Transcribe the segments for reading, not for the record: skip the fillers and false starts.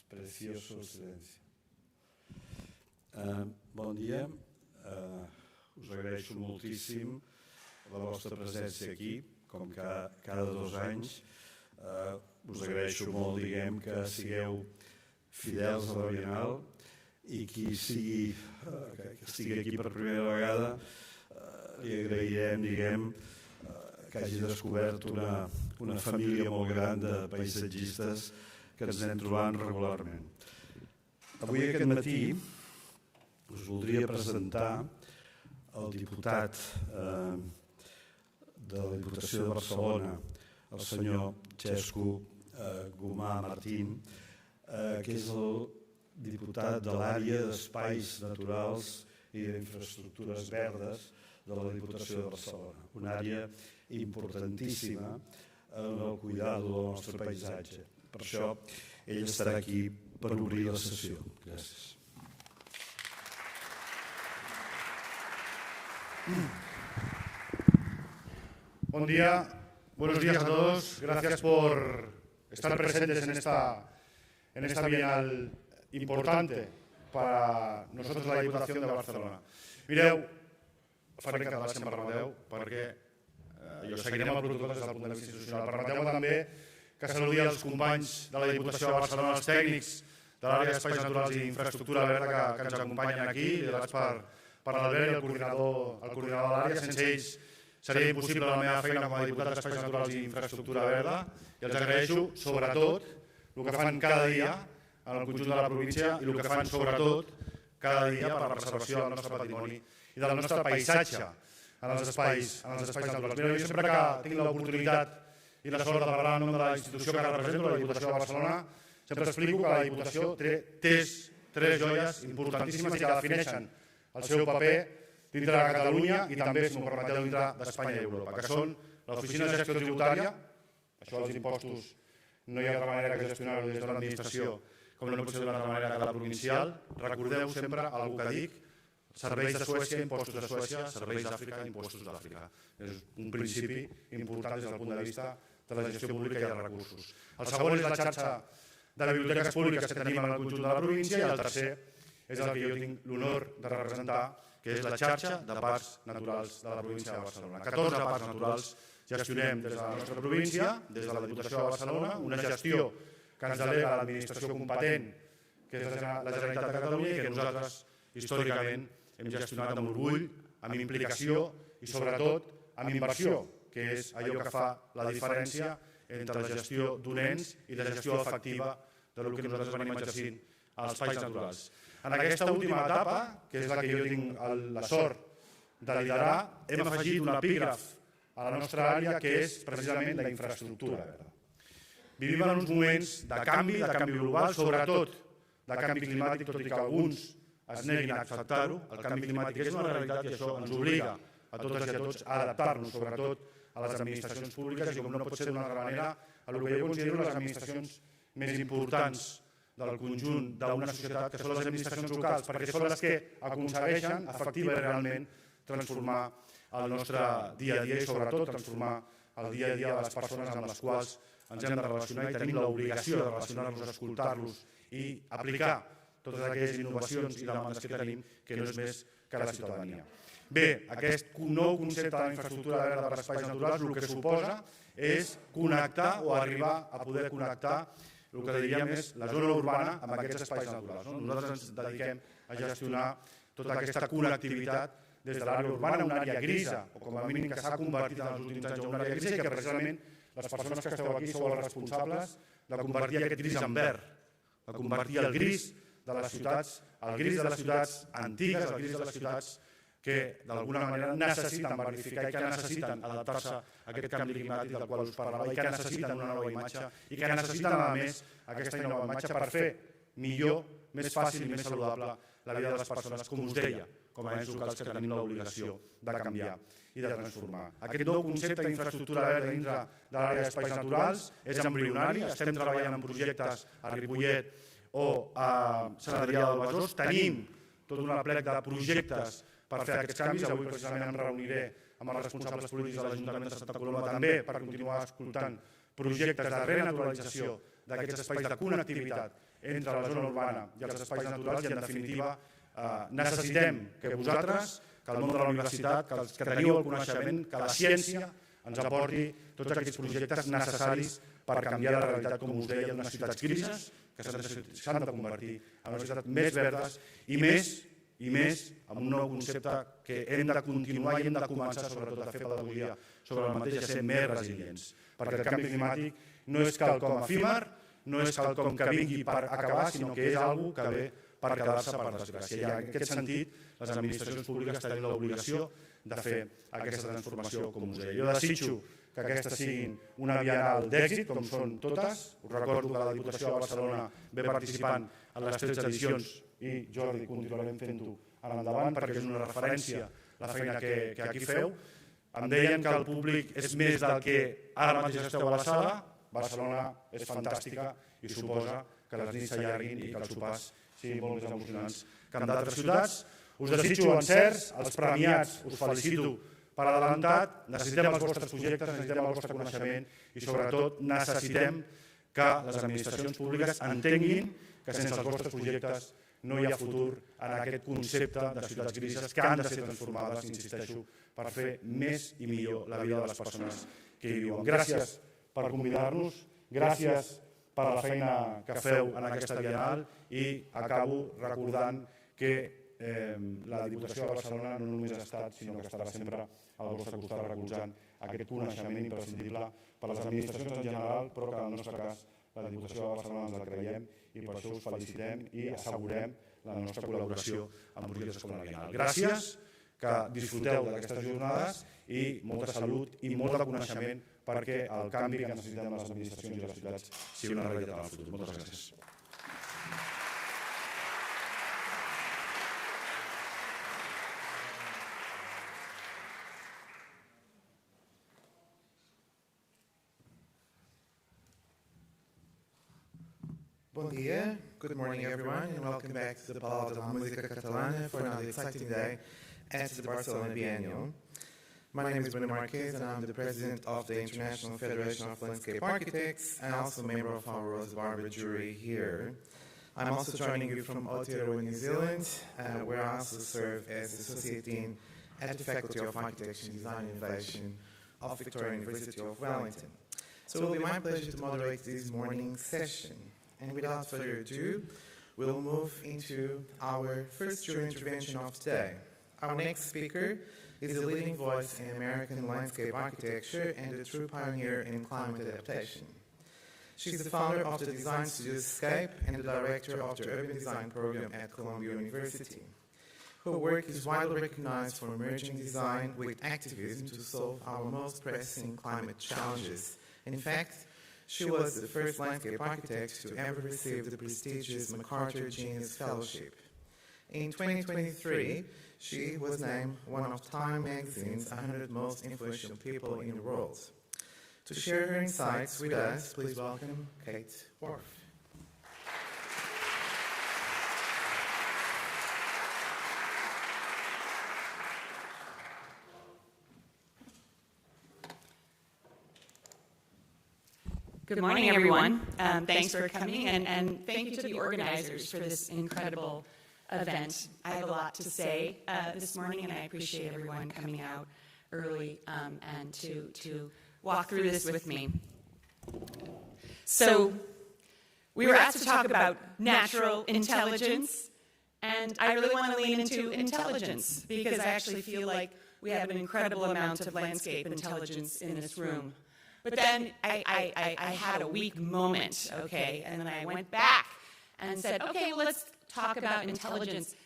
Precioso silenci. Bon dia. Us agraeixo moltíssim la vostra presència aquí, com cada 2 anys. Us agraeixo molt, diguem, que sigueu fidels a la Bienal i qui estigui aquí per primera vegada li agrairem, diguem, que hagi descobert una família molt gran de paisatgistes que ens anem trobant regularment. Avui aquest matí us voldria presentar el diputat de la Diputació de Barcelona, el senyor Xesco Gomar Martín, que és el diputat de l'àrea d'espais naturals i d'infraestructures verdes de la Diputació de Barcelona, una àrea importantíssima en el cuidado del nostre paisatge. Per això ell estarà aquí per obrir la sessió. Gràcies. Buen día, buenos días a todos. Gracias por estar presentes en esta bienal importante para nosotros la Diputación de Barcelona. Mireu, faré en català si em permeteu, perquè jo seguirem el protocol des del punt de vista institucional. Permeteu-me també que saludi els companys de la Diputació de Barcelona, els tècnics de l'àrea d'espais naturals i infraestructura verda que ens acompanyen aquí, liderats per l'Albert i el coordinador de l'àrea. Sense ells seria impossible la meva feina com a diputat d'espais naturals i infraestructura verda i els agraeixo sobretot el que fan cada dia en el conjunt de la província i el que fan sobretot cada dia per la preservació del nostre patrimoni i del nostre paisatge en els espais naturals. Mira, jo sempre que tinc l'oportunitat i la sort de parlar en nom de la institució que represento, la Diputació de Barcelona, sempre explico que la Diputació té tres joies importantíssimes i que defineixen el seu paper dintre de Catalunya i també, si m'ho permeteu, dintre d'Espanya i Europa, que són l'Oficina de Gestió Tributària, això dels impostos no hi ha altra manera que gestionar-ho des de l'administració, com no pot ser d'una altra manera que la provincial. Recordeu sempre algú que dic, serveis de Suècia, impostos de Suècia, serveis d'Àfrica, impostos d'Àfrica. És un principi important des del punt de vista de la gestió pública i els recursos. El segon és la xarxa de biblioteques públiques que tenim en el conjunt de la província i el tercer és el que jo tinc l'honor de representar, que és la xarxa de parcs naturals de la província de Barcelona. 14 parcs naturals gestionem des de la nostra província, des de la Diputació de Barcelona, una gestió que ens delega l'administració competent, que és la Generalitat de Catalunya, i que nosaltres, històricament, hem gestionat amb orgull, amb implicació i, sobretot, amb inversió, que és allò que fa la diferència entre la gestió d'un ens i la gestió efectiva del que nosaltres venim exercint als espais naturals. En aquesta última etapa, que és la que jo tinc la sort de liderar, hem afegit un epígraf a la nostra àrea, que és precisament la infraestructura verda. Vivim en uns moments de canvi global, sobretot de canvi climàtic, tot i que alguns es neguin a acceptar-ho. El canvi climàtic és una realitat i això ens obliga a totes i a tots a adaptar-nos, sobretot a les administracions públiques, i com no pot ser d'una altra manera, a el que jo considero les administracions més importants del conjunt d'una societat, que són les administracions locals, perquè són les que aconsegueixen efectivament i realment transformar el nostre dia a dia i sobretot transformar el dia a dia de les persones amb les quals ens hem de relacionar i tenim l'obligació de relacionar-nos, escoltar-los i aplicar totes aquelles innovacions i demandes que tenim, que no és més que la ciutadania. Bé, aquest nou concepte d'infraestructura verda per espais naturals el que suposa és connectar o arribar a poder connectar el que diríem és la zona urbana amb aquests espais naturals. Nosaltres ens dediquem a gestionar tota aquesta connectivitat des de l'àrea urbana, una àrea grisa, o com a mínim que s'ha convertit en els últims anys en una àrea grisa i que precisament les persones que esteu aquí sou els responsables de convertir aquest gris en verd, de convertir el gris de les ciutats, el gris de les ciutats antigues, el gris de les ciutats que d'alguna manera necessiten verificar i que necessiten adaptar-se a aquest canvi climàtic del qual us parlava i que necessiten una nova imatge i que necessiten, a més, aquesta nova imatge per fer millor, més fàcil i més saludable la vida de les persones, com us deia, com a ens locals que tenim l'obligació de canviar i de transformar. Aquest nou concepte d'infraestructura verda dintre de l'àrea d'espais naturals és embrionari, estem treballant en projectes a Ripollet o a Sant Adrià del Besòs, tenim tot un plec de projectes per fer aquests canvis. Avui precisament em reuniré amb els responsables polítics de l'Ajuntament de Santa Coloma també per continuar escoltant projectes de renaturalització d'aquests espais de connectivitat entre la zona urbana i els espais naturals i, en definitiva, necessitem que vosaltres, que el món de la universitat, que teniu el coneixement, que la ciència ens aporti tots aquests projectes necessaris per canviar la realitat, com us deia, d'unes ciutats grises que s'han de convertir en unes ciutats més verdes i més amb un nou concepte que hem de continuar i hem de començar sobretot a fer pedagogia sobre el mateix, a ser més resilients. Perquè el canvi climàtic no és quelcom efímer, no és quelcom que vingui per acabar, sinó que és alguna que ve per quedar-se per desgràcia. I en aquest sentit, les administracions públiques tenen l'obligació de fer aquesta transformació, com us deia. Jo desitjo que aquestes siguin una bienal d'èxit, com són totes. Us recordo que la Diputació de Barcelona ve participant en les 13 edicions i, Jordi, continuarem fent-ho en endavant perquè és una referència la feina que aquí feu. Em deien que el públic és més del que ara mateix esteu a la sala. Barcelona és fantàstica i suposa que les nits s'allarguin i que els sopars siguin molt més emocionants que en d'altres ciutats. Us desitjo encerts, els premiats us felicito per adelantat, necessitem els vostres projectes, necessitem el vostre coneixement i sobretot necessitem que les administracions públiques entenguin que sense els vostres projectes no hi ha futur en aquest concepte de ciutats grises que han de ser transformades, insisteixo, per fer més i millor la vida de les persones que hi viuen. Gràcies per convidar-nos, gràcies per la feina que feu en aquesta Bienal i acabo recordant que la Diputació de Barcelona no només ha estat, sinó que estarà sempre al vostre costat recolzant aquest coneixement imprescindible per a les administracions en general, però que en el nostre cas la Diputació de Barcelona ens la creiem i per això us felicitem i assegurem la nostra col·laboració amb projectes com la Bienal. Gràcies, que disfruteu d'aquestes jornades i molta salut i molt de coneixement perquè el canvi que necessitem les administracions i les ciutats sigui una realitat en el futur. Moltes gràcies. Bom dia, good morning everyone, and welcome back to the Palau de la Música Catalana for another exciting day at the Barcelona Biennial. My name is Biennial, and I'm the president of the International Federation of Landscape Architects and also a member of our Rosa Barba jury here. I'm also joining you from Aotearoa, New Zealand, where I also serve as Associate Dean at the Faculty of Architecture, Design and Innovation of Victoria University of Wellington. So it will be my pleasure to moderate this morning's session. And without further ado, we'll move into our first jury intervention of today. Our next speaker is a leading voice in American landscape architecture and a true pioneer in climate adaptation. She's the founder of the design studio Escape and the director of the urban design program at Columbia University. Her work is widely recognized for merging design with activism to solve our most pressing climate challenges. In fact, she was the first landscape architect to ever receive the prestigious MacArthur Genius Fellowship. In 2023, she was named one of Time magazine's 100 most influential people in the world. To share her insights with us, please welcome Kate Orff. Good morning, everyone. Thanks for coming, and thank you to the organizers for this incredible event. I have a lot to say this morning, and I appreciate everyone coming out early and to walk through this with me. So, we were asked to talk about natural intelligence, and I really want to lean into intelligence because I actually feel like we have an incredible amount of landscape intelligence in this room. But then I had a weak moment, okay, and then I went back and said, okay, well, let's talk about intelligence.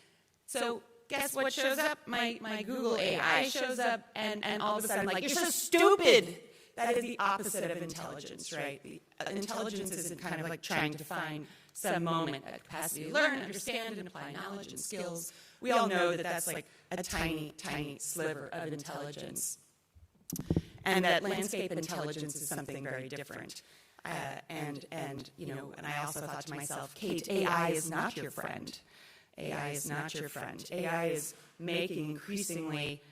So guess what shows up? My Google AI shows up, and all of a sudden, like, you're so stupid. That is the opposite of intelligence, right? Intelligence is kind of like trying to find some moment, a capacity to learn, understand, and apply knowledge and skills. We all know that that's like a tiny, tiny sliver of intelligence. And that landscape intelligence is something very different. And I also thought to myself, Kate, AI is not your friend. AI is not your friend. AI is making increasingly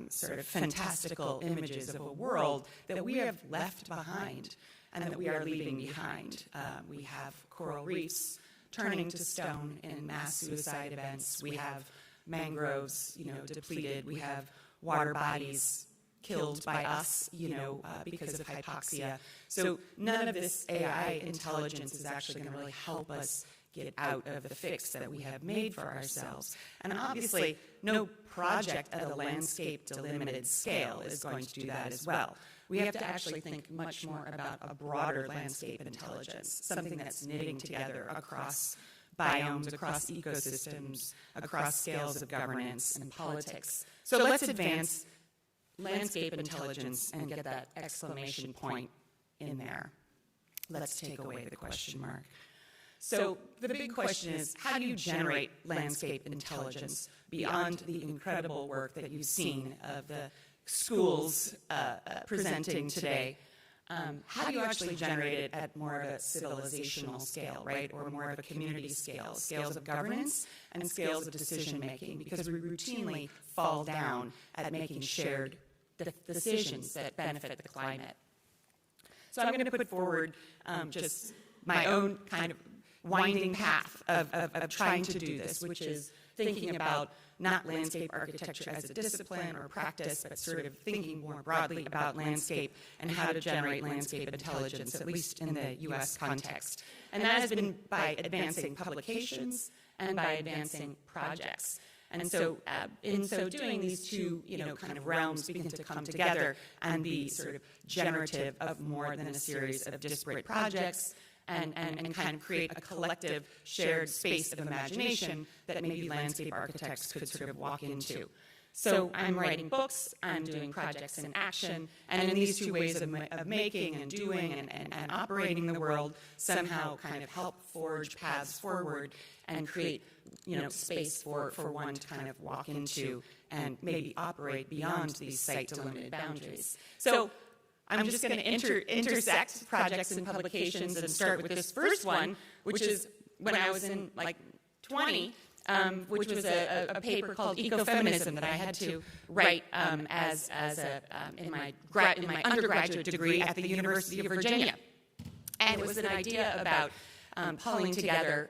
sort of fantastical images of a world that we have left behind. and that we are leaving behind. We have coral reefs turning to stone in mass suicide events. We have mangroves, depleted. We have water bodies killed by us, because of hypoxia. So none of this AI intelligence is actually going to really help us get out of the fix that we have made for ourselves. And obviously, no project at a landscape delimited scale is going to do that as well. We have to actually think much more about a broader landscape intelligence, something that's knitting together across biomes, across ecosystems, across scales of governance and politics. So let's advance landscape intelligence and get that exclamation point in there. Let's take away the question mark. So the big question is, how do you generate landscape intelligence beyond the incredible work that you've seen of the schools presenting today? How do you actually generate it at more of a civilizational scale, right, or more of a community scale, scales of governance and scales of decision-making, because we routinely fall down at making shared decisions that benefit the climate. So I'm going to put forward just my own kind of winding path of trying to do this, which is thinking about not landscape architecture as a discipline or practice, but sort of thinking more broadly about landscape and how to generate landscape intelligence, at least in the U.S. context. And that has been by advancing publications and by advancing projects. And so in so doing, these two kind of realms begin to come together and be sort of generative of more than a series of disparate projects, and kind of create a collective shared space of imagination that maybe landscape architects could sort of walk into. So I'm writing books, I'm doing projects in action, and in these two ways of making and doing and operating the world somehow kind of help forge paths forward and create space for one to kind of walk into and maybe operate beyond these site-delimited boundaries. So I'm just going to intersect projects and publications and start with this first one, which is when I was in 20, which was a paper called Ecofeminism that I had to write in my undergraduate degree at the University of Virginia. And it was an idea about pulling together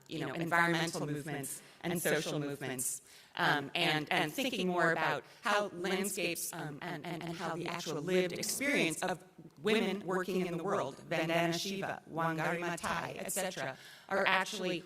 environmental movements and social movements, and thinking more about how landscapes and how the actual lived experience of women working in the world, Vandana Shiva, Wangari Maathai, etc., are actually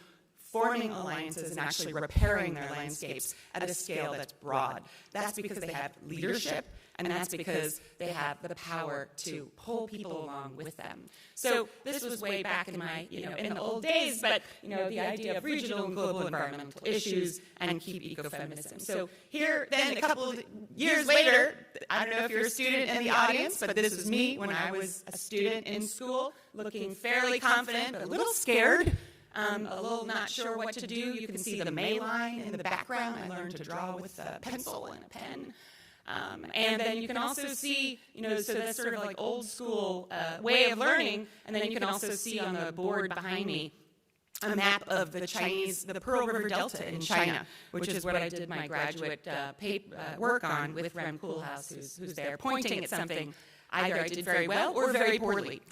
forming alliances and actually repairing their landscapes at a scale that's broad. That's because they have leadership, and that's because they have the power to pull people along with them. So this was way back in my, in the old days, but, the idea of regional and global environmental issues and keep ecofeminism. So here, then, a couple of years later, I don't know if you're a student in the audience, but this is me when I was a student in school, looking fairly confident, but a little scared. A little not sure what to do. You can see the May line in the background. I learned to draw with a pencil and a pen. And then you can also see, so that's sort of like old school way of learning. And then you can also see on the board behind me a map of the Pearl River Delta in China, which is what I did my graduate work on with Rem Koolhaas, who's there, pointing at something either I did very well or very poorly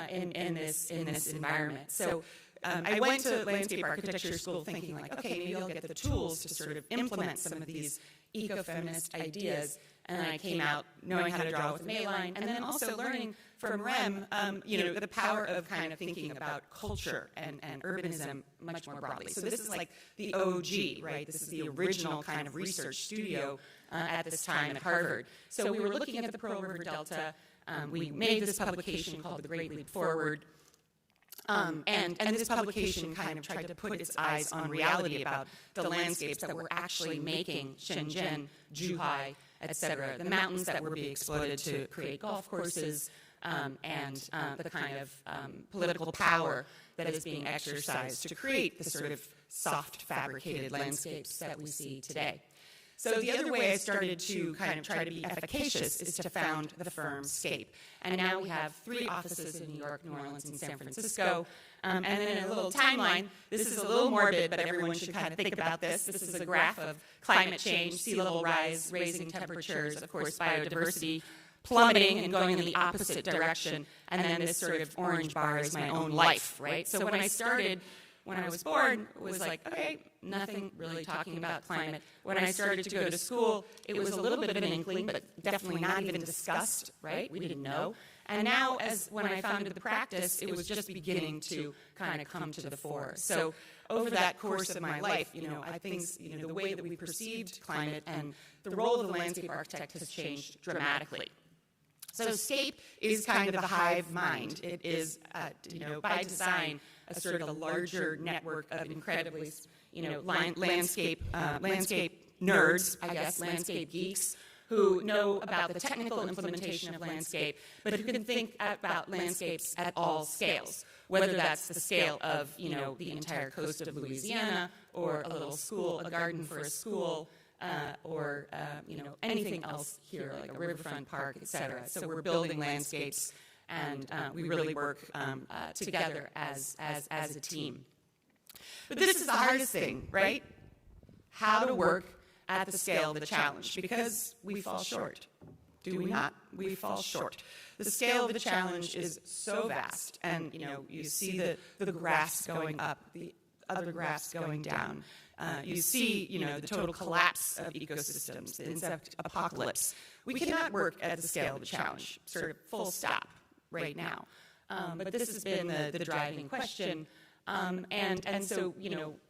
in this environment. So I went to landscape architecture school thinking okay, maybe I'll get the tools to sort of implement some of these eco-feminist ideas, and then I came out knowing how to draw with Mayline, and then also learning from Rem, the power of kind of thinking about culture and urbanism much more broadly. So this is like the OG, right? This is the original kind of research studio at this time at Harvard. So we were looking at the Pearl River Delta. We made this publication called The Great Leap Forward. And this publication kind of tried to put its eyes on reality about the landscapes that were actually making Shenzhen, Zhuhai, etc., the mountains that were being exploited to create golf courses, and the kind of political power that is being exercised to create the sort of soft fabricated landscapes that we see today. So the other way I started to kind of try to be efficacious is to found the firm Scape. And now we have 3 offices in New York, New Orleans, and San Francisco. And then in a little timeline, this is a little morbid, but everyone should kind of think about this. This is a graph of climate change, sea level rise, raising temperatures, of course, biodiversity, plummeting and going in the opposite direction, and then this sort of orange bar is my own life, right? So when I started, when I was born, it was like, okay, nothing really talking about climate. When I started to go to school, it was a little bit of an inkling, but definitely not even discussed, right? We didn't know. And now, when I founded the practice, it was just beginning to kind of come to the fore. So over that course of my life, I think, the way that we perceived climate and the role of the landscape architect has changed dramatically. So scape is kind of a hive mind. It is, by design, a sort of a larger network of incredibly, landscape nerds, I guess, landscape geeks, who know about the technical implementation of landscape, but who can think about landscapes at all scales, whether that's the scale of, the entire coast of Louisiana, or a little school, a garden for a school, or anything else here, like a riverfront park, et cetera. So we're building landscapes, and we really work together as a team. But this is the hardest thing, right? How to work at the scale of the challenge, because we fall short. Do we not? We fall short. The scale of the challenge is so vast, and you see the graphs going up, the other graphs going down. You see, the total collapse of ecosystems, the insect apocalypse. We cannot work at the scale of the challenge, sort of full stop right now. But this has been the driving question, and so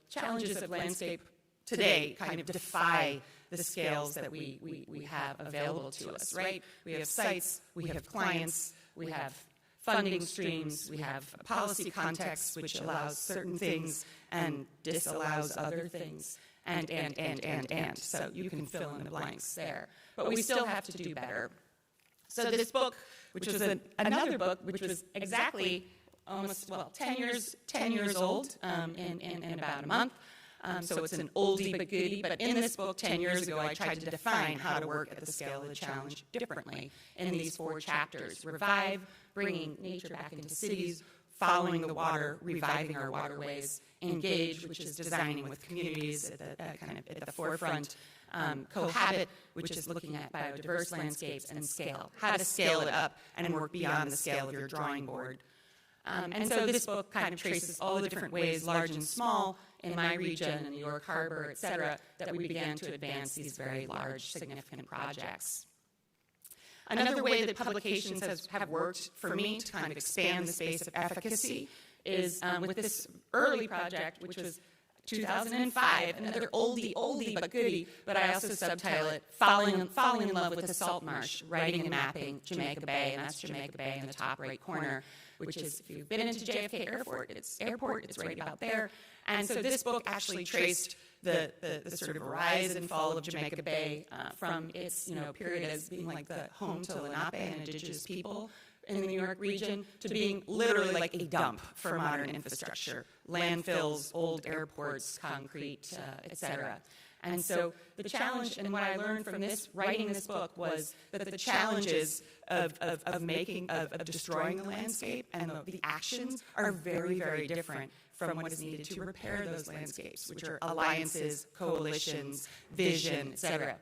challenges of landscape today kind of defy the scales that we have available to us, right? We have sites, we have clients, we have funding streams, we have a policy context which allows certain things and disallows other things, and. So you can fill in the blanks there. But we still have to do better. So this book, which was another book, which was exactly almost, 10 years old in about a month. So it's an oldie but goodie, but in this book 10 years ago I tried to define how to work at the scale of the challenge differently in these 4 chapters. Revive, bringing nature back into cities, following the water, reviving our waterways, engage, which is designing with communities at the forefront, cohabit, which is looking at biodiverse landscapes, and scale, how to scale it up and work beyond the scale of your drawing board. And so this book kind of traces all the different ways, large and small, in my region, in New York Harbor, et cetera, that we began to advance these very large, significant projects. Another way that publications have worked for me to kind of expand the space of efficacy is with this early project, which was 2005, another oldie but goodie, but I also subtitle it Falling in Love with the Salt Marsh, Writing and Mapping Jamaica Bay, and that's Jamaica Bay in the top right corner, which is, if you've been into JFK Airport, it's right about there. And so this book actually traced the sort of rise and fall of Jamaica Bay from its period as being like the home to Lenape and indigenous people in the New York region to being literally like a dump for modern infrastructure, landfills, old airports, concrete, et cetera. And so the challenge, and what I learned from writing this book, was that the challenges of destroying the landscape and the actions are very, very different from what is needed to repair those landscapes, which are alliances, coalitions, vision, et cetera.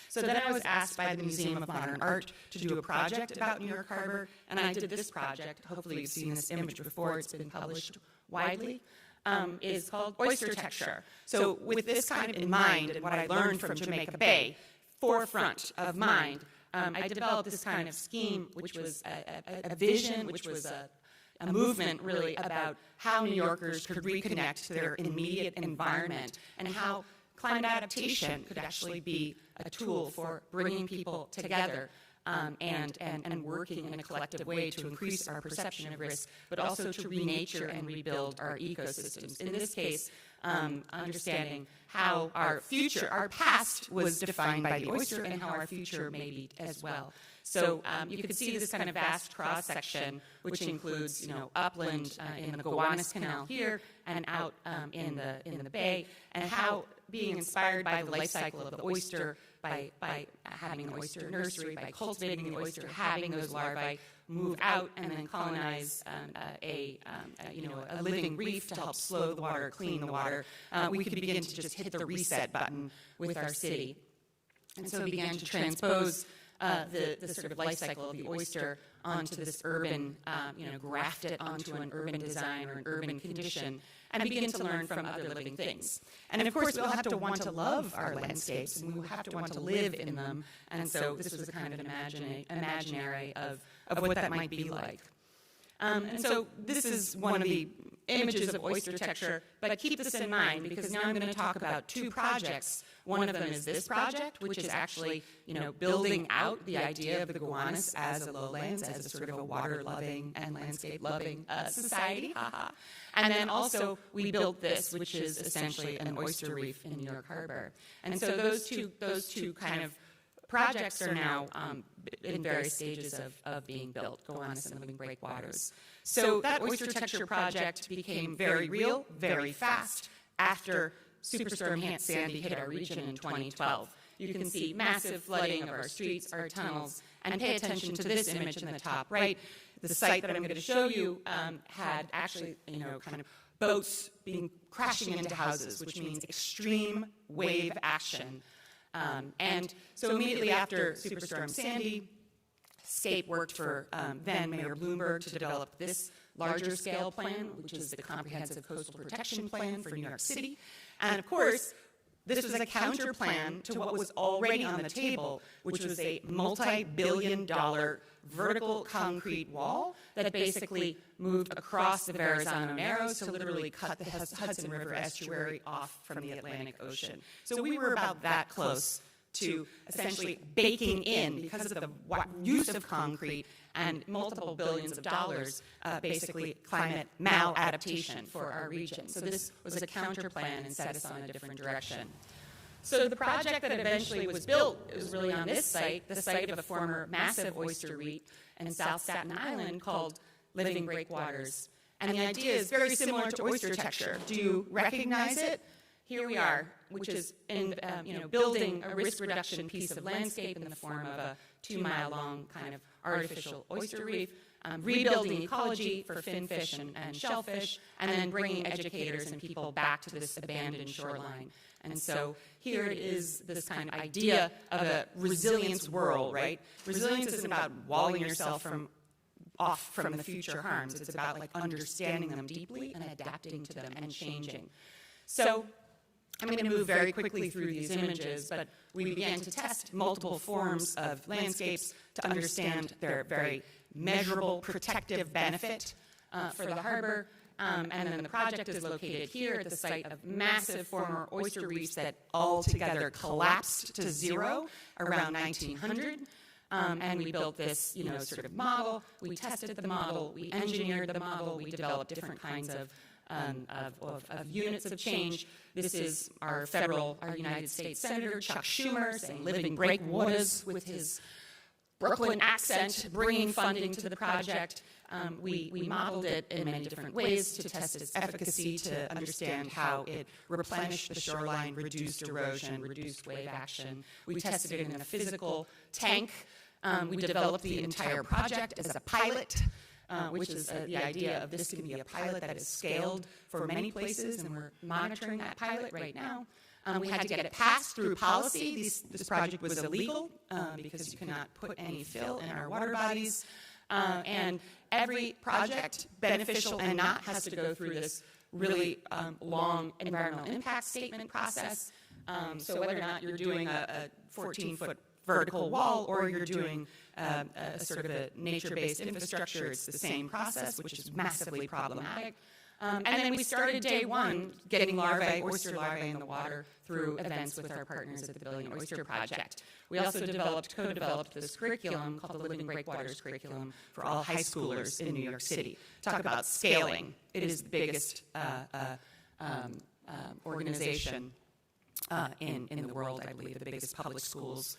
So then I was asked by the Museum of Modern Art to do a project about New York Harbor, and I did this project. Hopefully you've seen this image before. It's been published widely. Is called Oyster Texture. So with this kind of in mind, and what I learned from Jamaica Bay, forefront of mind, I developed this kind of scheme, which was a vision, which was a movement really about how New Yorkers could reconnect to their immediate environment, and how climate adaptation could actually be a tool for bringing people together and working in a collective way to increase our perception of risk, but also to renature and rebuild our ecosystems. In this case, understanding how our past was defined by the oyster, and how our future may be as well. So you can see this kind of vast cross-section, which includes, upland in the Gowanus Canal here, and out in the bay, and how being inspired by the life cycle of the oyster, by having an oyster nursery, by cultivating the oyster, having those larvae move out and then colonize a living reef to help slow the water, clean the water, we could begin to just hit the reset button with our city. And so we began to transpose the sort of life cycle of the oyster onto this urban, graft it onto an urban design or an urban condition, and begin to learn from other living things. And of course, we all have to want to love our landscapes, and we will have to want to live in them. And so this was a kind of an imaginary of what that might be like. And so this is one of the images of oyster texture, but keep this in mind because now I'm going to talk about two projects. One of them is this project, which is actually, building out the idea of the Gowanus as a lowlands, as a sort of a water-loving and landscape-loving society. And then also we built this, which is essentially an oyster reef in New York Harbor. And so those two kind of projects are now in various stages of being built, Gowanus and Living Breakwaters. So that oyster texture project became very real, very fast after Superstorm Sandy hit our region in 2012. You can see massive flooding of our streets, our tunnels, and pay attention to this image in the top right. The site that I'm going to show you had actually, kind of boats crashing into houses, which means extreme wave action. And so immediately after Superstorm Sandy, State worked for then Mayor Bloomberg to develop this larger scale plan, which is the Comprehensive Coastal Protection Plan for New York City. And of course, this was a counter plan to what was already on the table, which was a multi-billion-dollar vertical concrete wall that basically moved across the Verrazano Narrows to literally cut the Hudson River estuary off from the Atlantic Ocean. So we were about that close to essentially baking in, because of the use of concrete and multiple billions of dollars, basically climate maladaptation for our region. So this was a counter plan and set us on a different direction. So the project that eventually was built was really on this site, the site of a former massive oyster reef in South Staten Island called Living Breakwaters. And the idea is very similar to oyster texture. Do you recognize it? Here we are, which is in, building a risk reduction piece of landscape in the form of a 2-mile-long kind of artificial oyster reef, rebuilding ecology for finfish and shellfish, and then bringing educators and people back to this abandoned shoreline. And so here it is, this kind of idea of a resilience whirl, right? Resilience isn't about walling yourself off from the future harms. It's about understanding them deeply and adapting to them and changing. So I'm going to move very quickly through these images, but we began to test multiple forms of landscapes to understand their very measurable protective benefit for the harbor. And then the project is located here at the site of massive former oyster reefs that altogether collapsed to zero around 1900. And we built this, sort of model. We tested the model. We engineered the model. We developed different kinds of units of change. This is our United States Senator Chuck Schumer saying living breakwaters with his Brooklyn accent, bringing funding to the project. We modeled it in many different ways to test its efficacy, to understand how it replenished the shoreline, reduced erosion, reduced wave action. We tested it in a physical tank. We developed the entire project as a pilot, which is the idea of this can be a pilot that is scaled for many places, and we're monitoring that pilot right now. We had to get it passed through policy. This project was illegal because you cannot put any fill in our water bodies. And every project, beneficial and not, has to go through this really long environmental impact statement process. So whether or not you're doing a 14-foot vertical wall or you're doing a sort of a nature-based infrastructure, it's the same process, which is massively problematic. And then we started day one getting oyster larvae in the water through events with our partners at the Billion Oyster Project. We also co-developed this curriculum called the Living Breakwaters Curriculum for all high schoolers in New York City. Talk about scaling. It is the biggest organization in the world, I believe, the biggest public schools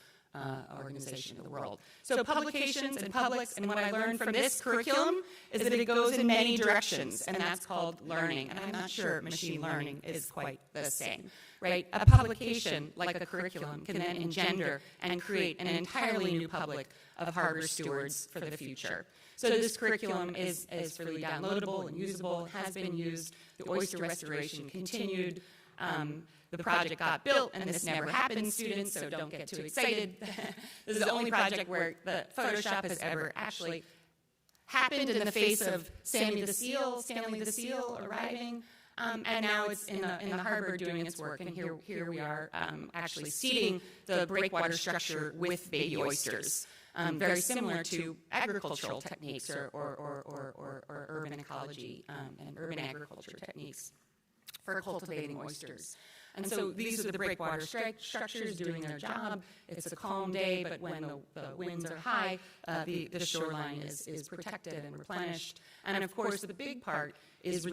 organization in the world. So publications and publics, and what I learned from this curriculum is that it goes in many directions, and that's called learning. And I'm not sure machine learning is quite the same, right? A publication, like a curriculum, can then engender and create an entirely new public of harbor stewards for the future. So this curriculum is freely downloadable and usable, has been used. The oyster restoration continued. The project got built, and this never happened, students, so don't get too excited. This is the only project where the Photoshop has ever actually happened in the face of Stanley the Seal arriving. And now it's in the harbor doing its work, and here we are actually seeding the breakwater structure with baby oysters, very similar to agricultural techniques or urban ecology and urban agriculture techniques for cultivating oysters. And so these are the breakwater structures doing their job. It's a calm day, but when the winds are high, the shoreline is protected and replenished. And of course, the big part is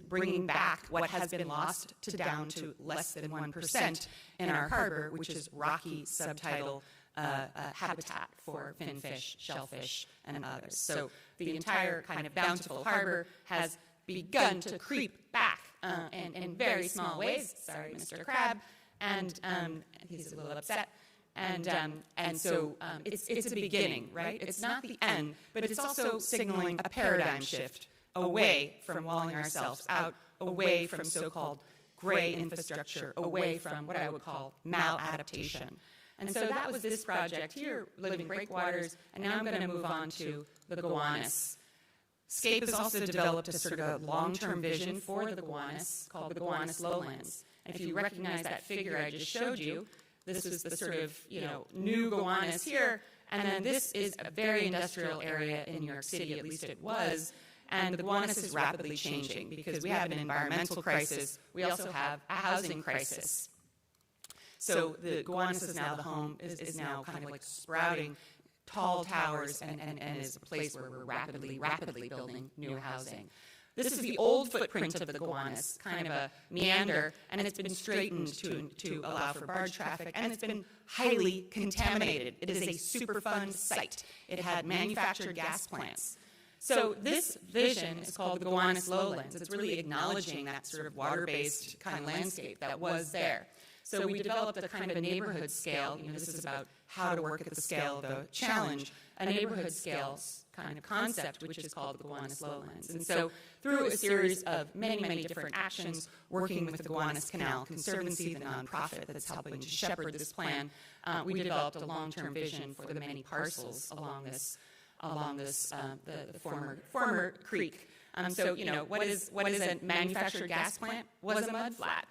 bringing back what has been lost down to less than 1% in our harbor, which is rocky subtidal habitat for finfish, shellfish, and others. So the entire kind of bountiful harbor has begun to creep back in very small ways. Sorry, Mr. Crab, and he's a little upset. And so it's a beginning, right? It's not the end, but it's also signaling a paradigm shift away from walling ourselves out, away from so-called gray infrastructure, away from what I would call maladaptation. And so that was this project here, Living Breakwaters, and now I'm going to move on to the Gowanus. SCAPE has also developed a sort of long-term vision for the Gowanus called the Gowanus Lowlands. And if you recognize that figure I just showed you, this is the sort of, new Gowanus here, and then this is a very industrial area in New York City, at least it was, and the Gowanus is rapidly changing because we have an environmental crisis, we also have a housing crisis. So the Gowanus is now the home, is now kind of like sprouting tall towers and is a place where we're rapidly building new housing. This is the old footprint of the Gowanus, kind of a meander, and it's been straightened to allow for barge traffic, and it's been highly contaminated. It is a Superfund site. It had manufactured gas plants. So this vision is called the Gowanus Lowlands. It's really acknowledging that sort of water-based kind of landscape that was there. So we developed a kind of a neighborhood scale. This is about how to work at the scale of the challenge, a neighborhood scale kind of concept, which is called the Gowanus Lowlands. And so through a series of many different actions, working with the Gowanus Canal Conservancy, the nonprofit that's helping to shepherd this plan, we developed a long-term vision for the many parcels along this the former creek. So what is a manufactured gas plant was a mud flat.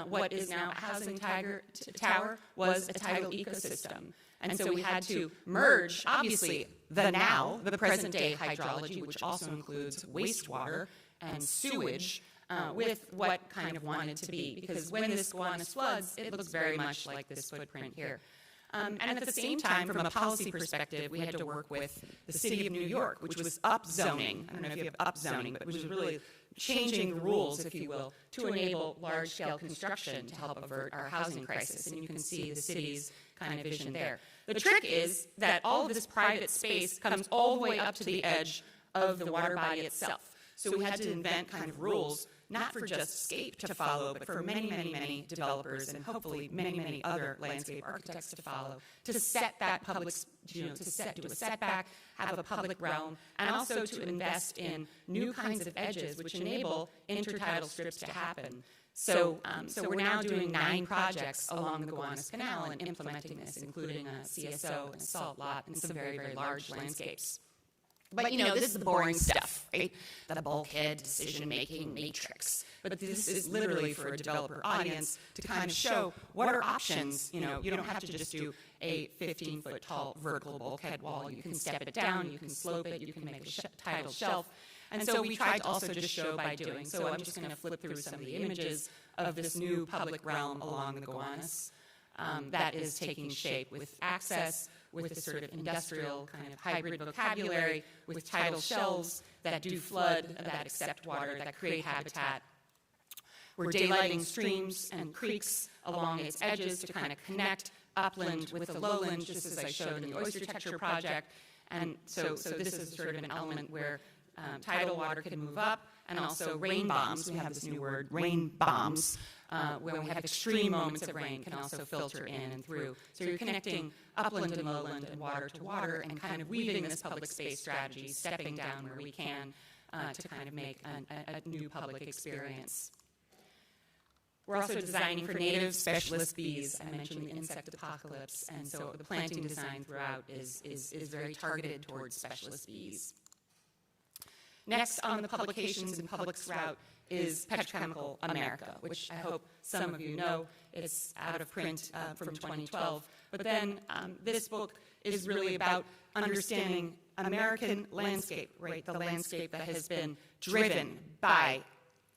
What is now a housing tower was a tidal ecosystem. And so we had to merge, obviously, the present-day hydrology, which also includes wastewater and sewage, with what kind of wanted to be. Because when this Gowanus floods, it looks very much like this footprint here. And at the same time, from a policy perspective, we had to work with the city of New York, which was upzoning. I don't know if you have upzoning, but which was really changing the rules, if you will, to enable large-scale construction to help avert our housing crisis. And you can see the city's kind of vision there. The trick is that all of this private space comes all the way up to the edge of the water body itself. So we had to invent kind of rules, not for just SCAPE to follow, but for many developers and hopefully many other landscape architects to follow, to set that public, do a setback, have a public realm, and also to invest in new kinds of edges which enable intertidal strips to happen. So we're now doing 9 projects along the Gowanus Canal and implementing this, including a CSO and a salt lot and some very large landscapes. But, this is the boring stuff, right? The bulkhead, decision-making, matrix. But this is literally for a developer audience to kind of show what are options. You don't have to just do a 15-foot tall vertical bulkhead wall. You can step it down, you can slope it, you can make a tidal shelf. And so we tried to also just show by doing. So I'm just going to flip through some of the images of this new public realm along the Gowanus that is taking shape with access, with a sort of industrial kind of hybrid vocabulary, with tidal shelves that do flood, that accept water, that create habitat. We're daylighting streams and creeks along its edges to kind of connect upland with the lowland, just as I showed in the oyster texture project. And so this is sort of an element where tidal water can move up, and also rain bombs. We have this new word, rain bombs, when we have extreme moments of rain, can also filter in and through. So you're connecting upland and lowland and water to water and kind of weaving this public space strategy, stepping down where we can, to kind of make a new public experience. We're also designing for native specialist bees. I mentioned the insect apocalypse, and so the planting design throughout is very targeted towards specialist bees. Next on the publications and publics route is Petrochemical America, which I hope some of you know. It's out of print from 2012. But then this book is really about understanding American landscape, right? The landscape that has been driven by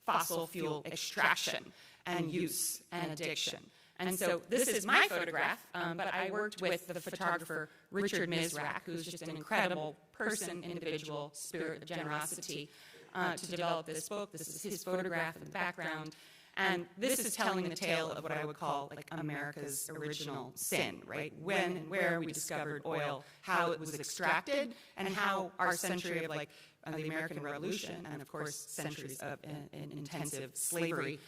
fossil fuel extraction and use and addiction. And so this is my photograph, but I worked with the photographer Richard Mizrak, who's just an incredible person, individual, spirit of generosity, to develop this book. This is his photograph in the background. And this is telling the tale of what I would call like America's original sin, right? When and where we discovered oil, how it was extracted, and how our century of like the American Revolution, and of course centuries of intensive slavery,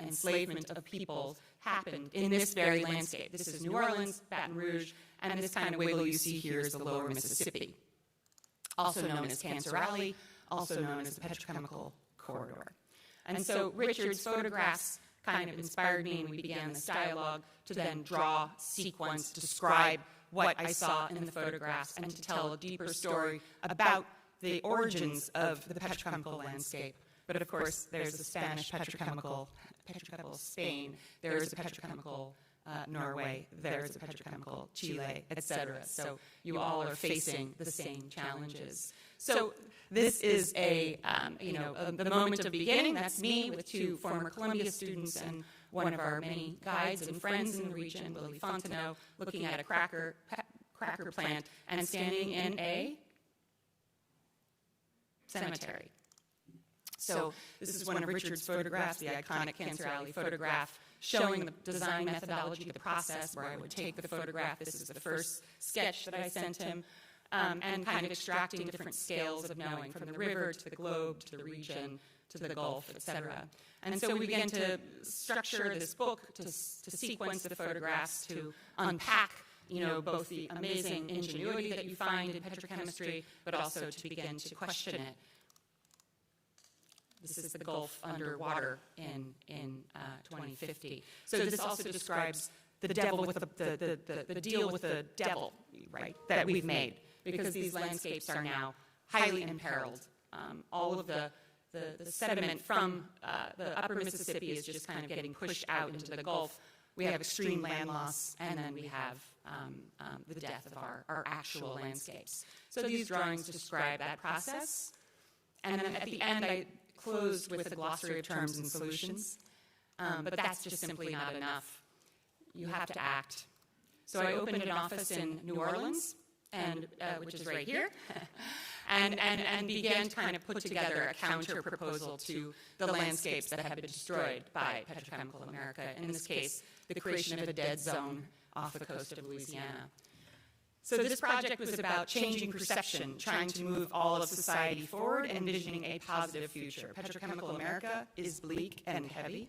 enslavement of people happened in this very landscape. This is New Orleans, Baton Rouge, and this kind of wiggle you see here is the lower Mississippi, also known as Cancer Alley, also known as the Petrochemical Corridor. And so Richard's photographs kind of inspired me, and we began this dialogue to then draw, sequence, describe what I saw in the photographs, and to tell a deeper story about the origins of the petrochemical landscape. But of course, there's the Spanish petrochemical Spain, there is a petrochemical Norway, there's a petrochemical Chile, etc. So you all are facing the same challenges. So this is the moment of beginning. That's me with two former Columbia students and one of our many guides and friends in the region, Lily Fontenot, looking at a cracker plant and standing in a cemetery. So this is one of Richard's photographs, the iconic Cancer Alley photograph, showing the design methodology, the process where I would take the photograph. This is the first sketch that I sent him, and kind of extracting different scales of knowing, from the river to the globe to the region to the Gulf, etc. And so we began to structure this book, to sequence the photographs, to unpack both the amazing ingenuity that you find in petrochemistry, but also to begin to question it. This is the Gulf underwater in 2050. So this also describes the devil with the deal with the devil, right, that we've made, because these landscapes are now highly imperiled. All of the sediment from the upper Mississippi is just kind of getting pushed out into the Gulf. We have extreme land loss, and then we have the death of our actual landscapes. So these drawings describe that process. And then at the end, I closed with a glossary of terms and solutions. But that's just simply not enough. You have to act. So I opened an office in New Orleans, which is right here, and began to kind of put together a counter proposal to the landscapes that have been destroyed by Petrochemical America. In this case, the creation of a dead zone off the coast of Louisiana. So this project was about changing perception, trying to move all of society forward, envisioning a positive future. Petrochemical America is bleak and heavy,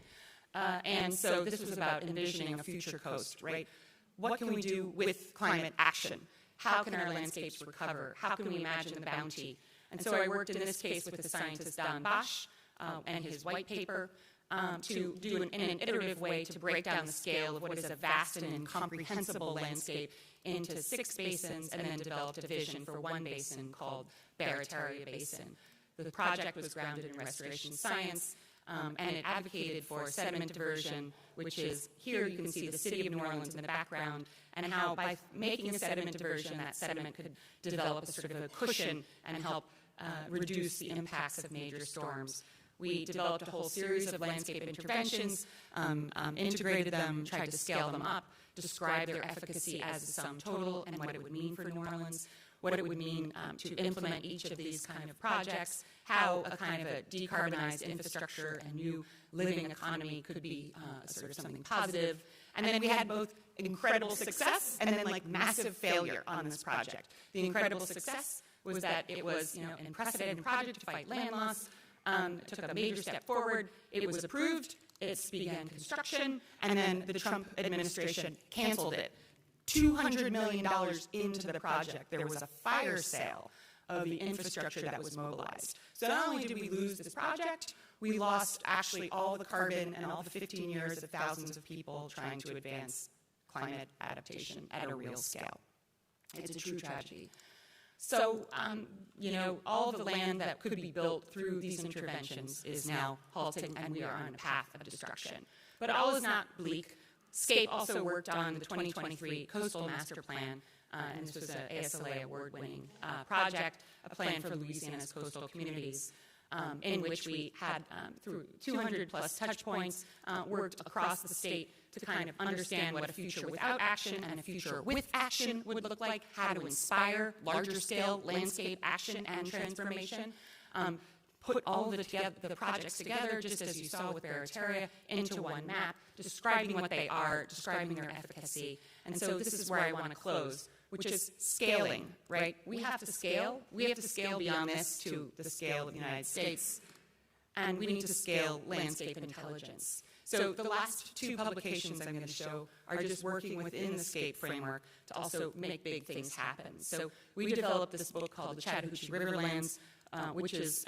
and so this was about envisioning a future coast, right? What can we do with climate action? How can our landscapes recover? How can we imagine the bounty? And so I worked in this case with the scientist Don Bosch and his white paper to do in an iterative way to break down the scale of what is a vast and incomprehensible landscape into 6 basins, and then developed a vision for one basin called Barataria Basin. The project was grounded in restoration science, and it advocated for sediment diversion, which is, here you can see the city of New Orleans in the background, and how by making a sediment diversion, that sediment could develop a sort of a cushion and help reduce the impacts of major storms. We developed a whole series of landscape interventions, integrated them, tried to scale them up, describe their efficacy as a sum total and what it would mean for New Orleans, what it would mean to implement each of these kind of projects, how a kind of a decarbonized infrastructure and new living economy could be sort of something positive. And then we had both incredible success and then like massive failure on this project. The incredible success was that it was an unprecedented project to fight land loss. It took a major step forward. It was approved. It began construction, and then the Trump administration canceled it. $200 million into the project, there was a fire sale of the infrastructure that was mobilized. So not only did we lose this project, we lost actually all the carbon and all the 15 years of thousands of people trying to advance climate adaptation at a real scale. It's a true tragedy. So, you know, all of the land that could be built through these interventions is now halted, and we are on a path of destruction. But all is not bleak. SCAPE also worked on the 2023 Coastal Master Plan, and this was an ASLA award-winning project, a plan for Louisiana's coastal communities, in which we had, through 200-plus touch points, worked across the state to kind of understand what a future without action and a future with action would look like, how to inspire larger-scale landscape action and transformation, put all of the projects together, just as you saw with Barcellona, into one map, describing what they are, describing their efficacy. And so this is where I want to close, which is scaling, right? We have to scale. We have to scale beyond this to the scale of the United States, and we need to scale landscape intelligence. So the last two publications I'm going to show are just working within the SCAPE framework to also make big things happen. So we developed this book called The Chattahoochee Riverlands, which is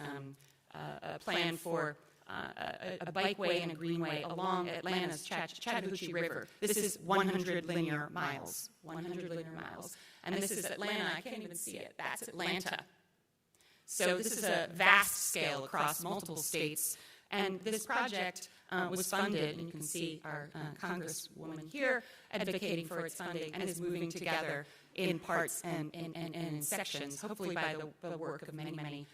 a plan for a bikeway and a greenway along Atlanta's Chattahoochee River. This is 100 linear miles, 100 linear miles. And this is Atlanta. I can't even see it. That's Atlanta. So this is a vast scale across multiple states. And this project was funded, and you can see our Congresswoman here advocating for its funding, and is moving together in parts and in sections, hopefully by the work of many, many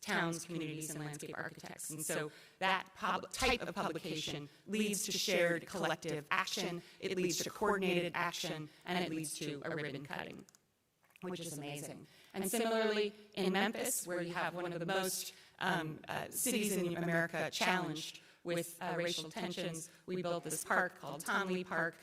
towns, communities, and landscape architects. And so that type of publication leads to shared collective action, it leads to coordinated action, and it leads to a ribbon cutting, which is amazing. And similarly, in Memphis, where you have one of the most cities in America challenged with racial tensions, we built this park called Tonley Park,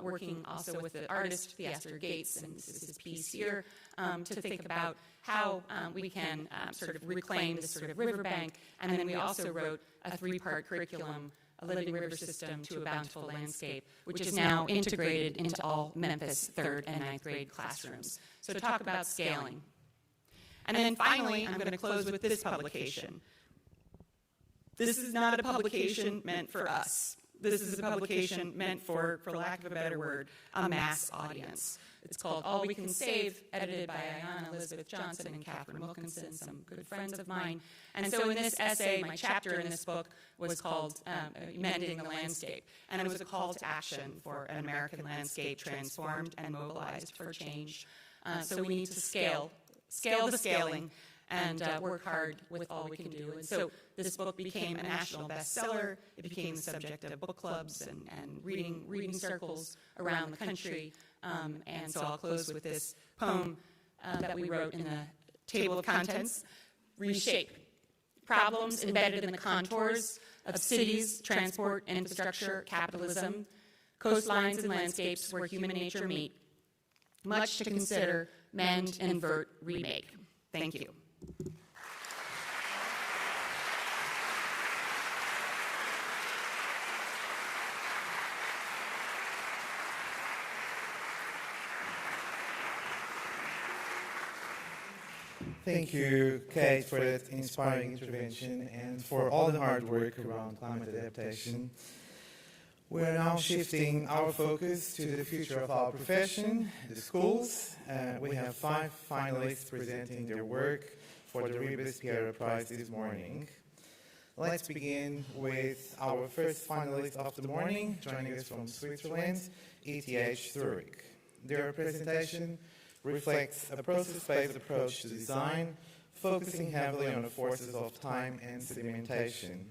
working also with the artist Theaster Gates, and this is his piece here, to think about how we can sort of reclaim this sort of riverbank. And then we also wrote a 3-part curriculum, A Living River System to a Bountiful Landscape, which is now integrated into all Memphis 3rd and 9th grade classrooms. So to talk about scaling. And then finally, I'm going to close with this publication. This is not a publication meant for us. This is a publication meant for lack of a better word, a mass audience. It's called All We Can Save, edited by Ayanna Elizabeth Johnson and Catherine Wilkinson, some good friends of mine. And so in this essay, my chapter in this book was called Mending the Landscape. And it was a call to action for an American landscape transformed and mobilized for change. So we need to scale the scaling, and work hard with all we can do. And so this book became a national bestseller. It became the subject of book clubs and reading circles around the country. And so I'll close with this poem that we wrote in the table of contents. Reshape. Problems embedded in the contours of cities, transport, infrastructure, capitalism, coastlines and landscapes where human nature meet. Much to consider, mend, invert, remake. Thank you. Thank you, Kate, for that inspiring intervention and for all the hard work around climate adaptation. We're now shifting our focus to the future of our profession, the schools. We have 5 finalists presenting their work for the Rebus Pierre Prize this morning. Let's begin with our first finalist of the morning, joining us from Switzerland, ETH Zurich. Their presentation reflects a process-based approach to design, focusing heavily on the forces of time and sedimentation.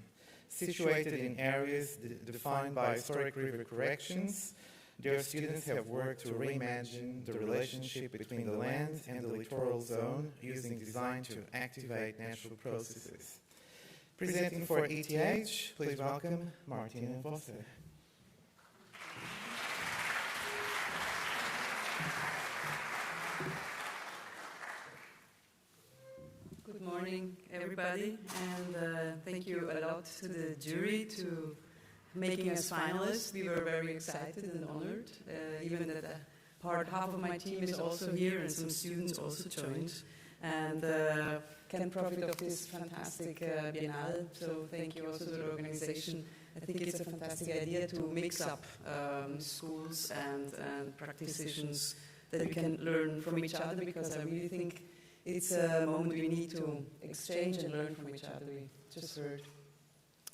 Situated in areas defined by historic river corrections, their students have worked to reimagine the relationship between the land and the littoral zone using design to activate natural processes. Presenting for ETH, please welcome Martín and Voser. Good morning, everybody, and thank you a lot to the jury to making us finalists. We were very excited and honored, even that half of my team is also here and some students also joined. And can profit of this fantastic Biennial. So thank you also to the organization. I think it's a fantastic idea to mix up schools and practitioners that we can learn from each other, because I really think it's a moment we need to exchange and learn from each other. We just heard.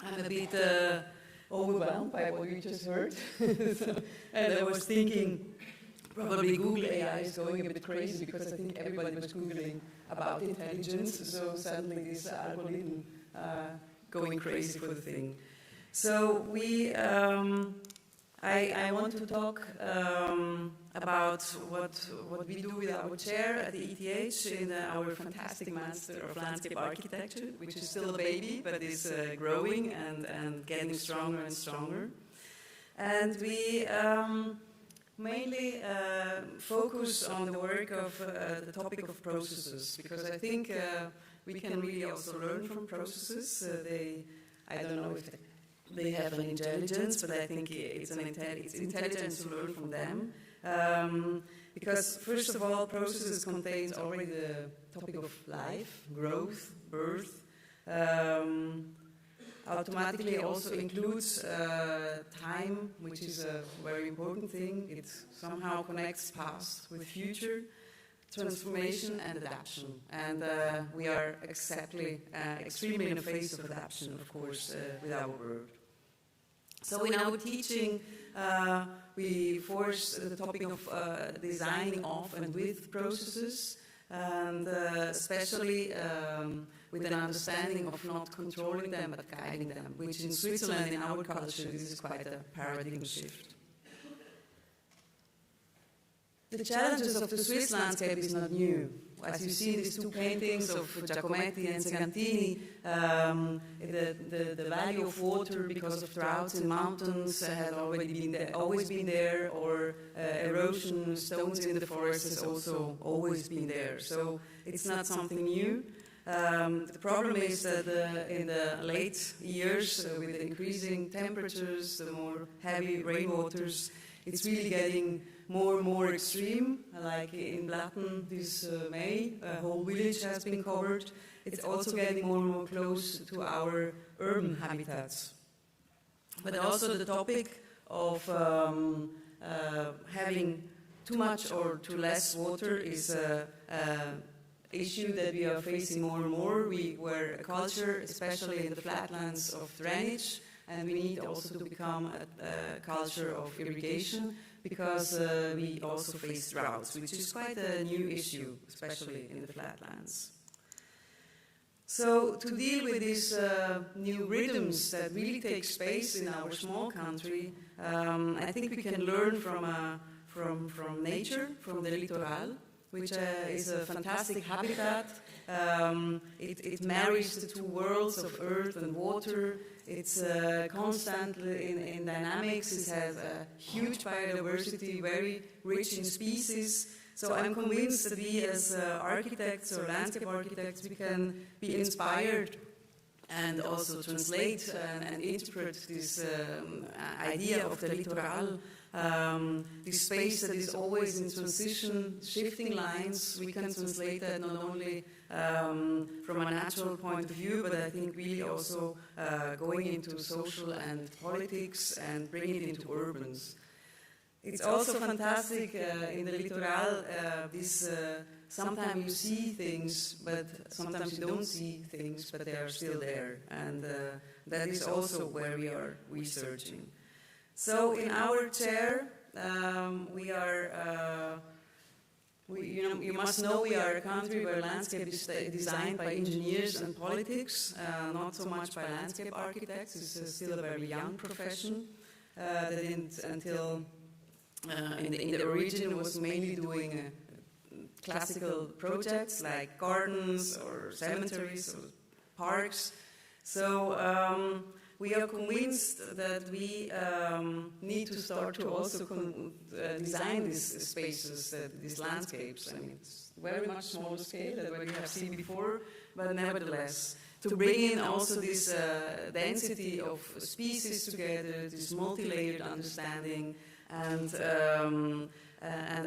I'm a bit overwhelmed by what we just heard. And I was thinking, probably Google AI is going a bit crazy, because I think everybody was Googling about intelligence, so suddenly this algorithm going crazy for the thing. So I want to talk about what we do with our chair at the ETH in our fantastic Master of Landscape Architecture, which is still a baby, but is growing and getting stronger and stronger. And we mainly focus on the work of the topic of processes, because I think we can really also learn from processes. I don't know if they have an intelligence, but I think it's intelligence to learn from them. Because first of all, processes contains already the topic of life, growth, birth. Automatically also includes time, which is a very important thing. It somehow connects past with future, transformation and adaptation. And we are extremely in a phase of adaptation, of course, with our world. So in our teaching, we force the topic of designing of and with processes, and especially with an understanding of not controlling them but guiding them, which in Switzerland, in our culture, this is quite a paradigm shift. The challenges of the Swiss landscape is not new. As you see, these two paintings of Giacometti and Segantini, the value of water because of droughts in mountains has always been there, or erosion, stones in the forest has also always been there. So it's not something new. The problem is that in the late years, with the increasing temperatures, the more heavy rainwaters, it's really getting more and more extreme. Like in Blatten this May, a whole village has been covered. It's also getting more and more close to our urban habitats. But also the topic of having too much or too less water is an issue that we are facing more and more. We're a culture, especially in the flatlands, of drainage, and we need also to become a culture of irrigation, because we also face droughts, which is quite a new issue, especially in the flatlands. So to deal with these new rhythms that really take space in our small country, I think we can learn from nature, from the littoral, which is a fantastic habitat. It marries the two worlds of earth and water. It's constantly in dynamics. It has a huge biodiversity, very rich in species. So I'm convinced that we as architects or landscape architects, we can be inspired and also translate and interpret this idea of the littoral, this space that is always in transition, shifting lines. We can translate that not only from a natural point of view, but I think really also going into social and politics and bringing it into urbans. It's also fantastic in the littoral, sometimes you see things, but sometimes you don't see things, but they are still there. And that is also where we are researching. So in our chair, you must know we are a country where landscape is designed by engineers and politics, not so much by landscape architects. It's still a very young profession that until in the origin was mainly doing classical projects like gardens or cemeteries or parks. So we are convinced that we need to start to also design these spaces, these landscapes. I mean, it's very much smaller scale than what we have seen before, but nevertheless, to bring in also this density of species together, this multi-layered understanding, and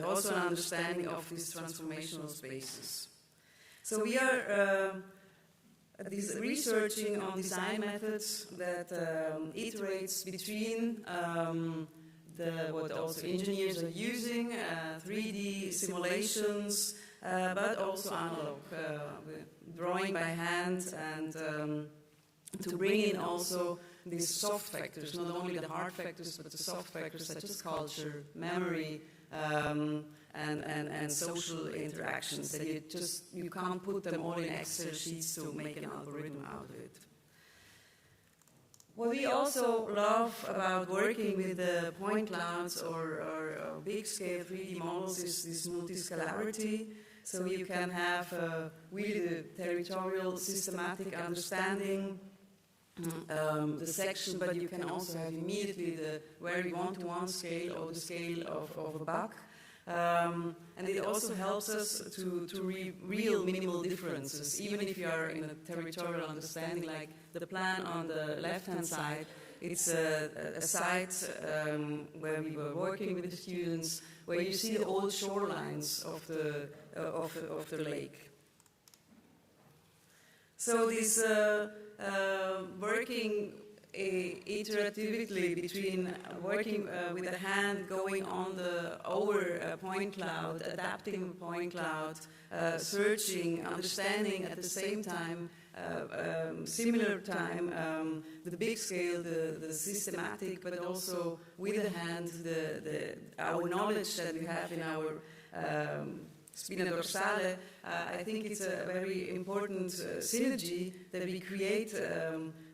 also an understanding of these transformational spaces. So we are this researching on design methods that iterates between what also engineers are using, 3D simulations, but also analog, drawing by hand, and to bring in also these soft factors, not only the hard factors, but the soft factors such as culture, memory, and social interactions, that you can't put them all in Excel sheets to make an algorithm out of it. What we also love about working with the point clouds or big-scale 3D models is this multiscalarity. So you can have really the territorial systematic understanding, the section, but you can also have immediately the very one-to-one scale or the scale of a bug. And it also helps us to real minimal differences, even if you are in a territorial understanding, like the plan on the left-hand side. It's a site where we were working with the students, where you see the old shorelines of the lake. So this working iteratively between working with a hand, going on over a point cloud, adapting a point cloud, searching, understanding at the same time, similar time, the big scale, the systematic, but also with the hand, our knowledge that we have in our spina dorsale. I think it's a very important synergy that we create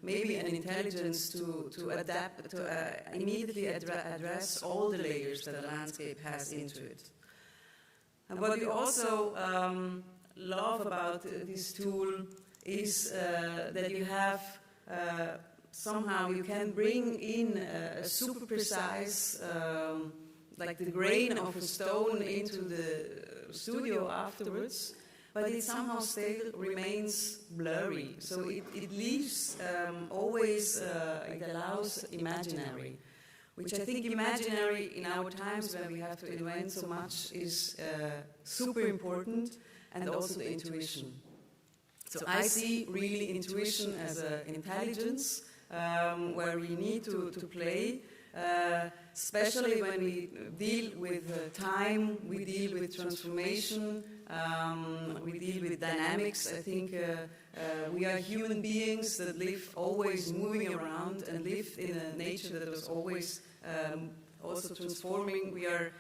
maybe an intelligence to adapt, to immediately address all the layers that a landscape has into it. And what we also love about this tool is that you have somehow you can bring in a super precise, like the grain of a stone into the studio afterwards, but it somehow still remains blurry. So it leaves always, it allows imaginary, which I think imaginary in our times when we have to invent so much is super important, and also the intuition. So I see really intuition as an intelligence where we need to play, especially when we deal with time, we deal with transformation, we deal with dynamics. I think we are human beings that live always moving around and live in a nature that was always also transforming. We are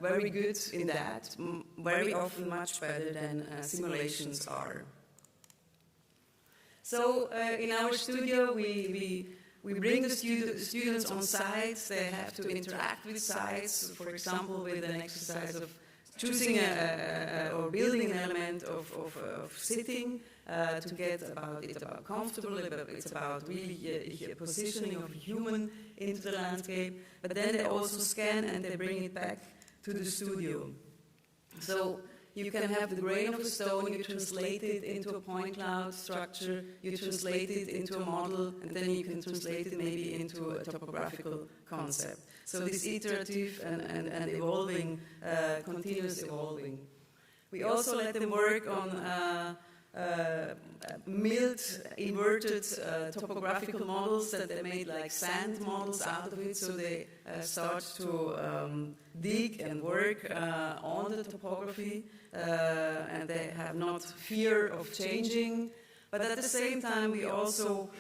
very good in that, very often much better than simulations are. So in our studio, we bring the students on sites. They have to interact with sites, for example, with an exercise of choosing or building an element of sitting to get about comfortable, it's about really positioning of a human into the landscape. But then they also scan and they bring it back to the studio. So you can have the grain of a stone, you translate it into a point cloud structure, you translate it into a model, and then you can translate it maybe into a topographical concept. So this iterative and evolving, continuous evolving. We also let them work on milled, inverted topographical models that they made like sand models out of it, so they start to dig and work on the topography, and they have not fear of changing. But at the same time, we also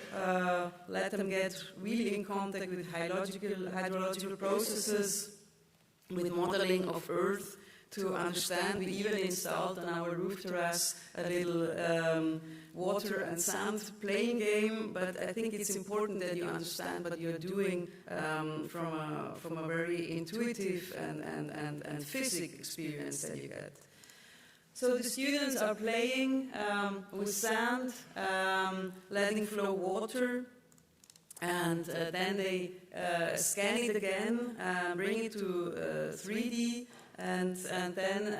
let them get really in contact with hydrological processes, with modeling of Earth, to understand. We even installed on our roof terrace a little water and sand playing game, but I think it's important that you understand what you're doing from a very intuitive and physical experience that you get. So the students are playing with sand, letting flow water, and then they scan it again, bring it to 3D, and then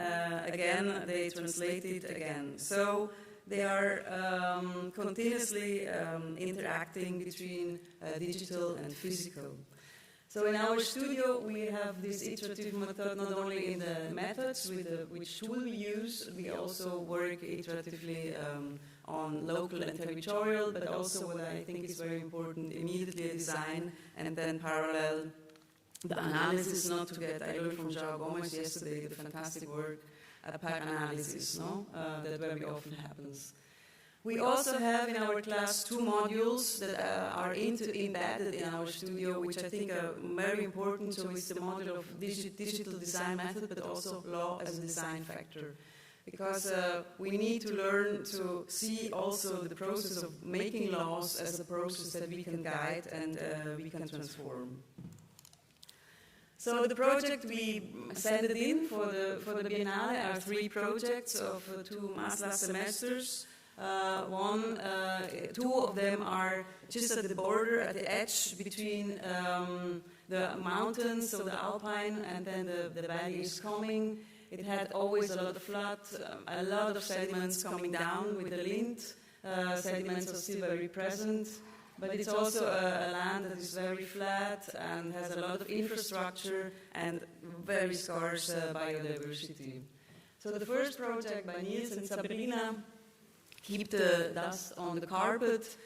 again they translate it again. So they are continuously interacting between digital and physical. So in our studio we have this iterative method not only in the methods with which tool we use, we also work iteratively on local and territorial, but also what I think is very important, immediately a design, and then parallel the analysis, not to get, I learned from Gomar yesterday, the fantastic work, pack analysis, no? That very often happens. We also have in our class 2 modules that are embedded in our studio, which I think are very important. So it's the module of digital design method, but also law as a design factor. Because we need to learn to see also the process of making laws as a process that we can guide and we can transform. So the project we sent it in for the Biennale are 3 projects of 2 master semesters. 2 of them are just at the border, at the edge between the mountains, so the Alpine, and then the valley is coming. It had always a lot of flood, a lot of sediments coming down with the lint. Sediments are still very present, but it's also a land that is very flat and has a lot of infrastructure and very scarce biodiversity. So the first project by Niels and Sabrina, Keep the Dust on the Carpet,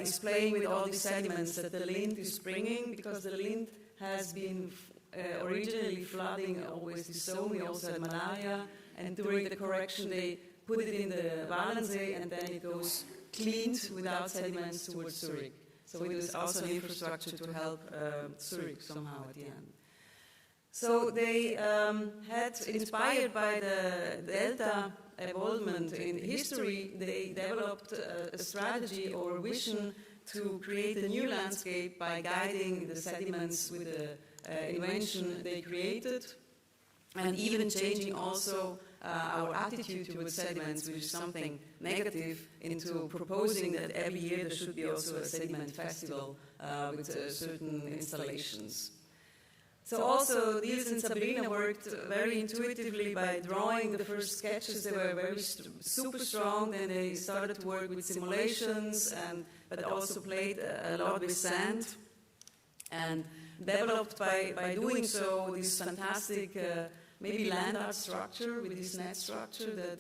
is playing with all these sediments that the lint is bringing, because the lint has been originally flooding always the zone. We also had malaria, and during the correction they put it in the Walensee, and then it goes cleaned without sediments towards Zurich. So it was also an infrastructure to help Zurich somehow at the end. So they had, inspired by the Delta evolvement in history, they developed a strategy or vision to create a new landscape by guiding the sediments with the invention they created, and even changing also our attitude towards sediments, which is something negative, into proposing that every year there should be also a sediment festival with certain installations. So also, Niels and Sabrina worked very intuitively by drawing the first sketches. They were very super strong. Then they started to work with simulations, but also played a lot with sand, and developed by doing so this fantastic maybe land art structure with this net structure that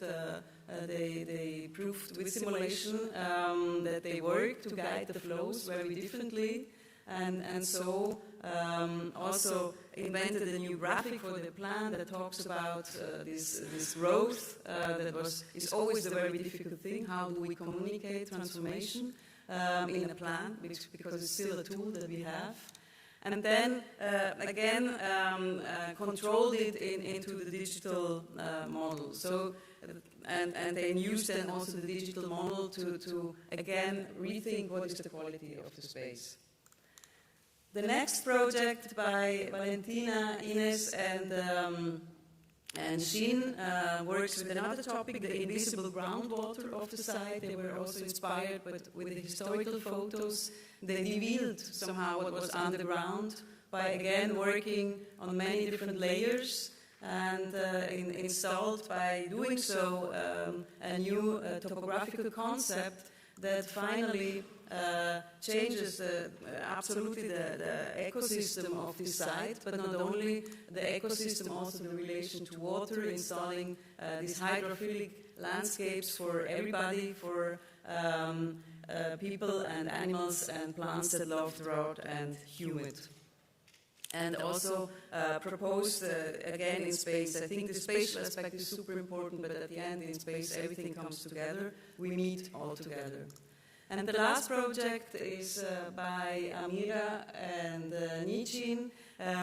they proved with simulation that they work to guide the flows very differently. And so also invented a new graphic for the plan that talks about this growth that is always a very difficult thing. How do we communicate transformation in a plan, because it's still a tool that we have. And then again controlled it into the digital model. So and they used then also the digital model to again rethink what is the quality of the space. The next project by Valentina, Ines, and Shin works with another topic, the invisible groundwater of the site. They were also inspired with the historical photos. They revealed somehow what was underground by again working on many different layers, and installed by doing so a new topographical concept that finally changes absolutely the ecosystem of this site, but not only the ecosystem, also the relation to water, installing these hydrophilic landscapes for everybody, for people and animals and plants that love drought and humid. And also proposed, again in space, I think the spatial aspect is super important, but at the end in space everything comes together, we meet all together. And the last project is by Amira and Nichin,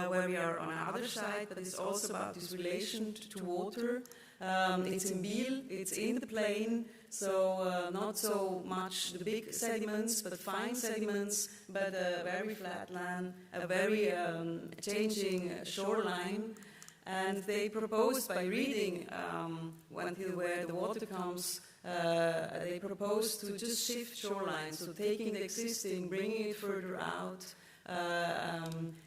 where we are on the other side, but it's also about this relation to water. It's in Biel, it's in the plain, so not so much the big sediments, but fine sediments, but a very flat land, a very changing shoreline. And they proposed by reading until where the water comes, they proposed to just shift shorelines, so taking the existing, bringing it further out,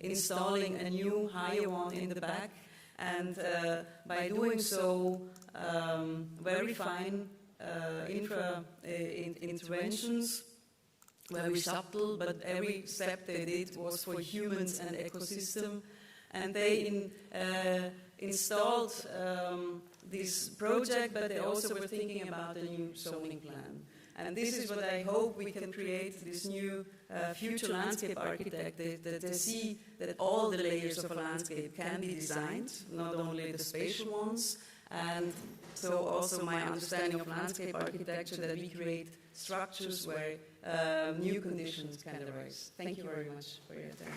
installing a new higher one in the back, and by doing so, very fine interventions, very subtle, but every step they did was for humans and ecosystem. And they installed this project, but they also were thinking about a new zoning plan. And this is what I hope we can create, this new future landscape architect, the Dessi, that all the layers of a landscape can be designed, not only the spatial ones. And so also my understanding of landscape architecture, that we create structures where new conditions can arise. Thank you very much for your attention.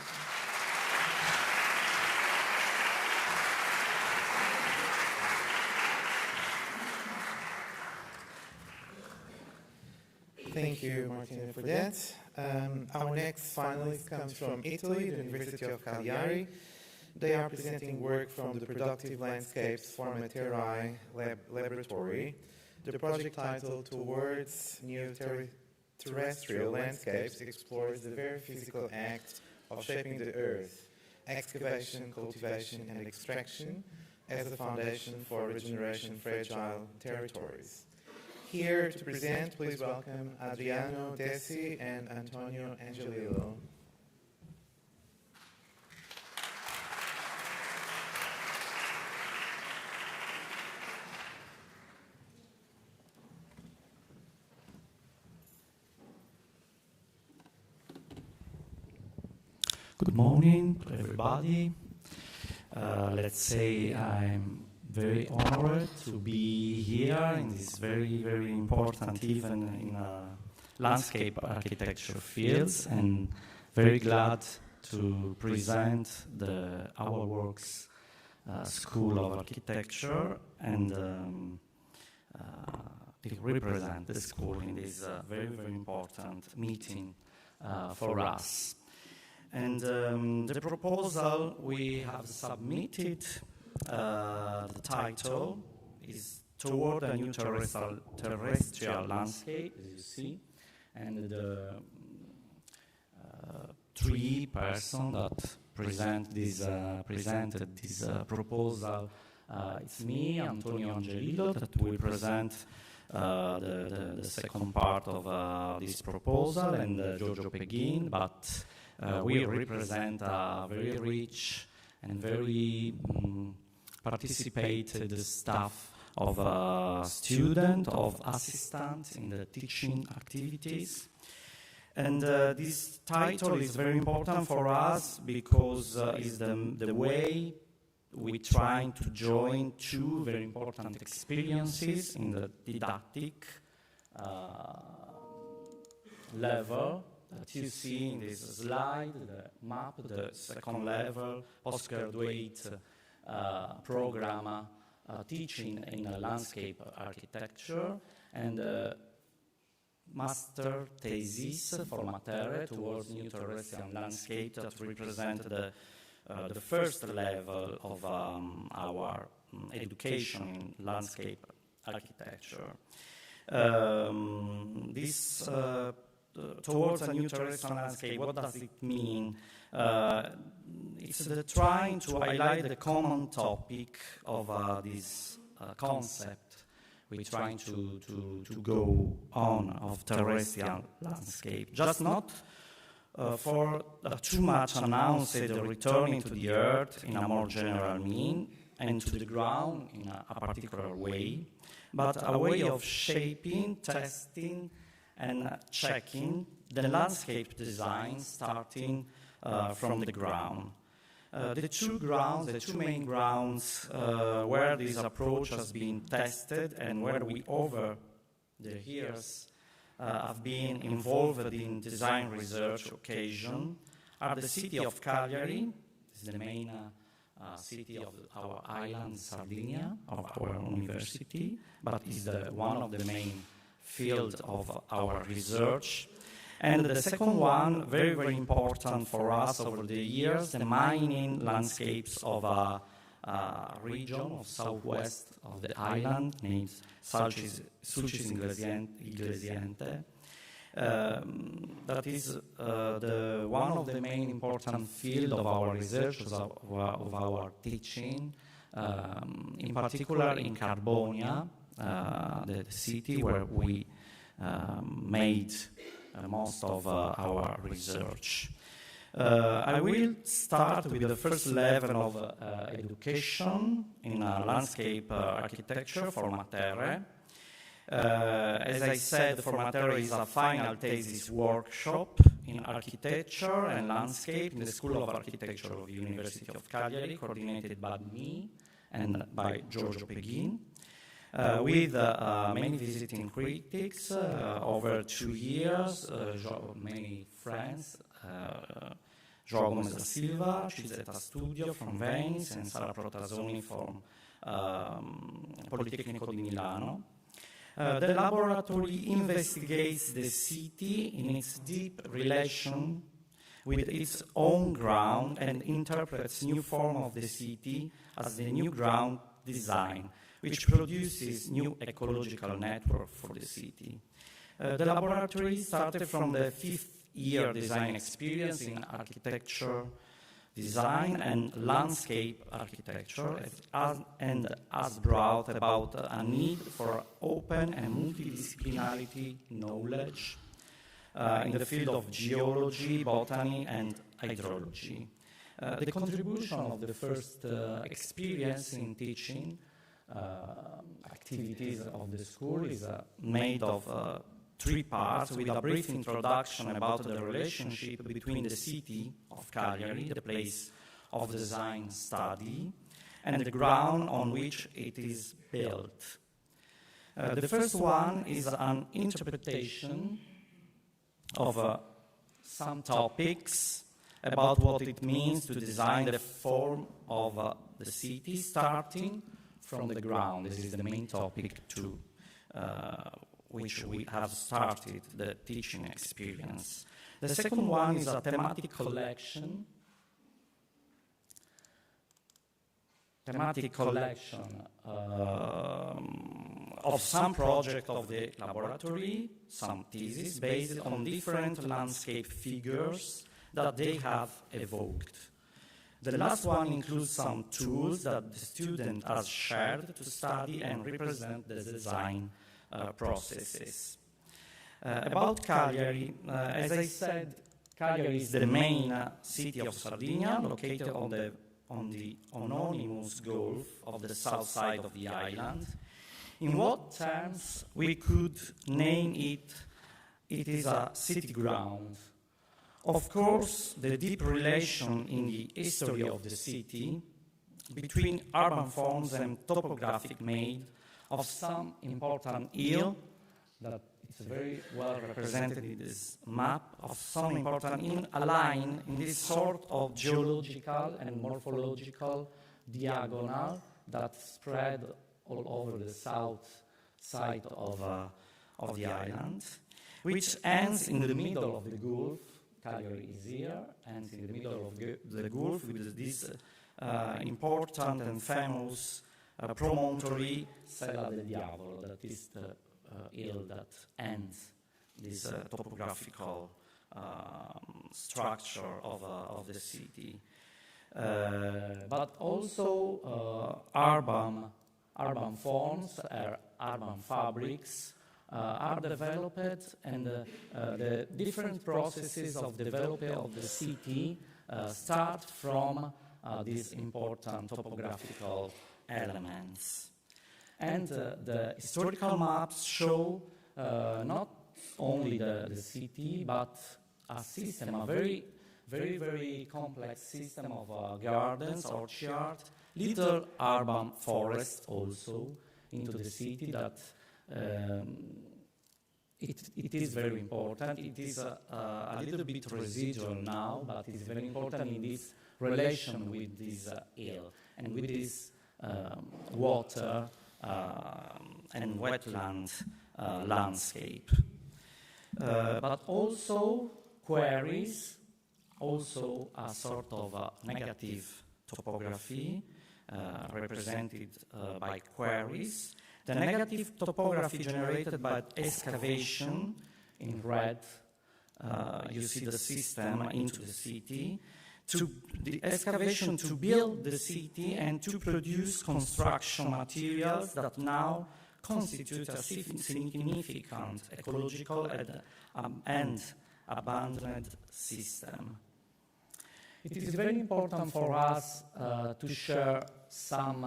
Thank you, Martina, for that. Our next finalist comes from Italy, the University of Cagliari. They are presenting work from the Productive Landscapes Forma Terrae Laboratory. The project titled Towards New Terrestrial Landscapes explores the very physical act of shaping the earth, excavation, cultivation, and extraction as a foundation for regeneration fragile territories. Here to present, please welcome Adriano, Dessi, and Angelillo. Good morning to everybody. Let's say I'm very honored to be here in this very, very important event in landscape architecture fields, and very glad to present our works School of Architecture and to represent the school in this very, very important meeting for us. And the proposal we have submitted, the title is Toward a New Terrestrial Landscape, as you see, and the three persons that presented this proposal. It's me, Antonio Angelillo, that will present the second part of this proposal, and Giorgio Peggin, but we represent a very rich and very participated staff of students, of assistants in the teaching activities. And this title is very important for us because it's the way we try to join two very important experiences in the didactic level that you see in this slide, the map, the second level, postgraduate program teaching in landscape architecture, and master thesis Forma Terrae Towards New Terrestrial Landscape that represent the first level of our education in landscape architecture. This towards a new terrestrial landscape, what does it mean? It's trying to highlight the common topic of this concept. We're trying to go on of terrestrial landscape, just not for too much announced returning to the earth in a more general mean and to the ground in a particular way, but a way of shaping, testing, and checking the landscape design starting from the ground. The two main grounds where this approach has been tested and where we over the years have been involved in design research occasion are the city of Cagliari, this is the main city of our island, Sardinia, of our university, but is one of the main field of our research. And the second one, very, very important for us over the years, the mining landscapes of a region of southwest of the island named Sulcis Iglesiente. That is one of the main important field of our research, of our teaching, in particular in Carbonia, the city where we made most of our research. I will start with the first level of education in landscape architecture, Forma Terrae. As I said, Formatero is a final thesis workshop in architecture and landscape in the School of Architecture of the University of Cagliari, coordinated by me and by Giorgio Peguin, with many visiting critics over 2 years, many friends, João Gomes da Silva, Cizetta Studio from Venice, and Sara Protasoni from Politecnico di Milano. The laboratory investigates the city in its deep relation with its own ground and interprets new form of the city as the new ground design, which produces new ecological network for the city. The laboratory started from the 5th-year design experience in architecture, design and landscape architecture, and has brought about a need for open and multidisciplinarity knowledge in the field of geology, botany, and hydrology. The contribution of the first experience in teaching activities of the school is made of 3 parts, with a brief introduction about the relationship between the city of Cagliari, the place of design study, and the ground on which it is built. The first one is an interpretation of some topics about what it means to design the form of the city, starting from the ground. This is the main topic to which we have started the teaching experience. The second one is a thematic collection of some project of the laboratory, some thesis, based on different landscape figures that they have evoked. The last one includes some tools that the student has shared to study and represent the design processes. About Cagliari, as I said, Cagliari is the main city of Sardinia, located on the anonymous Gulf of the south side of the island. In what terms we could name it? It is a city ground. Of course, the deep relation in the history of the city between urban forms and topographic made of some important hill that is very well represented in this map, of some important hill aligned in this sort of geological and morphological diagonal that spread all over the south side of the island, which ends in the middle of the Gulf. Cagliari is here, and in the middle of the Gulf with this important and famous promontory Sella del Diavolo, that is the hill that ends this topographical structure of the city. But also urban forms, urban fabrics are developed, and the different processes of development of the city start from these important topographical elements. And the historical maps show not only the city, but a system, a very, very, very complex system of gardens, orchards, little urban forests also into the city that it is very important. It is a little bit residual now, but it's very important in this relation with this hill and with this water and wetland landscape. But also quarries, also a sort of negative topography represented by quarries. The negative topography generated by excavation in red, you see the system into the city, to the excavation to build the city and to produce construction materials that now constitute a significant ecological and abandoned system. It is very important for us to share some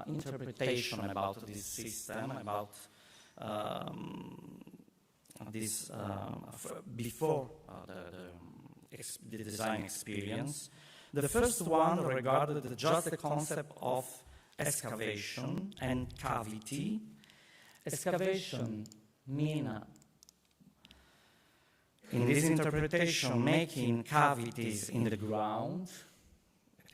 interpretation about this system, about before the design experience. The first one regarded just the concept of excavation and cavity. Excavation means, in this interpretation, making cavities in the ground.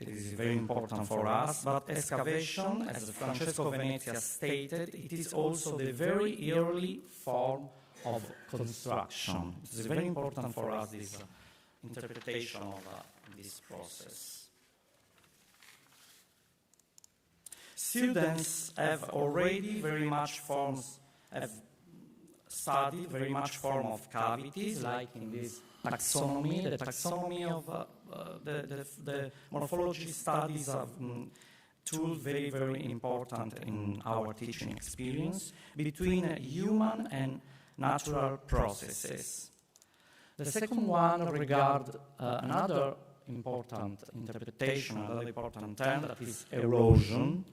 It is very important for us, but excavation, as Francesco Venezia stated, it is also the very early form of construction. It is very important for us, this interpretation of this process. Students have already studied very much form of cavities, like in this taxonomy. The taxonomy of the morphology studies are two very, very important in our teaching experience between human and natural processes. The second one regards another important interpretation, another important term, that is erosion.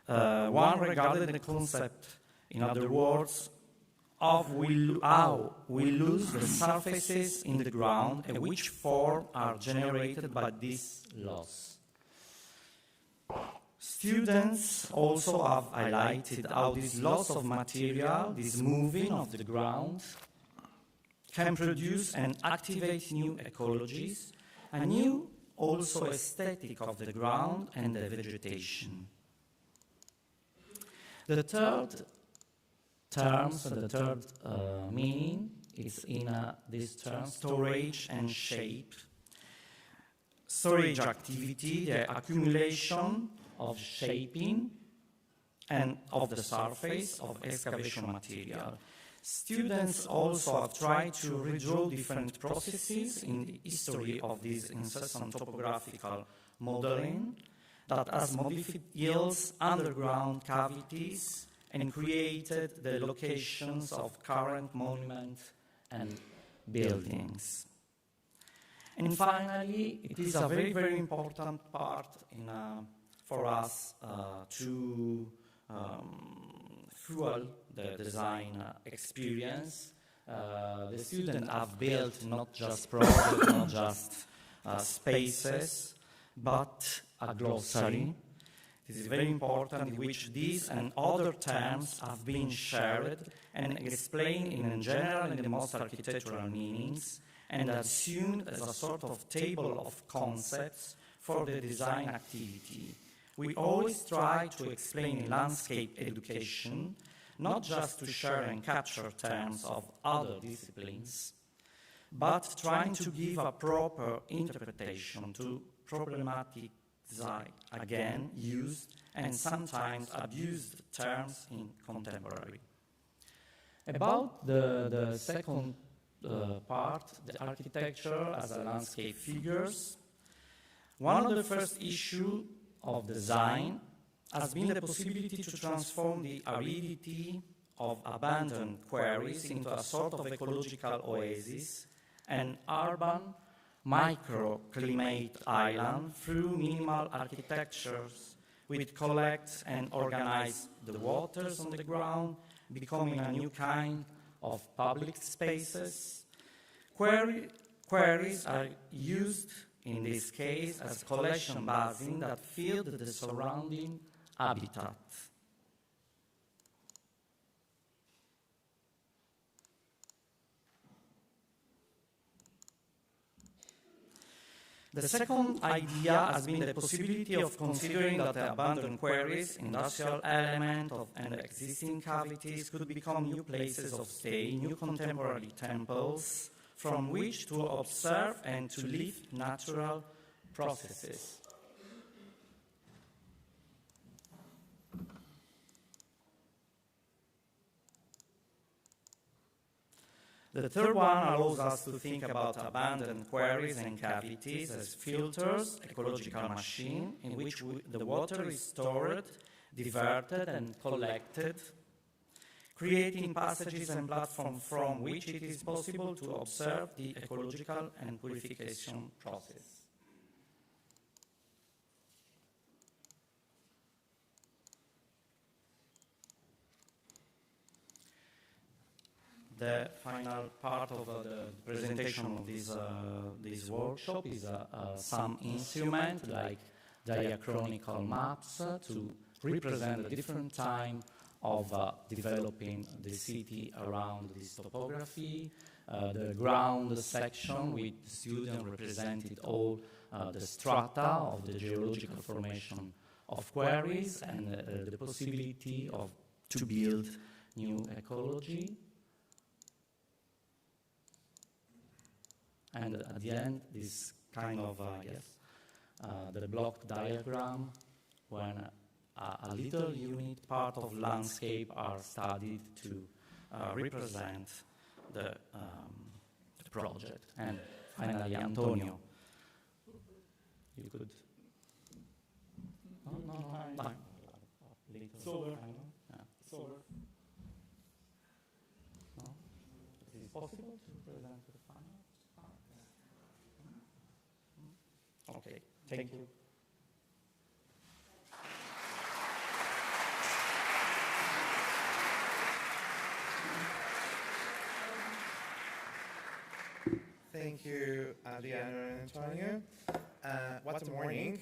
One regarded the concept, in other words, of how we lose the surfaces in the ground and which form are generated by this loss. Students also have highlighted how this loss of material, this moving of the ground, can produce and activate new ecologies, a new also aesthetic of the ground and the vegetation. The third meaning is in this term, storage and shape. Storage activity, the accumulation of shaping and of the surface of excavation material. Students also have tried to redraw different processes in the history of this incessant topographical modeling that has modified hills, underground cavities, and created the locations of current monuments and buildings. And finally, it is a very, very important part for us to fuel the design experience. The students have built not just projects, not just spaces, but a glossary. It is very important in which these and other terms have been shared and explained in general in the most architectural meanings and assumed as a sort of table of concepts for the design activity. We always try to explain in landscape education, not just to share and capture terms of other disciplines, but trying to give a proper interpretation to problematic again used and sometimes abused terms in contemporary. About the second part, the architecture as a landscape figures, one of the first issues of design has been the possibility to transform the aridity of abandoned quarries into a sort of ecological oasis and urban microclimate island through minimal architectures which collect and organize the waters on the ground, becoming a new kind of public spaces. Quarries are used in this case as collection basins that fill the surrounding habitat. The second idea has been the possibility of considering that the abandoned quarries, industrial element and existing cavities could become new places of stay, new contemporary temples from which to observe and to live natural processes. The third one allows us to think about abandoned quarries and cavities as filters, ecological machines, in which the water is stored, diverted, and collected, creating passages and platforms from which it is possible to observe the ecological and purification process. the final part of the presentation of this workshop is some instrument like diachronical maps to represent a different time of developing the city around this topography. The ground section with the student represented all the strata of the geological formation of quarries and the possibility to build new ecology. And at the end, this kind of, the block diagram, when a little unit part of landscape are studied to represent the project. And finally, Antonio, you could... No. It's over. It's over. No? Is it possible to present the final? Okay, thank you. Thank you, Adriano and Antonio. What a morning.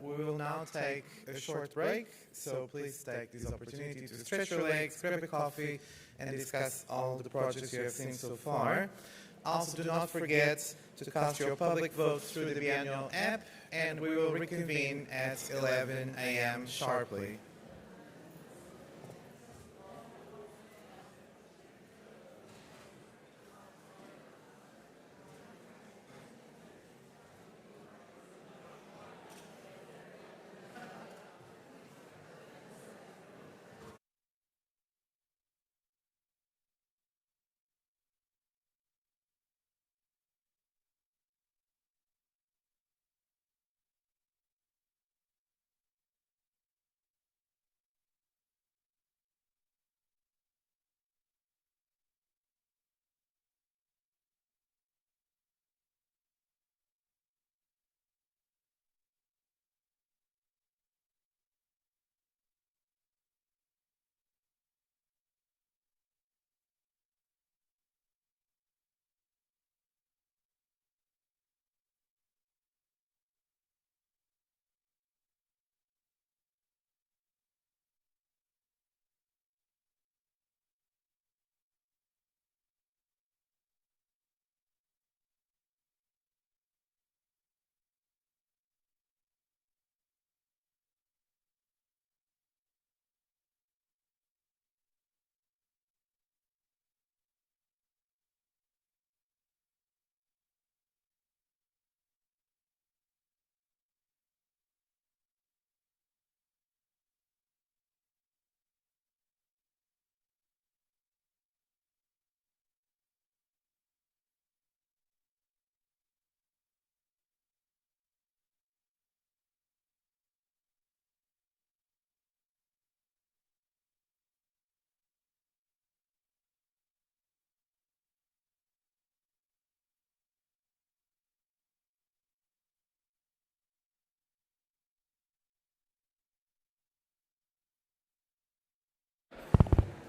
We will now take a short break, so please take this opportunity to stretch your legs, grab a coffee, and discuss all the projects you have seen so far. Also, do not forget to cast your public vote through the Biennial app, and we will reconvene at 11 a.m. sharply.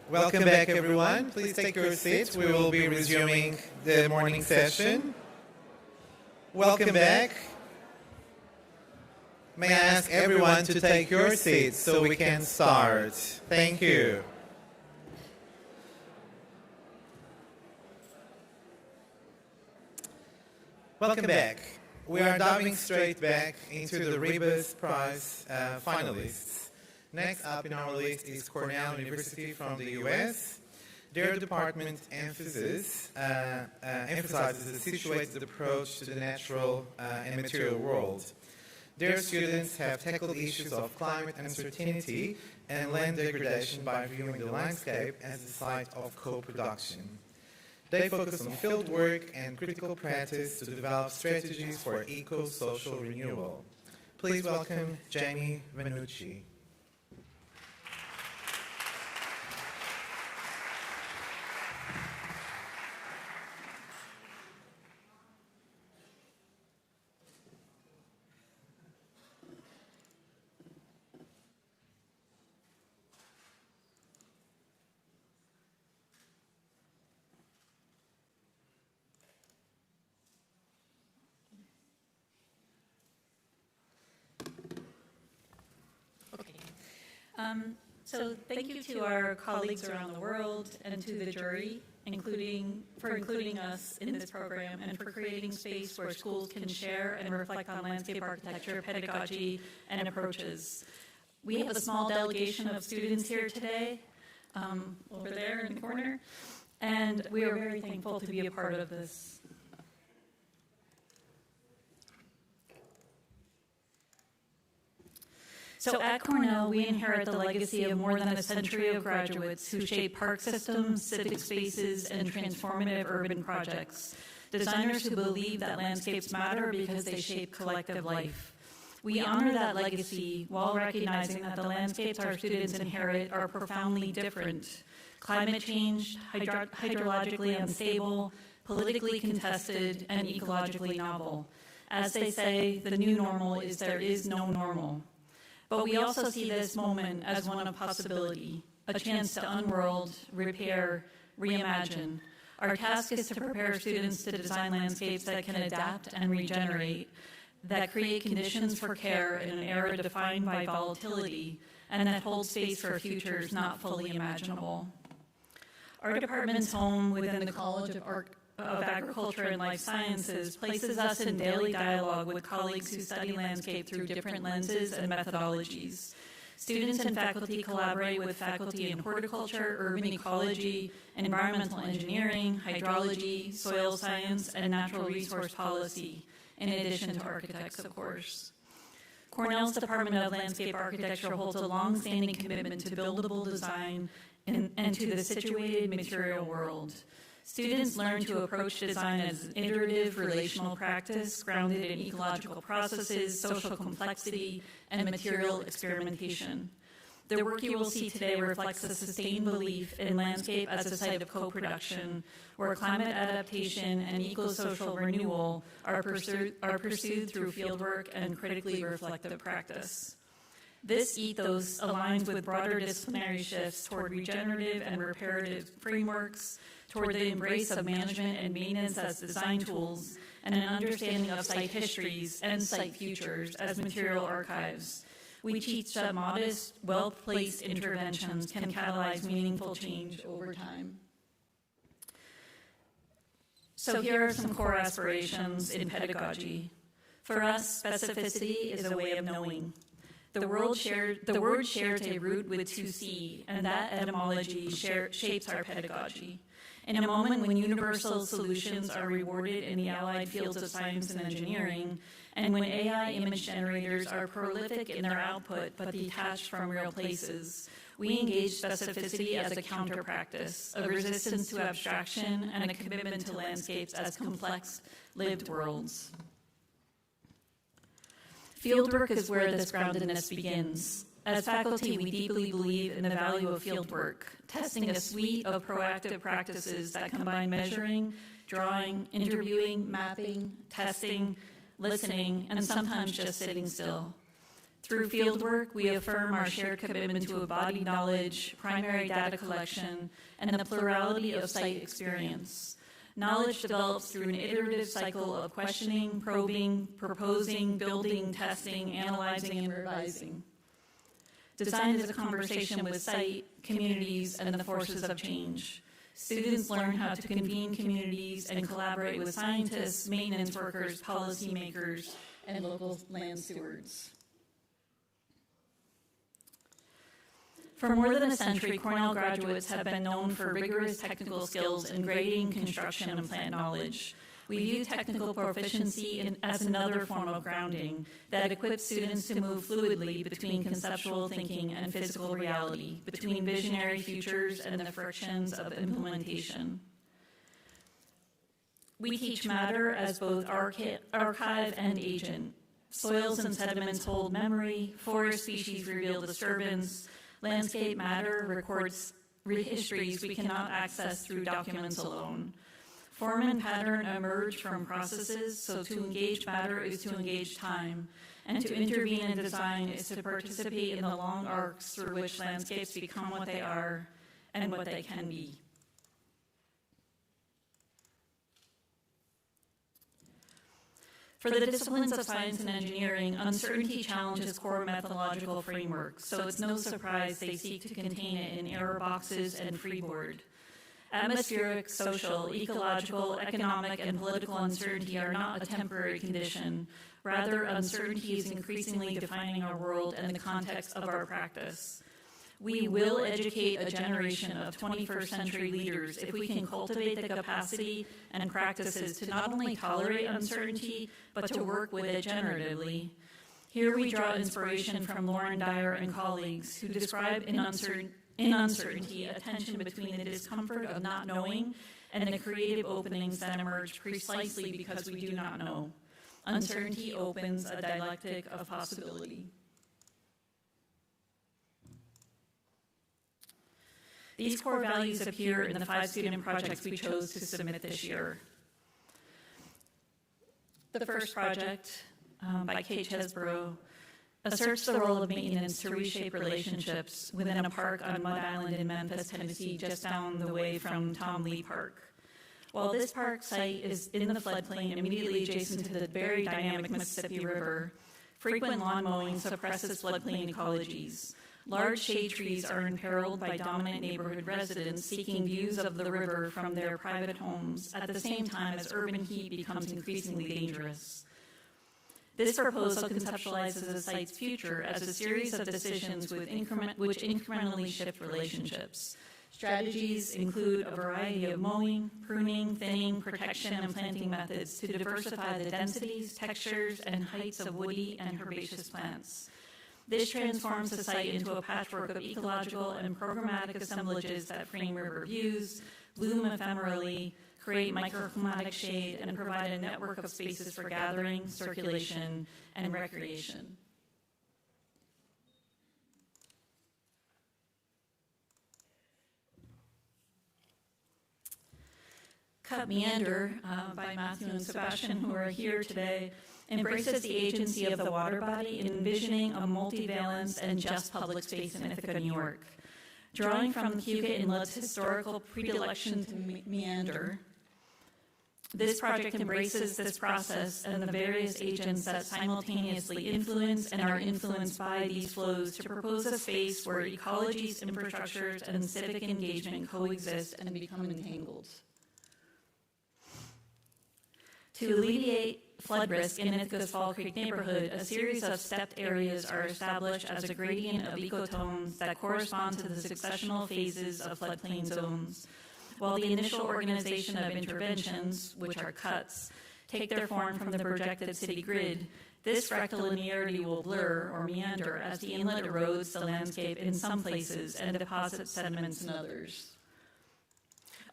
Welcome back, everyone. Please take your seats. We will be resuming the morning session. Welcome back. May I ask everyone to take your seats so we can start? Thank you. Welcome back. We are diving straight back into the Rebus Prize finalists. Next up in our list is Cornell University from the US. Their department emphasizes a situated approach to the natural and material world. Their students have tackled issues of climate uncertainty and land degradation by viewing the landscape as a site of co-production. They focus on field work and critical practice to develop strategies for eco-social renewal. Please welcome Jamie Vanucchi. So thank you to our colleagues around the world and to the jury, for including us in this program and for creating space where schools can share and reflect on landscape architecture, pedagogy, and approaches. We have a small delegation of students here today, over there in the corner, and we are very thankful to be a part of this. So at Cornell, we inherit the legacy of more than a century of graduates who shape park systems, civic spaces, and transformative urban projects. Designers who believe that landscapes matter because they shape collective life. We honor that legacy while recognizing that the landscapes our students inherit are profoundly different. Climate change, hydrologically unstable, politically contested, and ecologically novel. As they say, the new normal is there is no normal. But we also see this moment as one of possibility, a chance to unworld, repair, reimagine. Our task is to prepare students to design landscapes that can adapt and regenerate, that create conditions for care in an era defined by volatility, and that hold space for futures not fully imaginable. Our department's home within the College of Agriculture and Life Sciences places us in daily dialogue with colleagues who study landscape through different lenses and methodologies. Students and faculty collaborate with faculty in horticulture, urban ecology, environmental engineering, hydrology, soil science, and natural resource policy, in addition to architects, of course. Cornell's Department of Landscape Architecture holds a long-standing commitment to buildable design and to the situated material world. Students learn to approach design as an iterative relational practice grounded in ecological processes, social complexity, and material experimentation. The work you will see today reflects a sustained belief in landscape as a site of co-production, where climate adaptation and eco-social renewal are pursued through fieldwork and critically reflective practice. This ethos aligns with broader disciplinary shifts toward regenerative and reparative frameworks, toward the embrace of management and maintenance as design tools, and an understanding of site histories and site futures as material archives. We teach that modest, well-placed interventions can catalyze meaningful change over time. So here are some core aspirations in pedagogy. For us, specificity is a way of knowing. The word shares a root with 2C, and that etymology shapes our pedagogy. In a moment when universal solutions are rewarded in the allied fields of science and engineering, and when AI image generators are prolific in their output but detached from real places, we engage specificity as a counter-practice, a resistance to abstraction, and a commitment to landscapes as complex, lived worlds. Fieldwork is where this groundedness begins. As faculty, we deeply believe in the value of fieldwork, testing a suite of proactive practices that combine measuring, drawing, interviewing, mapping, testing, listening, and sometimes just sitting still. Through fieldwork, we affirm our shared commitment to embodied knowledge, primary data collection, and the plurality of site experience. Knowledge develops through an iterative cycle of questioning, probing, proposing, building, testing, analyzing, and revising. Design is a conversation with site, communities, and the forces of change. Students learn how to convene communities and collaborate with scientists, maintenance workers, policymakers, and local land stewards. For more than a century, Cornell graduates have been known for rigorous technical skills in grading, construction, and plant knowledge. We view technical proficiency as another form of grounding that equips students to move fluidly between conceptual thinking and physical reality, between visionary futures and the frictions of implementation. We teach matter as both archive and agent. Soils and sediments hold memory, forest species reveal disturbance, landscape matter records histories we cannot access through documents alone. Form and pattern emerge from processes, so to engage matter is to engage time, and to intervene in design is to participate in the long arcs through which landscapes become what they are and what they can be. For the disciplines of science and engineering, uncertainty challenges core methodological frameworks, so it's no surprise they seek to contain it in error boxes and freeboard. Atmospheric, social, ecological, economic, and political uncertainty are not a temporary condition. Rather, uncertainty is increasingly defining our world and the context of our practice. We will educate a generation of 21st century leaders if we can cultivate the capacity and practices to not only tolerate uncertainty, but to work with it generatively. Here we draw inspiration from Lauren Dyer and colleagues who describe in uncertainty a tension between the discomfort of not knowing and the creative openings that emerge precisely because we do not know. Uncertainty opens a dialectic of possibility. These core values appear in the 5 student projects we chose to submit this year. The first project, by Kate Chesborough, asserts the role of maintenance to reshape relationships within a park on Mud Island in Memphis, Tennessee, just down the way from Tom Lee Park. While this park site is in the floodplain immediately adjacent to the very dynamic Mississippi River, frequent lawn mowing suppresses floodplain ecologies. Large shade trees are imperiled by dominant neighborhood residents seeking views of the river from their private homes at the same time as urban heat becomes increasingly dangerous. This proposal conceptualizes the site's future as a series of decisions which incrementally shift relationships. Strategies include a variety of mowing, pruning, thinning, protection, and planting methods to diversify the densities, textures, and heights of woody and herbaceous plants. This transforms the site into a patchwork of ecological and programmatic assemblages that frame river views, bloom ephemerally, create microclimatic shade, and provide a network of spaces for gathering, circulation, and recreation. Cut Meander by Matthew and Sebastian, who are here today, embraces the agency of the water body, envisioning a multivalence and just public space in Ithaca, New York. Drawing from the Cayuga Inlet's historical predilection to meander, this project embraces this process and the various agents that simultaneously influence and are influenced by these flows to propose a space where ecologies, infrastructures, and civic engagement coexist and become entangled. To alleviate flood risk in Ithaca's Fall Creek neighborhood, a series of stepped areas are established as a gradient of ecotones that correspond to the successional phases of floodplain zones. While the initial organization of interventions, which are cuts, take their form from the projected city grid, this rectilinearity will blur or meander as the inlet erodes the landscape in some places and deposits sediments in others.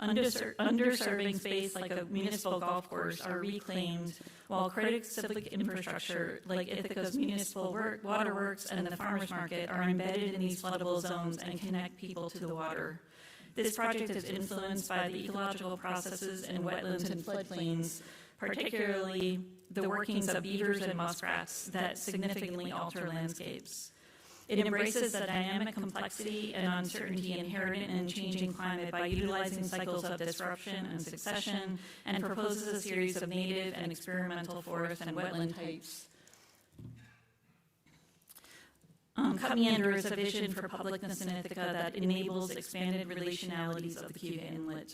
Underserving space like a municipal golf course are reclaimed, while critical civic infrastructure like Ithaca's municipal waterworks and the farmers market are embedded in these floodable zones and connect people to the water. This project is influenced by the ecological processes in wetlands and floodplains, particularly the workings of beavers and muskrats that significantly alter landscapes. It embraces the dynamic complexity and uncertainty inherent in changing climate by utilizing cycles of disruption and succession, and proposes a series of native and experimental forest and wetland types. Cut Meander is a vision for publicness in Ithaca that enables expanded relationalities of the Cayuga Inlet.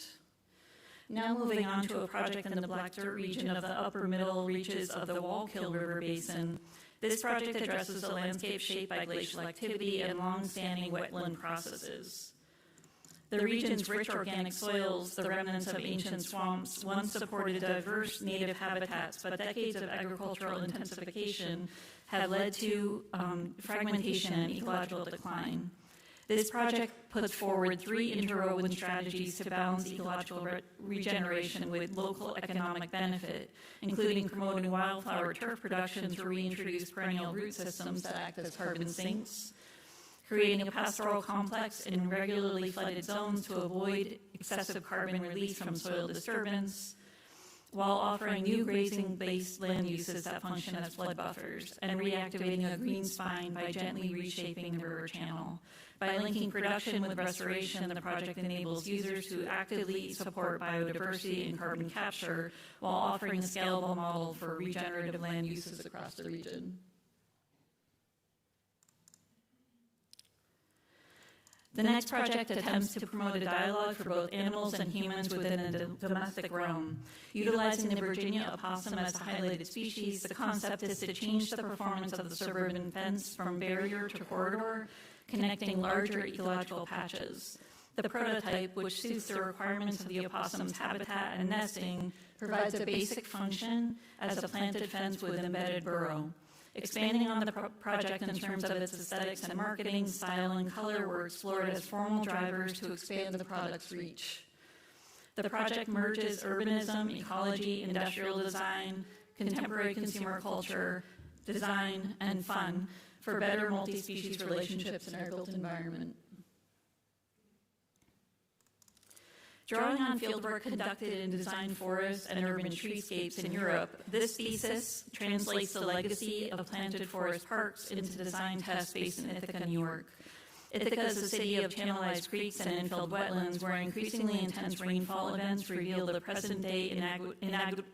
Now moving on to a project in the Black Dirt region of the upper middle reaches of the Wallkill River Basin. This project addresses a landscape shaped by glacial activity and long-standing wetland processes. The region's rich organic soils, the remnants of ancient swamps, once supported diverse native habitats, but decades of agricultural intensification have led to fragmentation and ecological decline. This project puts forward 3 interwoven strategies to balance ecological regeneration with local economic benefit, including promoting wildflower turf production to reintroduce perennial root systems that act as carbon sinks, creating a pastoral complex in regularly flooded zones to avoid excessive carbon release from soil disturbance, while offering new grazing-based land uses that function as flood buffers, and reactivating a green spine by gently reshaping the river channel. By linking production with restoration, the project enables users to actively support biodiversity and carbon capture while offering a scalable model for regenerative land uses across the region. The next project attempts to promote a dialogue for both animals and humans within a domestic realm. Utilizing the Virginia opossum as a highlighted species, the concept is to change the performance of the suburban fence from barrier to corridor, connecting larger ecological patches. The prototype, which suits the requirements of the opossum's habitat and nesting, provides a basic function as a planted fence with embedded burrow. Expanding on the project in terms of its aesthetics and marketing, style, and color were explored as formal drivers to expand the product's reach. The project merges urbanism, ecology, industrial design, contemporary consumer culture, design, and fun for better multi-species relationships in our built environment. Drawing on fieldwork conducted in designed forests and urban treescapes in Europe, this thesis translates the legacy of planted forest parks into design tests based in Ithaca, New York. Ithaca is a city of channelized creeks and infilled wetlands where increasingly intense rainfall events reveal the present-day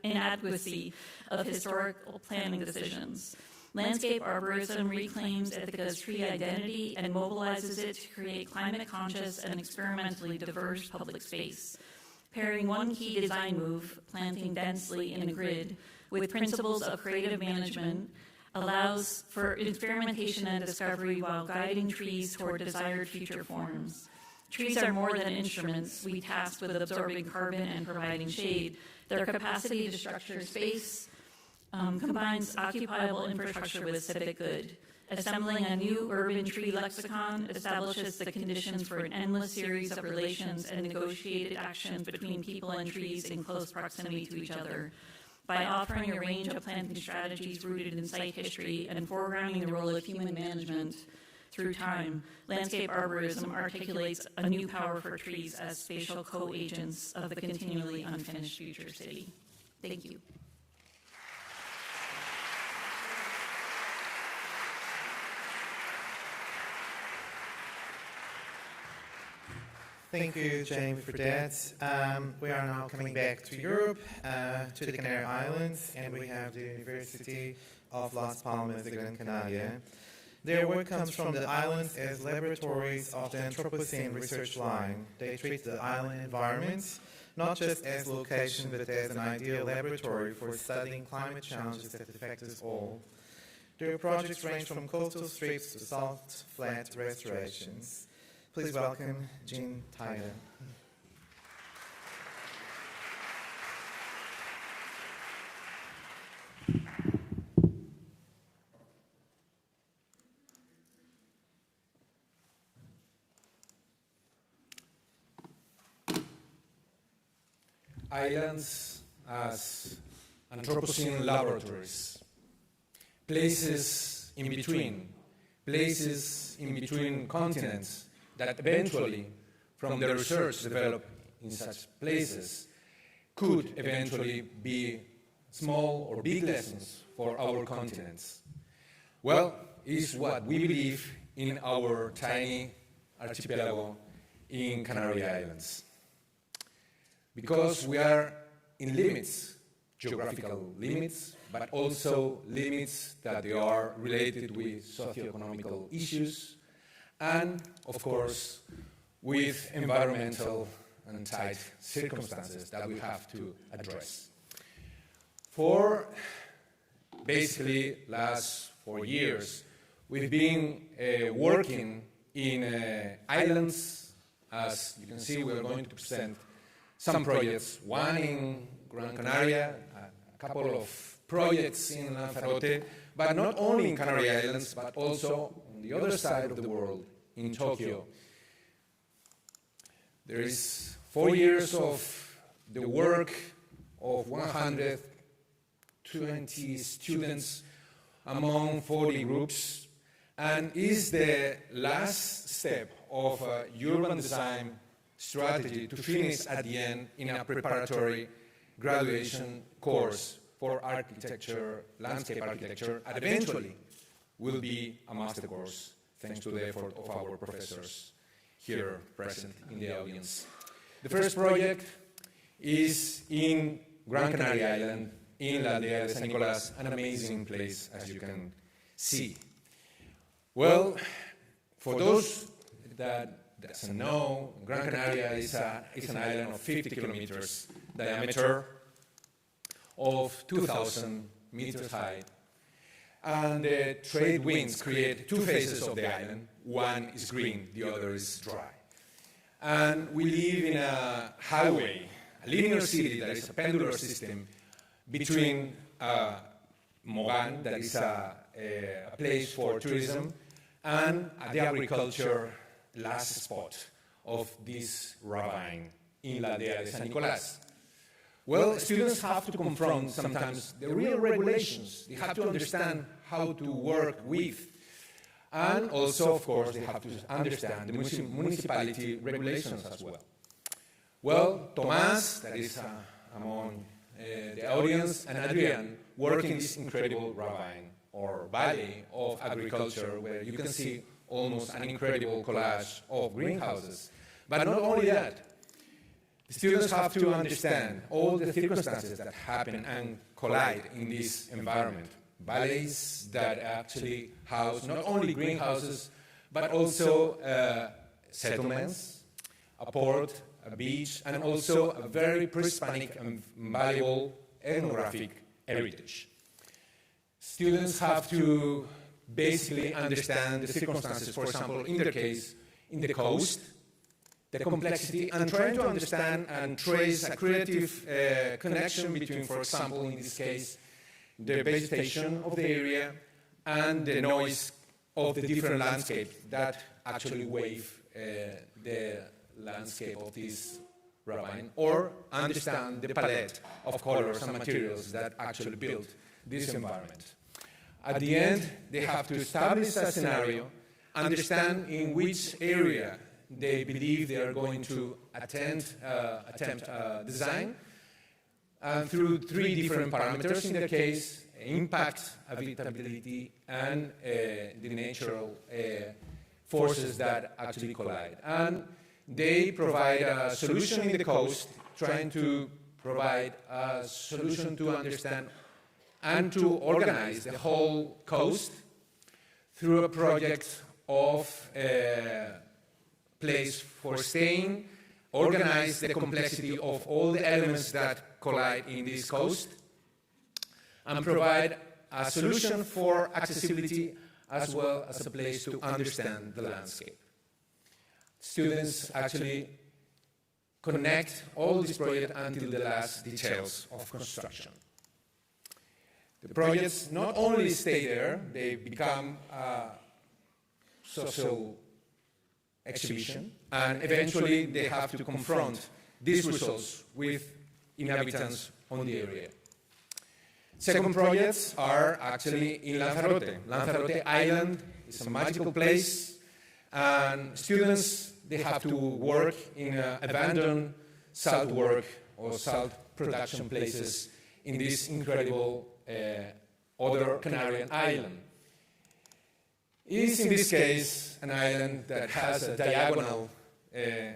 inadequacy of historical planning decisions. Landscape arborism reclaims Ithaca's tree identity and mobilizes it to create climate-conscious and experimentally diverse public space. Pairing one key design move, planting densely in a grid, with principles of creative management allows for experimentation and discovery while guiding trees toward desired future forms. Trees are more than instruments we tasked with absorbing carbon and providing shade. Their capacity to structure space combines occupiable infrastructure with civic good. Assembling a new urban tree lexicon establishes the conditions for an endless series of relations and negotiated actions between people and trees in close proximity to each other. By offering a range of planting strategies rooted in site history and foregrounding the role of human management through time, landscape arborism articulates a new power for trees as spatial co-agents of the continually unfinished future city. Thank you. Thank you, Jamie, for that. We are now coming back to Europe, to the Canary Islands, and we have the University of Las Palmas de Gran Canaria. Their work comes from the islands as laboratories of the Anthropocene research line. They treat the island environment not just as location, but as an ideal laboratory for studying climate challenges that affect us all. Their projects range from coastal strips to salt flat restorations. Please welcome Jean Taira. Islands as Anthropocene laboratories, places in between continents that eventually, from the research developed in such places, could eventually be small or big lessons for our continents. Well, is what we believe in our tiny archipelago in Canary Islands. Because we are in limits, geographical limits, but also limits that they are related with socioeconomical issues, and, of course, with environmental and tight circumstances that we have to address. For basically last 4 years, we've been working in islands. As you can see, we are going to present some projects, one in Gran Canaria, a couple of projects in Lanzarote, but not only in Canary Islands, but also on the other side of the world, in Tokyo. There is 4 years of the work of 120 students among 40 groups, and is the last step of a urban design strategy to finish at the end in a preparatory graduation course for architecture, landscape architecture, and eventually will be a master course, thanks to the effort of our professors here present in the audience. The first project is in Gran Canaria Island, in La Aldea de San Nicolás, an amazing place, as you can see. Well, for those that doesn't know, Gran Canaria is an island of 50 kilometers diameter, of 2,000 meters high, and the trade winds create two phases of the island. One is green, the other is dry. And we live in a highway, a linear city that is a pendular system between Mogan, that is a place for tourism, and the agriculture last spot of this ravine in La Aldea de San Nicolás. Well, students have to confront sometimes the real regulations. They have to understand how to work with. And also, of course, they have to understand the municipality regulations as well. Well, Tomás, that is among the audience, and Adriano work in this incredible ravine or valley of agriculture where you can see almost an incredible collage of greenhouses. But not only that, the students have to understand all the circumstances that happen and collide in this environment. Valleys that actually house not only greenhouses, but also settlements, a port, a beach, and also a very pre-Hispanic and valuable ethnographic heritage. Students have to basically understand the circumstances, for example, in their case, in the coast, the complexity, and trying to understand and trace a creative connection between, for example, in this case, the vegetation of the area and the noise of the different landscapes that actually wave the landscape of this ravine, or understand the palette of colors and materials that actually build this environment. At the end, they have to establish a scenario, understand in which area they believe they are going to attempt design, and through three different parameters in their case: impact, habitability, and the natural forces that actually collide. And they provide a solution in the coast, trying to provide a solution to understand and to organize the whole coast through a project of place for staying, organize the complexity of all the elements that collide in this coast, and provide a solution for accessibility as well as a place to understand the landscape. Students actually connect all this project until the last details of construction. The projects not only stay there, they become a social exhibition, and eventually they have to confront these results with inhabitants on the area. Second projects are actually in Lanzarote. Lanzarote Island is a magical place, and students, they have to work in abandoned salt work or salt production places in this incredible other Canarian island. It is, in this case, an island that has a diagonal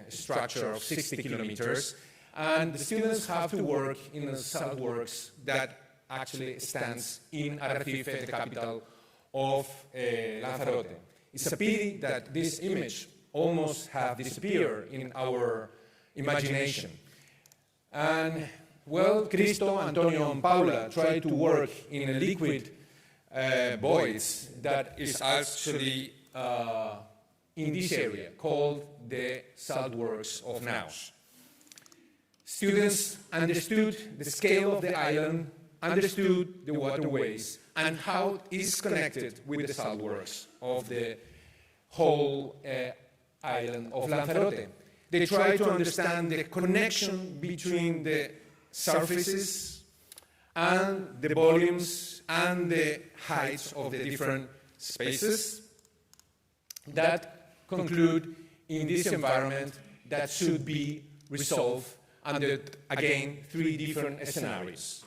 structure of 60 kilometers, and the students have to work in a salt works that actually stands in Arrecife, the capital of Lanzarote. It's a pity that this image almost have disappeared in our imagination. And, well, Cristo, Antonio, and Paula tried to work in a liquid voids that is actually in this area called the Saltworks of Naus. Students understood the scale of the island, understood the waterways, and how it is connected with the saltworks of the whole island of Lanzarote. They try to understand the connection between the surfaces and the volumes and the heights of the different spaces that conclude in this environment that should be resolved under, again, 3 different scenarios.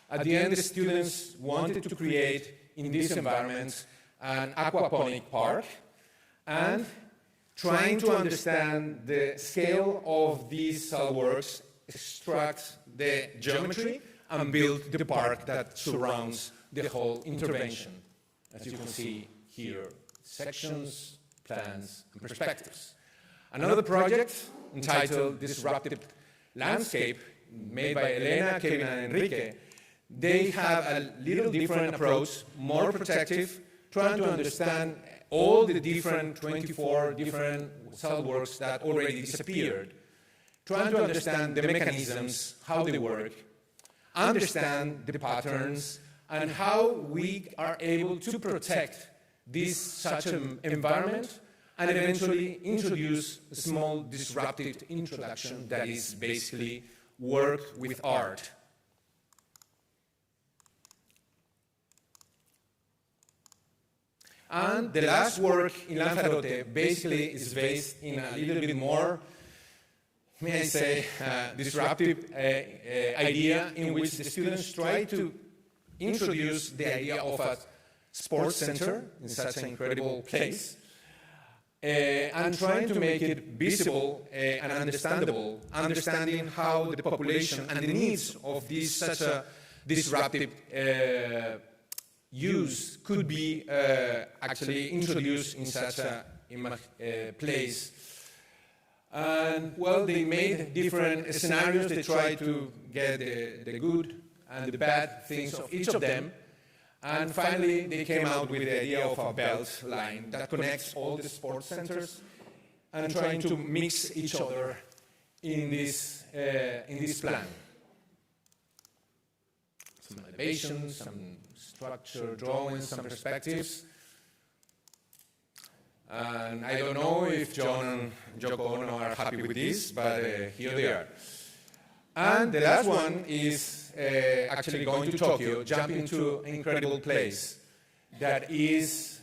At the end, the students wanted to create, in this environment, an aquaponic park, and trying to understand the scale of these works, extract the geometry, and build the park that surrounds the whole intervention. As you can see here, sections, plans, and perspectives. Another project entitled Disruptive Landscape, made by Elena, Kevin, and Enrique, they have a little different approach, more protective, trying to understand all the different 24 different cell works that already disappeared, trying to understand the mechanisms, how they work, understand the patterns, and how we are able to protect such an environment, and eventually introduce a small disruptive introduction that is basically work with art. And the last work in Lanzarote basically is based in a little bit more, may I say, disruptive idea in which the students try to introduce the idea of a sports center in such an incredible place, and trying to make it visible and understandable, understanding how the population and the needs of such a disruptive use could be actually introduced in such a place. And well, they made different scenarios. They tried to get the good and the bad things of each of them. And finally, they came out with the idea of a belt line that connects all the sports centers and trying to mix each other in this plan. Some elevations, some structure drawings, some perspectives. And I don't know if John and Joko Ono are happy with this, but here they are. And the last one is actually going to Tokyo, jumping to an incredible place that is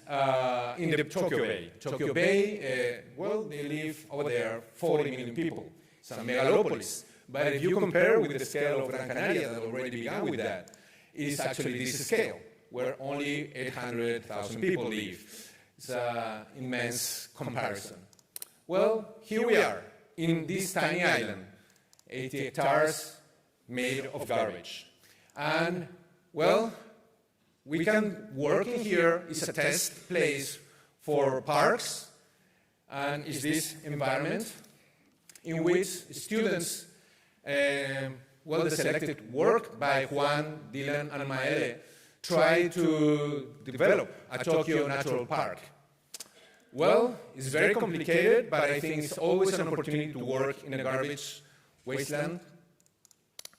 in the Tokyo Bay. Tokyo Bay, well, they live over there 40 million people. It's a megalopolis. But if you compare with the scale of Gran Canaria that already began with that, it's actually this scale, where only 800,000 people live. It's an immense comparison. Well, here we are, in this tiny island, 80 hectares made of garbage. And, well, we can work in here. It's a test place for parks, and it's this environment in which students, well, the selected work by Juan, Dylan, and Maele try to develop a Tokyo natural park. Well, it's very complicated, but I think it's always an opportunity to work in a garbage wasteland.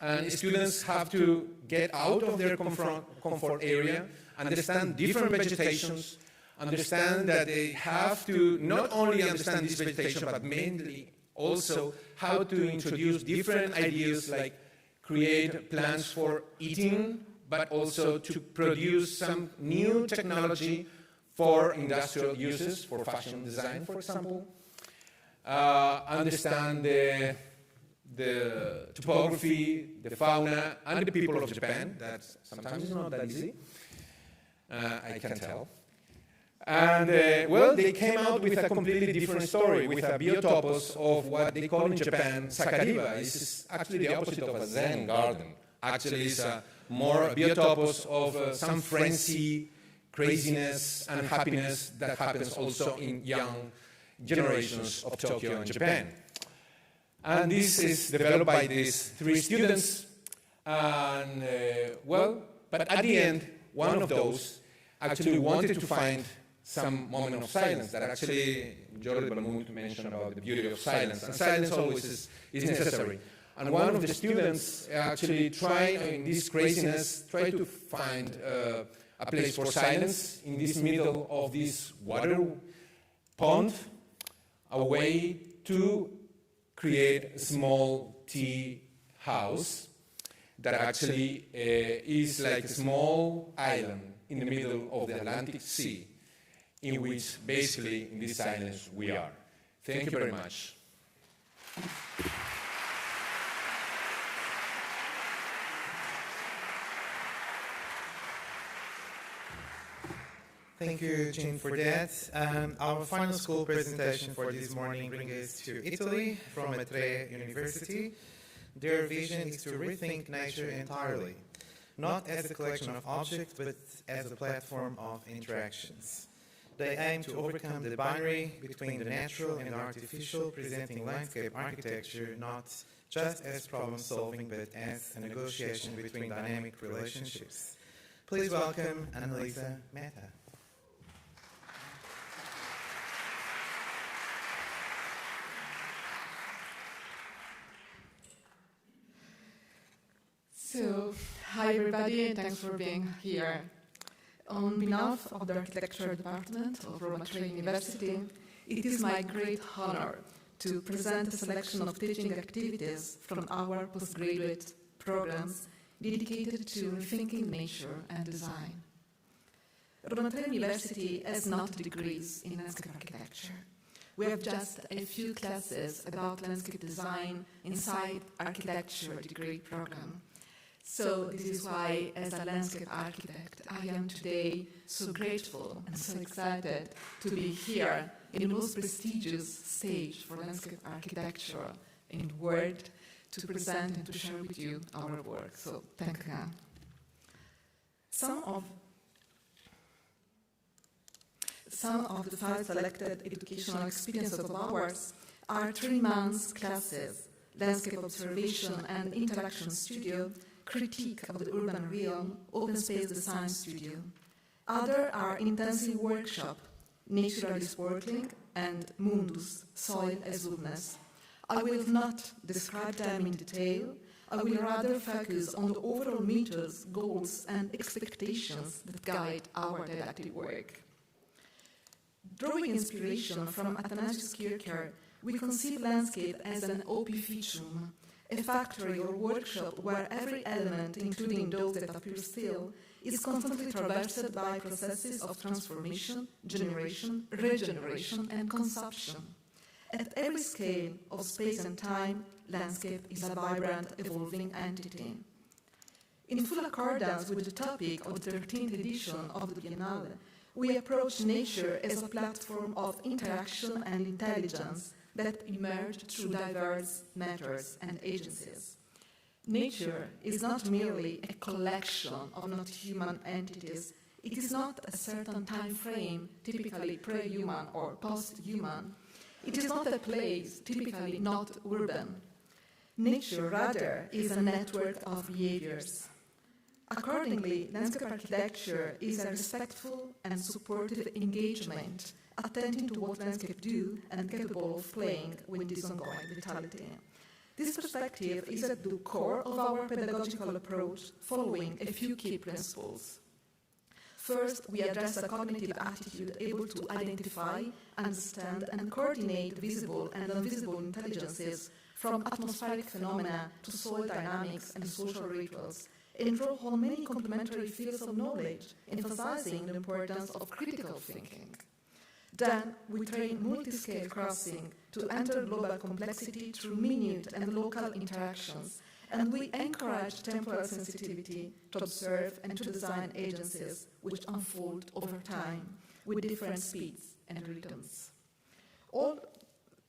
And students have to get out of their comfort area, understand different vegetations, understand that they have to not only understand this vegetation, but mainly also how to introduce different ideas like create plants for eating, but also to produce some new technology for industrial uses, for fashion design, for example. Understand the topography, the fauna, and the people of Japan. That sometimes is not that easy, I can tell. And, well, they came out with a completely different story, with a biotopos of what they call in Japan sakariba. This is actually the opposite of a Zen garden. Actually, it's a more biotopos of some frenzy, craziness, and happiness that happens also in young generations of Tokyo and Japan. And this is developed by these 3 students. And, well, but at the end, one of those actually wanted to find some moment of silence that actually Jordi Balmut mentioned about the beauty of silence. And silence always is necessary. And one of the students actually tried, in this craziness, tried to find a place for silence in this middle of this water pond, a way to create a small tea house that actually is like a small island in the middle of the Atlantic Sea, in which basically in this silence we are. Thank you very much. Thank you, Jean, for that. Our final school presentation for this morning brings us to Italy from Metta University. Their vision is to rethink nature entirely, not as a collection of objects, but as a platform of interactions. They aim to overcome the binary between the natural and the artificial, presenting landscape architecture not just as problem-solving, but as a negotiation between dynamic relationships. Please welcome Annalisa Metta. So, hi everybody, and thanks for being here. On behalf of the Architecture Department of Roma University, it is my great honor to present a selection of teaching activities from our postgraduate programs dedicated to rethinking nature and design. Roma University has not degrees in landscape architecture. We have just a few classes about landscape design inside architecture degree program. So this is why, as a landscape architect, I am today so grateful and so excited to be here in the most prestigious stage for landscape architecture in the world to present and to share with you our work. So thank you. Some of the 5 selected educational experiences of ours are 3 months classes, landscape observation and interaction studio, critique of the urban realm, open space design studio. Other are intensive workshop, naturalist working, and mundus, soil azureness. I will not describe them in detail. I will rather focus on the overall methods, goals, and expectations that guide our didactic work. Drawing inspiration from Athanasius Kircher, we conceive landscape as an opificium, a factory or workshop where every element, including those that appear still, is constantly traversed by processes of transformation, generation, regeneration, and consumption. At every scale of space and time, landscape is a vibrant, evolving entity. In full accordance with the topic of the 13th edition of the Biennial, we approach nature as a platform of interaction and intelligence that emerge through diverse matters and agencies. Nature is not merely a collection of not-human entities. It is not a certain time frame, typically pre-human or post-human. It is not a place, typically not urban. Nature, rather, is a network of behaviors. Accordingly, landscape architecture is a respectful and supportive engagement, attending to what landscape do and capable of playing with this ongoing vitality. This perspective is at the core of our pedagogical approach, following a few key principles. First, we address a cognitive attitude able to identify, understand, and coordinate visible and invisible intelligences from atmospheric phenomena to soil dynamics and social rituals, and draw on many complementary fields of knowledge, emphasizing the importance of critical thinking. Then, we train multi-scale crossing to enter global complexity through minute and local interactions, and we encourage temporal sensitivity to observe and to design agencies which unfold over time with different speeds and rhythms. All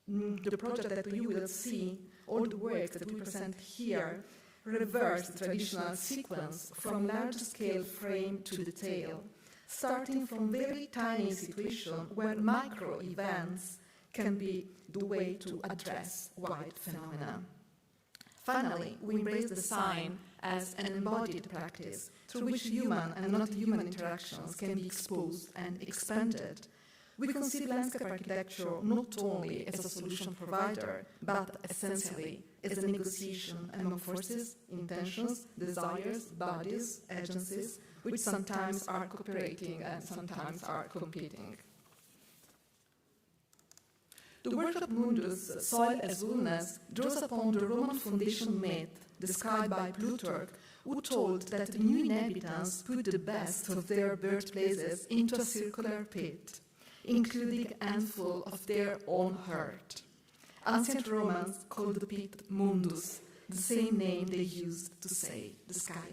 the project that you will see, all the work that we present here, reverse the traditional sequence from large-scale frame to detail, starting from very tiny situations where micro-events can be the way to address wide phenomena. Finally, we embrace design as an embodied practice through which human and not human interactions can be exposed and expanded. We conceive landscape architecture not only as a solution provider, but essentially as a negotiation among forces, intentions, desires, bodies, agencies, which sometimes are cooperating and sometimes are competing. The workshop Mundus, Soil as Wellness, draws upon the Roman foundation myth described by Plutarch, who told that the new inhabitants put the best of their birthplaces into a circular pit, including a handful of their own hurt. Ancient Romans called the pit Mundus, the same name they used to say the sky.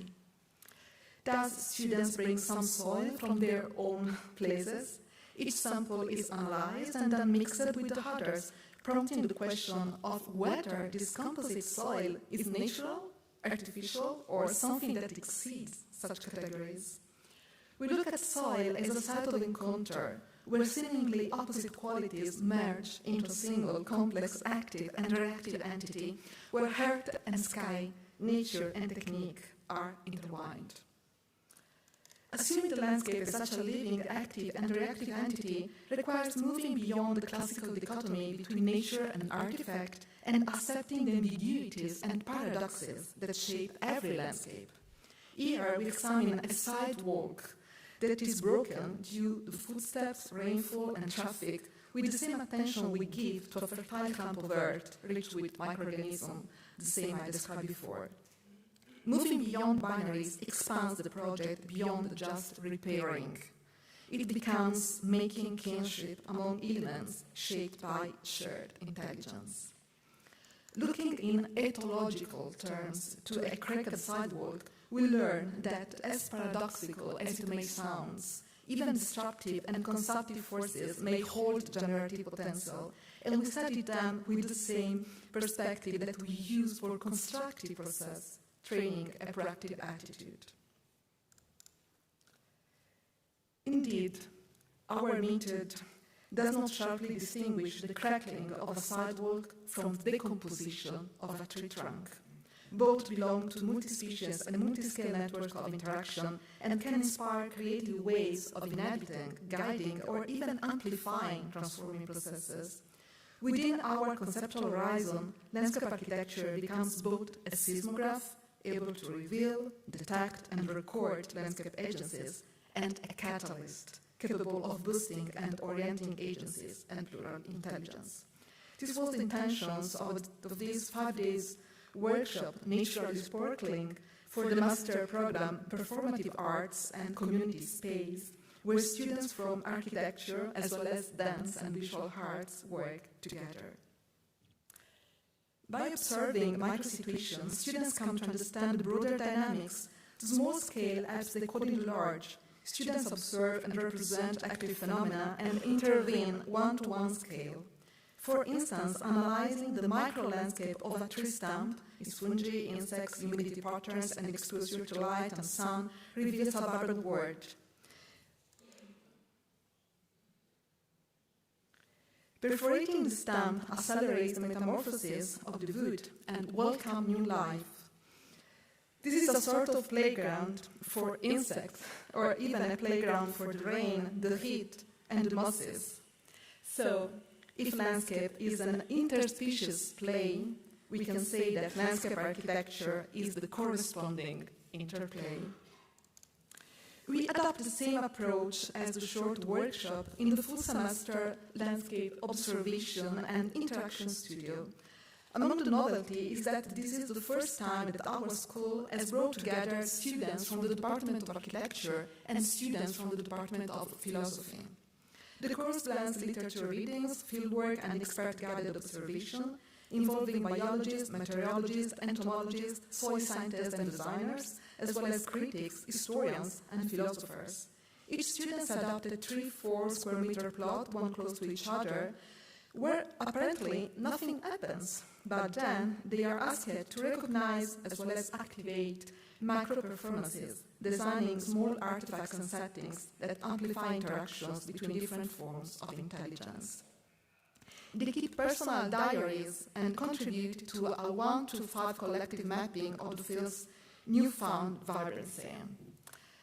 Thus, students bring some soil from their own places. Each sample is analyzed and then mixed with the others, prompting the question of whether this composite soil is natural, artificial, or something that exceeds such categories. We look at soil as a site of encounter, where seemingly opposite qualities merge into a single complex active and reactive entity, where earth and sky, nature and technique are intertwined. Assuming the landscape is such a living, active and reactive entity requires moving beyond the classical dichotomy between nature and artifact and accepting the ambiguities and paradoxes that shape every landscape. Here we examine a sidewalk that is broken due to footsteps, rainfall and traffic with the same attention we give to a fertile camp of earth rich with microorganisms, the same I described before. Moving beyond binaries expands the project beyond just repairing. It becomes making kinship among elements shaped by shared intelligence. Looking in ethological terms to a cracked sidewalk, we learn that, as paradoxical as it may sound, even destructive and consumptive forces may hold generative potential, and we study them with the same perspective that we use for constructive process, training a proactive attitude. Indeed, our method does not sharply distinguish the crackling of a sidewalk from the decomposition of a tree trunk. Both belong to multi-species and multi-scale networks of interaction and can inspire creative ways of inhabiting, guiding, or even amplifying transforming processes. Within our conceptual horizon, landscape architecture becomes both a seismograph, able to reveal, detect, and record landscape agencies, and a catalyst, capable of boosting and orienting agencies and plural intelligence. This was the intentions of this 5 days workshop, Naturally Sparkling, for the master program Performative Arts and Community Space, where students from architecture as well as dance and visual arts work together. By observing micro-situations, students come to understand the broader dynamics. To small-scale as they coding large, students observe and represent active phenomena and intervene one-to-one scale. For instance, analyzing the micro-landscape of a tree stump, its fungi, insects, humidity patterns, and exposure to light and sun reveals a vibrant world. Perforating the stump accelerates the metamorphosis of the wood and welcomes new life. This is a sort of playground for insects, or even a playground for the rain, the heat, and the mosses. So, if landscape is an interspecies play, we can say that landscape architecture is the corresponding interplay. We adopt the same approach as the short workshop in the full semester landscape observation and interaction studio. Among the novelty is that this is the first time that our school has brought together students from the Department of Architecture and students from the Department of Philosophy. The course blends literature readings, fieldwork, and expert-guided observation, involving biologists, meteorologists, entomologists, soil scientists and designers, as well as critics, historians, and philosophers. Each student adopted 3-4 square meter plot, one close to each other, where apparently nothing happens, but then they are asked to recognize as well as activate macro performances, designing small artifacts and settings that amplify interactions between different forms of intelligence. They keep personal diaries and contribute to a 1-to-5 collective mapping of the field's newfound vibrancy.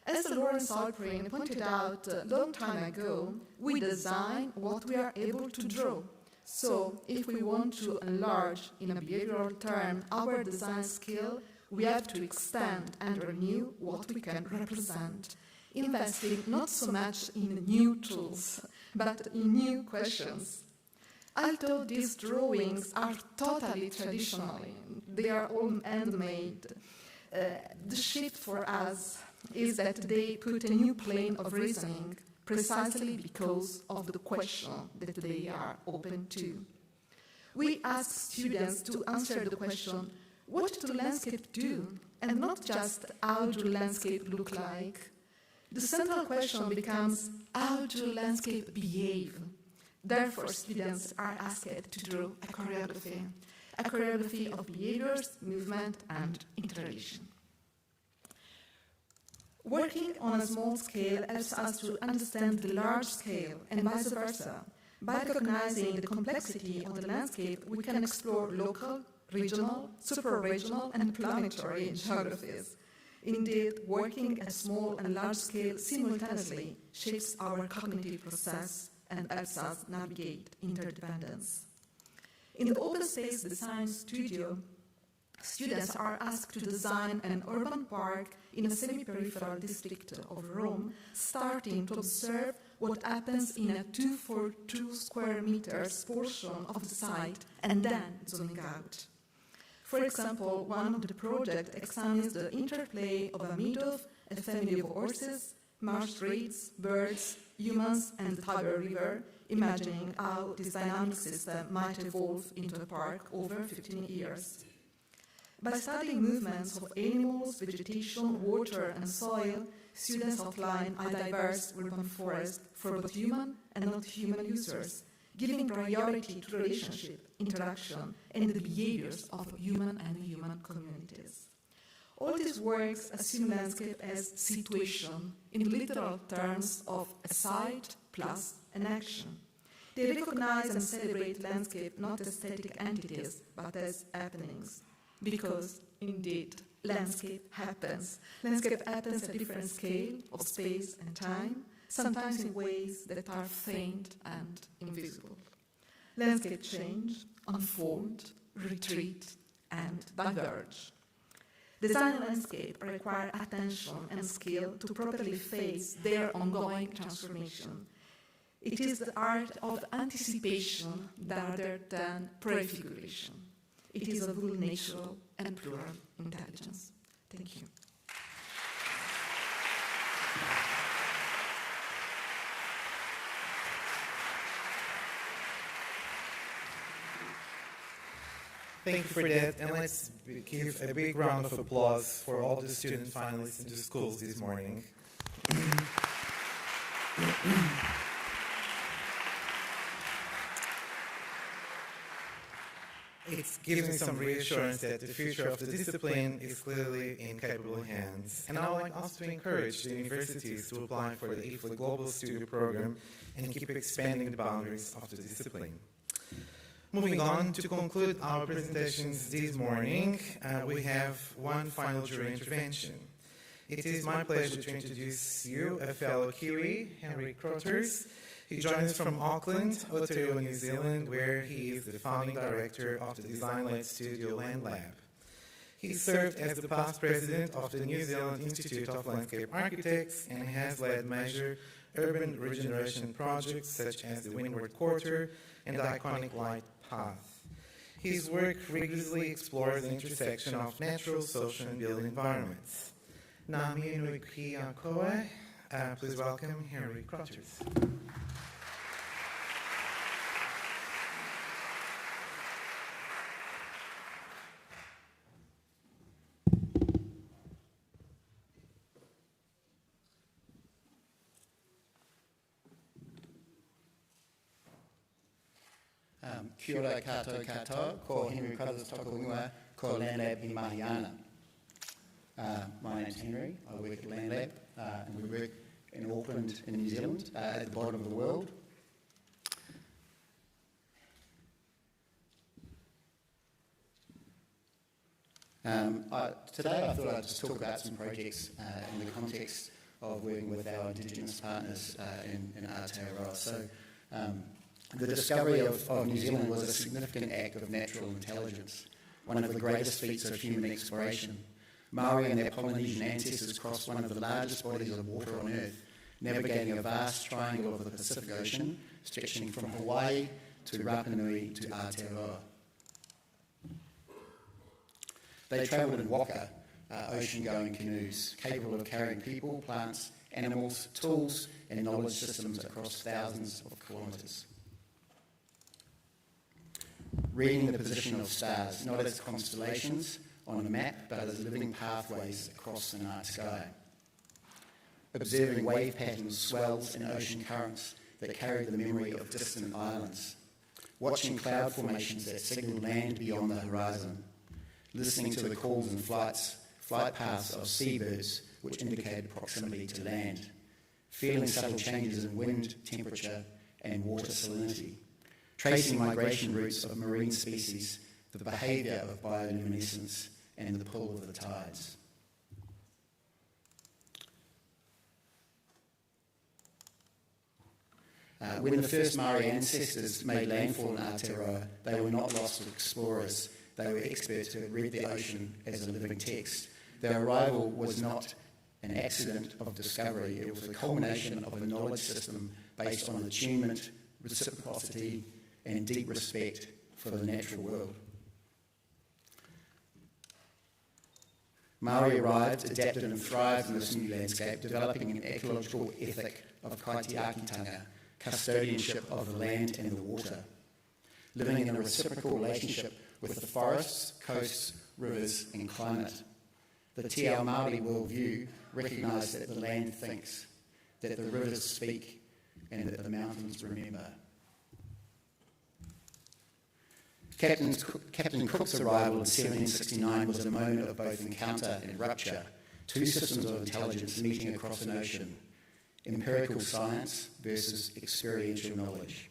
As Lawrence Alprin pointed out a long time ago, we design what we are able to draw. So, if we want to enlarge, in a behavioral term, our design skill, we have to expand and renew what we can represent, investing not so much in new tools, but in new questions. Although these drawings are totally traditional, they are all handmade, the shift for us is that they put a new plane of reasoning precisely because of the question that they are open to. We ask students to answer the question, what do landscape do, and not just how do landscape look like. The central question becomes, how do landscape behave? Therefore, students are asked to draw a choreography of behaviors, movement, and interrelation. Working on a small scale helps us to understand the large scale and vice versa. By recognizing the complexity of the landscape, we can explore local, regional, super-regional, and planetary geographies. Indeed, working at small and large scale simultaneously shapes our cognitive process and helps us navigate interdependence. In the Open Space Design Studio, students are asked to design an urban park in a semi-peripheral district of Rome, starting to observe what happens in a 2x2 square meters portion of the site and then zooming out. For example, one of the projects examines the interplay of a meadow, a family of horses, marsh rates, birds, humans, and the Taira River, imagining how this dynamic system might evolve into a park over 15 years. By studying movements of animals, vegetation, water, and soil, students outline a diverse urban forest for both human and not-human users, giving priority to relationship, interaction, and the behaviors of human and human communities. All these works assume landscape as situation, in literal terms of a site plus an action. They recognize and celebrate landscape not as static entities, but as happenings. Because, indeed, landscape happens. Landscape happens at different scale of space and time, sometimes in ways that are faint and invisible. Landscape change, unfold, retreat, and diverge. Design landscape require attention and skill to properly face their ongoing transformation. It is the art of anticipation rather than prefiguration. It is a full natural and plural intelligence. Thank you. Thank you for that, and let's give a big round of applause for all the student finalists in the schools this morning. It's giving some reassurance that the future of the discipline is clearly in capable hands. And I would like also to encourage the universities to apply for the IFLA Global Studio Program and keep expanding the boundaries of the discipline. Moving on, to conclude our presentations this morning, we have one final jury intervention. It is my pleasure to introduce you a fellow Kiwi, Henry Crotters. He joins from Auckland, Aotearoa, New Zealand, where he is the founding director of the design-led studio LANDLAB. He served as the past president of the New Zealand Institute of Landscape Architects and has led major urban regeneration projects such as the Windward Quarter and the iconic Light Path. His work rigorously explores the intersection of natural, social, and built environments. Nami nui kia koe. Please welcome Henry Crotters. Kia ora katoa katoa, ko Henry Crotters toko ingoa, ko LANDLAB i Mariana. My name's Henry, I work at LANDLAB, and we work in Auckland in New Zealand, at the bottom of the world. Today I thought I'd just talk about some projects in the context of working with our Indigenous partners in Aotearoa. So, the discovery of New Zealand was a significant act of natural intelligence, one of the greatest feats of human exploration. Maori and their Polynesian ancestors crossed one of the largest bodies of water on Earth, navigating a vast triangle of the Pacific Ocean, stretching from Hawaii to Rapa Nui to Aotearoa. They travelled in waka, ocean-going canoes, capable of carrying people, plants, animals, tools, and knowledge systems across thousands of kilometres. Reading the position of stars, not as constellations, on a map, but as living pathways across the night sky. Observing wave patterns, swells and ocean currents that carry the memory of distant islands. Watching cloud formations that signal land beyond the horizon. Listening to the calls and flight paths of seabirds which indicate proximity to land. Feeling subtle changes in wind, temperature and water salinity. Tracing migration routes of marine species, the behaviour of bioluminescence and the pull of the tides. When the first Maori ancestors made landfall in Aotearoa, they were not lost explorers. They were experts who had read the ocean as a living text. Their arrival was not an accident of discovery. It was a culmination of a knowledge system based on attunement, reciprocity, and deep respect for the natural world. Maori arrived, adapted and thrived in this new landscape, developing an ecological ethic of kaitiakitanga, custodianship of the land and the water, living in a reciprocal relationship with the forests, coasts, rivers and climate. The Te Ao Māori worldview recognised that the land thinks, that the rivers speak and that the mountains remember. Captain Cook's arrival in 1769 was a moment of both encounter and rupture, two systems of intelligence meeting across an ocean, empirical science versus experiential knowledge.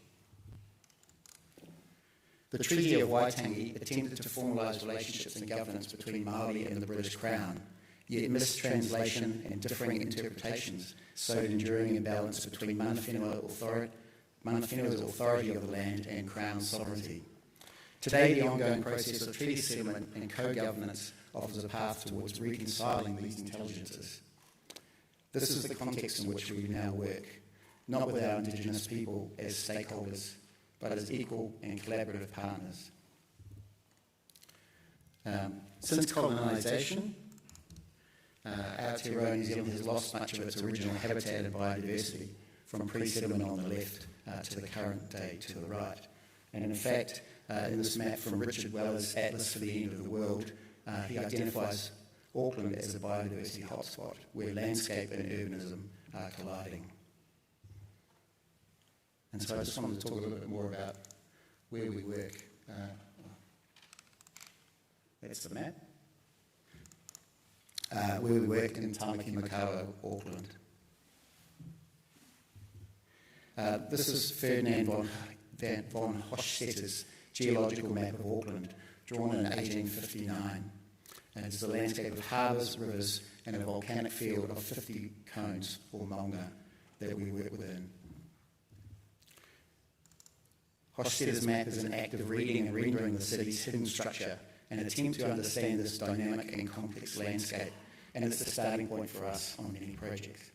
The Treaty of Waitangi attempted to formalise relationships and governance between Māori and the British Crown, yet mistranslation and differing interpretations sowed enduring imbalance between mana whenua's authority of the land and Crown sovereignty. Today, the ongoing process of treaty settlement and co-governance offers a path towards reconciling these intelligences. This is the context in which we now work, not with our Indigenous people as stakeholders, but as equal and collaborative partners. Since colonisation, Aotearoa, New Zealand has lost much of its original habitat and biodiversity, from pre-settlement on the left to the current day to the right. And in fact, in this map from Richard Weller's Atlas for the End of the World, he identifies Auckland as a biodiversity hotspot where landscape and urbanism are colliding. And so I just wanted to talk a little bit more about where we work. That's the map. Where we work in Tamaki Makaurau, Auckland. This is Ferdinand von Hochstetter's geological map of Auckland, drawn in 1859. And it's the landscape of harbours, rivers, and a volcanic field of 50 cones, or maunga, that we work within. Hochstetter's map is an act of reading and rendering the city's hidden structure, an attempt to understand this dynamic and complex landscape, and it's the starting point for us on many projects.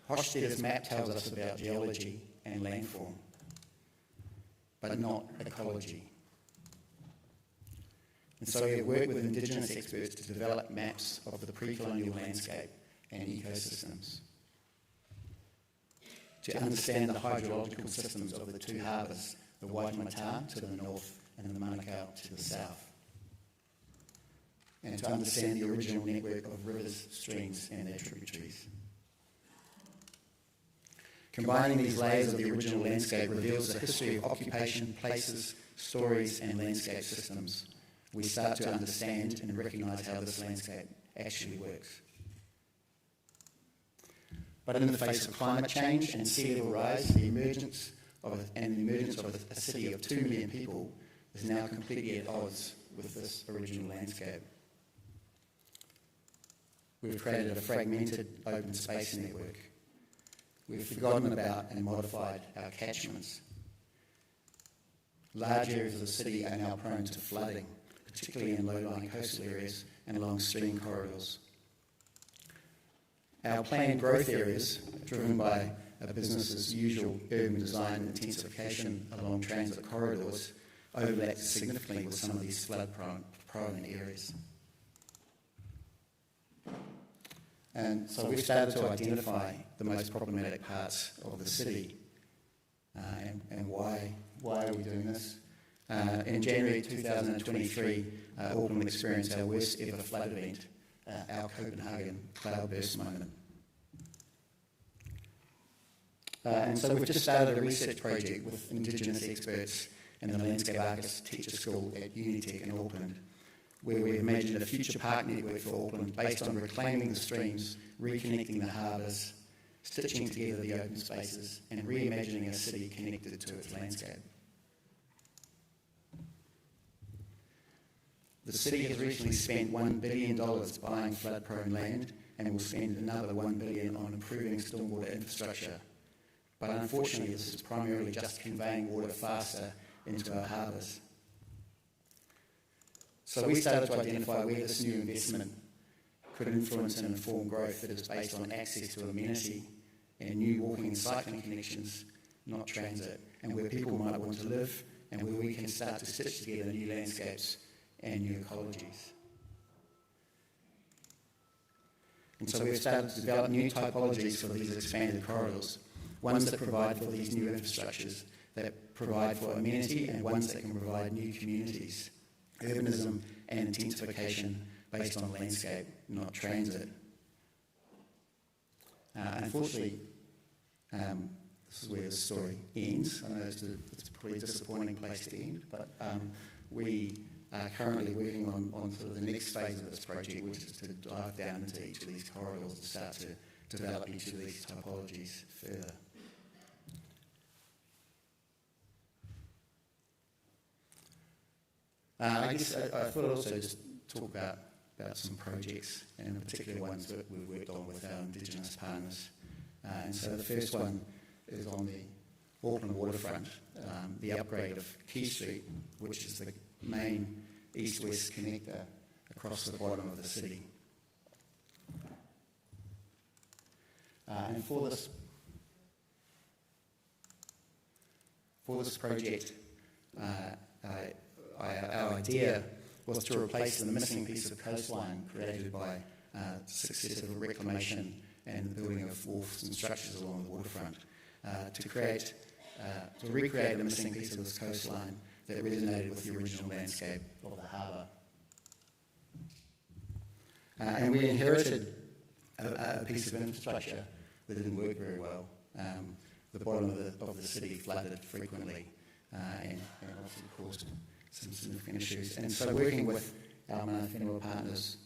Hochstetter's map tells us about geology and landform, but not ecology. And so we have worked with Indigenous experts to develop maps of the pre-colonial landscape and ecosystems, to understand the hydrological systems of the two harbours, the Waitemata to the north and the Manukau to the south, and to understand the original network of rivers, streams and their tributaries. Combining these layers of the original landscape reveals the history of occupation, places, stories and landscape systems. We start to understand and recognise how this landscape actually works. But in the face of climate change and sea level rise, the emergence of a city of 2 million people is now completely at odds with this original landscape. We've created a fragmented open space network. We've forgotten about and modified our catchments. Large areas of the city are now prone to flooding, particularly in low-lying coastal areas and along stream corridors. Our planned growth areas, driven by a business's usual urban design intensification along transit corridors, overlap significantly with some of these flood-prone areas. And so we've started to identify the most problematic parts of the city. And why are we doing this? In January 2023, Auckland experienced our worst ever flood event, our Copenhagen cloudburst moment. And so we've just started a research project with Indigenous experts and the Landscape Architects Teacher School at Unitec in Auckland, where we imagined a future park network for Auckland based on reclaiming the streams, reconnecting the harbours, stitching together the open spaces, and reimagining a city connected to its landscape. The city has recently spent $1 billion buying flood-prone land and will spend another $1 billion on improving stormwater infrastructure. But unfortunately, this is primarily just conveying water faster into our harbours. So we started to identify where this new investment could influence and inform growth that is based on access to amenity and new walking and cycling connections, not transit, and where people might want to live and where we can start to stitch together new landscapes and new ecologies. And so we've started to develop new typologies for these expanded corridors, ones that provide for these new infrastructures, that provide for amenity, and ones that can provide new communities, urbanism and intensification based on landscape, not transit. Unfortunately, this is where the story ends. I know it's a pretty disappointing place to end, but we are currently working on sort of the next phase of this project, which is to dive down into each of these corridors and start to develop each of these typologies further. I guess I thought I'd also just talk about some projects, and particularly ones that we've worked on with our Indigenous partners. And so the first one is on the Auckland waterfront, the upgrade of Quay Street, which is the main east-west connector across the bottom of the city. And for this project, our idea was to replace the missing piece of coastline created by successive reclamation and the building of wharfs and structures along the waterfront, to recreate the missing piece of this coastline that resonated with the original landscape of the harbour. And we inherited a piece of infrastructure that didn't work very well. The bottom of the city flooded frequently and obviously caused some significant issues. And so working with our whenua partners,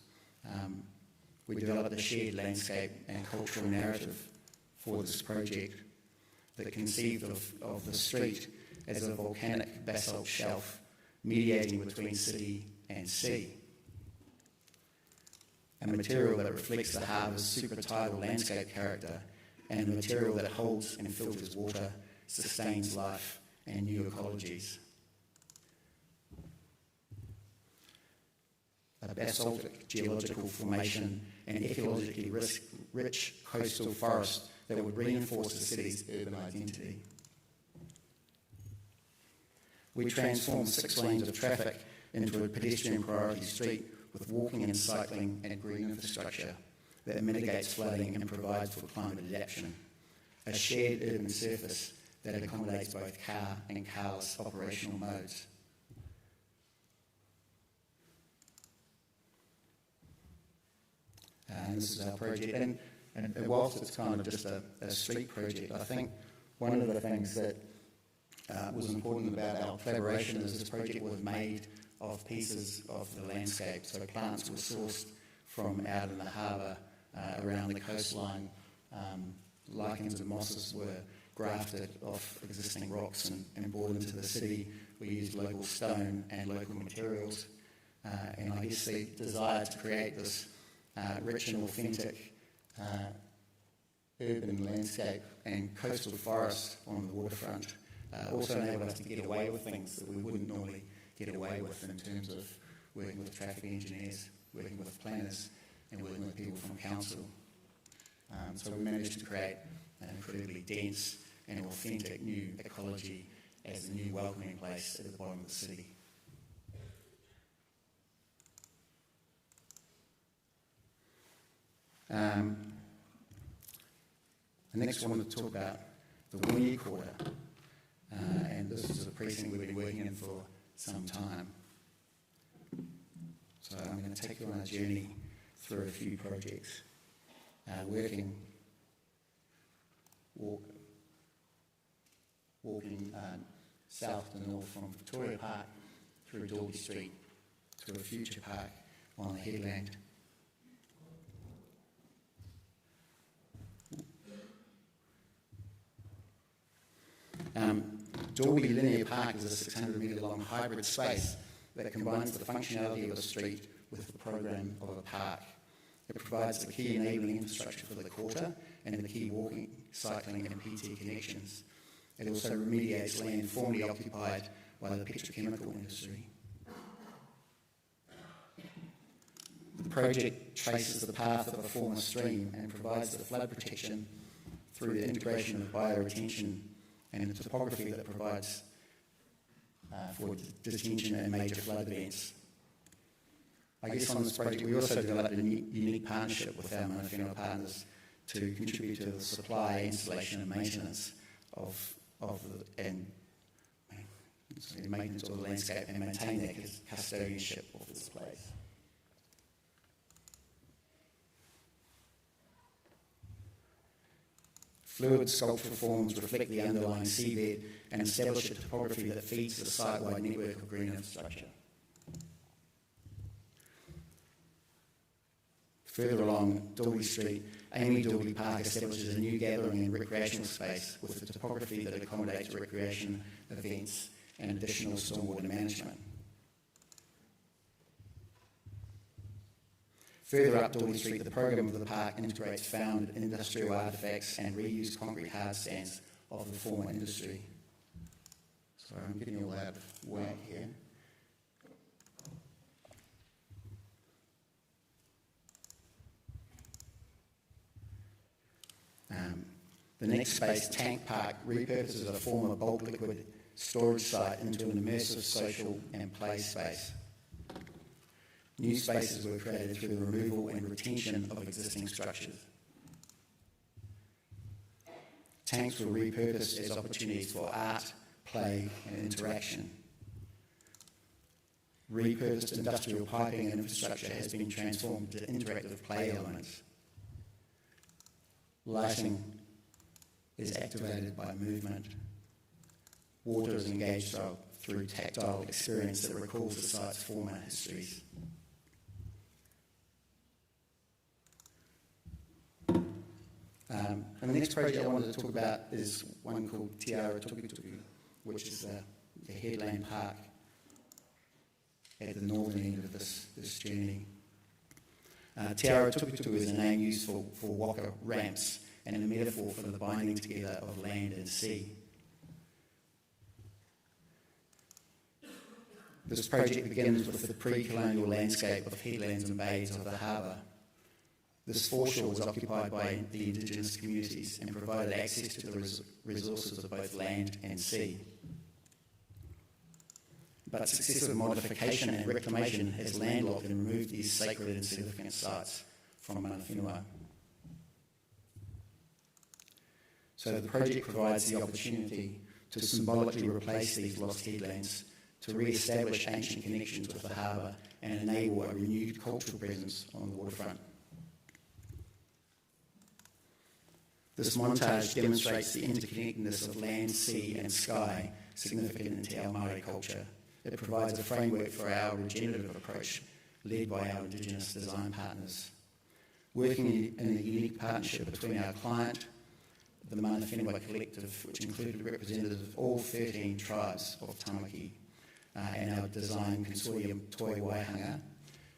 we developed a shared landscape and cultural narrative for this project that conceived of the street as a volcanic basalt shelf mediating between city and sea. A material that reflects the harbour's supertidal landscape character and a material that holds and filters water, sustains life and new ecologies. A basaltic geological formation and ecologically rich coastal forest that would reinforce the city's urban identity. We transformed 6 lanes of traffic into a pedestrian priority street with walking and cycling and green infrastructure that mitigates flooding and provides for climate adaptation. A shared urban surface that accommodates both car and carless operational modes. And this is our project. And whilst it's kind of just a street project, I think one of the things that was important about our collaboration is this project was made of pieces of the landscape. So plants were sourced from out in the harbour, around the coastline. Lichens and mosses were grafted off existing rocks and brought into the city. We used local stone and local materials. And I guess the desire to create this rich and authentic urban landscape and coastal forest on the waterfront also enabled us to get away with things that we wouldn't normally get away with in terms of working with traffic engineers, working with planners, and working with people from council. So we managed to create an incredibly dense and authentic new ecology as a new welcoming place at the bottom of the city. Next I want to talk about the Winnie Quarter, and this is a precinct we've been working in for some time. So I'm going to take you on a journey through a few projects, walking south to north from Victoria Park through Dalby Street to a future park on the headland. Dalby Linear Park is a 600 metre long hybrid space that combines the functionality of a street with the program of a park. It provides the key enabling infrastructure for the quarter and the key walking, cycling and PT connections. It also remediates land formerly occupied by the petrochemical industry. The project traces the path of a former stream and provides the flood protection through the integration of bioretention and the topography that provides for detention and major flood events. I guess on this project we also developed a unique partnership with our Mana Whenua partners to contribute to the supply, installation and maintenance of the maintenance of the landscape and maintain that custodianship of this place. Fluid sculptural forms reflect the underlying seabed and establish a topography that feeds the site-wide network of green infrastructure. Further along Dalby Street, Amy Dalby Park establishes a new gathering and recreational space with a topography that accommodates recreation, events and additional stormwater management. Further up Dalby Street, the program of the park integrates found industrial artefacts and reused concrete hard stands of the former industry. Sorry, I'm getting all out of whack here. The next space, Tank Park, repurposes a former bulk liquid storage site into an immersive social and play space. New spaces were created through the removal and retention of existing structures. Tanks were repurposed as opportunities for art, play and interaction. Repurposed industrial piping and infrastructure has been transformed to interactive play elements. Lighting is activated by movement. Water is engaged through tactile experience that recalls the site's former histories. And the next project I wanted to talk about is one called Tiara Tukutuku, which is the headland park at the northern end of this journey. Tiara Tukutuku is a name used for waka ramps and a metaphor for the binding together of land and sea. This project begins with the pre-colonial landscape of headlands and bays of the harbour. This foreshore was occupied by the indigenous communities and provided access to the resources of both land and sea. But successive modification and reclamation has landlocked and removed these sacred and significant sites from Mana Whenua. So the project provides the opportunity to symbolically replace these lost headlands, to re-establish ancient connections with the harbour and enable a renewed cultural presence on the waterfront. This montage demonstrates the interconnectedness of land, sea and sky significant in our Māori culture. It provides a framework for our regenerative approach led by our Indigenous design partners. Working in a unique partnership between our client, the Mana Whenua Collective, which included representatives of all 13 tribes of Tamaki, and our design consortium Toi Waihanga,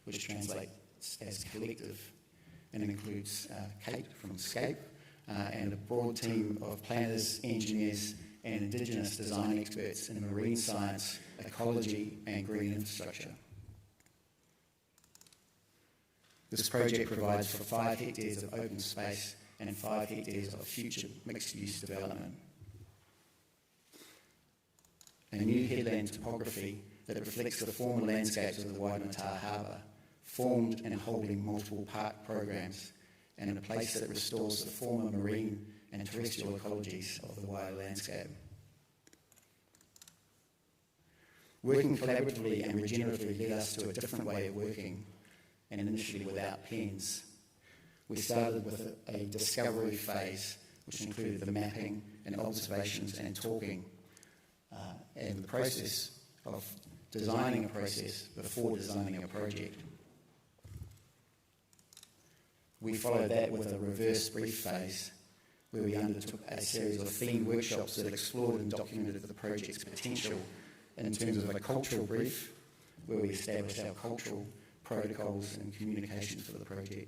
which translates as collective and includes Kate from Scape, and a broad team of planners, engineers and Indigenous design experts in marine science, ecology and green infrastructure. This project provides for 5 hectares of open space and 5 hectares of future mixed-use development. A new headland topography that reflects the former landscapes of the Waimata Harbour, formed and holding multiple park programs, and a place that restores the former marine and terrestrial ecologies of the wild landscape. Working collaboratively and regeneratively led us to a different way of working, and initially without pens. We started with a discovery phase, which included the mapping and observations and talking, and the process of designing a process before designing a project. We followed that with a reverse brief phase, where we undertook a series of themed workshops that explored and documented the project's potential in terms of a cultural brief, where we established our cultural protocols and communications for the project,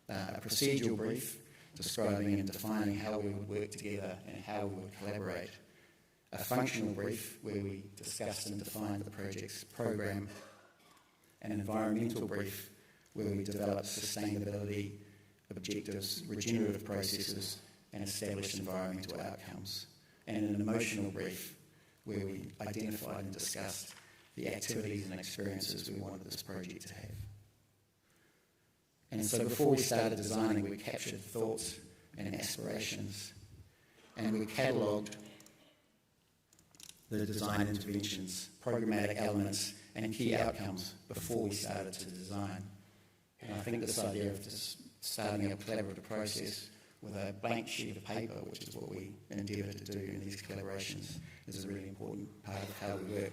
a procedural brief describing and defining how we would work together and how we would collaborate, a functional brief where we discussed and defined the project's program, an environmental brief where we developed sustainability objectives, regenerative processes, and established environmental outcomes, and an emotional brief where we identified and discussed the activities and experiences we wanted this project to have. And so before we started designing, we captured thoughts and aspirations, and we catalogued the design interventions, programmatic elements, and key outcomes before we started to design. And I think this idea of just starting a collaborative process with a blank sheet of paper, which is what we endeavour to do in these collaborations, is a really important part of how we work.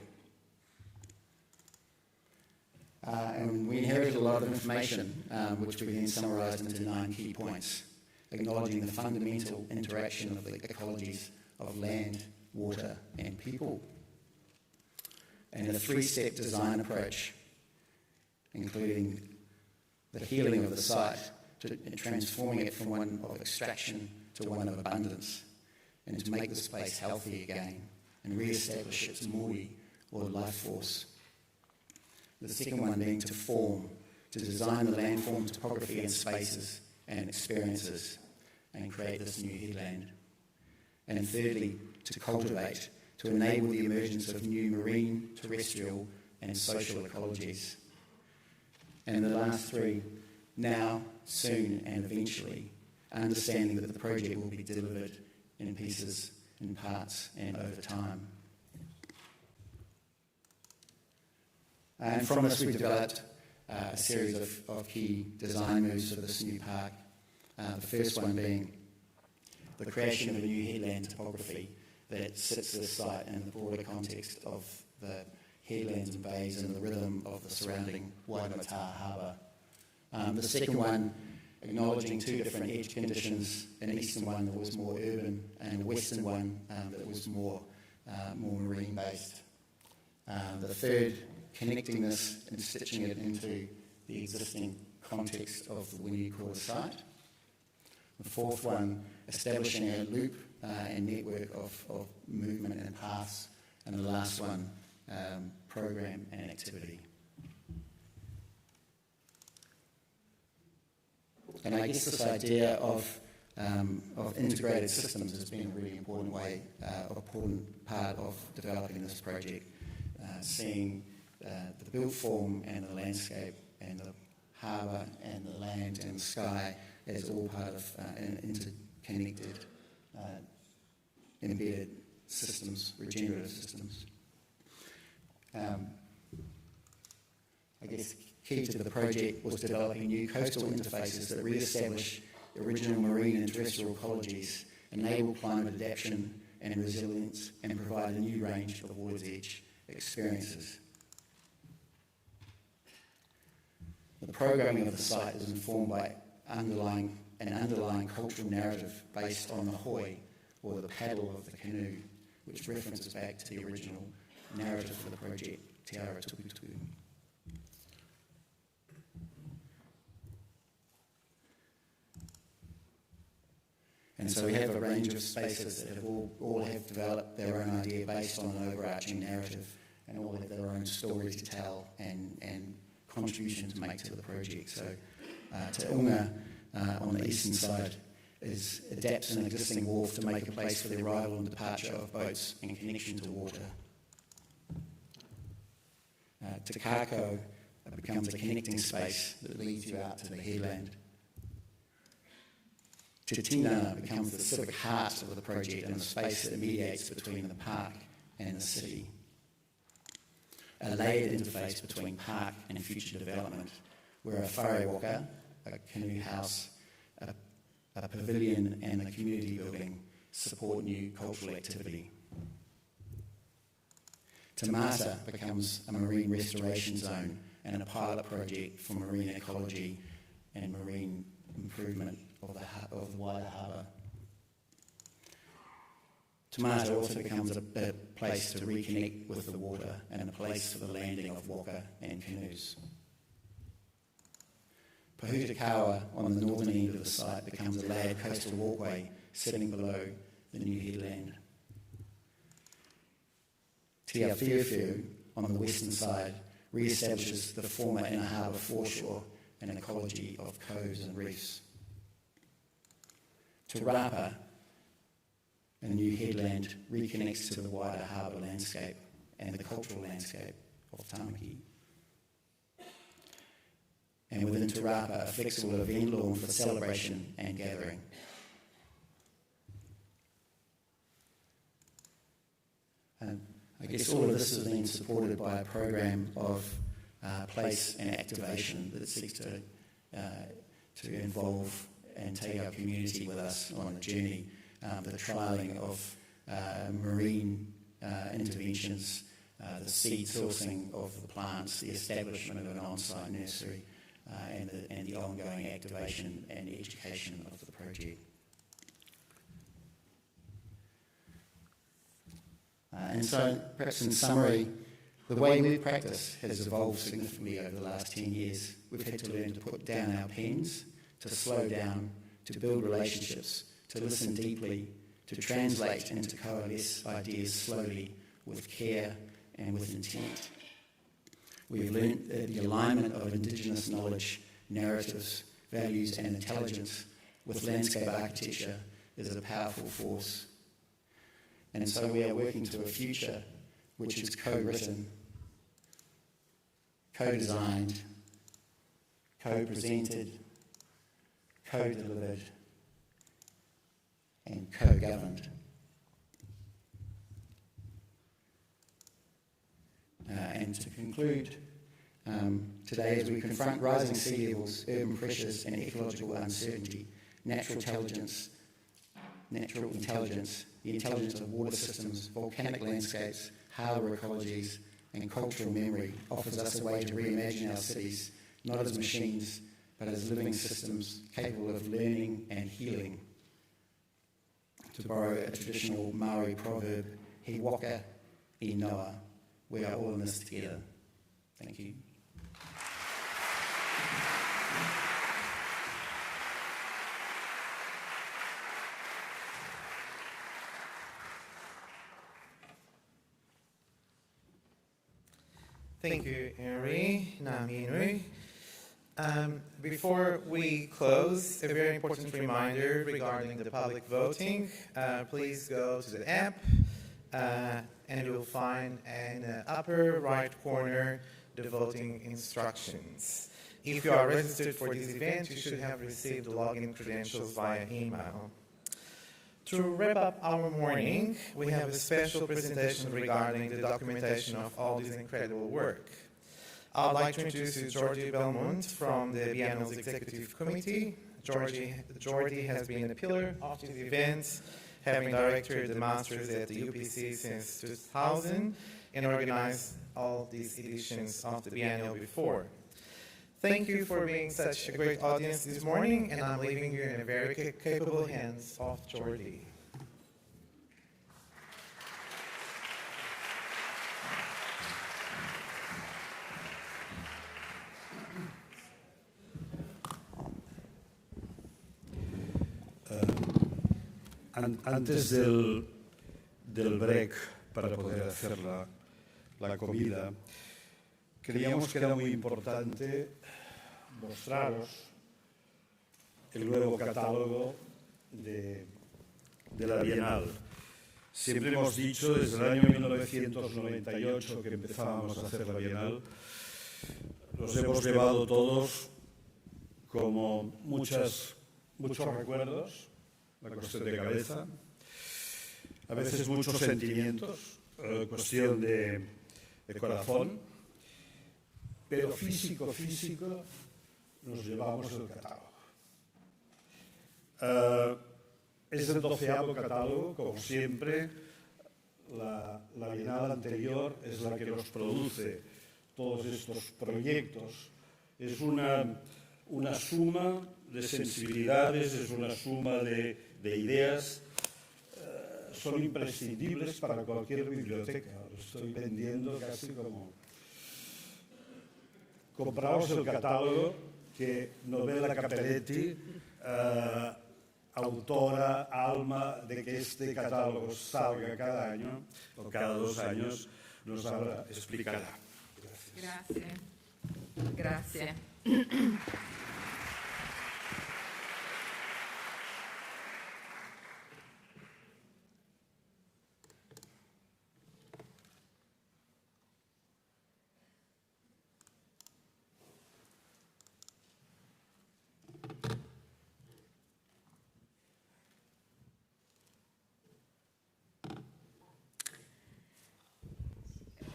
And we inherited a lot of information, which we then summarised into 9 key points, acknowledging the fundamental interaction of the ecologies of land, water, and people, and a 3-step design approach, including the healing of the site, transforming it from one of extraction to one of abundance, and to make the space healthy again and re-establish its mori, or life force. The second one being to form, to design the landform topography and spaces and experiences and create this new headland. And thirdly, to cultivate, to enable the emergence of new marine, terrestrial and social ecologies. And the last 3, now, soon and eventually, understanding that the project will be delivered in pieces, in parts and over time. And from this we developed a series of key design moves for this new park. The first one being the creation of a new headland topography that sits this site in the broader context of the headlands and bays and the rhythm of the surrounding Waimata harbour. The second one, acknowledging 2 different edge conditions, an eastern one that was more urban and a western one that was more marine-based. The third, connecting this and stitching it into the existing context of the Winnipeg site. The fourth one, establishing a loop and network of movement and paths. And the last one, program and activity. And I guess this idea of integrated systems has been a really important part of developing this project, seeing the built form and the landscape and the harbour and the land and the sky as all part of interconnected, embedded systems, regenerative systems. I guess key to the project was developing new coastal interfaces that re-establish original marine and terrestrial ecologies, enable climate adaptation and resilience, and provide a new range of water's edge experiences. The programming of the site is informed by an underlying cultural narrative based on the hoi, or the paddle of the canoe, which references back to the original narrative for the project, Te Ara Tukutuku. And so we have a range of spaces that have all have developed their own idea based on an overarching narrative, and all have their own stories to tell and contribution to make to the project. So Te Unga on the eastern side adapts an existing wharf to make a place for the arrival and departure of boats and connection to water. Te Kako becomes a connecting space that leads you out to the headland. Te Tinana becomes the civic heart of the project and the space that mediates between the park and the city. a layered interface between park and future development, where a whare waka, a canoe house, a pavilion and a community building support new cultural activity. Te Mata becomes a marine restoration zone and a pilot project for marine ecology and marine improvement of the wider harbour. Te Mata also becomes a place to reconnect with the water and a place for the landing of waka and canoes. Pahutakawa on the northern end of the site becomes a layered coastal walkway sitting below the new headland. Te Awhiowhio on the western side re-establishes the former inner harbour foreshore and ecology of coves and reefs. Te Rapa, a new headland, reconnects to the wider harbour landscape and the cultural landscape of Tamaki. And within Te Rapa, a flexible event lawn for celebration and gathering. I guess all of this has been supported by a program of place and activation that seeks to involve and take our community with us on a journey. The trialling of marine interventions, the seed sourcing of the plants, the establishment of an on-site nursery, and the ongoing activation and education of the project. And so, perhaps in summary, the way we practice has evolved significantly over the last 10 years. We've had to learn to put down our pens, to slow down, to build relationships, to listen deeply, to translate and to coalesce ideas slowly, with care and with intent. We've learned that the alignment of Indigenous knowledge, narratives, values and intelligence with landscape architecture is a powerful force. And so we are working to a future which is co-written, co-designed, co-presented, co-delivered, and co-governed. And to conclude, today as we confront rising sea levels, urban pressures and ecological uncertainty, natural intelligence, the intelligence of water systems, volcanic landscapes, harbour ecologies and cultural memory offers us a way to reimagine our cities, not as machines, but as living systems capable of learning and healing. To borrow a traditional Maori proverb, he waka, I noa. We are all in this together. Thank you. Thank you, Henry. Henry. Before we close, a very important reminder regarding the public voting. Please go to the app and you will find in the upper right corner the voting instructions. If you are registered for this event, you should have received the login credentials via email. To wrap up our morning, we have a special presentation regarding the documentation of all this incredible work. I'd like to introduce you to Jordi Belmont from the Biennial's Executive Committee. Jordi has been a pillar of this event, having directed the Masters at the UPC since 2000 and organized all these editions of the Biennial before. Thank you for being such a great audience this morning, and I'm leaving you in a very capable hands of Jordi. Antes del break, para poder hacer la comida, creíamos que era muy importante mostraros el nuevo catálogo de la Bienal. Siempre hemos dicho, desde el año 1998 que empezábamos a hacer la Bienal, los hemos llevado todos como muchos recuerdos, la cuestión de cabeza, a veces muchos sentimientos, cuestión de de corazón, pero físico, nos llevamos el catálogo. Es el 12º catálogo, como siempre. La Bienal anterior es la que nos produce todos estos proyectos. Es una suma de sensibilidades, es una suma de ideas. Son imprescindibles para cualquier biblioteca. Lo estoy vendiendo casi como... Compraos el catálogo que Novella Capelletti, autora, alma de que este catálogo salga cada año o cada 2 años, nos explicará. Grazie.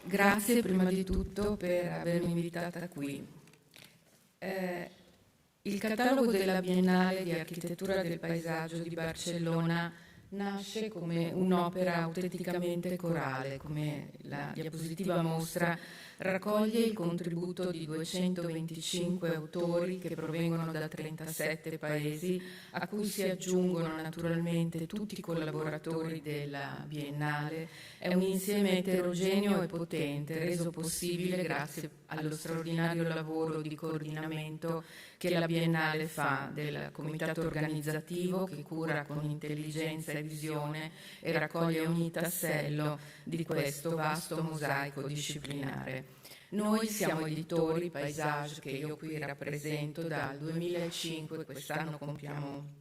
Grazie prima di tutto per avermi invitata qui. Il catalogo della Biennale di Architettura del Paesaggio di Barcellona nasce come un'opera autenticamente corale, come la diapositiva mostra, raccoglie il contributo di 225 autori che provengono da 37 paesi, a cui si aggiungono naturalmente tutti i collaboratori della Biennale. È un insieme eterogeneo e potente, reso possibile grazie allo straordinario lavoro di coordinamento che la Biennale fa, del comitato organizzativo che cura con intelligenza e visione e raccoglie ogni tassello di questo vasto mosaico disciplinare. Noi siamo editori Paesage, che io qui rappresento dal 2005, quest'anno compiamo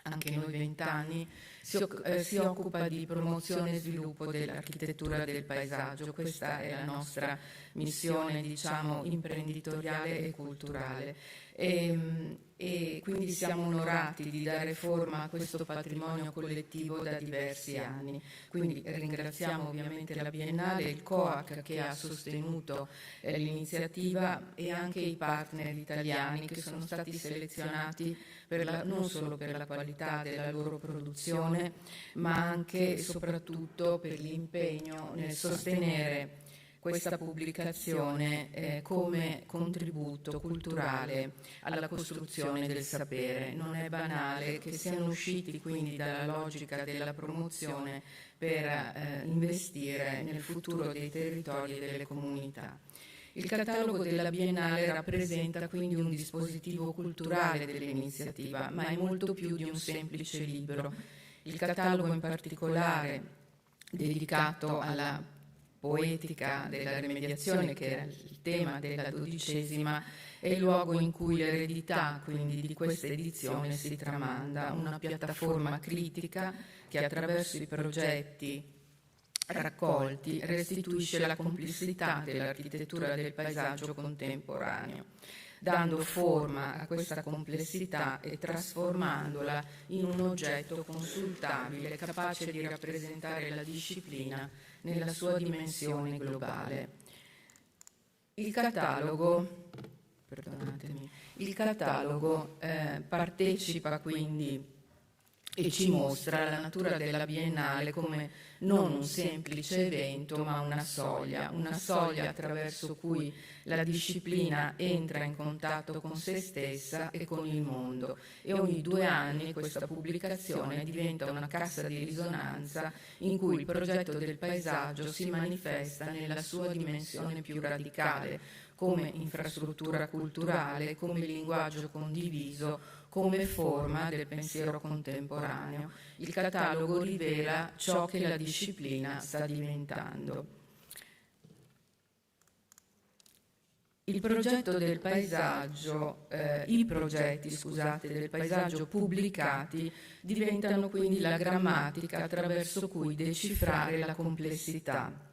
anche noi 20 anni, si occupa di promozione e sviluppo dell'architettura del paesaggio. Questa è la nostra missione, diciamo, imprenditoriale e culturale. E quindi siamo onorati di dare forma a questo patrimonio collettivo da diversi anni. Quindi ringraziamo ovviamente la Biennale, il COAC che ha sostenuto l'iniziativa e anche i partner italiani che sono stati selezionati non solo per la qualità della loro produzione, ma anche e soprattutto per l'impegno nel sostenere questa pubblicazione come contributo culturale alla costruzione del sapere. Non è banale che siano usciti quindi dalla logica della promozione per investire nel futuro dei territori e delle comunità. Il catalogo della Biennale rappresenta quindi un dispositivo culturale dell'iniziativa, ma è molto più di un semplice libro. Il catalogo in particolare, dedicato alla poetica della rimediazione, che era il tema della 12ª, è il luogo in cui l'eredità quindi di questa edizione si tramanda, una piattaforma critica che attraverso i progetti raccolti restituisce la complessità dell'architettura del paesaggio contemporaneo, dando forma a questa complessità e trasformandola in un oggetto consultabile capace di rappresentare la disciplina nella sua dimensione globale. Il catalogo partecipa quindi e ci mostra la natura della Biennale come non un semplice evento, ma una soglia attraverso cui la disciplina entra in contatto con se stessa e con il mondo, e ogni 2 anni questa pubblicazione diventa una cassa di risonanza in cui il progetto del paesaggio si manifesta nella sua dimensione più radicale, come infrastruttura culturale, come linguaggio condiviso, come forma del pensiero contemporaneo. Il catalogo rivela ciò che la disciplina sta diventando. I progetti del paesaggio pubblicati diventano quindi la grammatica attraverso cui decifrare la complessità,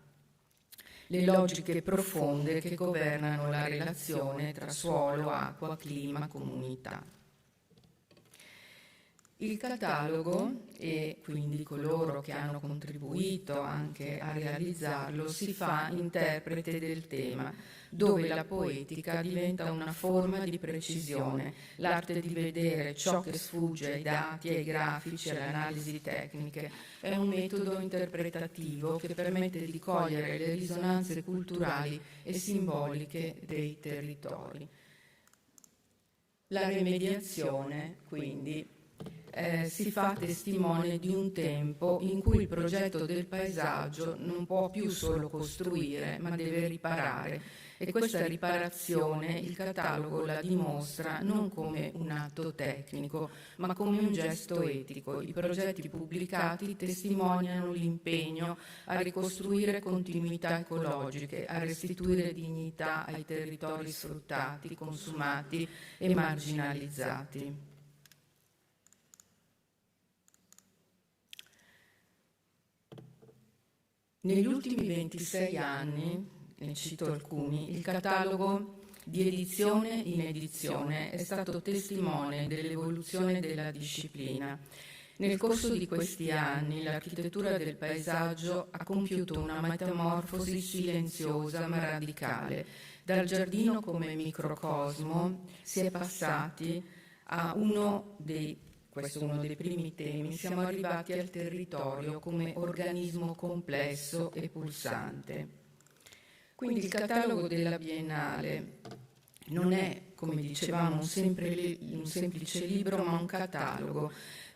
le logiche profonde che governano la relazione tra suolo, acqua, clima, comunità. Il catalogo e quindi coloro che hanno contribuito anche a realizzarlo si fa interprete del tema, dove la poetica diventa una forma di precisione, l'arte di vedere ciò che sfugge ai dati, ai grafici, alle analisi tecniche. È un metodo interpretativo che permette di cogliere le risonanze culturali e simboliche dei territori. La rimediazione, quindi, si fa testimone di un tempo in cui il progetto del paesaggio non può più solo costruire, ma deve riparare. E questa riparazione il catalogo la dimostra non come un atto tecnico, ma come un gesto etico. I progetti pubblicati testimoniano l'impegno a ricostruire continuità ecologiche, a restituire dignità ai territori sfruttati, consumati e marginalizzati. Negli ultimi 26 anni, ne cito alcuni, il catalogo di edizione in edizione è stato testimone dell'evoluzione della disciplina. Nel corso di questi anni l'architettura del paesaggio ha compiuto una metamorfosi silenziosa ma radicale. Dal giardino come microcosmo si è passati a questo è uno dei primi temi, siamo arrivati al territorio come organismo complesso e pulsante. Quindi il catalogo della Biennale non è, come dicevamo, un semplice libro, ma un catalogo,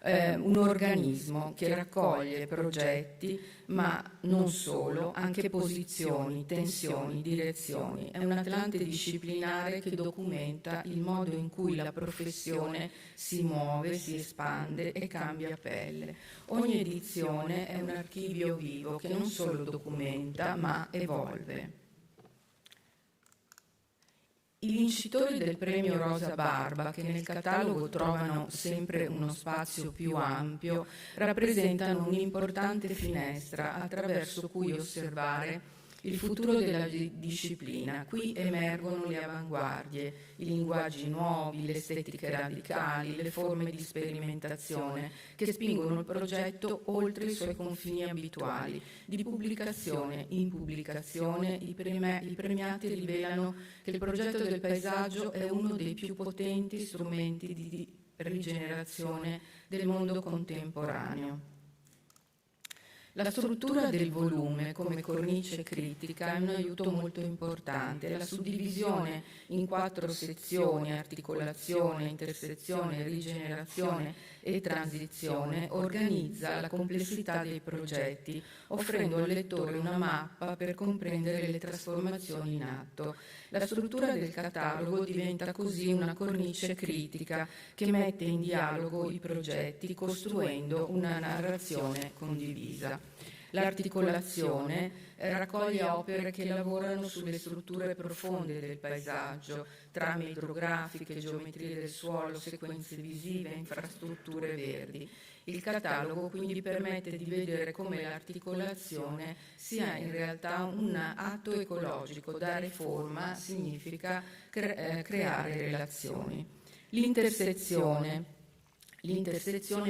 un organismo che raccoglie progetti, ma non solo, anche posizioni, tensioni, direzioni. È un atlante disciplinare che documenta il modo in cui la professione si muove, si espande e cambia pelle. Ogni edizione è un archivio vivo che non solo documenta, ma evolve. I vincitori del premio Rosa Barba, che nel catalogo trovano sempre uno spazio più ampio, rappresentano un'importante finestra attraverso cui osservare il futuro della disciplina. Qui emergono le avanguardie, i linguaggi nuovi, le estetiche radicali, le forme di sperimentazione che spingono il progetto oltre i suoi confini abituali. Di pubblicazione in pubblicazione i premiati rivelano che il progetto del paesaggio è uno dei più potenti strumenti di rigenerazione del mondo contemporaneo. La struttura del volume come cornice critica è un aiuto molto importante. La suddivisione in 4 sezioni, articolazione, intersezione, rigenerazione e transizione, organizza la complessità dei progetti, offrendo al lettore una mappa per comprendere le trasformazioni in atto. La struttura del catalogo diventa così una cornice critica che mette in dialogo i progetti, costruendo una narrazione condivisa. L'articolazione raccoglie opere che lavorano sulle strutture profonde del paesaggio, trame idrografiche, geometrie del suolo, sequenze visive, infrastrutture verdi. Il catalogo quindi permette di vedere come l'articolazione sia in realtà un atto ecologico. Dare forma significa creare relazioni. L'intersezione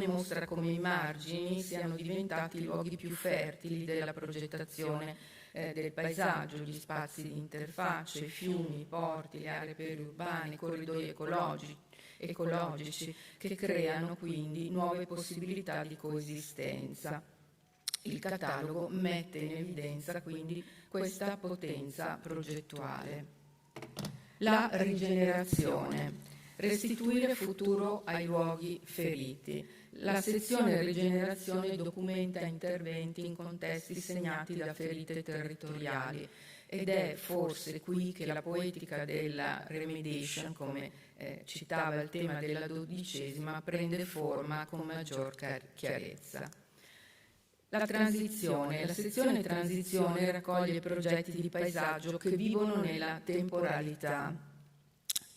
mostra come i margini siano diventati i luoghi più fertili della progettazione del paesaggio, gli spazi di interfaccia, i fiumi, i porti, le aree periurbane, i corridoi ecologici che creano quindi nuove possibilità di coesistenza. Il catalogo mette in evidenza quindi questa potenza progettuale. La rigenerazione. Restituire futuro ai luoghi feriti. La sezione rigenerazione documenta interventi in contesti segnati da ferite territoriali ed è forse qui che la poetica della remediation, come citava il tema della 12ª, prende forma con maggior chiarezza. La sezione transizione raccoglie progetti di paesaggio che vivono nella temporalità.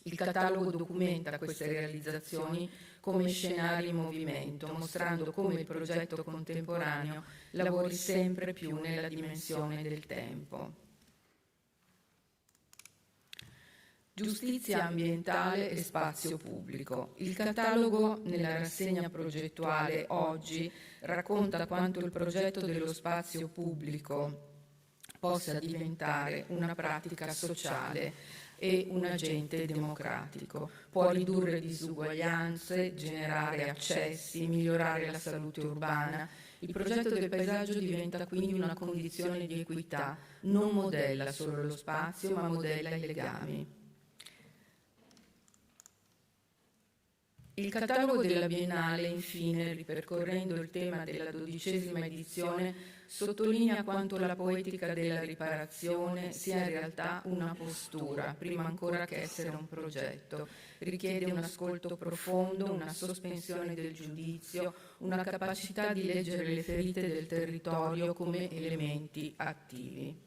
Il catalogo documenta queste realizzazioni come scenari in movimento, mostrando come il progetto contemporaneo lavori sempre più nella dimensione del tempo. Giustizia ambientale e spazio pubblico. Il catalogo nella rassegna progettuale oggi racconta quanto il progetto dello spazio pubblico possa diventare una pratica sociale e un agente democratico. Può ridurre disuguaglianze, generare accessi, migliorare la salute urbana. Il progetto del paesaggio diventa quindi una condizione di equità, non modella solo lo spazio, ma modella i legami. Il catalogo della Biennale, infine, ripercorrendo il tema della 12ª edizione, sottolinea quanto la poetica della riparazione sia in realtà una postura, prima ancora che essere un progetto. Richiede un ascolto profondo, una sospensione del giudizio, una capacità di leggere le ferite del territorio come elementi attivi.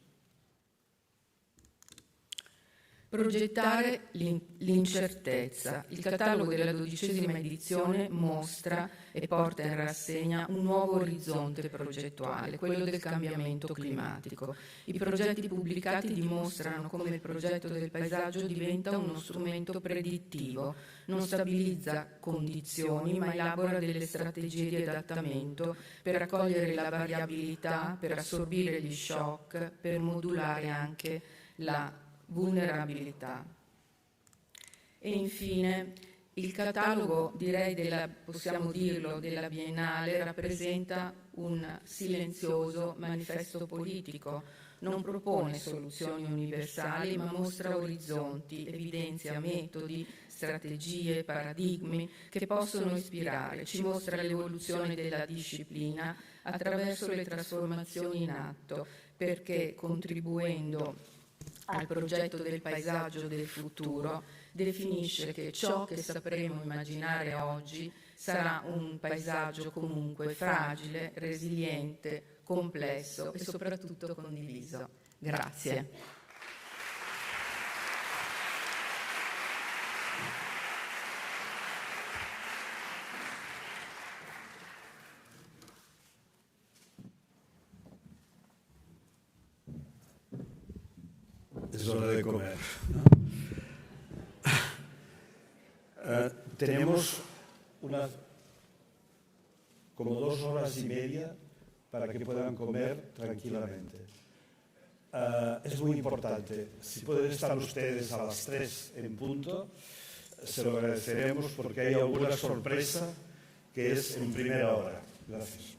Progettare l'incertezza. Il catalogo della 12ª edizione mostra e porta in rassegna un nuovo orizzonte progettuale, quello del cambiamento climatico. I progetti pubblicati dimostrano come il progetto del paesaggio diventa uno strumento predittivo, non stabilizza condizioni, ma elabora delle strategie di adattamento per raccogliere la variabilità, per assorbire gli shock, per modulare anche la vulnerabilità. E infine il catalogo, direi possiamo dirlo, della Biennale rappresenta un silenzioso manifesto politico, non propone soluzioni universali ma mostra orizzonti, evidenzia metodi, strategie, paradigmi che possono ispirare, ci mostra l'evoluzione della disciplina attraverso le trasformazioni in atto, perché contribuendo al progetto del paesaggio del futuro, definisce che ciò che sapremo immaginare oggi sarà un paesaggio comunque fragile, resiliente, complesso e soprattutto condiviso. Grazie. Es hora de comer. Tenemos como 2 horas y media para que puedan comer tranquilamente. Es muy importante. Si pueden estar ustedes a las 3 en punto, se lo agradeceremos porque hay alguna sorpresa que es en primera hora. Gracias.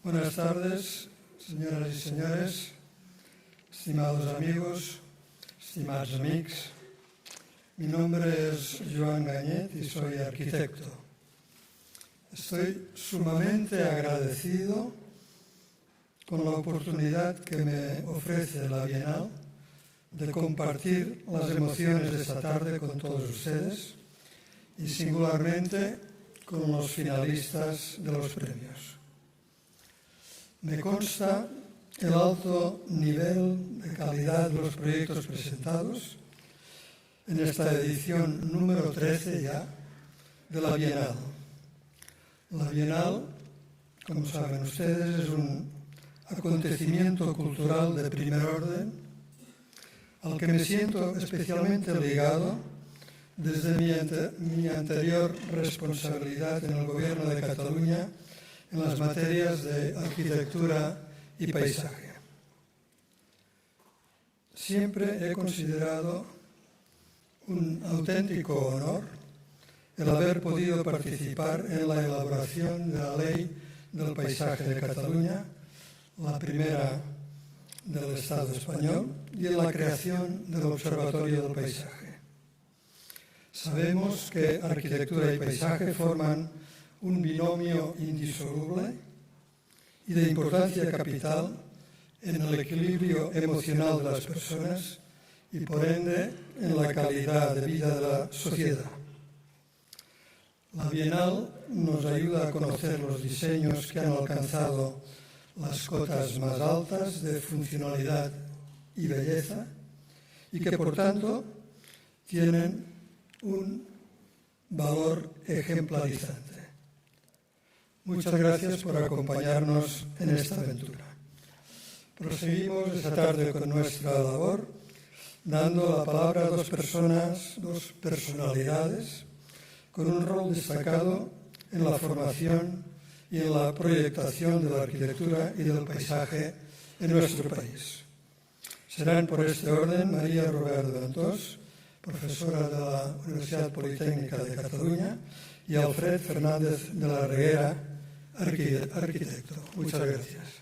Buenas tardes, señoras y señores, estimados amigos, estimados amics. Mi nombre es Joan Ganyet y soy arquitecto. Estoy sumamente agradecido con la oportunidad que me ofrece la Bienal de compartir las emociones de esta tarde con todos ustedes y singularmente con los finalistas de los premios. Me consta el alto nivel de calidad de los proyectos presentados en esta edición número 13 ya de la Bienal. La Bienal, como saben ustedes, es un acontecimiento cultural de primer orden al que me siento especialmente ligado desde mi anterior responsabilidad en el Gobierno de Cataluña en las materias de arquitectura y paisaje. Siempre he considerado un auténtico honor el haber podido participar en la elaboración de la Ley del Paisaje de Cataluña, la primera del Estado español, y en la creación del Observatorio del Paisaje. Sabemos que arquitectura y paisaje forman un binomio indisoluble y de importancia capital en el equilibrio emocional de las personas y, por ende, en la calidad de vida de la sociedad. La Bienal nos ayuda a conocer los diseños que han alcanzado las cotas más altas de funcionalidad y belleza y que, por tanto, tienen un valor ejemplarizante. Muchas gracias por acompañarnos en esta aventura. Proseguimos esta tarde con nuestra labor, dando la palabra a dos personalidades con un rol destacado en la formación y en la proyectación de la arquitectura y del paisaje en nuestro país. Serán por este orden María Roberto Antós, profesora de la Universidad Politécnica de Cataluña, y Alfred Fernández de la Reguera, arquitecto. Muchas gracias.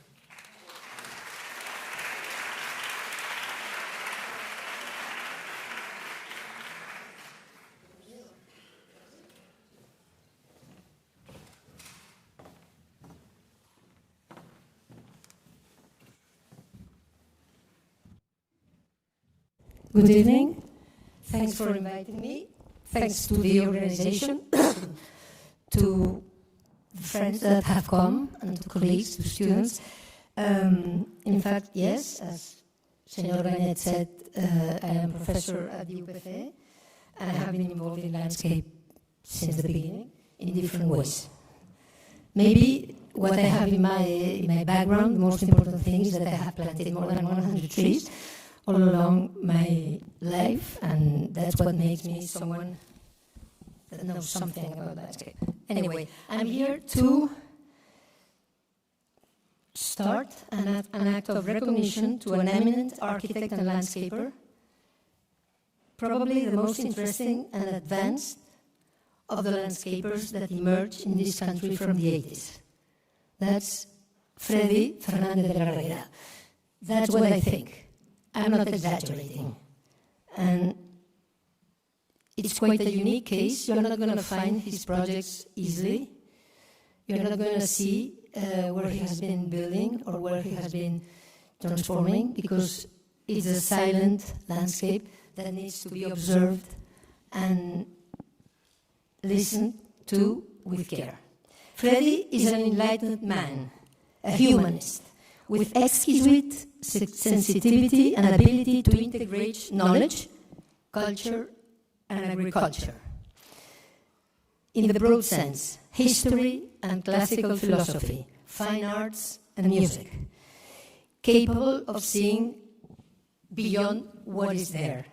Good evening. Thanks for inviting me. Thanks to the organization, to the friends that have come, and to colleagues, to students. In fact, yes, as Senor Ganyet said, I am professor at the UPC, and I have been involved in landscape since the beginning in different ways. Maybe what I have in my background, the most important thing is that I have planted more than 100 trees all along my life, and that's what makes me someone that knows something about landscape. Anyway, I'm here to start an act of recognition to an eminent architect and landscaper, probably the most interesting and advanced of the landscapers that emerged in this country from the 80s. That's Freddy Fernández de la Reguera. That's what I think. I'm not exaggerating. And it's quite a unique case. You're not going to find his projects easily. You're not going to see where he has been building or where he has been transforming, because it's a silent landscape that needs to be observed and listened to with care. Freddy is an enlightened man, a humanist, with exquisite sensitivity and ability to integrate knowledge, culture, and agriculture. In the broad sense, history and classical philosophy, fine arts and music, capable of seeing beyond what is there.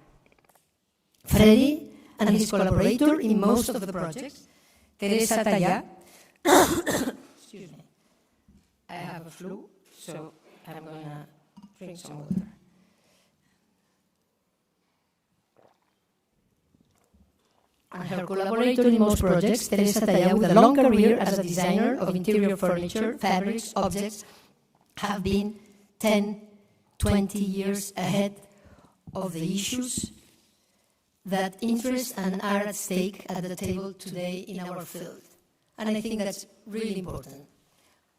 Freddy and his collaborator in most of the projects, Teresa Taira, excuse me, I have a flu, so I'm going to drink some water. and her collaborator in most projects, Teresa Taira, with a long career as a designer of interior furniture, fabrics, objects, have been 10, 20 years ahead of the issues that interest and are at stake at the table today in our field. And I think that's really important,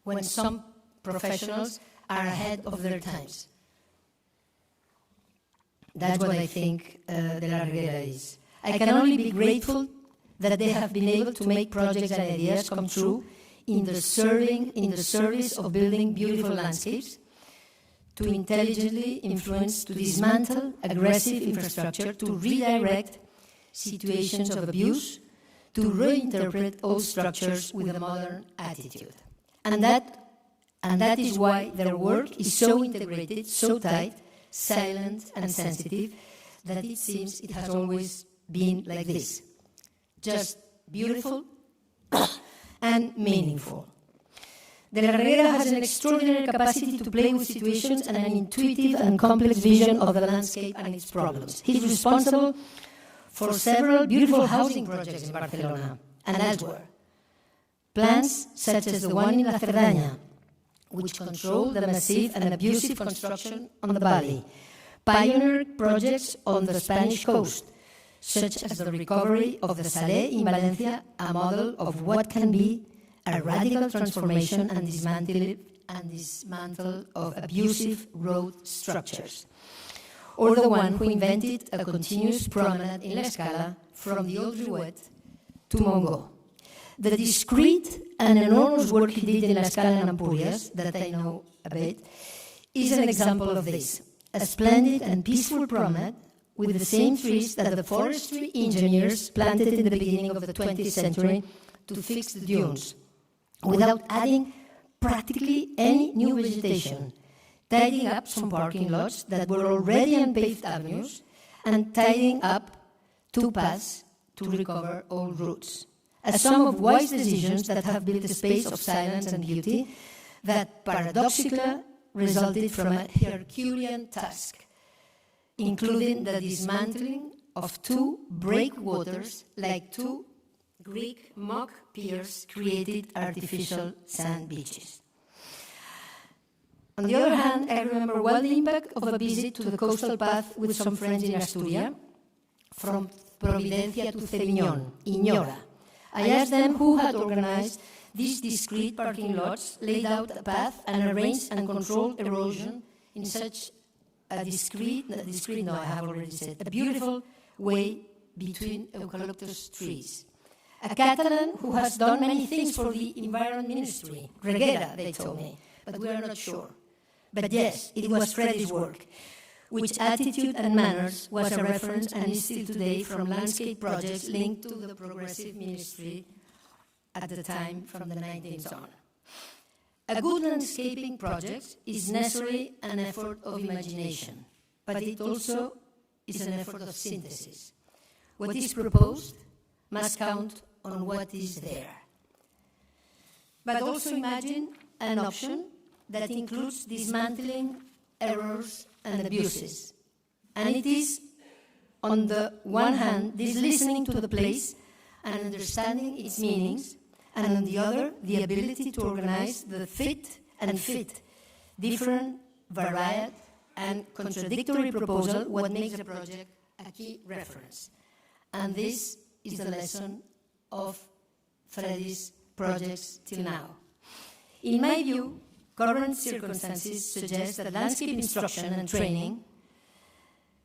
when some professionals are ahead of their times. That's what I think De La Reguera is. I can only be grateful that they have been able to make projects and ideas come true in the service of building beautiful landscapes, to intelligently influence, to dismantle aggressive infrastructure, to redirect situations of abuse, to reinterpret old structures with a modern attitude. And that is why their work is so integrated, so tight, silent and sensitive, that it seems it has always been like this. Just beautiful and meaningful. De La Reguera has an extraordinary capacity to play with situations and an intuitive and complex vision of the landscape and its problems. He's responsible for several beautiful housing projects in Barcelona and elsewhere. Plans such as the one in La Cerdaña, which control the massive and abusive construction on the valley. Pioneer projects on the Spanish coast, such as the recovery of the Salé in Valencia, a model of what can be a radical transformation and dismantle of abusive road structures. Or the one who invented a continuous promenade in La Scala from the old Riuet to Mongo. The discreet and enormous work he did in La Scala and Ampurias, that I know a bit, is an example of this. A splendid and peaceful promenade with the same trees that the forestry engineers planted in the beginning of the 20th century to fix the dunes, without adding practically any new vegetation, tidying up some parking lots that were already unpaved avenues, and tidying up 2 paths to recover old routes. A sum of wise decisions that have built a space of silence and beauty that paradoxically resulted from a Herculean task, including the dismantling of 2 breakwaters like 2 Greek mock piers created artificial sand beaches. On the other hand, I remember well the impact of a visit to the coastal path with some friends in Asturias, from Providencia to Cevignon, Iñora. I asked them who had organized these discrete parking lots, laid out a path and arranged and controlled erosion in such a beautiful way between eucalyptus trees. A Catalan who has done many things for the Environment Ministry, Reguera, they told me, but we are not sure. But yes, it was Freddy's work, which attitude and manners was a reference and is still today from landscape projects linked to the Progressive Ministry at the time from the 19th on. A good landscaping project is necessarily an effort of imagination, but it also is an effort of synthesis. What is proposed must count on what is there. But also imagine an option that includes dismantling errors and abuses. And it is, on the one hand, this listening to the place and understanding its meanings, and on the other, the ability to organize the fit different, varied, and contradictory proposal, what makes a project a key reference. And this is the lesson of Freddy's projects till now. In my view, current circumstances suggest that landscape instruction and training,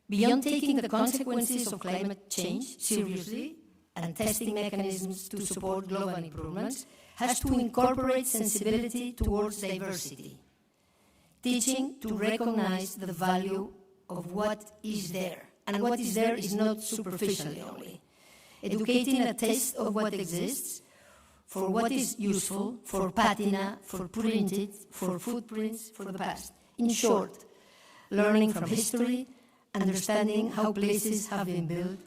beyond taking the consequences of climate change seriously and testing mechanisms to support global improvements, has to incorporate sensibility towards diversity, teaching to recognize the value of what is there. And what is there is not superficially only. Educating a taste of what exists, for what is useful, for patina, for printed, for footprints, for the past. In short, learning from history, understanding how places have been built,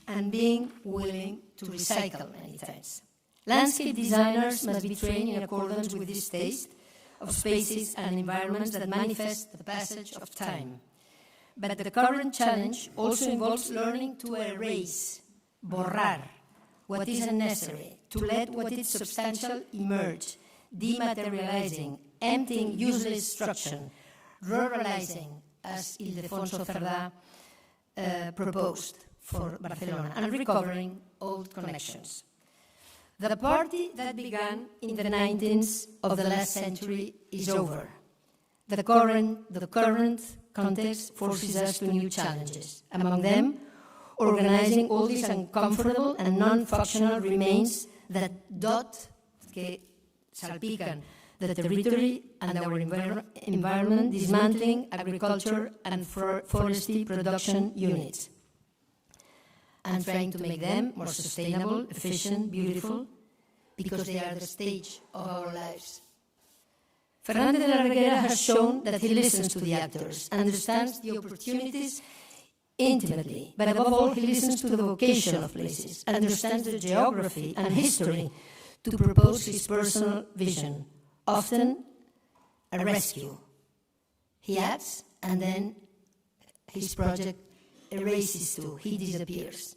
and being willing to recycle many times. Landscape designers must be trained in accordance with this taste of spaces and environments that manifest the passage of time. But the current challenge also involves learning to erase, borrar, what is unnecessary, to let what is substantial emerge, dematerializing, emptying useless structure, ruralizing, as Ildefonso Cerdà proposed for Barcelona, and recovering old connections. The party that began in the 19th of the last century is over. The current context forces us to new challenges. Among them, organizing all these uncomfortable and non-functional remains that que salpican the territory and our environment, dismantling agriculture and forestry production units, and trying to make them more sustainable, efficient, beautiful, because they are the stage of our lives. Fernández de la Reguera has shown that he listens to the actors, understands the opportunities intimately, but above all, he listens to the vocation of places, understands the geography and history to propose his personal vision, often a rescue. He acts, and then his project erases too, he disappears.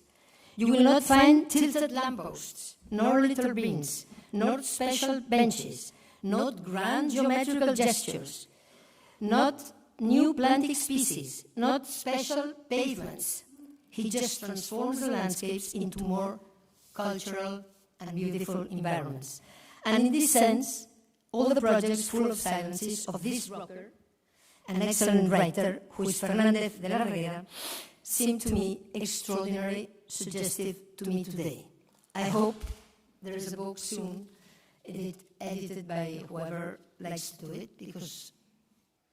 You will not find tilted lampposts, nor little beams, nor special benches, not grand geometrical gestures, not new planting species, not special pavements. He just transforms the landscapes into more cultural and beautiful environments. And in this sense, all the projects full of silences of this rocker, an excellent writer who is Fernández de la Reguera, seem to me extraordinarily suggestive to me today. I hope there is a book soon edited by whoever likes to do it, because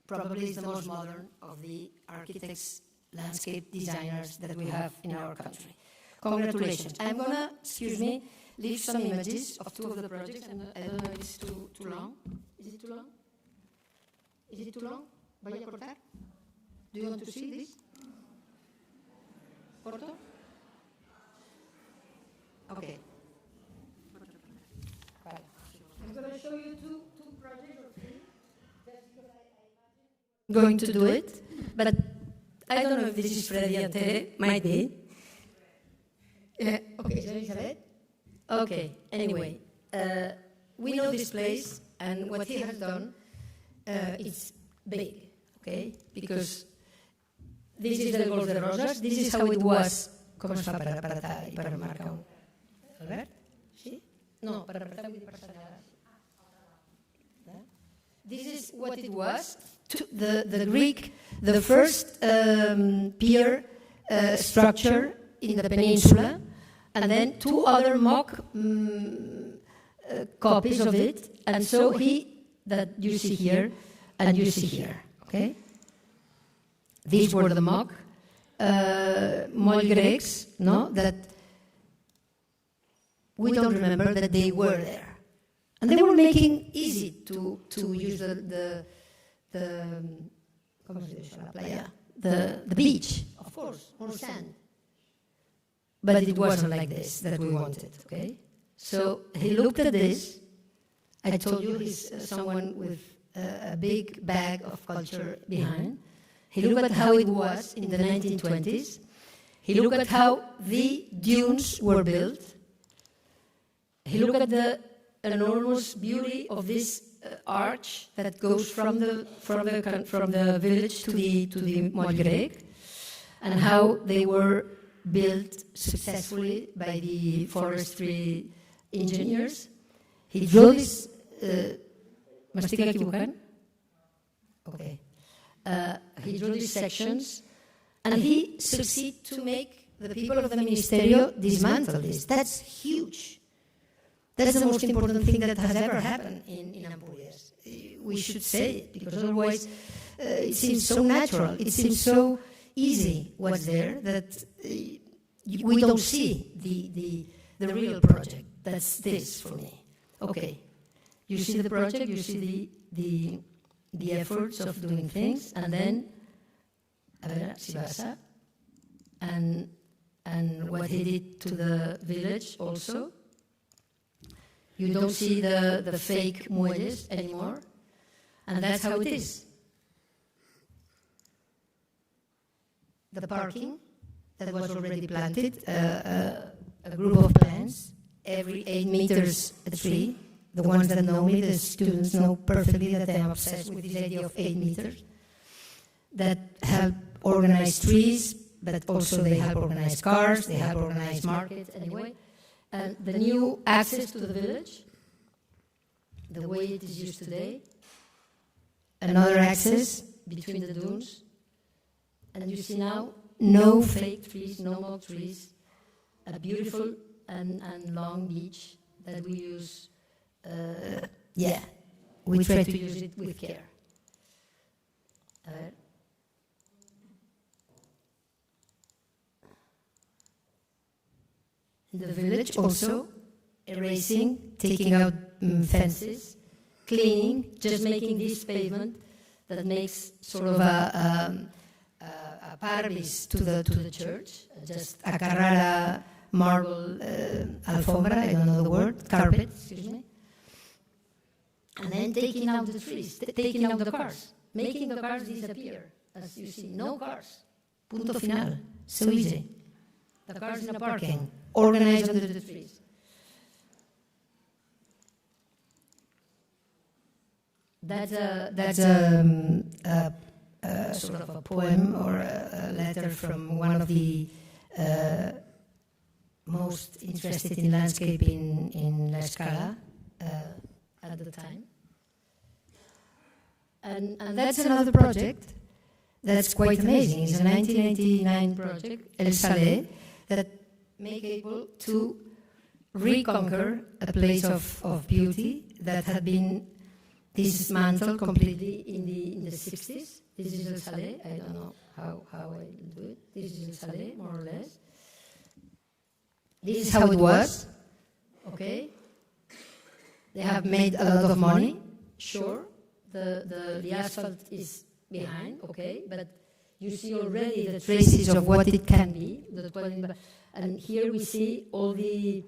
probably it's the most modern of the architects, landscape designers that we have in our country. Congratulations. I'm going to, leave some images of two of the projects. I don't know if it's too long. Is it too long? Is it too long? ¿Vaya a cortar? Do you want to see this? ¿Corto? Okay. I'm going to show you two projects or three. I'm going to do it, but I don't know if this is Freddy and Tere. Might be. Okay, is Elizabeth? Okay, anyway, we know this place, and what he has done, it's big, okay? Because this is the Golf de Rosas, this is how it was. ¿Cómo se fa para marcar un? Albert? Sí? No, para apretar vull dir per assenyalar. This is what it was. The Greek, the first pier structure in the peninsula, and then two other mock copies of it, and so that you see here, and you see here, okay? These were the mock Moll Grecs, no? That we don't remember that they were there. And they were making easy to use the beach, of course, more sand. But it wasn't like this that we wanted, okay? So he looked at this. I told you he's someone with a big bag of culture behind. He looked at how it was in the 1920s. He looked at how the dunes were built. He looked at the enormous beauty of this arch that goes from the village to the Moll Grec, and how they were built successfully by the forestry engineers. He drew this. M'estic equivocant? Okay. He drew these sections, and he succeeded to make the people of the Ministerio dismantle this. That's huge. That's the most important thing that has ever happened in Ampurias. We should say it, because otherwise it seems so natural, it seems so easy what's there, that we don't see the real project. That's this for me. Okay, you see the project, you see the efforts of doing things, and then, and what he did to the village also. You don't see the fake muelles anymore, and that's how it is. The parking that was already planted, a group of plants, every 8 meters a tree. The ones that know me, the students know perfectly that I am obsessed with this idea of 8 meters, that help organize trees, but also they help organize cars, they help organize markets anyway. And the new access to the village, the way it is used today, another access between the dunes, and you see now, no fake trees, no mock trees, a beautiful and long beach that we use, we try to use it with care. In the village also, erasing, taking out fences, cleaning, just making this pavement that makes sort of a parvis to the church, just a Carrara marble alfombra, I don't know the word, carpet, excuse me. And then taking out the trees, taking out the cars, making the cars disappear. As you see, no cars. Punto final. So easy. The cars in a parking, organized under the trees. That's a sort of a poem or a letter from one of the most interested in landscape in La Scala at the time. And that's another project that's quite amazing. It's a 1999 project, El Salé, that make able to reconquer a place of beauty that had been dismantled completely in the 60s. This is El Salé. I don't know how I do it. This is El Salé, more or less. This is how it was. Okay. They have made a lot of money. Sure. The asphalt is behind. Okay. But you see already the traces of what it can be. And here we see all the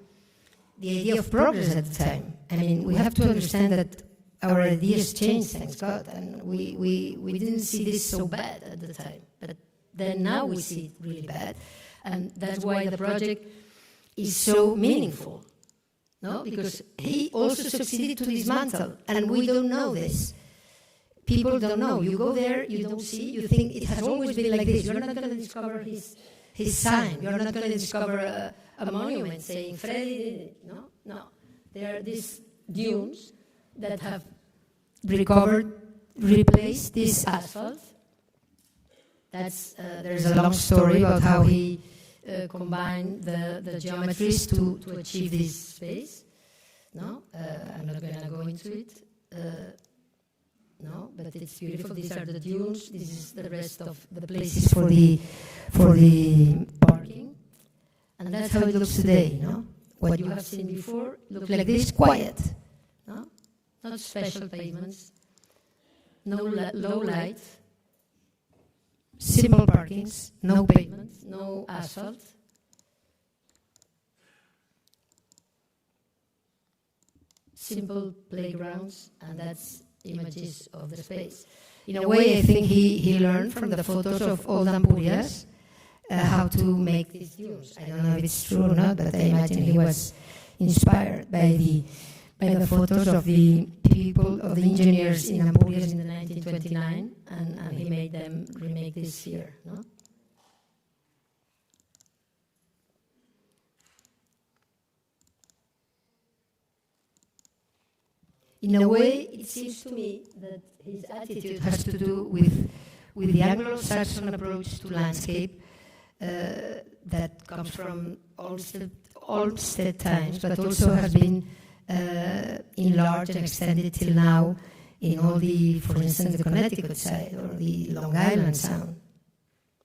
idea of progress at the time. I mean, we have to understand that our ideas changed, thanks God, and we didn't see this so bad at the time. But then now we see it really bad. And that's why the project is so meaningful, no? Because he also succeeded to dismantle, and we don't know this. People don't know. You go there, you don't see, you think it has always been like this. You're not going to discover his sign. You're not going to discover a monument saying, Freddy did it. No. There are these dunes that have replaced this asphalt. There's a long story about how he combined the geometries to achieve this space. No, I'm not going to go into it. No, but it's beautiful. These are the dunes. This is the rest of the places for the parking, and that's how it looks today. No, what you have seen before looked like this, quiet. No, not special pavements. No low light. Simple parkings. No pavements. No asphalt. Simple playgrounds, and that's images of the space. In a way, I think he learned from the photos of old Ampurias how to make these dunes. I don't know if it's true or not, but I imagine he was inspired by the photos of the people, of the engineers in Ampurias in the 1929, and he made them remake this here. No? In a way, it seems to me that his attitude has to do with the Anglo-Saxon approach to landscape that comes from Olmsted times, but also has been enlarged and extended till now in all the, for instance, the Connecticut side or the Long Island Sound,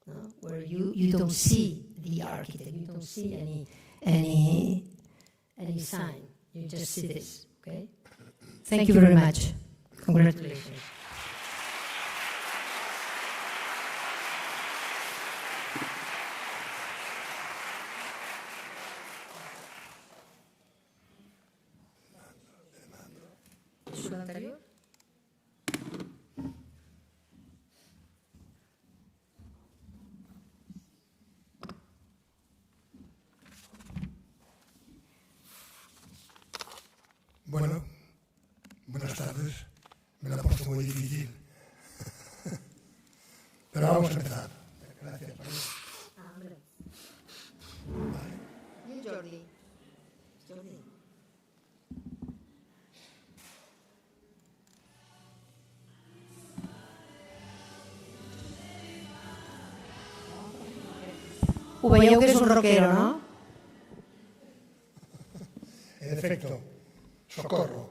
no? Where you don't see the architect, you don't see any sign, you just see this, okay? Thank you very much. Congratulations. ha puesto muy difícil. Pero vamos a empezar. Gracias. Vale. Y Jordi. Ho veieu que és un rockero, ¿no? En efecto, socorro.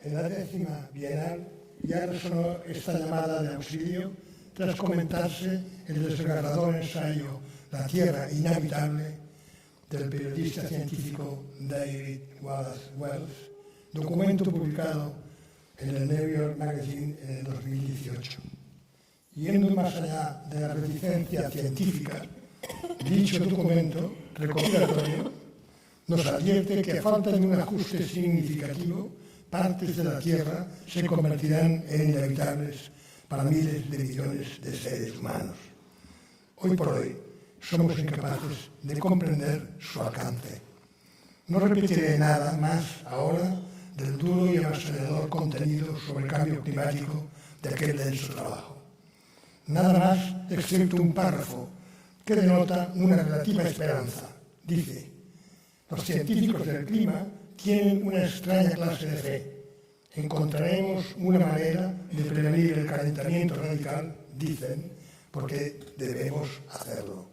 En la 10ª Bienal ya resonó esta llamada de auxilio tras comentarse el desgarrador ensayo La Tierra Inhabitable del periodista científico David Wallace Wells, documento publicado en el New York Magazine en el 2018. Yendo más allá de la reticencia científica, dicho documento recopilatorio nos advierte que a falta de un ajuste significativo, partes de la Tierra se convertirán en inhabitables para miles de millones de seres humanos. Hoy por hoy somos incapaces de comprender su alcance. No repetiré nada más ahora del duro y avasallador contenido sobre el cambio climático de aquel denso trabajo. Nada más excepto un párrafo que denota una relativa esperanza. Dice: los científicos del clima tienen una extraña clase de fe. Encontraremos una manera de prevenir el calentamiento radical, dicen, porque debemos hacerlo.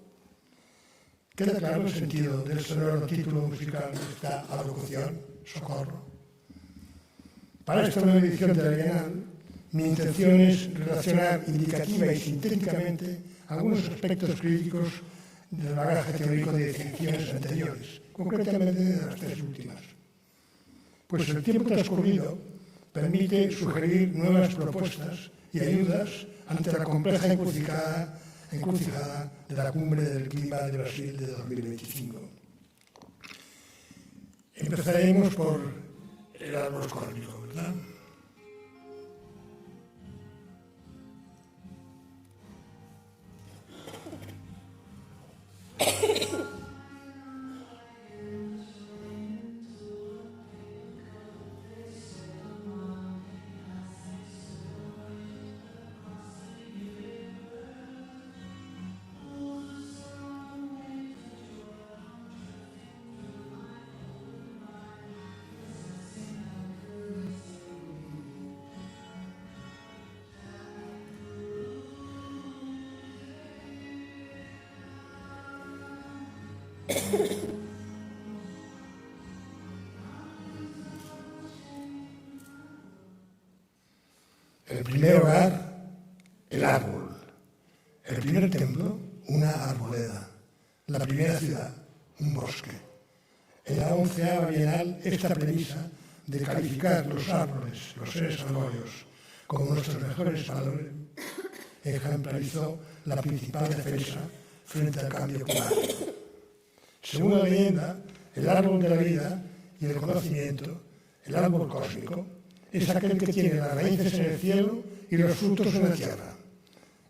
¿Queda claro el sentido del sonoro título musical de esta alocución? Socorro. Para esta nueva edición de la Bienal, mi intención es relacionar indicativa y sintéticamente algunos aspectos críticos del bagaje teórico de definiciones anteriores, concretamente de las 3 últimas. Pues el tiempo transcurrido permite sugerir nuevas propuestas y ayudas ante la compleja encrucijada de la Cumbre del Clima de Brasil de 2025. Empezaremos por el árbol cósmico, ¿verdad? El primer hogar, el árbol. El primer templo, una arboleda. La primera ciudad, un bosque. En la 11ª Bienal, esta premisa de calificar los árboles, los seres arbóreos, como nuestros mejores valores, ejemplarizó la principal defensa frente al cambio climático. Según la leyenda, el árbol de la vida y el conocimiento, el árbol cósmico, es aquel que tiene las raíces en el cielo y los frutos en la tierra.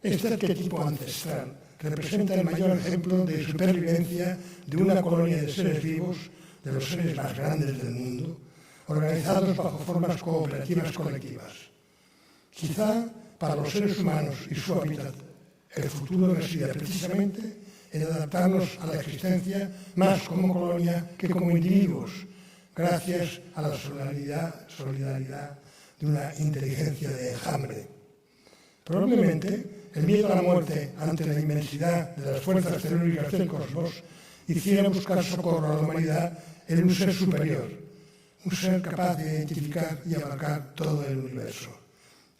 Este arquetipo ancestral representa el mayor ejemplo de supervivencia de una colonia de seres vivos, de los seres más grandes del mundo, organizados bajo formas cooperativas colectivas. Quizá para los seres humanos y su hábitat, el futuro reside precisamente en adaptarnos a la existencia más como colonia que como individuos, gracias a la solidaridad de una inteligencia de enjambre. Probablemente el miedo a la muerte ante la inmensidad de las fuerzas telúricas del cosmos hiciera buscar socorro a la humanidad en un ser superior, un ser capaz de identificar y abarcar todo el universo.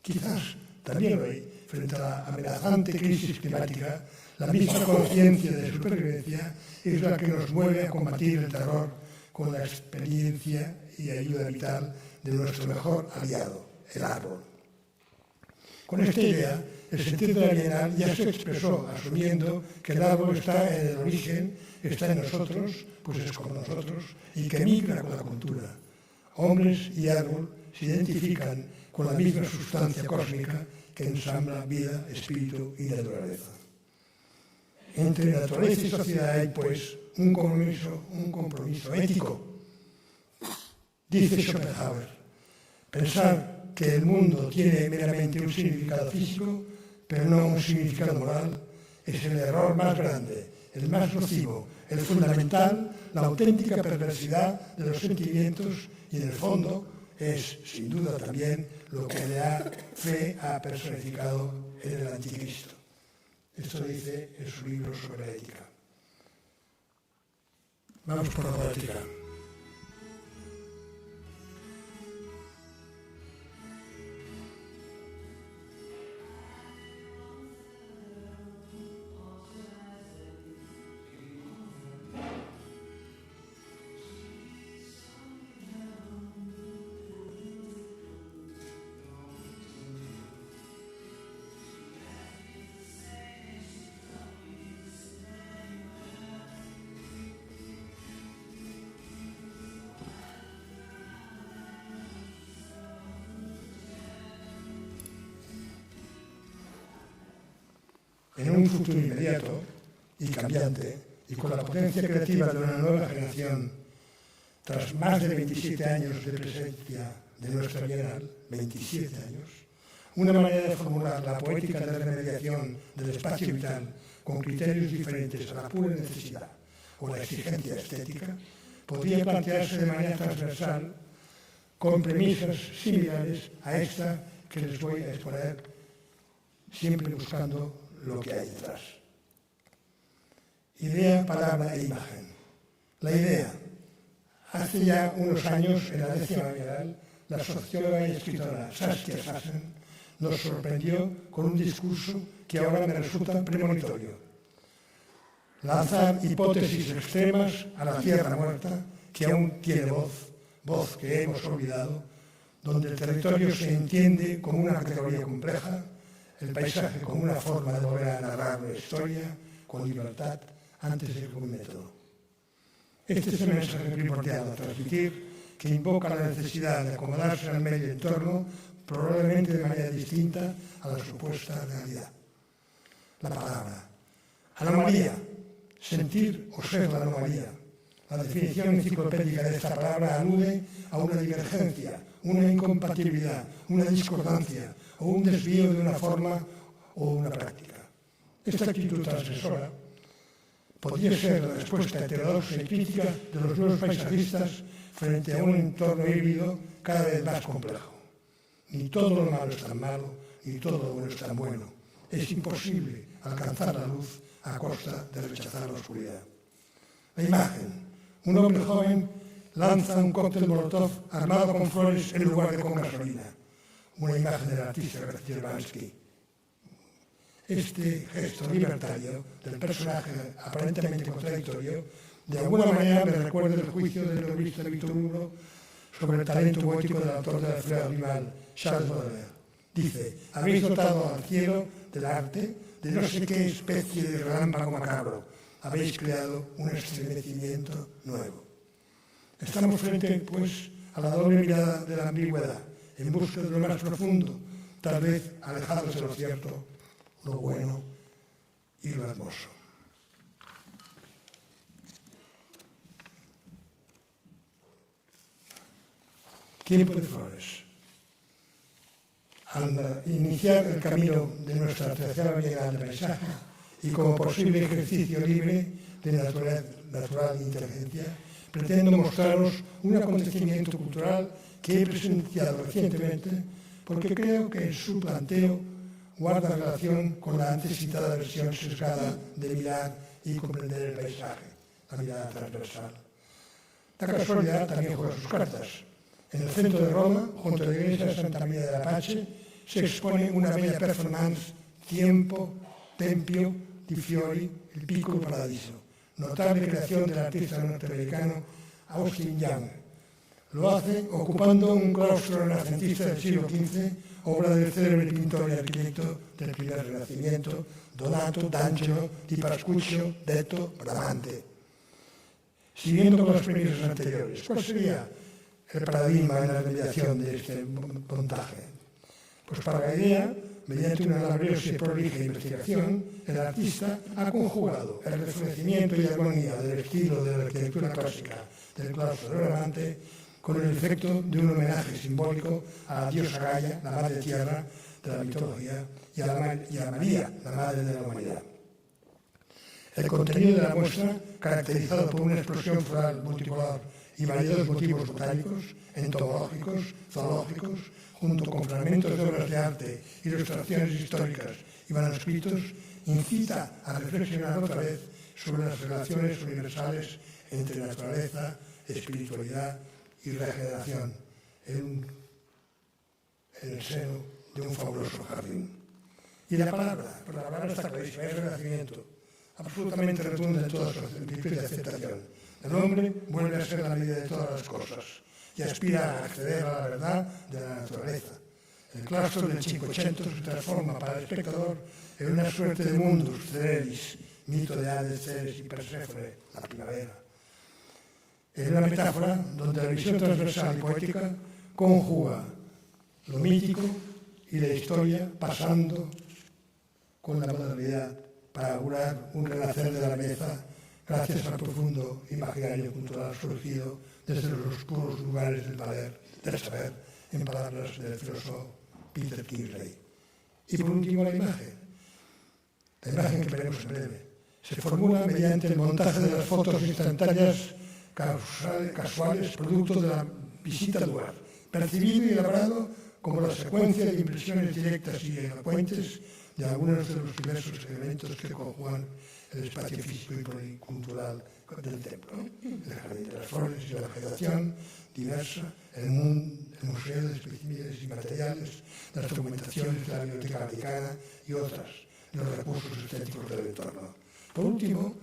Quizás también hoy, frente a la amenazante crisis climática, la misma conciencia de supervivencia es la que nos mueve a combatir el terror con la experiencia y ayuda vital de nuestro mejor aliado, el árbol. Con esta idea, el sentido de la Bienal ya se expresó asumiendo que el árbol está en el origen, está en nosotros, pues es como nosotros, y que migra con la cultura. Hombres y árbol se identifican con la misma sustancia cósmica que ensambla vida, espíritu y naturaleza. Entre naturaleza y sociedad hay, pues, un compromiso ético. Dice Schopenhauer, pensar que el mundo tiene meramente un significado físico, pero no un significado moral, es el error más grande, el más nocivo, el fundamental, la auténtica perversidad de los sentimientos y, en el fondo, es, sin duda también, lo que la fe ha personificado en el anticristo. Esto dice en su libro sobre la ética. Vamos por la práctica. En un futuro inmediato y cambiante, y con la potencia creativa de una nueva generación, tras más de 27 años de presencia de nuestra Bienal, 27 años, una manera de formular la poética de remediación del espacio vital con criterios diferentes a la pura necesidad o la exigencia estética, podría plantearse de manera transversal con premisas similares a esta que les voy a exponer, siempre buscando lo que hay detrás. Idea, palabra e imagen. La idea. Hace ya unos años, en la 10ª Bienal, la socióloga y escritora Saskia Sassen nos sorprendió con un discurso que ahora me resulta premonitorio. Lanzar hipótesis extremas a la tierra muerta, que aún tiene voz que hemos olvidado, donde el territorio se entiende como una categoría compleja, el paisaje como una forma de volver a narrar una historia con libertad antes de como un método. Este es el mensaje primordial a transmitir, que invoca la necesidad de acomodarse al medio entorno, probablemente de manera distinta a la supuesta realidad. La palabra. Anomalía. Sentir o ser la anomalía. La definición enciclopédica de esta palabra alude a una divergencia, una incompatibilidad, una discordancia o un desvío de una forma o una práctica. Esta actitud transgresora podría ser la respuesta heterodoxa y crítica de los nuevos paisajistas frente a un entorno híbrido cada vez más complejo. Ni todo lo malo es tan malo, ni todo lo bueno es tan bueno. Es imposible alcanzar la luz a costa de rechazar la oscuridad. La imagen. Un hombre joven lanza un cóctel molotov armado con flores en lugar de con gasolina. Una imagen del artista Graffitti. Este gesto libertario del personaje aparentemente contradictorio de alguna manera me recuerda el juicio del novelista Víctor Hugo sobre el talento poético del autor de la Fleur du Mal, Charles Baudelaire. Dice: habéis dotado al cielo del arte de no sé qué especie de relámpago macabro. Habéis creado un estremecimiento nuevo. Estamos frente, pues, a la doble mirada de la ambigüedad, en busca de lo más profundo, tal vez alejados de lo cierto, lo bueno y lo hermoso. Tiempo de flores. Al iniciar el camino de nuestra tercera Bienal de paisaje y como posible ejercicio libre de natural inteligencia, pretendo mostraros un acontecimiento cultural que he presenciado recientemente porque creo que su planteo guarda relación con la antes citada versión sesgada de mirar y comprender el paisaje, la mirada transversal. La casualidad también juega sus cartas. En el centro de Roma, junto a la iglesia de Santa María del Apache, se expone una bella performance, Tiempo, Tempio, di Fiori, il piccolo paradiso, notable creación del artista norteamericano Austin Young. Lo hace ocupando un claustro renacentista del siglo XV, obra del célebre pintor y arquitecto del primer Renacimiento, Donato d'Angelo di Pascuccio, detto Bramante. Siguiendo con las premisas anteriores, ¿cuál sería el paradigma en la mediación de este montaje? Pues para la idea, mediante una laboriosa y prolija investigación, el artista ha conjugado el rejuvenecimiento y armonía del estilo de la arquitectura clásica del claustro de Bramante con el efecto de un homenaje simbólico a la diosa Gaia, la madre tierra de la mitología, y a María, la madre de la humanidad. El contenido de la muestra, caracterizado por una explosión floral multicolor y variados motivos botánicos, entomológicos, zoológicos, junto con fragmentos de obras de arte, ilustraciones históricas y manuscritos, incita a reflexionar otra vez sobre las relaciones universales entre naturaleza, espiritualidad y regeneración en el seno de un fabuloso jardín. Y la palabra está clarísima, es renacimiento, absolutamente rotunda en toda su virtud de aceptación. El hombre vuelve a ser la medida de todas las cosas y aspira a acceder a la verdad de la naturaleza. El claustro del Cinquecento se transforma para el espectador en una suerte de mundus cereris, mito de Hades, Ceres y Perséfone, la primavera. En una metáfora donde la visión transversal y poética conjuga lo mítico y la historia, pasando con la modernidad para augurar un renacer de la belleza gracias al profundo imaginario cultural surgido desde los puros lugares del saber, en palabras del filósofo Peter Kingsley. Y por último, la imagen que veremos en breve. Se formula mediante el montaje de las fotos instantáneas casuales, producto de la visita al lugar, percibido y elaborado como la secuencia de impresiones directas y elocuentes de algunos de los diversos elementos que conjugan el espacio físico y policultural del templo. El jardín de las flores y la vegetación diversa, el museo de especímenes y materiales, las documentaciones de la Biblioteca Vaticana y otras, los recursos estéticos del entorno. Por último,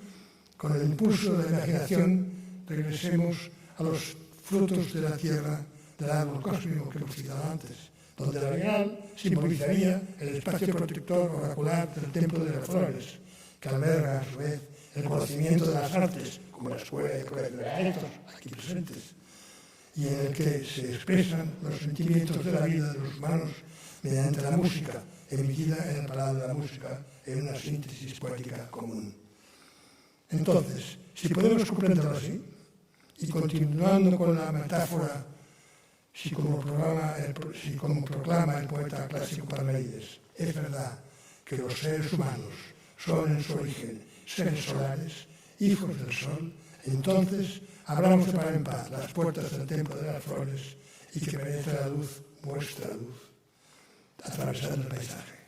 con el impulso de la imaginación, regresemos a los frutos de la tierra del árbol cósmico que hemos citado antes, donde la Bienal simbolizaría el espacio protector oracular del Templo de las Flores, que alberga a su vez el conocimiento de las artes, como la escuela de colegios aquí presentes, y en el que se expresan los sentimientos de la vida de los humanos mediante la música, emitida en el Palau de la Música, en una síntesis poética común. Entonces, si podemos comprenderlo así, y continuando con la metáfora, si como proclama el poeta clásico Parmenides, es verdad que los seres humanos son en su origen seres solares, hijos del sol, entonces abramos de par en par las puertas del templo de las flores y que penetre la luz, vuestra luz, atravesando el paisaje.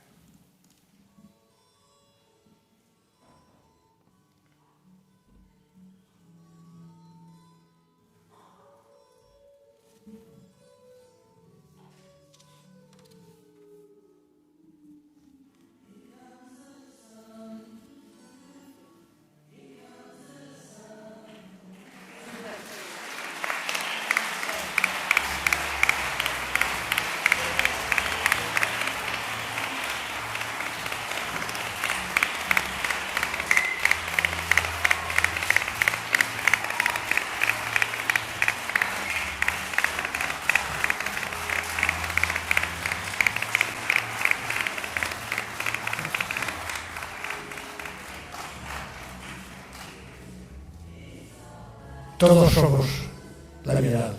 Todos somos la Biennial.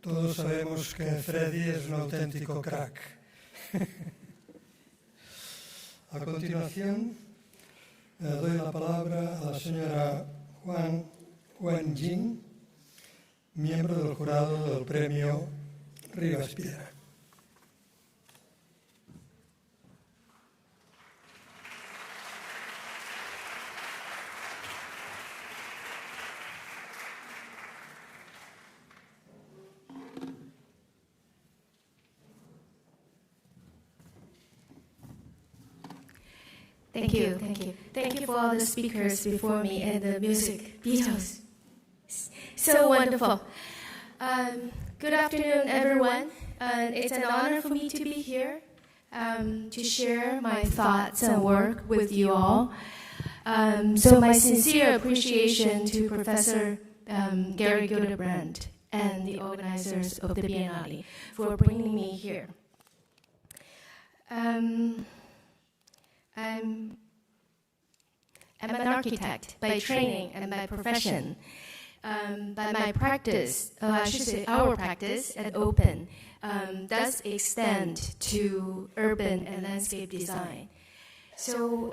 Todos sabemos que Freddy es un auténtico crack. A continuación, doy la palabra a la señora Juan Jin, miembro del jurado del premio Rivas Piera. Thank you, thank you. Thank you for all the speakers before me and the music. Beatles. So wonderful. Good afternoon, everyone. It's an honor for me to be here to share my thoughts and work with you all. So my sincere appreciation to Professor Gary Gildebrand and the organizers of the Biennale for bringing me here. I'm an architect by training and by profession. But my practice, I should say our practice at Open, does extend to urban and landscape design. So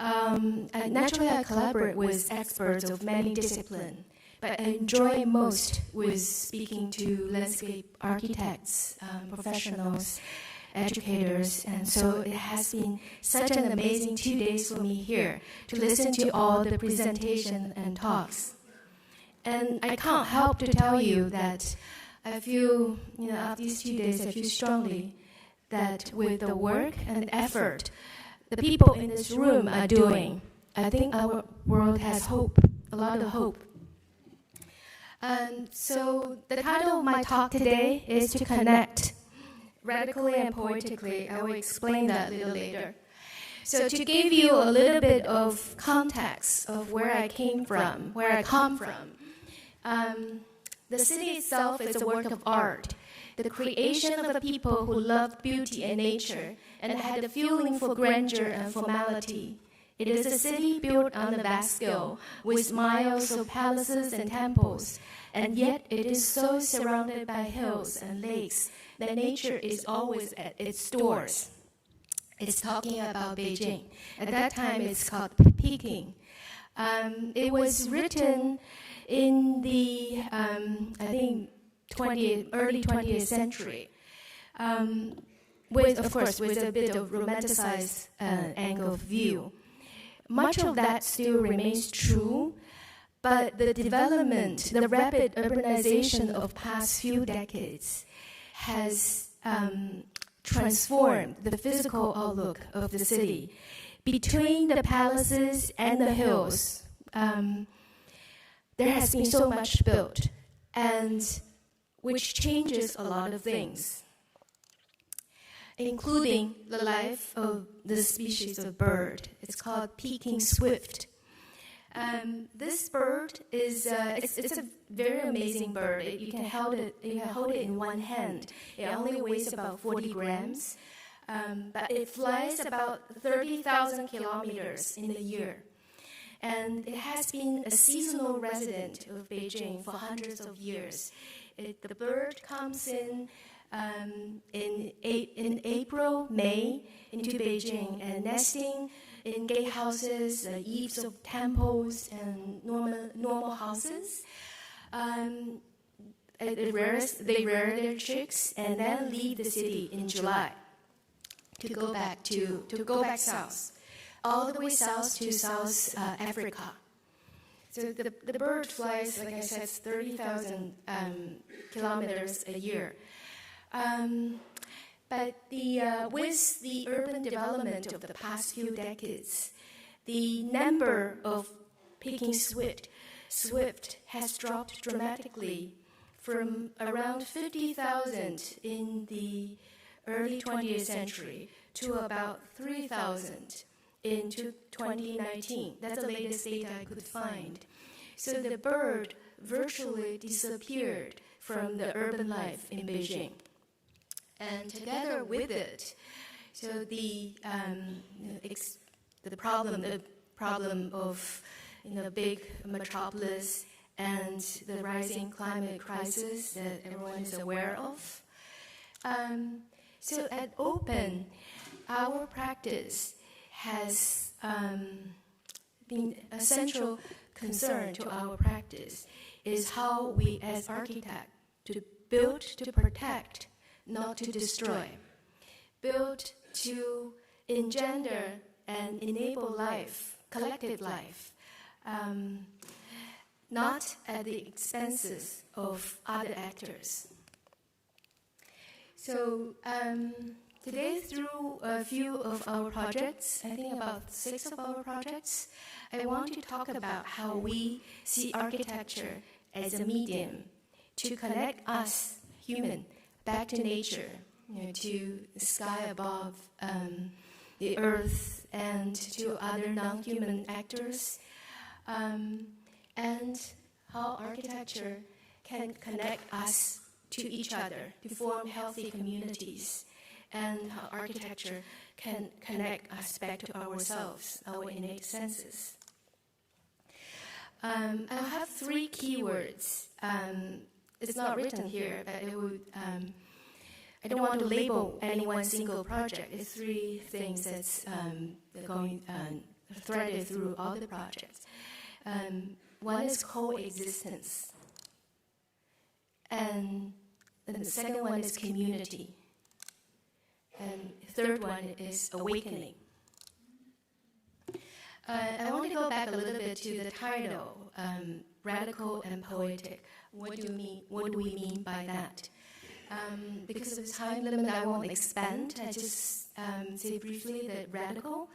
naturally I collaborate with experts of many disciplines, but I enjoy most with speaking to landscape architects, professionals, educators, and so it has been such an amazing 2 days for me here to listen to all the presentation and talks. And I can't help to tell you that I feel, after these 2 days, I feel strongly that with the work and effort the people in this room are doing, I think our world has hope, a lot of hope. So the title of my talk today is to connect. Radically and poetically, I will explain that a little later. So to give you a little bit of context of where I come from, the city itself is a work of art, the creation of the people who love beauty and nature and had a feeling for grandeur and formality. It is a city built on a vast scale, with miles of palaces and temples, and yet it is so surrounded by hills and lakes that nature is always at its doors. It's talking about Beijing. At that time, it's called Peking. It was written in the, I think, early 20th century, with a bit of romanticized angle of view. Much of that still remains true, but the development, the rapid urbanization of past few decades has transformed the physical outlook of the city. Between the palaces and the hills, there has been so much built, and which changes a lot of things, including the life of the species of bird. It's called Peking swift. This bird is it's a very amazing bird. You can hold it in one hand. It only weighs about 40 grams, but it flies about 30,000 kilometers in a year. And it has been a seasonal resident of Beijing for hundreds of years. The bird comes in April, May into Beijing and nesting in gatehouses, eaves of temples, and normal houses. They rear their chicks and then leave the city in July to go back south, all the way south to South Africa. So the bird flies, like I said, 30,000 kilometers a year. But with the urban development of the past few decades, the number of Peking swift has dropped dramatically from around 50,000 in the early 20th century to about 3,000 in 2019. That's the latest data I could find. So the bird virtually disappeared from the urban life in Beijing. And together with it, so the problem of big metropolis and the rising climate crisis that everyone is aware of. So at Open, our practice has been a central concern to our practice is how we as architects to build to protect, not to destroy. Build to engender and enable life, collective life, not at the expenses of other actors. So today, through a few of our projects, I think about 6 of our projects, I want to talk about how we see architecture as a medium to connect us, human, back to nature, to the sky above, the earth, and to other non-human actors, and how architecture can connect us to each other to form healthy communities, and how architecture can connect us back to ourselves, our innate senses. I have 3 keywords. It's not written here, but it would, I don't want to label any one single project. It's 3 things that's going threaded through all the projects. One is coexistence, and then the second one is community, and the third one is awakening. I want to go back a little bit to the title, radical and poetic. What do we mean by that? Because of the time limit, I won't expand. I just say briefly that radical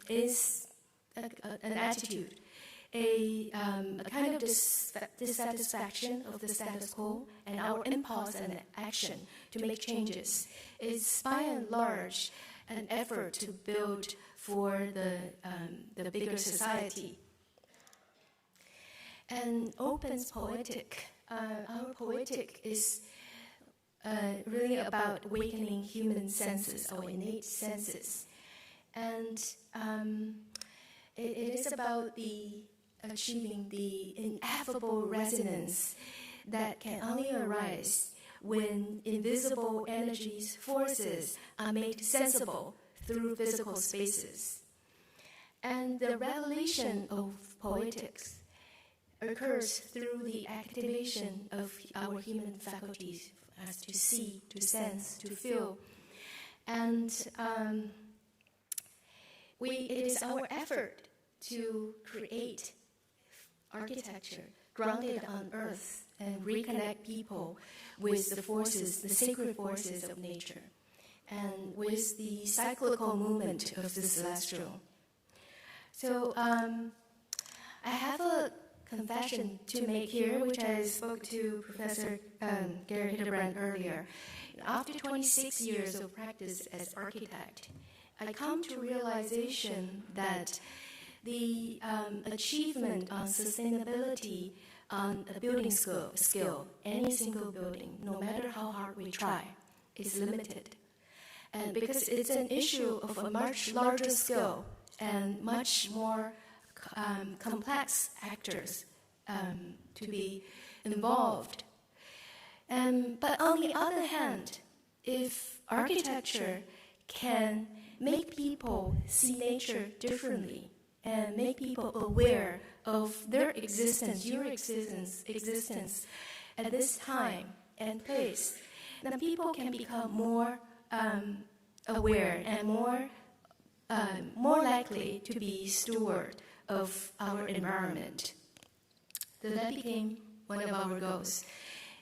is an attitude, a kind of dissatisfaction of the status quo, and our impulse and action to make changes is by and large an effort to build for the bigger society. And Open's poetic, our poetic is really about awakening human senses, our innate senses. And it is about achieving the ineffable resonance that can only arise when invisible energies, forces are made sensible through physical spaces. And the revelation of poetics occurs through the activation of our human faculties as to see, to sense, to feel. And it is our effort to create architecture grounded on earth and reconnect people with the forces, the sacred forces of nature, and with the cyclical movement of the celestial. So I have a confession to make here, which I spoke to Professor Gary Hildebrand earlier. After 26 years of practice as architect, I come to realization that the achievement on sustainability on a building scale, any single building, no matter how hard we try, is limited. And because it's an issue of a much larger scale and much more complex actors to be involved. But on the other hand, if architecture can make people see nature differently and make people aware of their existence, your existence at this time and place, then people can become more aware and more likely to be steward of our environment. So that became one of our goals.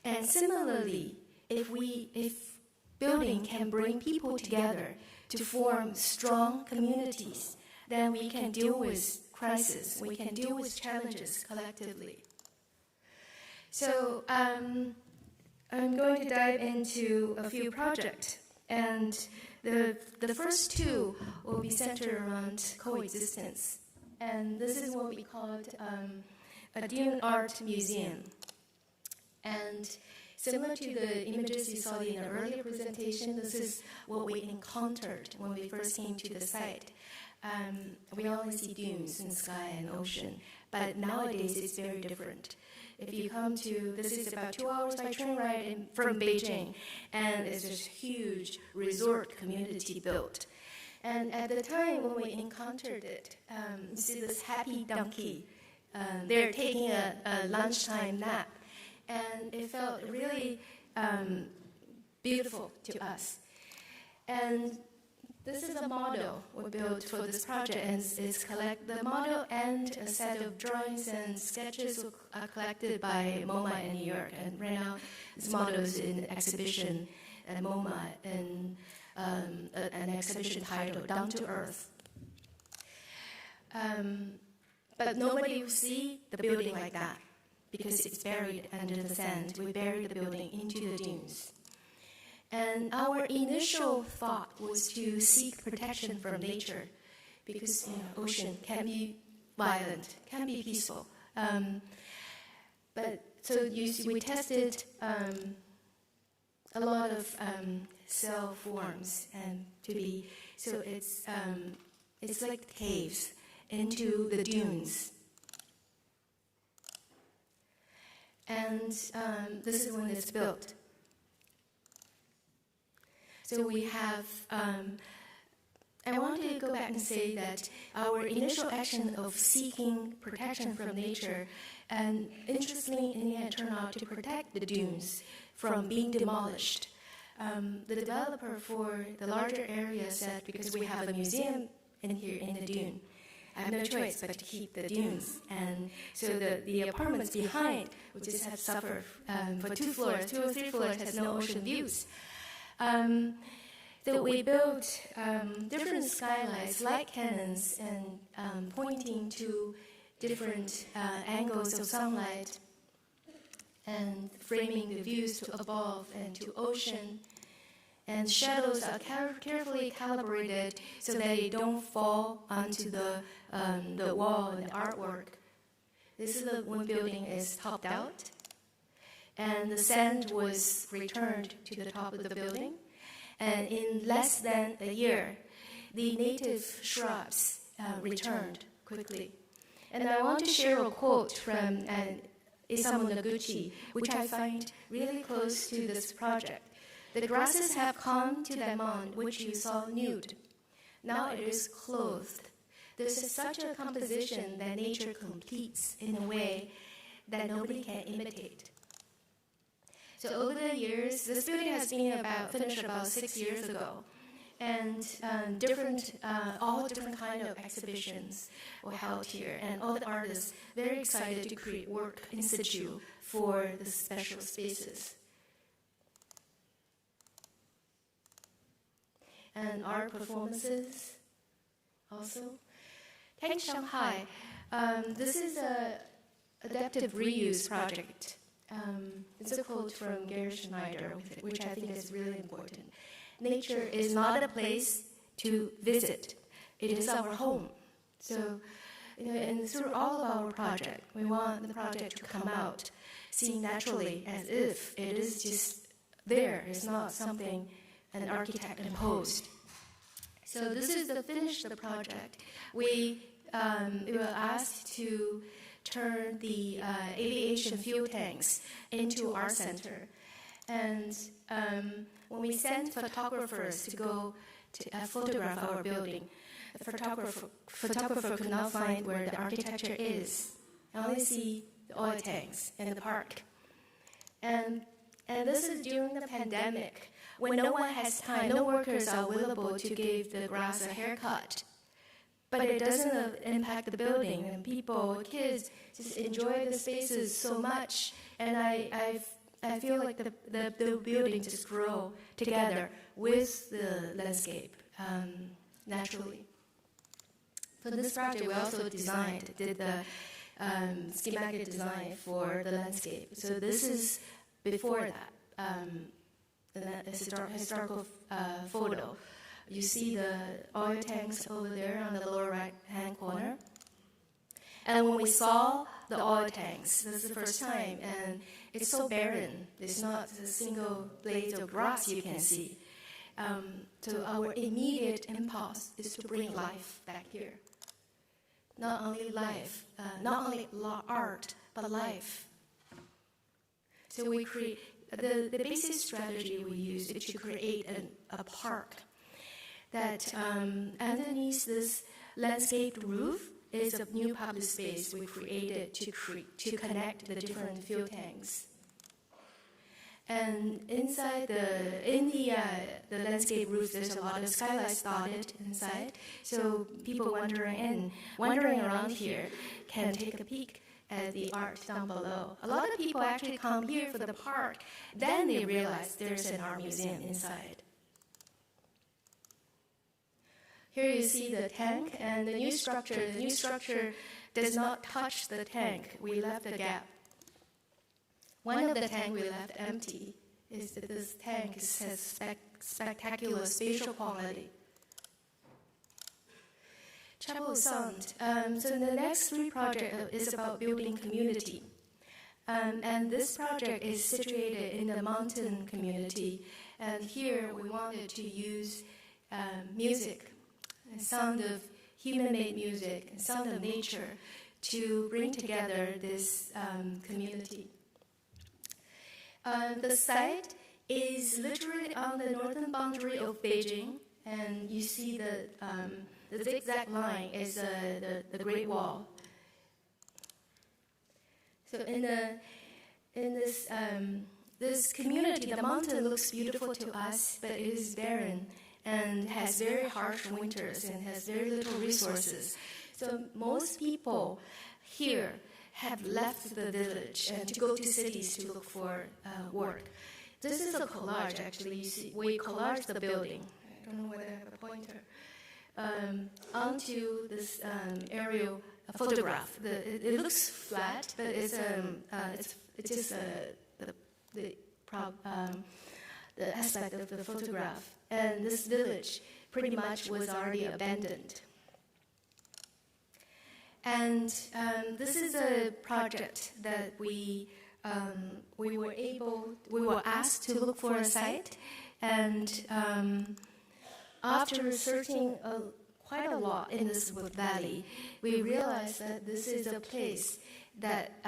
And similarly, if building can bring people together to form strong communities, then we can deal with crises, we can deal with challenges collectively. So I'm going to dive into a few projects, and the first 2 will be centered around coexistence. And this is what we called a dune art museum. And similar to the images you saw in the earlier presentation, this is what we encountered when we first came to the site. We only see dunes and sky and ocean, but nowadays it's very different. If you come to, this is about 2 hours by train ride from Beijing, and it's this huge resort community built. And at the time when we encountered it, you see this happy donkey. They're taking a lunchtime nap, and it felt really beautiful to us. And this is a model we built for this project, and it's the model and a set of drawings and sketches are collected by MoMA in New York. And right now, this model is in exhibition at MoMA in an exhibition titled Down to Earth. But nobody will see the building like that because it's buried under the sand. We buried the building into the dunes. And our initial thought was to seek protection from nature because ocean can be violent, can be peaceful. But so we tested a lot of cell forms and so it's like caves into the dunes. And this is when it's built. So we have, I want to go back and say that our initial action of seeking protection from nature, and interestingly, in the end, turned out to protect the dunes from being demolished. The developer for the larger area said, because we have a museum in here in the dune, I have no choice but to keep the dunes. And so the apartments behind, which just have suffered for 2 floors, 2 or 3 floors, has no ocean views. So we built different skylights, light cannons, and pointing to different angles of sunlight and framing the views to above and to ocean. And shadows are carefully calibrated so that they don't fall onto the wall and the artwork. This is the one building is topped out, and the sand was returned to the top of the building. And in less than a year, the native shrubs returned quickly. And I want to share a quote from Isamu Noguchi, which I find really close to this project. The grasses have come to the mound which you saw nude. Now it is clothed. This is such a composition that nature completes in a way that nobody can imitate. So over the years, this building has been finished about 6 years ago, and all different kind of exhibitions were held here, and all the artists very excited to create work in situ for the special spaces. And art performances also. Tank Shanghai, this is an adaptive reuse project. It's a quote from Gary Schneider, which I think is really important. Nature is not a place to visit. It is our home. So, and through all of our project, we want the project to come out seen naturally as if it is just there. It's not something an architect imposed. So this is the finish of the project. We were asked to turn the aviation fuel tanks into our center. And when we sent photographers to go to photograph our building, the photographer could not find where the architecture is. I only see the oil tanks in the park. And this is during the pandemic, when no one has time, no workers are available to give the grass a haircut. But it doesn't impact the building, and people, kids, just enjoy the spaces so much. And I feel like the building just grow together with the landscape naturally. For this project, we also did the schematic design for the landscape. So this is before that, the historical photo. You see the oil tanks over there on the lower right-hand corner. And when we saw the oil tanks, this is the first time, and it's so barren. There's not a single blade of grass you can see. So our immediate impulse is to bring life back here. not only life, not only art, but life. So we create, the basic strategy we use is to create a park that underneath this landscaped roof is a new public space we created to connect the different fuel tanks. And inside the landscape roof, there's a lot of skylights dotted inside. So people wandering around here can take a peek at the art down below. A lot of people actually come here for the park, then they realize there's an art museum inside. Here you see the tank and the new structure. The new structure does not touch the tank. We left a gap. One of the tanks we left empty is that this tank has spectacular spatial quality. Chapel Sound. So the next 3 project is about building community. And this project is situated in the mountain community. And here we wanted to use music, the sound of human-made music, and sound of nature to bring together this community. The site is literally on the northern boundary of Beijing, and you see the zigzag line is the Great Wall. So in this community, the mountain looks beautiful to us, but it is barren and has very harsh winters and has very little resources. So most people here have left the village and to go to cities to look for work. This is a collage, actually. You see, we collage the building. I don't know whether I have a pointer. Onto this aerial photograph. It looks flat, but it's just the aspect of the photograph. And this village pretty much was already abandoned. And this is a project that we were asked to look for a site, and after researching quite a lot in this valley, we realized that this is a place that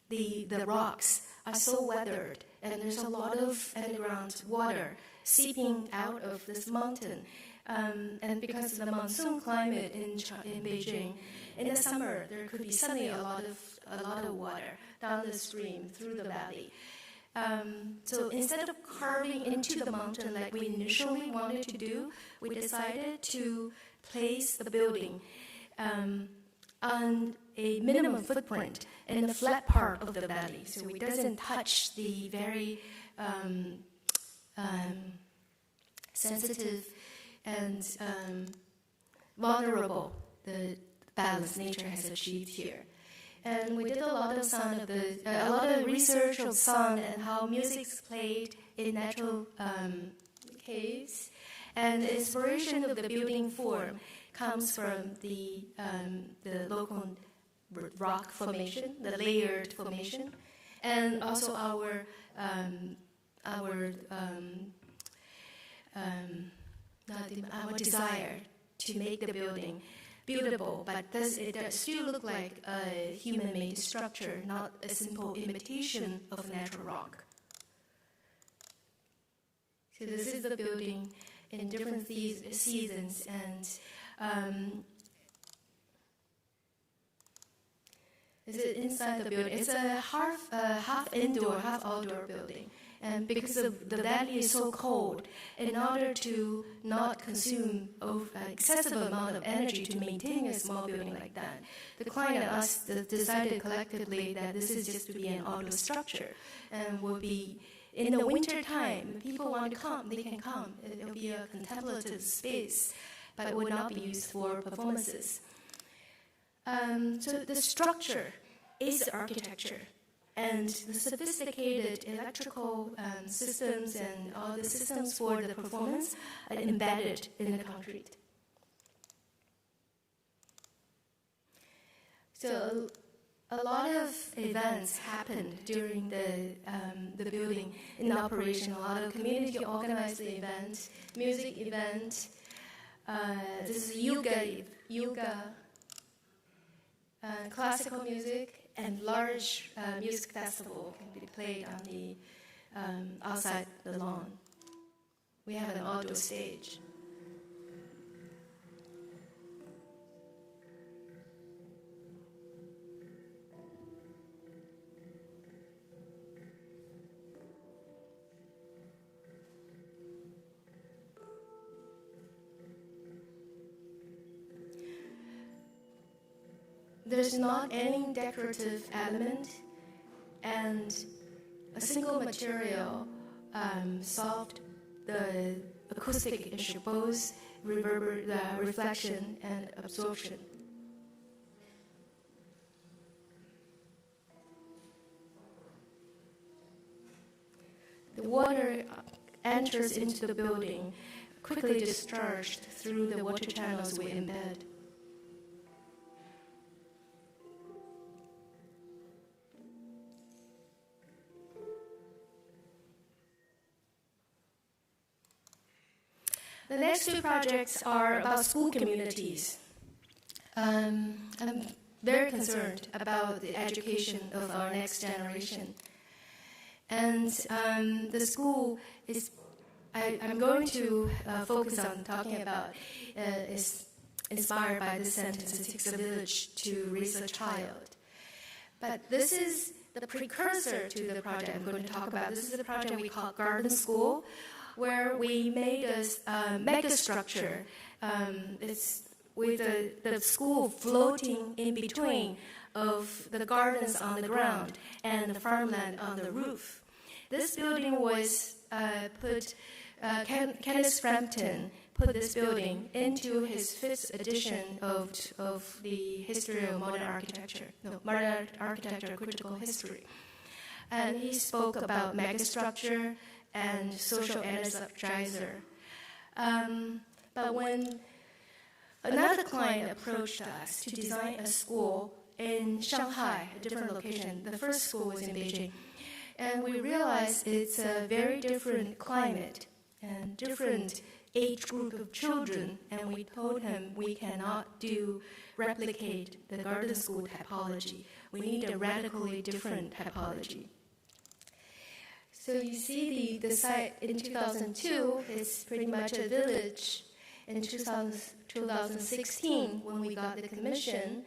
the rocks are so weathered, and there's a lot of underground water seeping out of this mountain. And because of the monsoon climate in Beijing, in the summer there could be suddenly a lot of water down the stream through the valley. So instead of carving into the mountain like we initially wanted to do, we decided to place the building on a minimum footprint in the flat part of the valley, so it doesn't touch the very sensitive and vulnerable the balance nature has achieved here. And we did a lot of research of sound and how music's played in natural caves. And the inspiration of the building form comes from the local rock formation, the layered formation, and also our desire to make the building buildable, but it does still look like a human-made structure, not a simple imitation of natural rock. So this is the building in different seasons, and this is inside the building. It's a half indoor, half outdoor building. And because the valley is so cold, in order to not consume excessive amount of energy to maintain a small building like that, the client and us decided collectively that this is just to be an outdoor structure, and will be in the winter time. If people want to come, they can come. It will be a contemplative space, but it will not be used for performances. So the structure is architecture. And the sophisticated electrical systems and all the systems for the performance are embedded in the concrete. So a lot of events happened during the building in operation. A lot of community organized the events, music event. This is yoga classical music, and large music festival can be played on the outside the lawn. We have an outdoor stage. There's not any decorative element, and a single material solved the acoustic issue, both reflection and absorption. The water enters into the building, quickly discharged through the water channels we embed. The next two projects are about school communities. I'm very concerned about the education of our next generation. And the school is, I'm going to focus on talking about, is inspired by this sentence, it takes a village to raise a child. But this is the precursor to the project I'm going to talk about. This is the project we call Garden School, where we made a mega structure. It's with the school floating in between of the gardens on the ground and the farmland on the roof. This building was Kenneth Frampton put this building into his 5th edition of the history of modern architecture, modern architecture critical history. And he spoke about megastructure and social energizer. But when another client approached us to design a school in Shanghai, a different location, the first school was in Beijing, and we realized it's a very different climate and different age group of children, and we told him we cannot replicate the garden school typology. We need a radically different typology. So you see the site in 2002 is pretty much a village. In 2016, when we got the commission,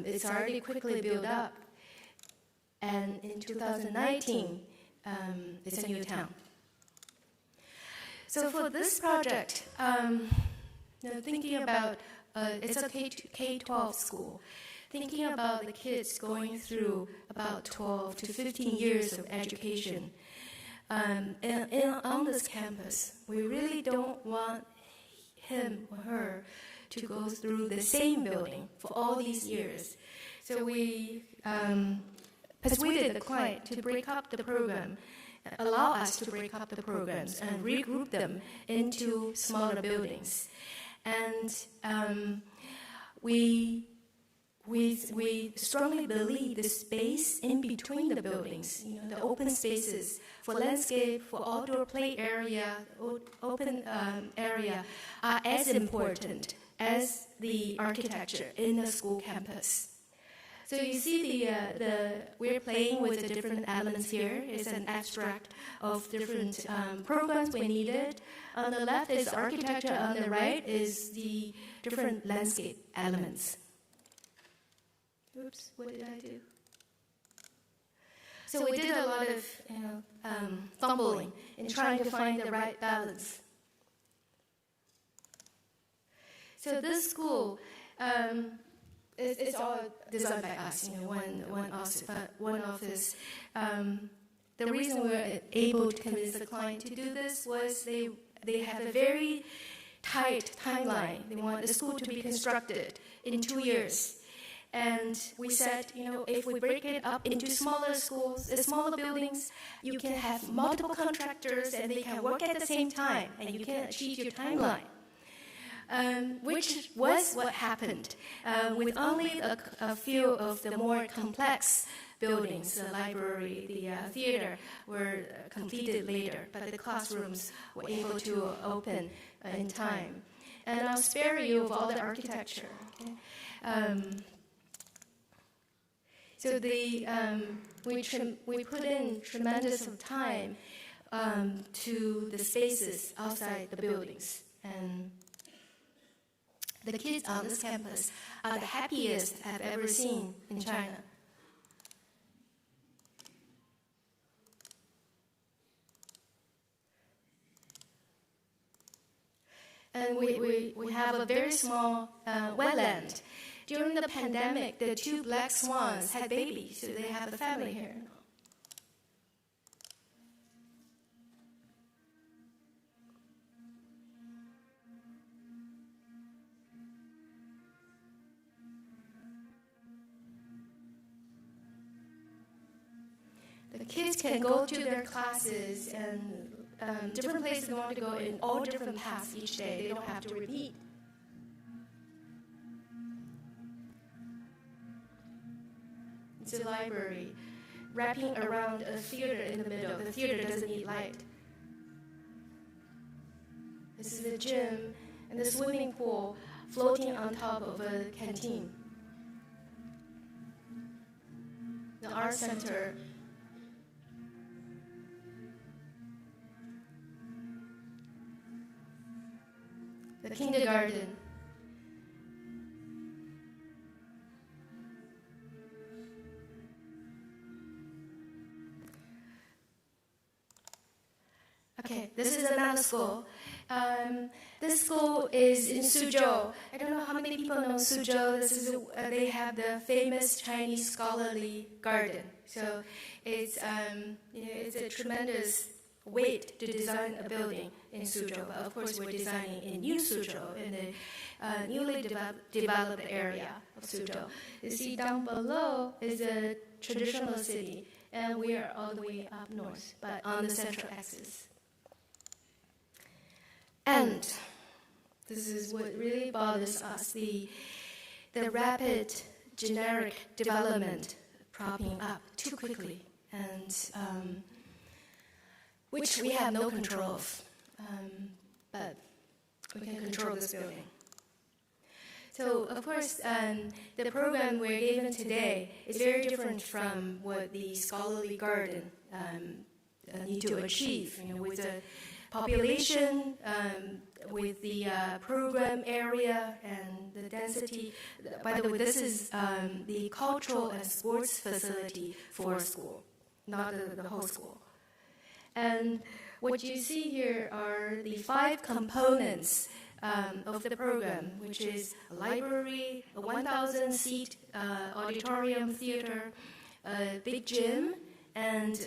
it's already quickly built up. And in 2019, it's a new town. So for this project, thinking about, it's a K-12 school, thinking about the kids going through about 12 to 15 years of education. On this campus, we really don't want him or her to go through the same building for all these years. So we persuaded the client to break up the program, allow us to break up the programs and regroup them into smaller buildings. And we strongly believe the space in between the buildings, the open spaces for landscape, for outdoor play area, open area, are as important as the architecture in the school campus. So you see we're playing with the different elements here. It's an abstract of different programs we needed. On the left is architecture, on the right is the different landscape elements. Oops, what did I do? So we did a lot of fumbling in trying to find the right balance. So this school, it's all designed by us, one office. The reason we were able to convince the client to do this was they have a very tight timeline. They want the school to be constructed in 2 years. And we said, if we break it up into smaller schools, smaller buildings, you can have multiple contractors and they can work at the same time and you can achieve your timeline. Which was what happened. With only a few of the more complex buildings, the library, the theater, were completed later, but the classrooms were able to open in time. And I'll spare you of all the architecture. Okay? So we put in tremendous of time to the spaces outside the buildings. And the kids on this campus are the happiest I've ever seen in China. And we have a very small wetland. During the pandemic, the 2 black swans had babies, so they have a family here. The kids can go to their classes and different places they want to go in all different paths each day. They don't have to repeat. It's a library wrapping around a theater in the middle. The theater doesn't need light. This is a gym and the swimming pool floating on top of a canteen. The art center. The kindergarten. Okay, this is another school. This school is in Suzhou. I don't know how many people know Suzhou. They have the famous Chinese scholarly garden. So it's a tremendous weight to design a building in Suzhou. But of course, we're designing in New Suzhou, in the newly developed area of Suzhou. You see down below is a traditional city, and we are all the way up north, but on the central axis. And this is what really bothers us, the rapid generic development propping up too quickly, and which we have no control of, but we can control this building. So, of course, the program we're given today is very different from what the scholarly garden need to achieve, with the population, with the program area and the density. By the way, this is the cultural and sports facility for a school, not the whole school. And what you see here are the 5 components of the program, which is a library, a 1,000-seat auditorium theater, a big gym, and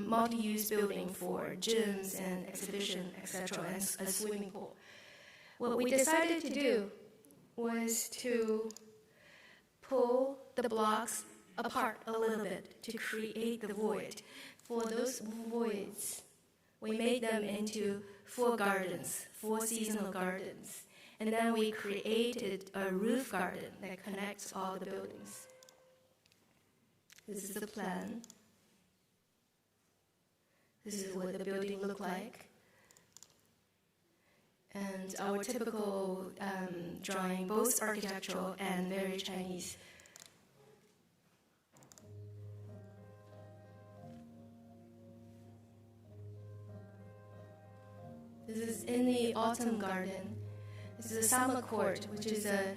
multi-use building for gyms and exhibition, etc., and a swimming pool. What we decided to do was to pull the blocks apart a little bit to create the void. For those voids, we made them into 4 gardens, 4 seasonal gardens, and then we created a roof garden that connects all the buildings. This is the plan. This is what the building looked like. And our typical drawing, both architectural and very Chinese. This is in the autumn garden. This is a summer court, which is a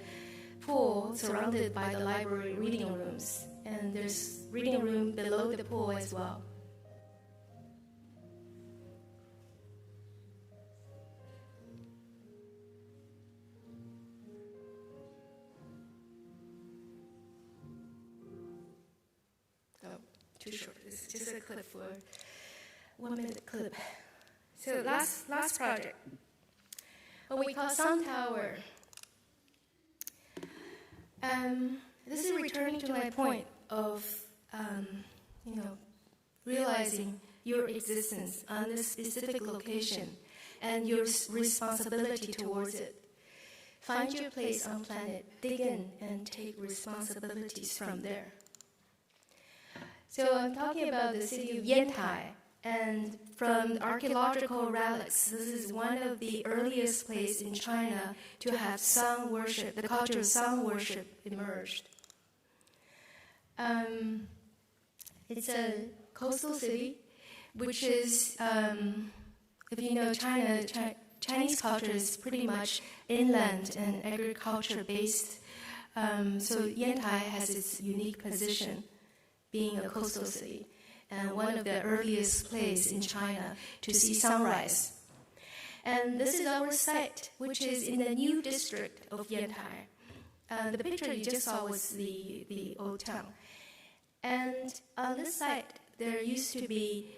pool surrounded by the library reading rooms. And there's reading room below the pool as well. Too short. It's just a clip for 1 minute clip. So last project, what we call Sun Tower. This is returning to my point of, realizing your existence on this specific location and your responsibility towards it. Find your place on planet, dig in, and take responsibilities from there. So I'm talking about the city of Yantai, and from archaeological relics, this is one of the earliest places in China to have sun worship, the culture of sun worship emerged. It's a coastal city, which is, if you know China, Chinese culture is pretty much inland and agriculture-based. So Yantai has its unique position, being a coastal city, and one of the earliest places in China to see sunrise. And this is our site, which is in the new district of Yantai. The picture you just saw was the old town. And on this site, there used to be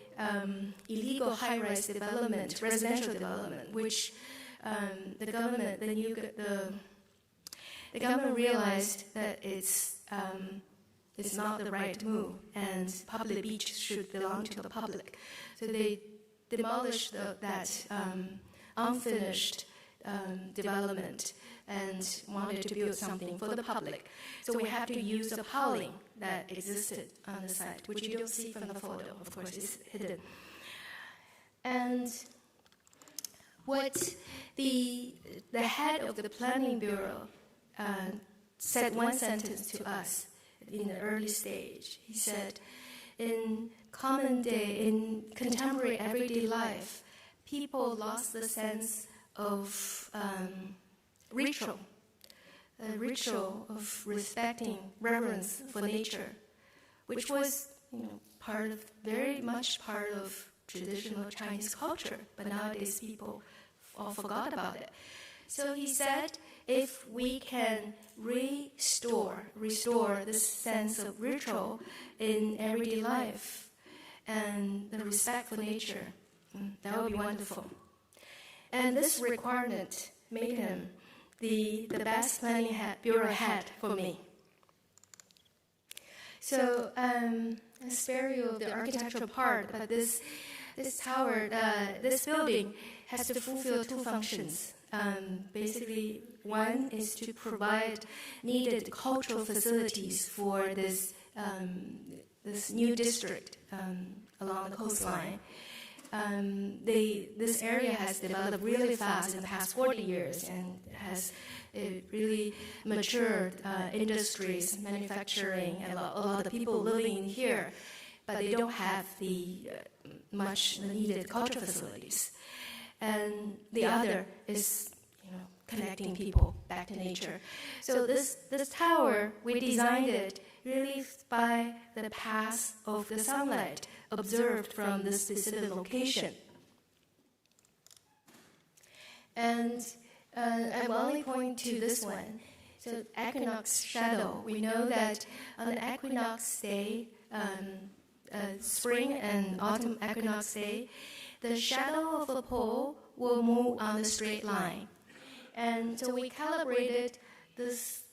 illegal high-rise development, residential development, which the government realized that it's not the right move, and public beach should belong to the public. So they demolished that unfinished development and wanted to build something for the public. So we have to use the piling that existed on the site, which you don't see from the photo, of course, it's hidden. And what the head of the planning bureau said one sentence to us in the early stage. He said, in common day, in contemporary everyday life, people lost the sense of ritual, a ritual of respecting, reverence for nature, which was, very much part of traditional Chinese culture, but nowadays people all forgot about it. So he said, if we can restore this sense of ritual in everyday life and the respect for nature, that would be wonderful. And this requirement made him the best planning bureau head for me. So I'll spare you the architectural part, but this tower, this building has to fulfill two functions. Basically, one is to provide needed cultural facilities for this new district along the coastline. This area has developed really fast in the past 40 years and has really matured industries, manufacturing, and a lot of people living in here, but they don't have the needed cultural facilities. And the other is, connecting people back to nature. So this tower, we designed it really by the path of the sunlight observed from this specific location. And I will only point to this one. So equinox shadow. We know that on the equinox day, spring and autumn equinox day, the shadow of a pole will move on a straight line. And so we calibrated this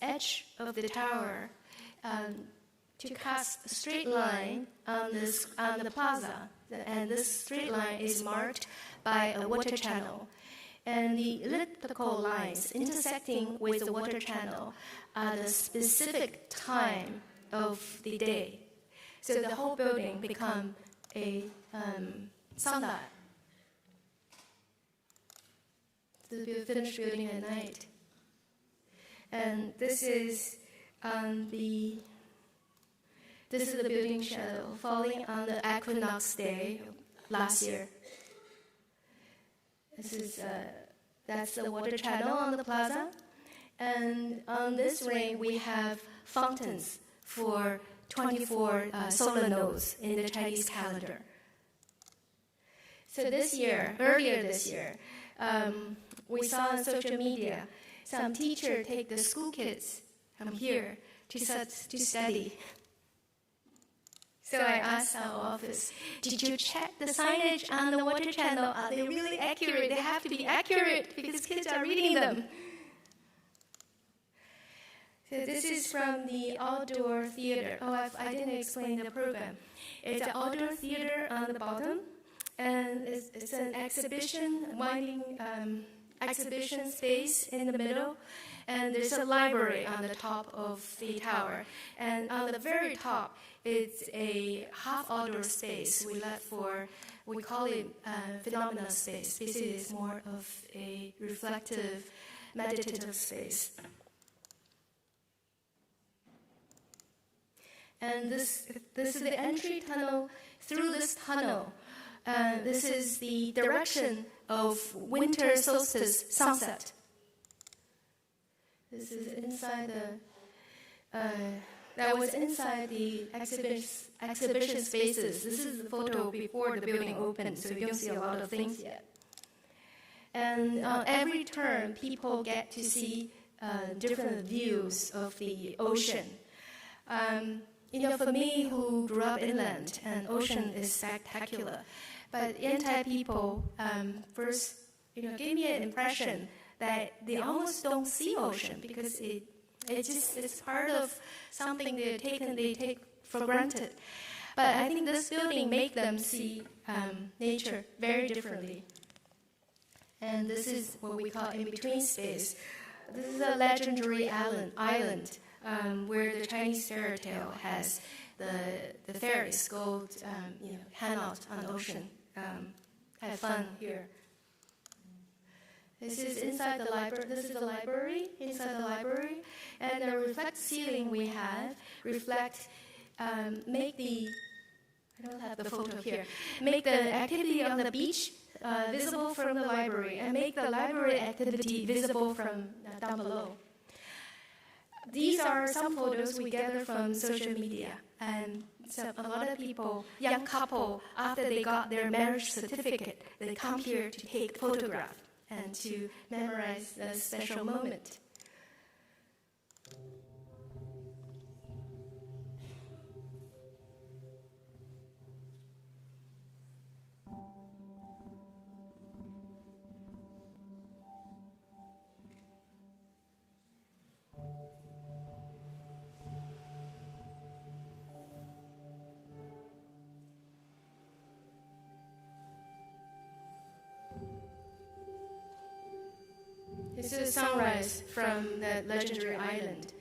edge of the tower to cast a straight line on the plaza. And this straight line is marked by a water channel. And the elliptical lines intersecting with the water channel at a specific time of the day. So the whole building become a sundial. To finish building at night. And this is the building shadow falling on the equinox day last year. That's the water channel on the plaza. And on this ring, we have fountains for 24 solar nodes in the Chinese calendar. So earlier this year, we saw on social media some teacher take the school kids here to study. So I asked our office, did you check the signage on the water channel? Are they really accurate? They have to be accurate because kids are reading them. So this is from the outdoor theater. I didn't explain the program. It's an outdoor theater on the bottom, and it's an exhibition space in the middle, and there's a library on the top of the tower. And on the very top, it's a half outdoor space we call it phenomena space. Basically, it's more of a reflective, meditative space. And this is the entry tunnel. Through this tunnel, this is the direction of winter solstice sunset. This is inside that was inside the exhibition spaces. This is the photo before the building opened, so you don't see a lot of things yet. And every turn, people get to see different views of the ocean. For me, who grew up inland, and ocean is spectacular. But Yantai people first, gave me an impression that they almost don't see ocean because it's part of something they take for granted. But I think this building make them see nature very differently. And this is what we call in-between space. This is a legendary island where the Chinese fairy tale has the fairies go, hang out on the ocean, have fun here. This is inside the library. This is the library, inside the library. And the reflect ceiling we have make the, I don't have the photo here, make the activity on the beach visible from the library, and make the library activity visible from down below. These are some photos we gather from social media. And so a lot of people, young couple, after they got their marriage certificate, they come here to take photograph and to memorize the special moment. This is a sunrise from that legendary island.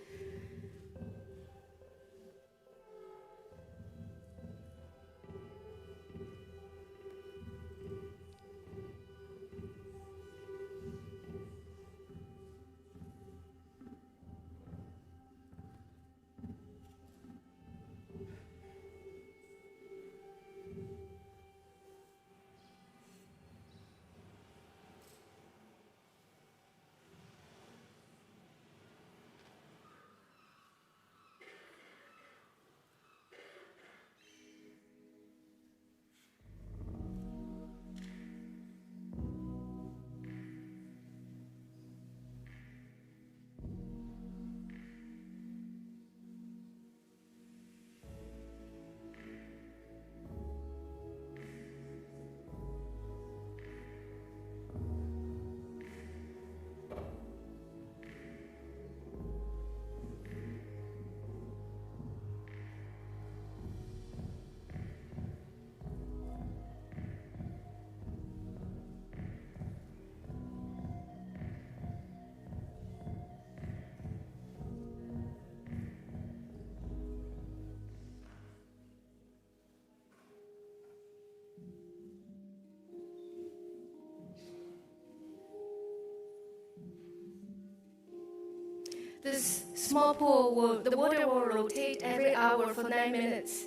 This small pool, the water will rotate every hour for 9 minutes.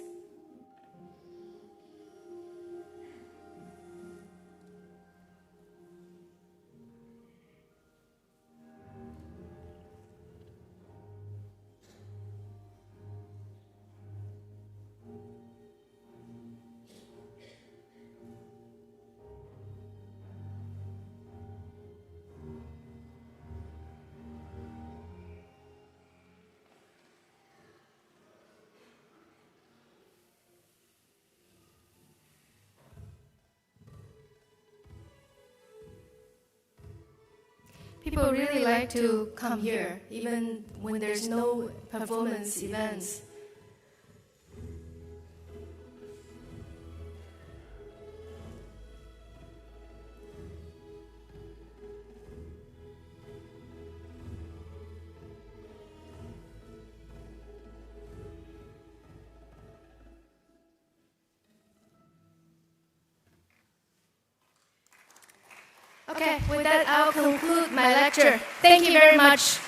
People really like to come here, even when there's no performance events. Okay, with that, I'll conclude my lecture. Thank you very much.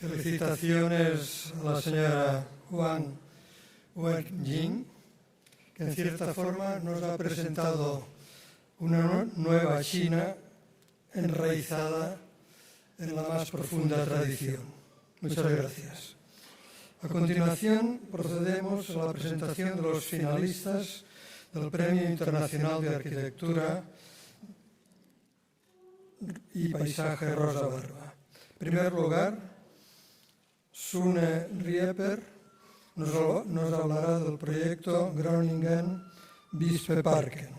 Felicitaciones a la señora Wang Wenjing, que en cierta forma nos ha presentado una nueva China enraizada en la más profunda tradición. Muchas gracias. A continuación, procedemos a la presentación de los finalistas del Premio Internacional de Arquitectura y Paisaje Rosa Barba. En primer lugar, Sune Rieper nos hablará del proyecto Grønningen-Bispeparken.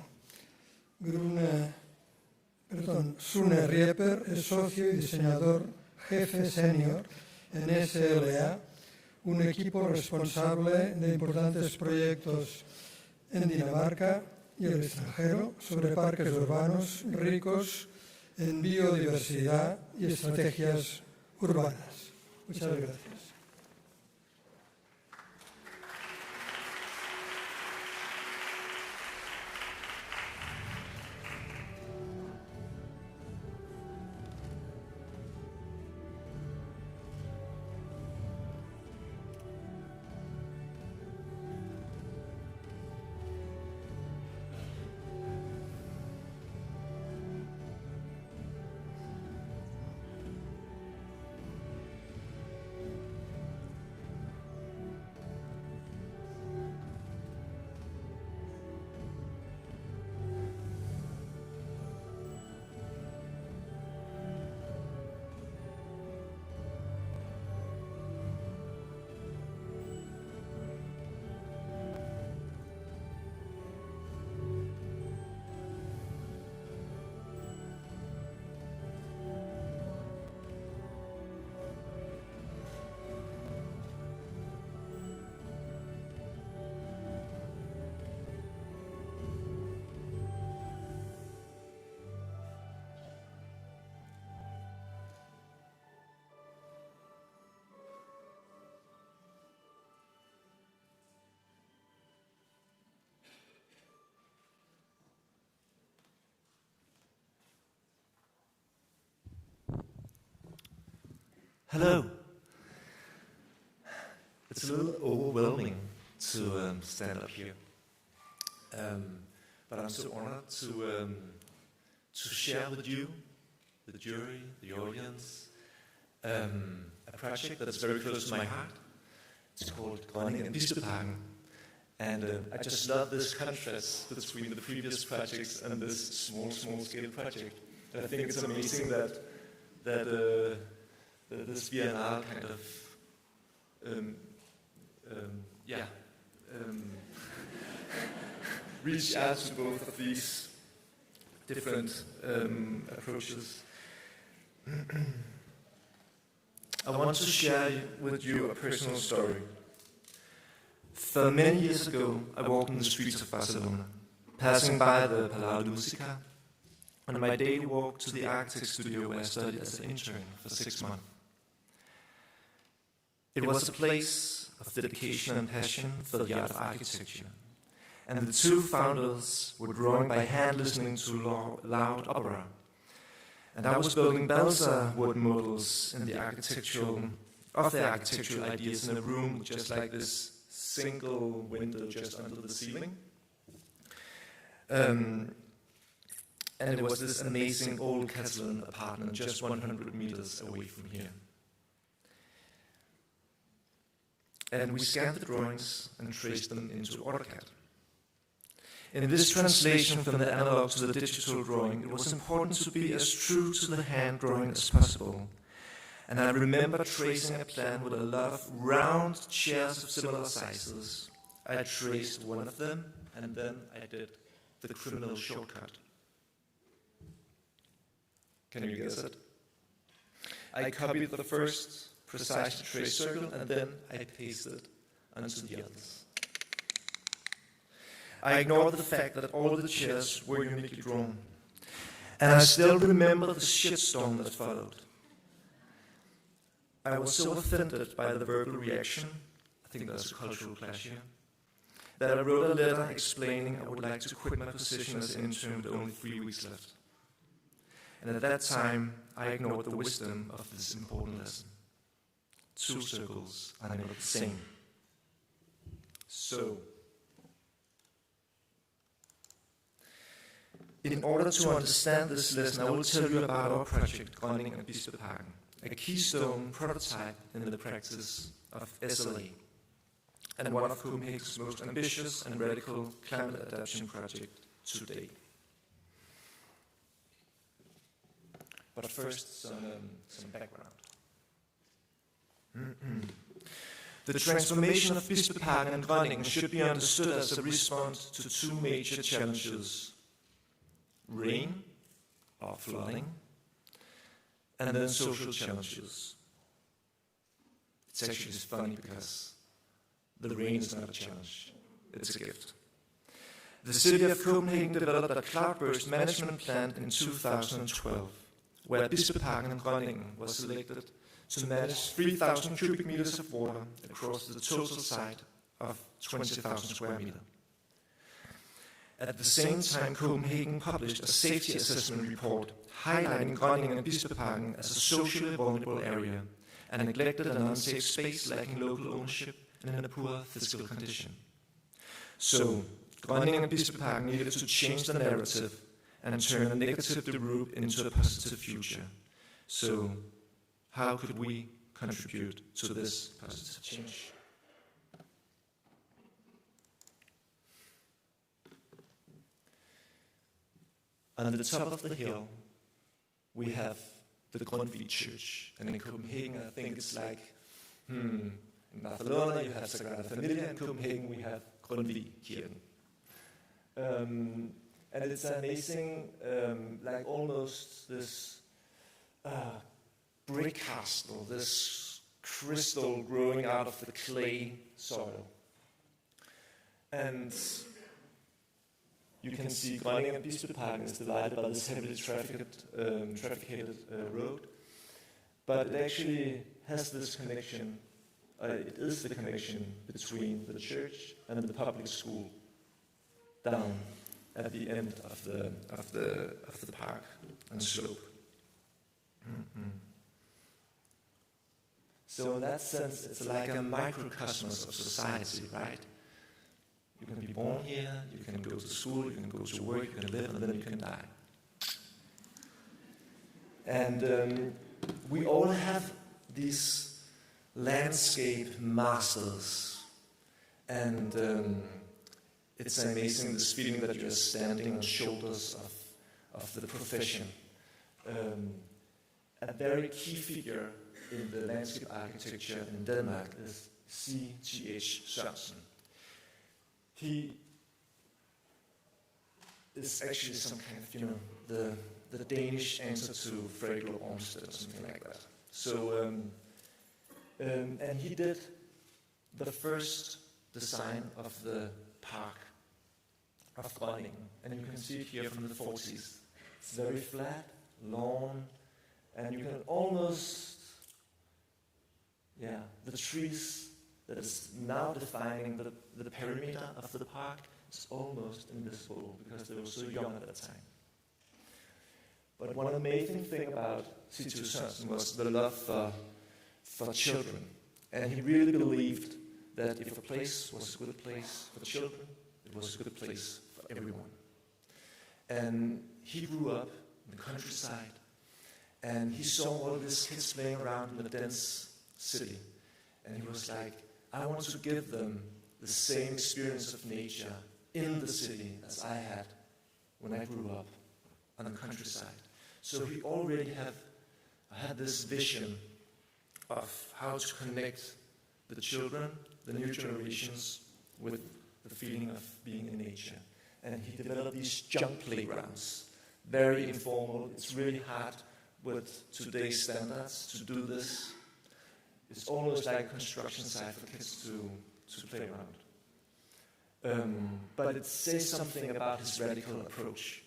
Sune Rieper es socio y diseñador jefe senior en SLA, un equipo responsable de importantes proyectos en Dinamarca y el extranjero sobre parques urbanos ricos en biodiversidad y estrategias urbanas. Muchas gracias. Hello. It's a little overwhelming to stand up here, but I'm so honored to share with you, the jury, the audience, a project that's very close to my heart. It's called Grønningen-Bispeparken, and I just love this contrast between the previous projects and this small-scale project. And I think it's amazing that this Biennial kind of, reach out to both of these different approaches. I want to share with you a personal story. For many years ago, I walked in the streets of Barcelona, passing by the Palau de Música, on my daily walk to the architect studio where I studied as an intern for 6 months. It was a place of dedication and passion for the art of architecture, and the two founders were drawing by hand, listening to loud opera. And I was building balsa wood models in the architectural ideas in a room just like this single window just under the ceiling. And it was this amazing old Catalan apartment just 100 meters away from here. And we scanned the drawings and traced them into AutoCAD. In this translation from the analog to the digital drawing, it was important to be as true to the hand drawing as possible. And I remember tracing a plan with a lot of round chairs of similar sizes. I traced one of them, and then I did the criminal shortcut. Can you guess it? I copied the first precisely traced circle, and then I pasted onto the others. I ignored the fact that all the chairs were uniquely drawn. And I still remember the shitstorm that followed. I was so offended by the verbal reaction, I think that's a cultural clash here, that I wrote a letter explaining I would like to quit my position as intern with only 3 weeks left. And at that time, I ignored the wisdom of this important lesson. two circles are never the same. So, in order to understand this lesson, I will tell you about our project, Grønningen-Bispeparken, a keystone prototype in the practice of SLA, and one of Copenhagen's most ambitious and radical climate adaptation projects today. But first, some background. The transformation of Bispeparken and Grønningen should be understood as a response to two major challenges: rain, or flooding, and then social challenges. It's actually funny because the rain is not a challenge, it's a gift. The city of Copenhagen developed a cloudburst management plan in 2012, where Bispeparken and Grønningen was selected to manage 3,000 cubic meters of water across the total site of 20,000 square meters. At the same time, Copenhagen published a safety assessment report highlighting Grønningen and Bispeparken as a socially vulnerable area, a neglected and unsafe space lacking local ownership and in a poor physical condition. So, Grønningen and Bispeparken needed to change the narrative and turn a negative route into a positive future. So, how could we contribute to this positive change? On the top of the hill, we have the Grønningen Church, and in Copenhagen I think it's like, in Barcelona you have Sagrada Familia, in Copenhagen we have Grønningen-kirken. And it's amazing, like almost this brick castle, this crystal growing out of the clay soil. And you can see Grønningen-Bispeparken is divided by this heavily trafficked road, but it actually has this connection. It is the connection between the church and the public school down at the end of the park and slope. So in that sense, it's like a microcosmos of society, right? You can be born here, you can go to school, you can go to work, you can live, and then you can die. And we all have these landscape masters, and it's amazing, this feeling that you're standing on shoulders of the profession. A very key figure in the landscape architecture in Denmark is C.G.H. Sørensen. He is actually some kind of, the Danish answer to Frederik Olmsted or something like that. So, and he did the first design of the park of Grønningen, and you can see it here from the 40s. It's very flat, lawn, and you can almost, the trees that is now defining the perimeter of the park is almost invisible because they were so young at that time. But one amazing thing about C.G. Sørensen was the love for children, and he really believed that if a place was a good place for children, it was a good place for everyone. And he grew up in the countryside, and he saw all these kids playing around in the dense city, and he was like, I want to give them the same experience of nature in the city as I had when I grew up on the countryside. So he already had this vision of how to connect the children, the new generations, with the feeling of being in nature. And he developed these junk playgrounds, very informal. It's really hard with today's standards to do this. It's almost like a construction site for kids to play around. But it says something about his radical approach.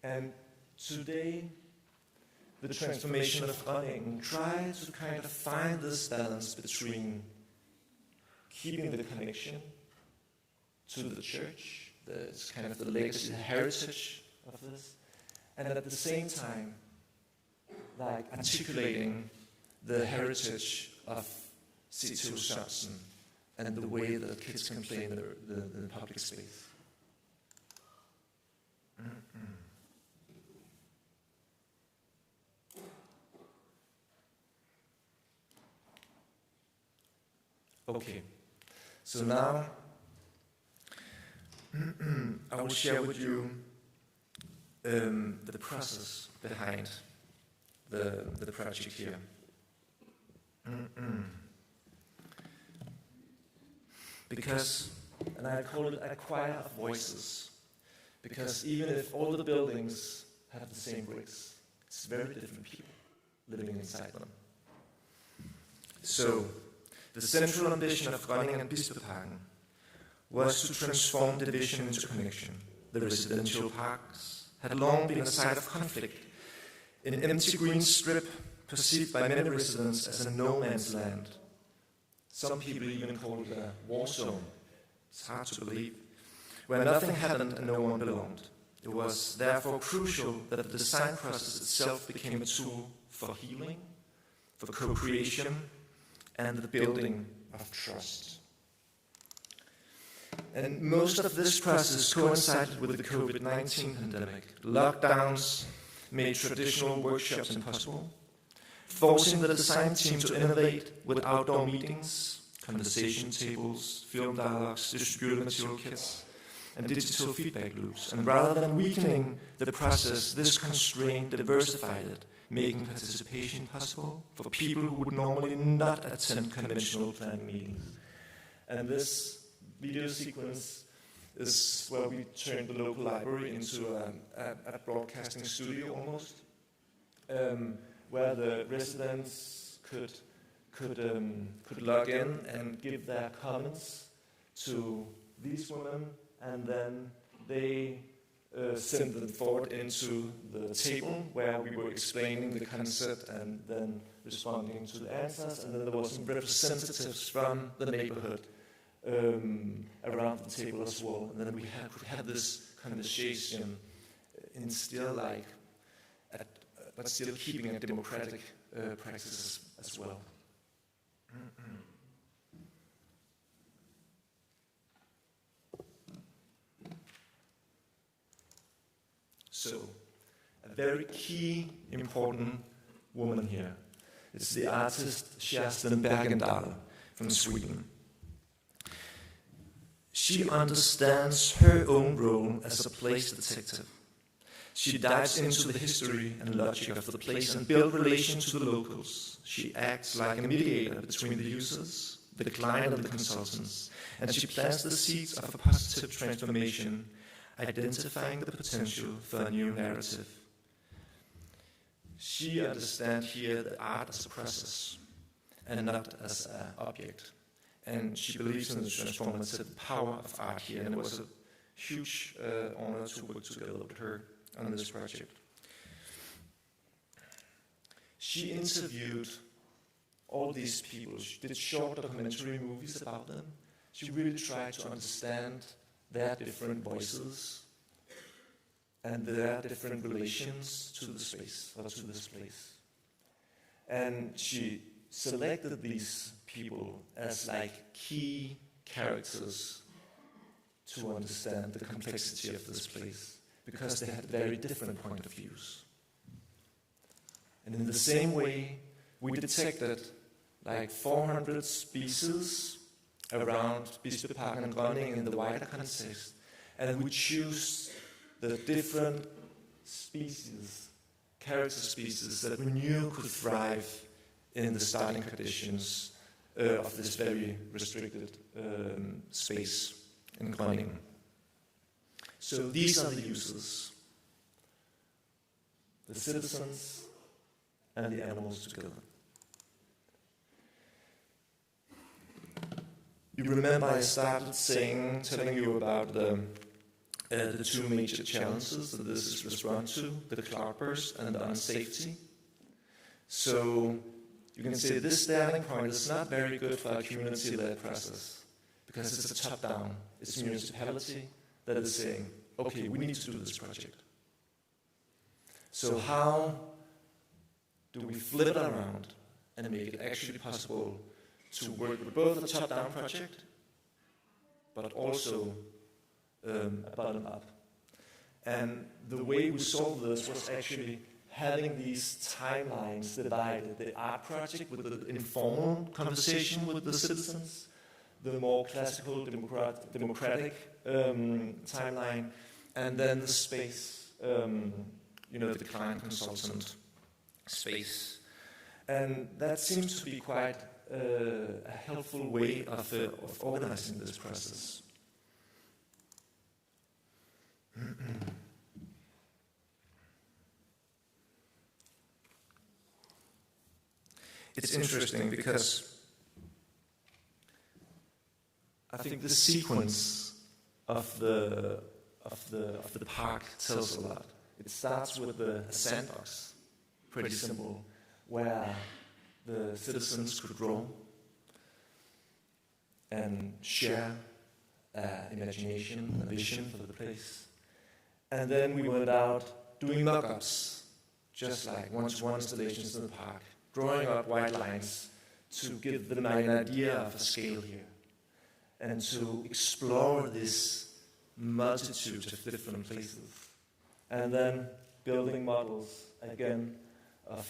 And today, the transformation of Grønningen tries to kind of find this balance between keeping the connection to the church, it's kind of the legacy, the heritage of this, and at the same time, like articulating the heritage of City and the way that kids can play in the public space. Okay, so now I will share with you the process behind the project here. Because, and I call it a choir of voices, because even if all the buildings have the same bricks, it's very different people living inside them. So, the central ambition of Grønningen-Bispeparken was to transform division into connection. The residential parks had long been a site of conflict, an empty green strip perceived by many residents as a no-man's land. Some people even call it a war zone. It's hard to believe. Where nothing happened and no one belonged. It was therefore crucial that the design process itself became a tool for healing, for co-creation, and the building of trust. And most of this process coincided with the COVID-19 pandemic. Lockdowns made traditional workshops impossible, forcing the design team to innovate with outdoor meetings, conversation tables, film dialogues, distributed material kits, and digital feedback loops. And rather than weakening the process, this constraint diversified it, making participation possible for people who would normally not attend conventional planning meetings. And this video sequence is where we turned the local library into a broadcasting studio almost, where the residents could log in and give their comments to these women, and then they sent them forward into the table where we were explaining the concept and then responding to the answers, and then there were some representatives from the neighborhood around the table as well, and then we could have this conversation in still but still keeping a democratic practice as well. So, a very key, important woman here is the artist Kerstin Bergendahl from Sweden. She understands her own role as a place detective. She dives into the history and logic of the place and builds relations to the locals. She acts like a mediator between the users, the client and the consultants, and she plants the seeds of a positive transformation, identifying the potential for a new narrative. She understands here the art as a process and not as an object. And she believes in the transformative power of art here, and it was a huge honor to work together with her on this project. She interviewed all these people. She did short documentary movies about them. She really tried to understand their different voices and their different relations to the space, or to this place. And she selected these people as like key characters to understand the complexity of this place, because they had very different point of views. And in the same way, we detected like 400 species around Bispeparken and Grønningen in the wider context, and we choose the different species, character species that we knew could thrive in the starting conditions of this very restricted space in Grønningen. So these are the users, the citizens and the animals together. You remember I started telling you about the two major challenges that this is respond to, the cloudburst and the unsafety. So you can say this starting point is not very good for a community-led process, because it's a top-down. It's a municipality that is saying, okay, we need to do this project. So how do we flip it around and make it actually possible to work with both a top-down project, but also a bottom-up. And the way we solved this was actually having these timelines divided, the art project with the informal conversation with the citizens, the more classical democratic timeline, and then the space, the client consultant space. And that seems to be quite a helpful way of organizing this process. It's interesting because I think the sequence of the park tells a lot. It starts with the sandbox, pretty simple, where the citizens could draw and share imagination, a vision for the place. And then we went out doing mock-ups, just like one-to-one installations in the park, drawing up white lines to give them an idea of a scale here, and to explore this multitude of different places. And then building models, again, of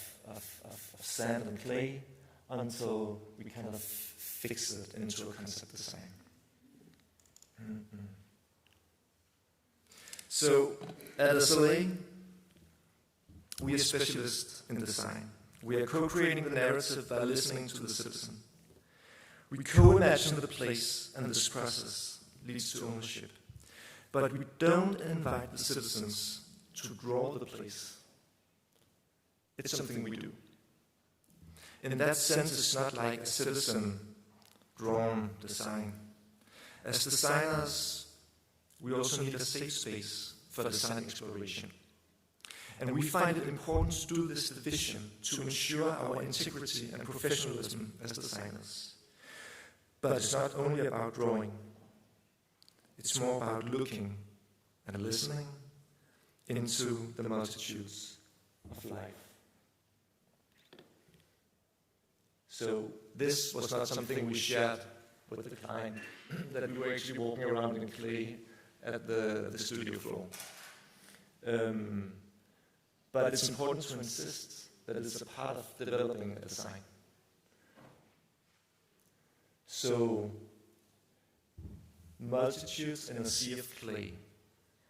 sand and clay, until we kind of fix it into a concept design. So, at SLA, we are specialists in design. We are co-creating the narrative by listening to the citizen. We co-imagine the place, and this process leads to ownership. But we don't invite the citizens to draw the place. It's something we do. In that sense, it's not like a citizen-drawn design. As designers, we also need a safe space for design exploration. And we find it important to do this division to ensure our integrity and professionalism as designers. But it's not only about drawing. It's more about looking and listening into the multitudes of life. So this was not something we shared with the client, that we were actually walking around in clay at the studio floor. But it's important to insist that it's a part of developing a design. So, multitudes in a sea of clay,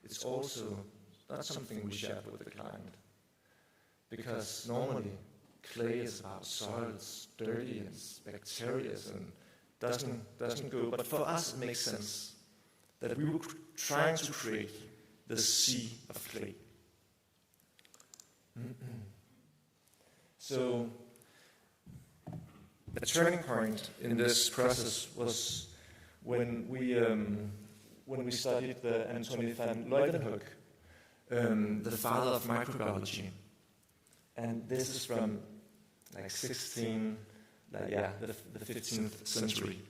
it's also not something we share with the client. Because normally, clay is about soil, it's dirty, it's bacteria, and doesn't go. But for us, it makes sense that we were trying to create the sea of clay. So, a turning point in this process was when we studied the Anthony van Leeuwenhoek, the father of microbiology, and this is from the 15th century,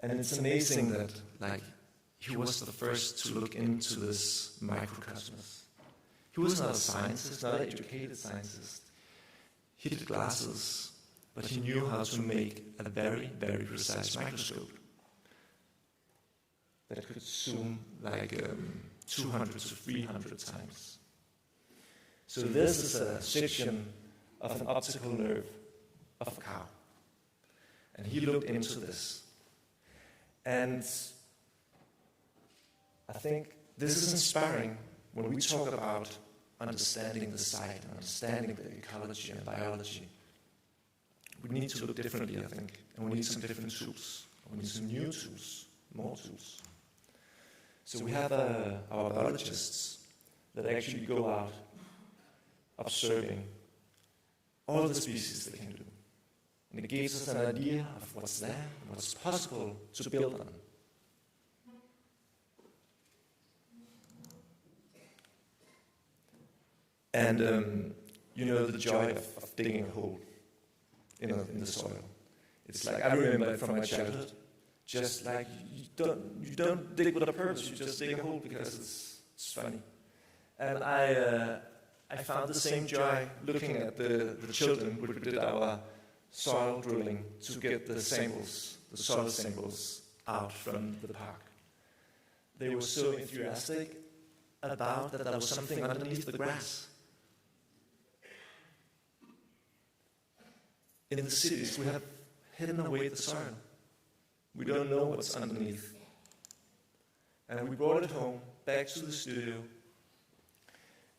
and it's amazing that he was the first to look into this microcosmos. He was not a scientist, not an educated scientist. He did glasses, but he knew how to make a very, very precise microscope that could zoom 200 to 300 times. So this is a section of an optical nerve of a cow. And he looked into this. And I think this is inspiring when we talk about understanding the site, understanding the ecology and biology. We need to look differently, I think, and we need some different tools. We need some new tools, more tools. So we have our biologists that actually go out observing all the species they can do. And it gives us an idea of what's there, what's possible to build on. And the joy of digging a hole in the soil. It's like, I remember it from my childhood. Just like, you don't dig with a purpose, you just dig a hole because it's funny. And I found the same joy looking at the children when we did our soil drilling to get the samples, the soil samples, out from the park. They were so enthusiastic about that there was something underneath the grass. In the cities, we have hidden away the soil. We don't know what's underneath. And we brought it home, back to the studio,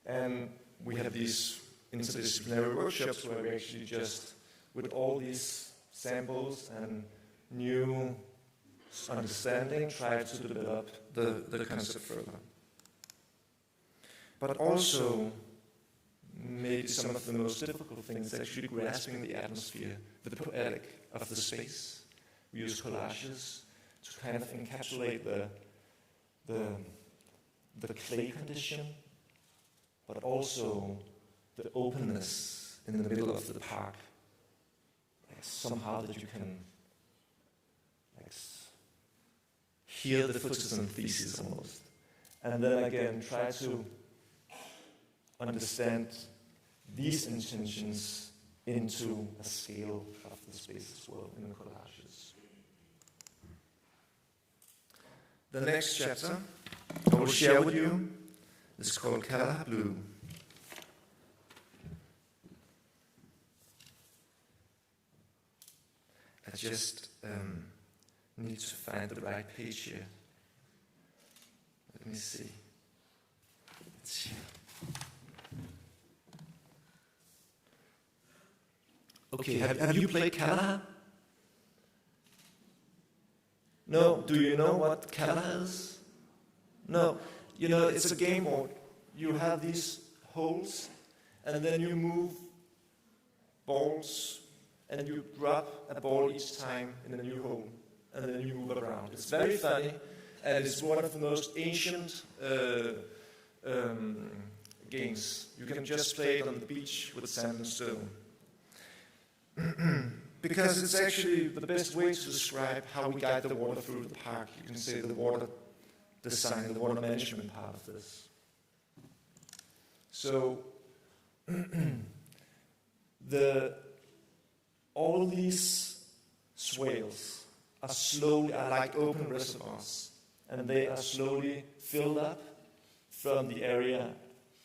and we had these interdisciplinary workshops where we actually just, with all these samples and new understanding, tried to develop the concept further. But also, maybe some of the most difficult things is actually grasping the atmosphere, the poetic of the space. We use collages to kind of encapsulate the clay condition, but also the openness in the middle of the park. Somehow that you can hear the photosynthesis almost. And then again, try to understand these intentions into a scale of the space as well in the collages. The next chapter I will share with you is called Color Blue. I just need to find the right page here. Let me see. It's here. Okay, have you played Color? No? Do you know what Color is? No. You know, it's a game board. You have these holes, and then you move balls, and you drop a ball each time in a new hole, and then you move it around. It's very funny, and it's one of the most ancient games. You can just play it on the beach with sand and stone. Because it's actually the best way to describe how we guide the water through the park. You can say the water design, the water management part of this. So, all these swales are like open reservoirs, and they are slowly filled up from the area,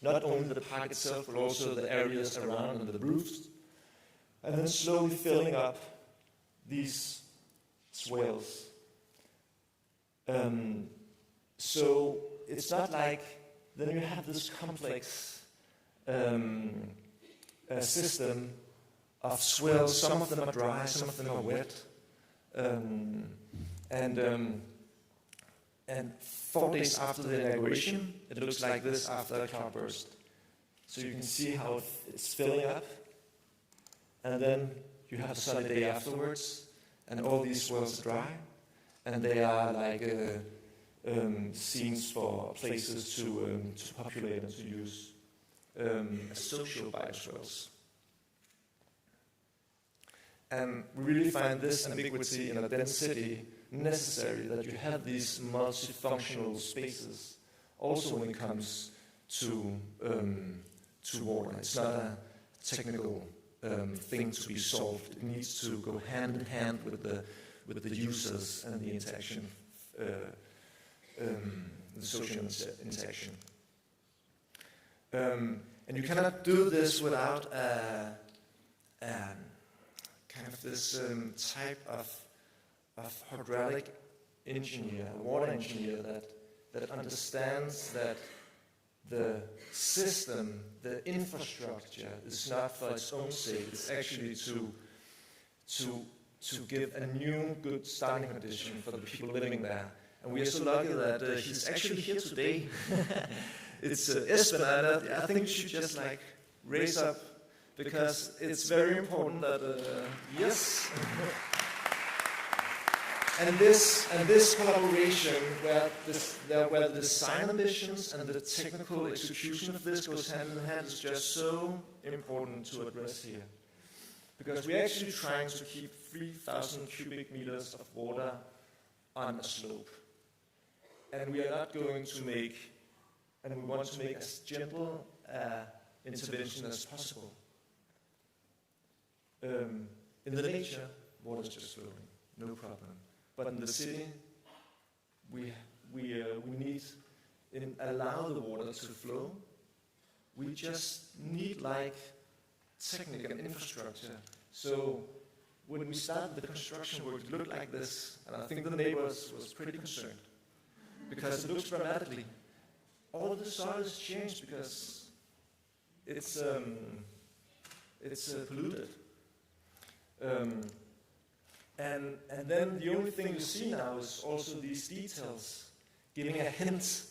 not only the park itself, but also the areas around and the roofs, and then slowly filling up these swales. So it's not like then you have this complex system of swales. Some of them are dry, some of them are wet, and 4 days after the inauguration, it looks like this after a cloudburst. So you can see how it's filling up. And then you have a sunny day afterwards, and all these swales are dry, and they are like scenes for places to populate and to use as social bioswales. And we really find this ambiguity in a dense city necessary, that you have these multifunctional spaces, also when it comes to water. It's not a technical thing to be solved. It needs to go hand in hand with the users and the interaction, the social interaction. And you cannot do this without kind of this type of hydraulic engineer, water engineer that understands that the system, the infrastructure, is not for its own sake. It's actually to give a new, good starting condition for the people living there. And we are so lucky that he's actually here today. It's Espen. I think you should just raise up, because it's very important that yes. And this collaboration, where the design ambitions and the technical execution of this goes hand in hand, is just so important to address here. Because we're actually trying to keep 3,000 cubic meters of water on a slope. And we are not going to make, and we want to make as gentle intervention as possible. In the nature, water's just flowing, no problem. But in the city, we need to allow the water to flow. We just need like technical and infrastructure. So when we started the construction work, it looked like this, and I think the neighbors was pretty concerned because it looks dramatically. All of the soil has changed because it's polluted. And then the only thing you see now is also these details giving a hint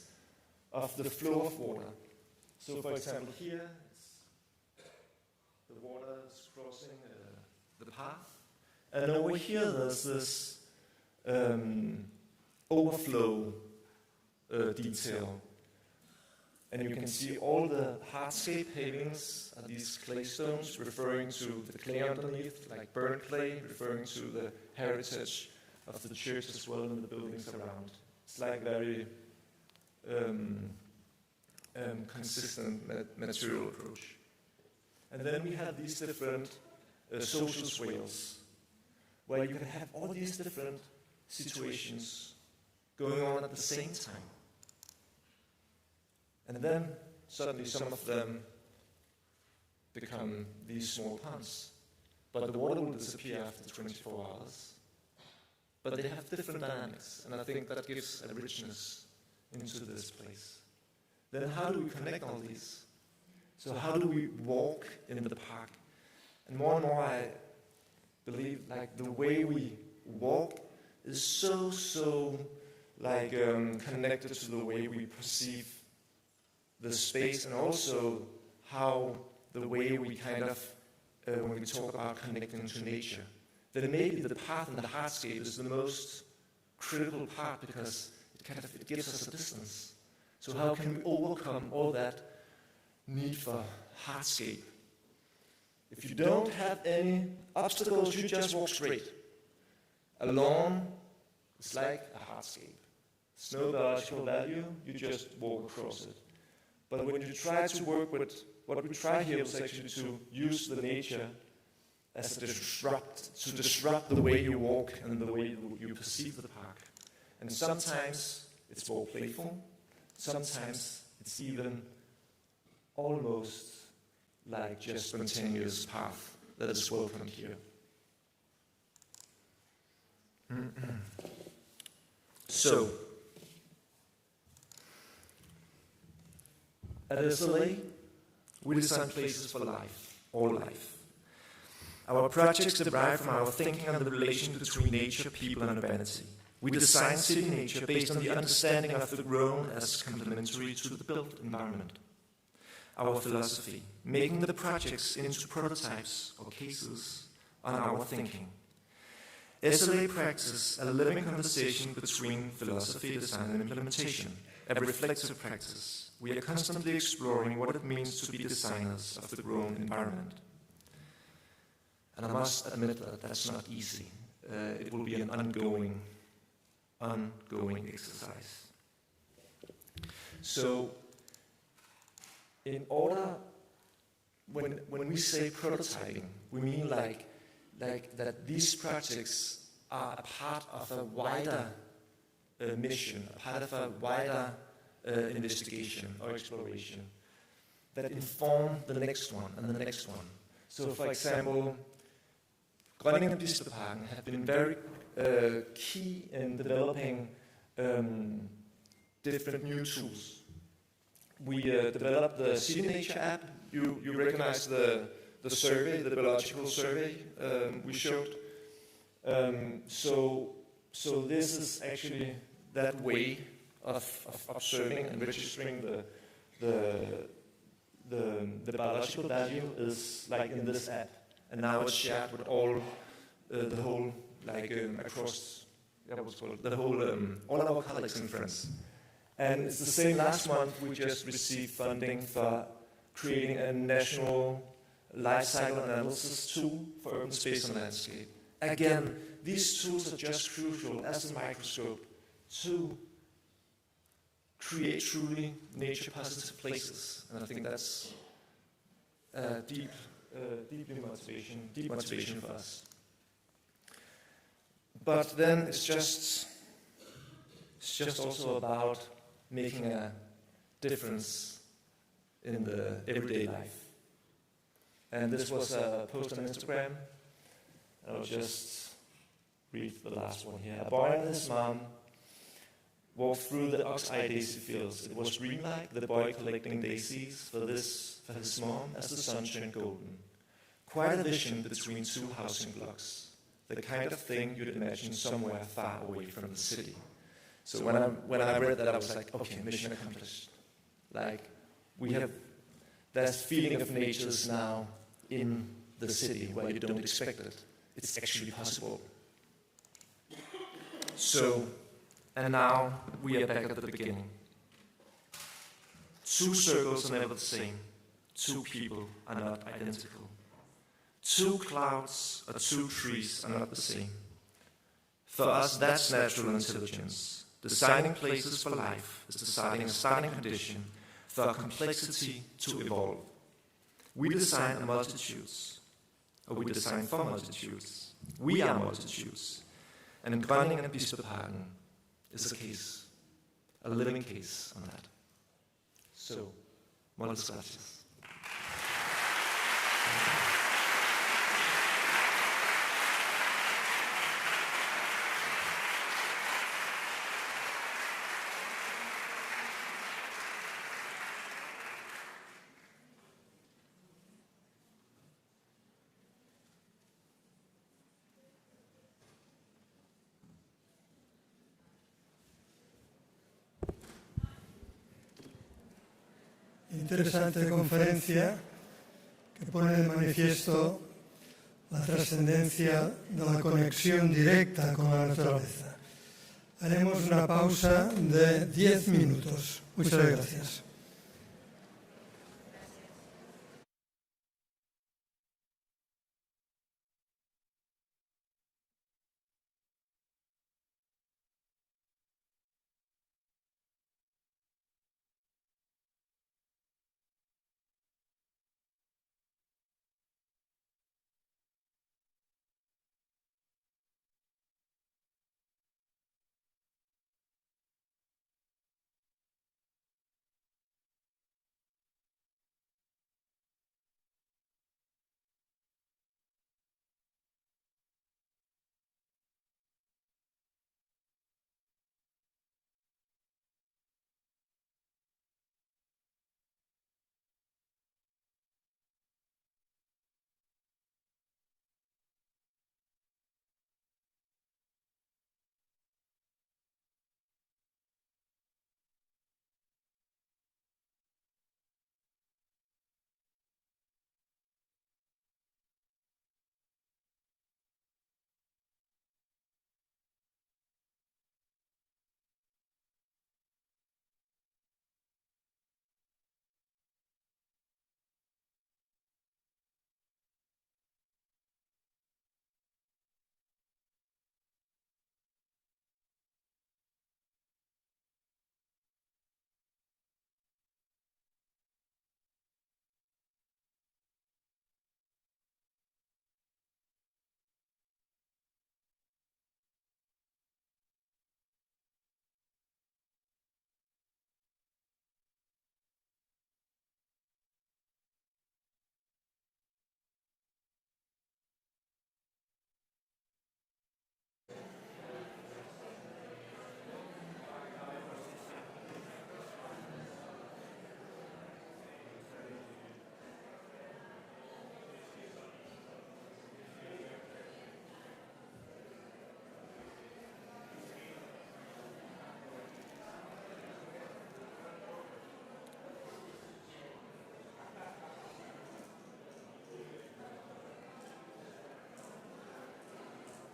of the flow of water. So for example here, the water is crossing the path. And over here there's this overflow detail. And you can see all the hardscape pavings are these clay stones referring to the clay underneath, like burnt clay, referring to the heritage of the church as well and the buildings around. It's like very consistent material approach. And then we have these different social swales, where you can have all these different situations going on at the same time. And then suddenly some of them become these small ponds. But the water will disappear after 24 hours. But they have different dynamics, and I think that gives a richness into this place. Then how do we connect all these? So how do we walk in the park? And more I believe like the way we walk is so like connected to the way we perceive the space, and also how the way we kind of, when we talk about connecting to nature, then maybe the path and the hardscape is the most critical part because it gives us a distance. So how can we overcome all that need for hardscape? If you don't have any obstacles, you just walk straight. A lawn is like a hardscape. There's no biological value, you just walk across it. But when you try to work with, what we try here is actually to use the nature as a disrupt the way you walk and the way you perceive the park. And sometimes it's more playful, sometimes it's even almost like just spontaneous path that is welcomed here. So, at SLA, we design places for life, all life. Our projects derive from our thinking on the relation between nature, people, and urbanity. We design city nature based on the understanding of the grown as complementary to the built environment. Our philosophy, making the projects into prototypes or cases on our thinking. SLA practices a living conversation between philosophy, design, and implementation, a reflective practice. We are constantly exploring what it means to be designers of the grown environment. And I must admit that that's not easy. It will be an ongoing exercise. So, in order, when we say prototyping, we mean like that these projects are a part of a wider mission, a part of a wider investigation or exploration that inform the next one and the next one. So, for example, Grønningen-Bispeparken have been very key in developing different new tools. We developed the City Nature app. You recognize the survey, the biological survey we showed. So this is actually that way of observing and registering the biological value is like in this app, and now it's shared with all the whole across the whole all our colleagues and friends. And it's the same. Last month we just received funding for creating a national life cycle analysis tool for urban space and landscape. Again, these tools are just crucial as a microscope to create truly nature-positive places, and I think that's deep motivation for us. But then it's just also about making a difference in the everyday life. And this was a post on Instagram. I'll just read the last one here. A boy and his mom walked through the ox-eye daisy fields. It was dreamlike, the boy collecting daisies for his mom as the sun turned golden. Quite a vision between two housing blocks, the kind of thing you'd imagine somewhere far away from the city. So when I read that, I was like, okay, mission accomplished. Like, we have that feeling of natures now in the city where you don't expect it. It's actually possible. So, and now we are back at the beginning. Two circles are never the same. Two people are not identical. Two clouds or two trees are not the same. For us, that's natural intelligence. Designing places for life is deciding a starting condition for a complexity to evolve. We design for multitudes. We are multitudes. And Grønningen-Bispeparken is a case, a living case on that. So, muchas gracias. Interesante conferencia que pone de manifiesto la trascendencia de la conexión directa con la naturaleza. Haremos una pausa de 10 minutos. Muchas gracias.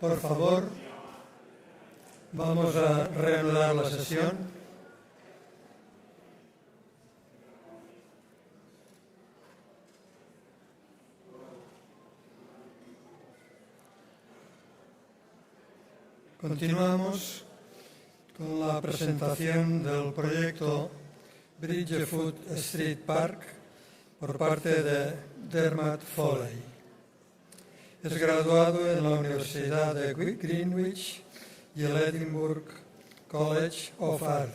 Por favor, vamos a reanudar la sesión. Continuamos con la presentación del proyecto Bridgefoot Street Park por parte de Dermot Foley. Es graduado en la Universidad de Greenwich y el Edinburgh College of Art,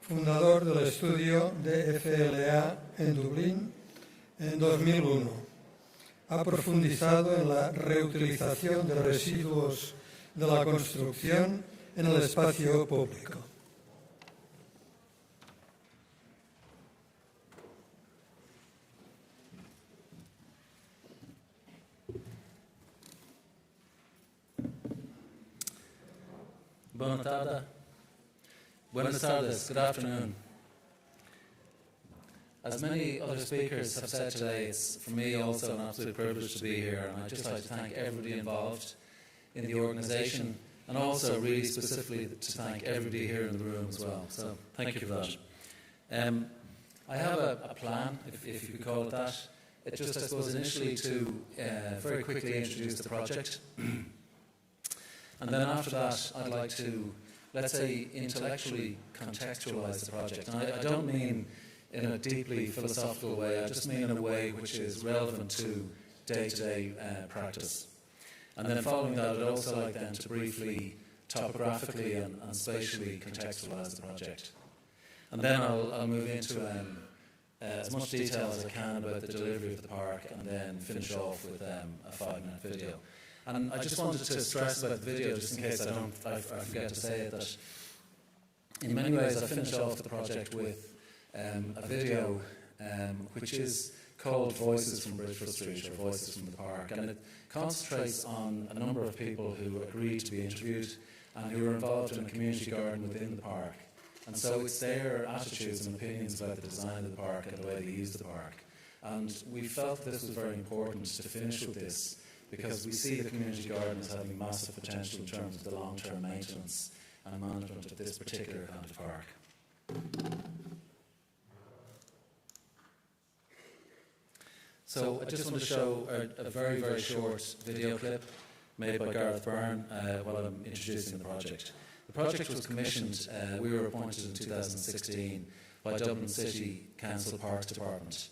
fundador del estudio DFLA en Dublín en 2001. Ha profundizado en la reutilización de residuos de la construcción en el espacio público. Buenas tardes, good afternoon. As many other speakers have said today, it's for me also an absolute privilege to be here, and I'd just like to thank everybody involved in the organisation, and also really specifically to thank everybody here in the room as well. So thank you for that. I have a plan, if you could call it that. It just, I suppose, initially to very quickly introduce the project. And then after that, I'd like to, let's say, intellectually contextualise the project. And I don't mean in a deeply philosophical way, I just mean in a way which is relevant to day-to-day practice. And then following that, I'd also like then to briefly, topographically and spatially contextualise the project. And then I'll move into as much detail as I can about the delivery of the park, and then finish off with a 5-minute video. And I just wanted to stress about the video, just in case I forget to say it, that in many ways I finished off the project with a video which is called Voices from Bridgeford Street, or Voices from the Park, and it concentrates on a number of people who agreed to be interviewed and who were involved in a community garden within the park. And so it's their attitudes and opinions about the design of the park and the way they use the park. And we felt this was very important to finish with this, because we see the community garden as having massive potential in terms of the long-term maintenance and management of this particular kind of park. So I just want to show a very, very short video clip made by Gareth Byrne while I'm introducing the project. The project was commissioned, we were appointed in 2016 by Dublin City Council Parks Department.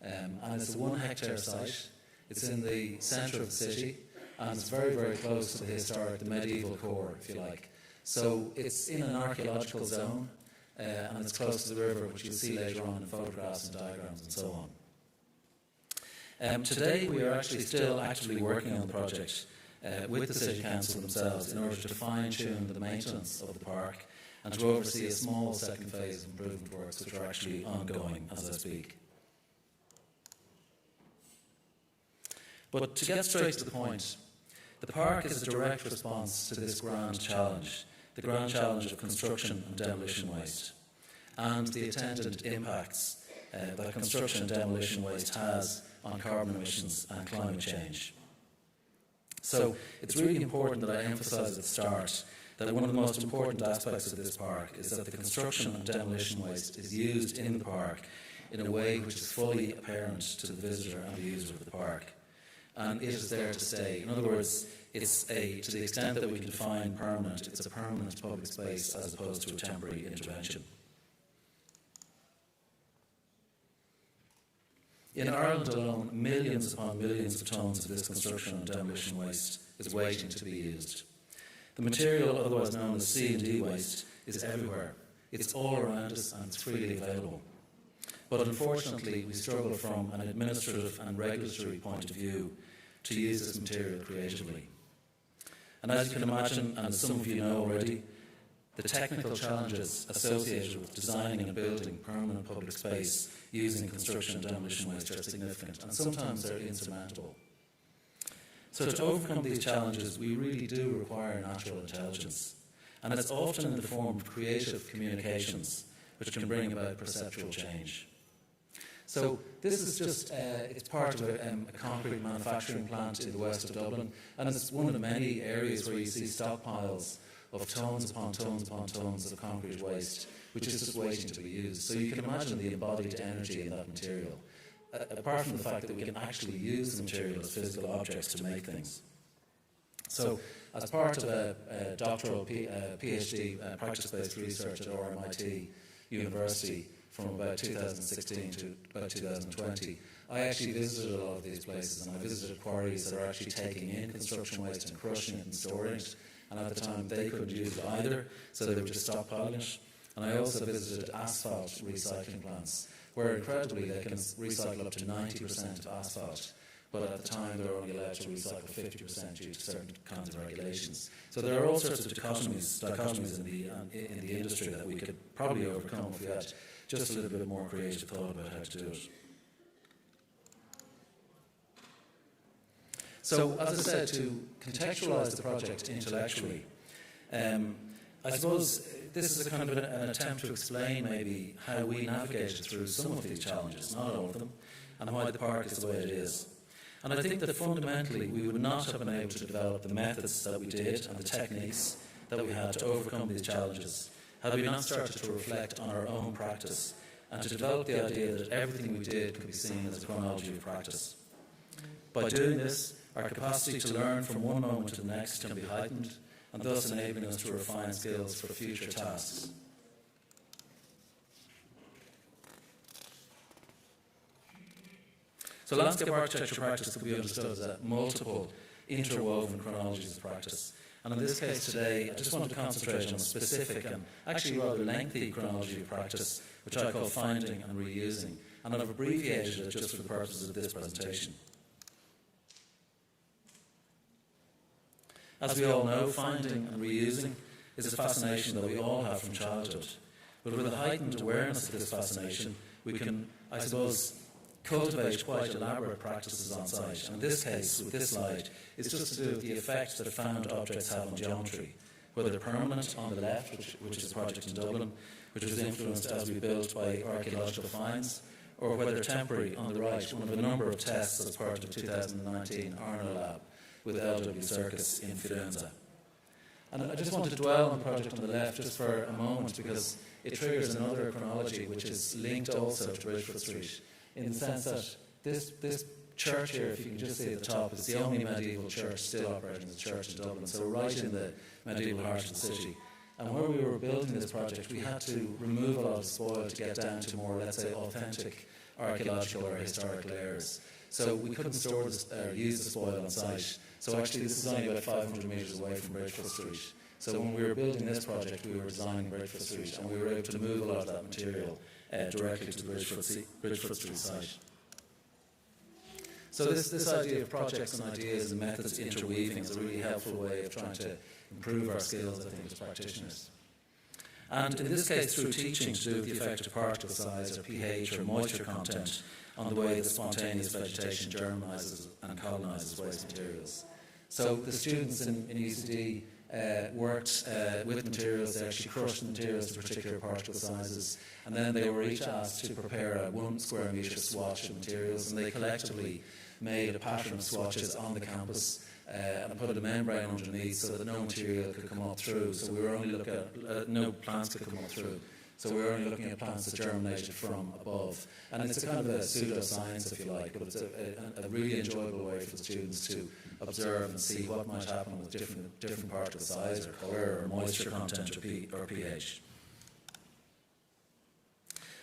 And it's a 1-hectare site. It's in the centre of the city, and it's very, very close to the historic, the medieval core, if you like. So it's in an archaeological zone, and it's close to the river, which you'll see later on in photographs and diagrams and so on. Today we are actually still actively working on the project with the City Council themselves in order to fine-tune the maintenance of the park and to oversee a small second phase of improvement works which are actually ongoing as I speak. But to get straight to the point, the park is a direct response to this grand challenge, the grand challenge of construction and demolition waste, and the attendant impacts that construction and demolition waste has on carbon emissions and climate change. So it's really important that I emphasise at the start that one of the most important aspects of this park is that the construction and demolition waste is used in the park in a way which is fully apparent to the visitor and the user of the park. And it is there to stay. In other words, it's to the extent that we can define permanent, it's a permanent public space as opposed to a temporary intervention. In Ireland alone, millions upon millions of tonnes of this construction and demolition waste is waiting to be used. The material, otherwise known as C&D waste, is everywhere. It's all around us and it's freely available. But unfortunately, we struggle from an administrative and regulatory point of view to use this material creatively. And as you can imagine, and as some of you know already, the technical challenges associated with designing and building permanent public space using construction and demolition waste are significant, and sometimes they're insurmountable. So to overcome these challenges, we really do require natural intelligence, and it's often in the form of creative communications which can bring about perceptual change. So this is just, it's part of a concrete manufacturing plant in the west of Dublin, and it's one of the many areas where you see stockpiles of tonnes upon tonnes upon tonnes of concrete waste, which is just waiting to be used. So you can imagine the embodied energy in that material, apart from the fact that we can actually use the material as physical objects to make things. So as part of a doctoral PhD practice-based research at RMIT University, from about 2016 to about 2020, I actually visited a lot of these places, and I visited quarries that are actually taking in construction waste and crushing it and storing it, and at the time they couldn't use it either, so they were just stockpiling it. And I also visited asphalt recycling plants, where incredibly they can recycle up to 90% of asphalt, but at the time they were only allowed to recycle 50% due to certain kinds of regulations. So there are all sorts of dichotomies in the industry that we could probably overcome if we had just a little bit more creative thought about how to do it. So, as I said, to contextualise the project intellectually, I suppose this is a kind of an attempt to explain maybe how we navigated through some of these challenges, not all of them, and why the park is the way it is. And I think that fundamentally we would not have been able to develop the methods that we did and the techniques that we had to overcome these challenges had we not started to reflect on our own practice and to develop the idea that everything we did could be seen as a chronology of practice. By doing this, our capacity to learn from one moment to the next can be heightened, and thus enabling us to refine skills for future tasks. So landscape architecture practice could be understood as a multiple, interwoven chronologies of practice. And in this case today, I just want to concentrate on a specific and actually rather lengthy chronology of practice, which I call finding and reusing, and I've abbreviated it just for the purposes of this presentation. As we all know, finding and reusing is a fascination that we all have from childhood. But with a heightened awareness of this fascination, we can, I suppose, cultivate quite elaborate practices on site. And in this case, with this slide, it's just to do with the effect that found objects have on geometry, whether permanent on the left, which is a project in Dublin, which was influenced as we built by archaeological finds, or whether temporary on the right, one of a number of tests as part of 2019 LANDLAB with LW Circus in Firenze. And I just want to dwell on the project on the left just for a moment because it triggers another chronology which is linked also to Bridgefoot Street in the sense that this church here, if you can just see at the top, is the only medieval church still operating as a church in Dublin, so right in the medieval heart of the city. And when we were building this project, we had to remove a lot of spoil to get down to more, let's say, authentic archaeological or historic layers. So we couldn't store this, use the spoil on site. So actually this is only about 500 metres away from Bridgefoot Street. So when we were building this project, we were designing Bridgefoot Street, and we were able to move a lot of that material directly to the Bridgefoot Street site. So this idea of projects and ideas and methods interweaving is a really helpful way of trying to improve our skills, I think, as practitioners. And in this case, through teaching to do with the effect of particle size or pH or moisture content on the way that spontaneous vegetation germinizes and colonizes waste materials. So the students in UCD worked with materials. They actually crushed the materials to particular particle sizes, and then they were each asked to prepare a 1 square metre swatch of materials, and they collectively made a pattern of swatches on the campus and put a membrane underneath so that no material could come up through. So we were only looking at no plants could come up through. So we were only looking at plants that germinated from above. And it's a kind of a pseudoscience, if you like, but it's a really enjoyable way for the students to observe and see what might happen with different particle size or colour or moisture content or pH.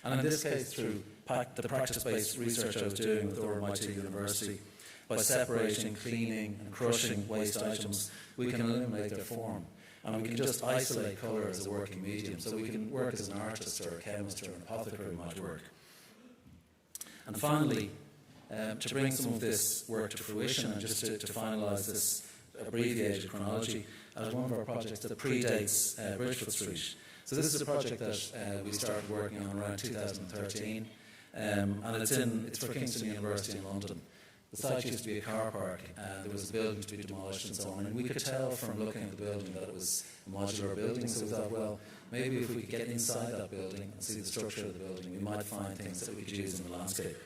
And in this case, through the practice-based research I was doing with RMIT University, by separating, cleaning and crushing waste items, we can eliminate their form. And we can just isolate colour as a working medium. So we can work as an artist or a chemist or an apothecary might work. And finally, to bring some of this work to fruition and just to finalise this abbreviated chronology, as one of our projects that predates Bridgefoot Street. So this is a project that we started working on around 2013, and it's for Kingston University in London. The site used to be a car park, and there was a building to be demolished and so on, and we could tell from looking at the building that it was a modular building, so we thought, well, maybe if we could get inside that building and see the structure of the building, we might find things that we could use in the landscape.